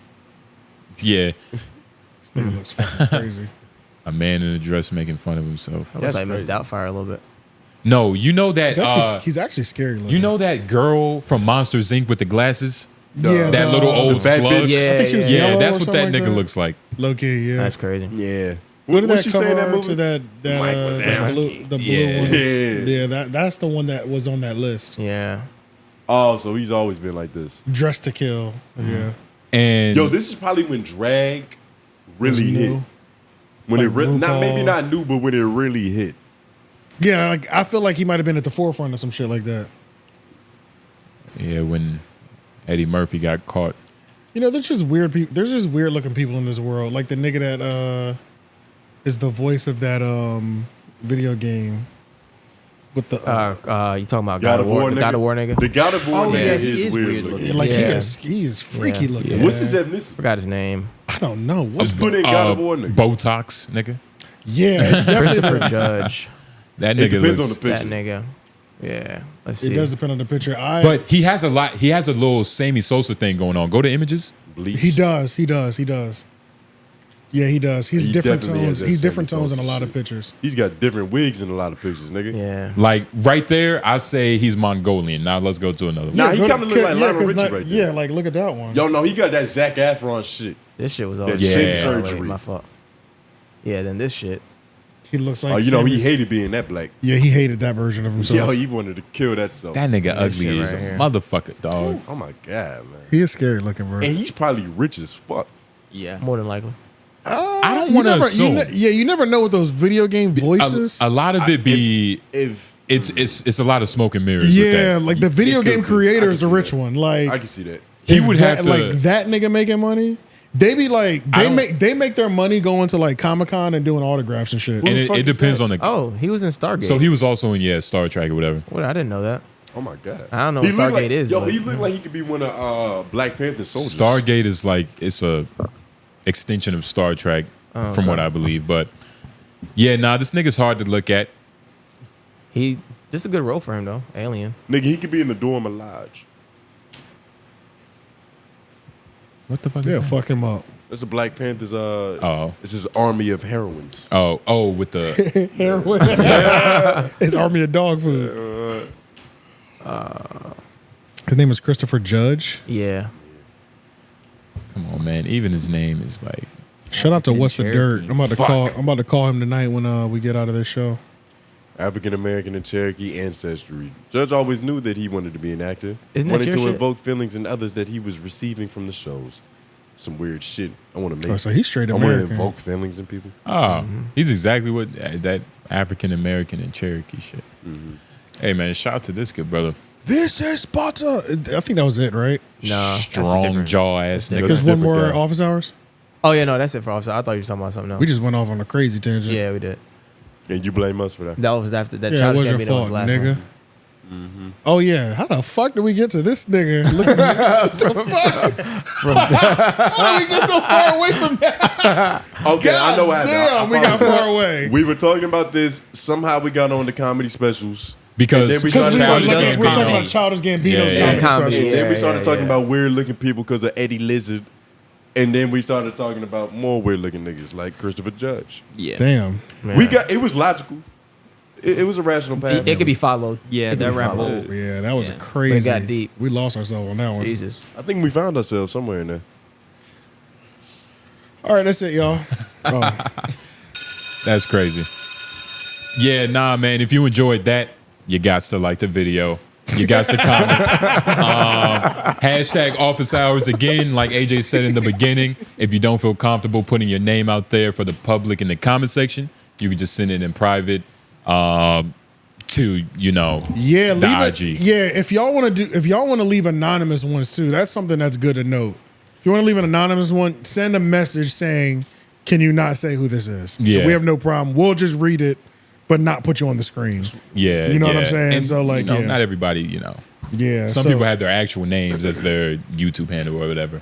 Yeah. This nigga looks fucking crazy. A man in a dress making fun of himself. I looks like Miss Doubtfire a little bit. No, you know that He's actually scary looking. you know that girl from Monsters Inc. with the glasses? Yeah, that little old bad slug. bitch. Yeah, I think she was yellow that's or what something that like nigga looks like. Low key, yeah. That's crazy. Yeah. What did What that she say in that cover movie? to that the blue one? Yeah. That's the one that was on that list. Yeah. Oh, so he's always been like this. Dressed to Kill. Yeah. And Yo, this is probably when drag really Was hit. new. When Like it really, not maybe RuPaul. not new, but when it really hit. Yeah, like I feel like he might have been at the forefront of some shit like that. yeah, when Eddie Murphy got caught. You know, there's just weird people. There's just weird looking people in this world. Like the nigga that is the voice of that video game with the you talking about God of War? The God of War nigga. The God of War Oh, nigga yeah, is weird looking. like Yeah. he's freaky looking. What's his man. ethnicity? Forgot his name. I don't know. What's Let's put in God of War nigga. Botox, nigga. Yeah, it's definitely Christopher the- Judge. That It nigga depends looks. on the picture. That nigga. Yeah. Let's It see. does depend on the picture. But he has a lot. He has a little Sammy Sosa thing going on. Go to images. Bleach. He does. Yeah, he does. He's He different definitely tones. has that He's different Sammy tones in a Sosa lot of shit. pictures. He's got different wigs in a lot of pictures, nigga. Yeah. Like right there, I say he's Mongolian. Now let's go to another one. Nah, he go kind of to- look like yeah, Lionel 'cause Richie like- right there. Yeah, like look at that one. Yo, no, he got that Zac Efron shit. This shit was all That shit surgery. My fault. Yeah, then this shit. He looks like. Oh, you know, he Sammy's- hated being that black. Yeah, he hated that version of himself. Yo, he wanted to kill that self. That nigga This ugly shit as right a here. motherfucker, dog. Oh my god, man. He is scary looking, bro. And he's probably rich as fuck. Yeah. More than likely. I don't You want to never- assume. you never know with those video game voices. A lot of it be If it's a lot of smoke and mirrors. with Yeah, that. like the video It could game be. creator I is can the see rich that. one. Like I can see that. He if would that, have to like that nigga making money. They be like they make their money going to like Comic-Con and doing autographs and shit. and it depends on the. Oh, he was in Stargate. So he was also in Star Trek or whatever. What? I didn't know that. Oh my god. I don't know He what look Stargate like, is. Yo, but- he looked like he could be one of Black Panther's soldiers. Stargate is like it's a extension of Star Trek, from what I believe. But yeah, nah, this nigga's hard to look at. This is a good role for him though. Alien. Nigga, he could be in the Dorm Lodge. What the fuck? Yeah, is that? fuck him up. That's a Black Panther's. Oh. It's his army of heroines. Oh, with the Heroin. His army of dog food. His name is Christopher Judge. Yeah. come on, man. Even his name is like. Shout out to African What's the Dirt. Cherokee. I'm about to Fuck. call him tonight when we get out of this show. African American and Cherokee ancestry. Judge always knew that he wanted to be an actor. Isn't that wanted your to shit? invoke feelings in others that he was receiving from the shows. Some weird shit. I want to make. Oh, so he's straight I want to American. invoke feelings in people. Oh, he's exactly what that African American and Cherokee shit. Hey man, shout out to this good brother. This is Sparta. I think that was it, right? Nah, Strong jaw ass nigga. There's one more office hours. Oh yeah, no, that's it for officer. I thought you were talking about something else. We just went off on a crazy tangent. Yeah, we did. And you blame us for that. That was after that. Yeah, it Childish was your Gambino fault, the last nigga. one. Oh yeah, how the fuck did we get to this nigga? Look at me. What the fuck? How did we get so far away from that? Okay, God I know what happened. damn, we got far away. We were talking about this. Somehow we got on the comedy specials. Because And then we Because started we talking were talking about about Childish Gambino's Yeah, yeah. comedy special. And then we started Yeah, talking yeah. about weird looking people because of Eddie Lizard. And then we started talking about more weird looking niggas like Christopher Judge. Yeah. Damn. We got it was logical. It was a rational path. It could be followed. Yeah, It could that be rap followed. hole. Yeah, that was Yeah. crazy. But it got deep. We lost ourselves on that one. Jesus. I think we found ourselves somewhere in there. All right, that's it, y'all. Oh, That's crazy. Yeah, nah, man. If you enjoyed that, you got to like the video. You got to comment. Hashtag office hours again, like AJ said in the beginning. If you don't feel comfortable putting your name out there for the public in the comment section, you can just send it in private to yeah, the leave it. IG. Yeah, if y'all want to leave anonymous ones too, that's something that's good to note. If you want to leave an anonymous one, send a message saying, "Can you not say who this is?" Yeah. We have no problem. We'll just read it, but not put you on the screen. Yeah, You know what I'm yeah. saying? And, So, like, yeah. not everybody, Yeah. Some so- people have their actual names as their YouTube handle or whatever.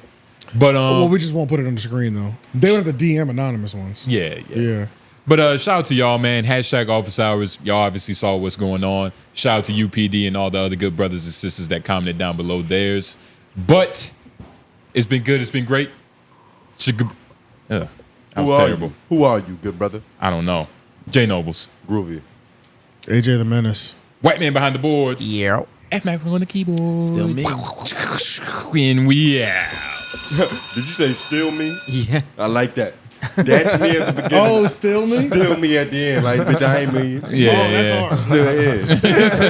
But well, we just won't put it on the screen though. They would have to DM anonymous ones. yeah. Yeah. But shout out to y'all, man. Hashtag office hours. Y'all obviously saw what's going on. Shout out to UPD and all the other good brothers and sisters that commented down below theirs. But it's been good. It's been great. That was terrible. Who are you, good brother? I don't know. J Nobles. Groovy. AJ the Menace. White man behind the boards. Yeah. F Mac on the keyboard. Still me. And we out. Did you say still me? Yeah. I like that. That's me at the beginning. Oh, still me? Still me at the end. Like, bitch, I ain't me. Yeah, that's hard. Still is.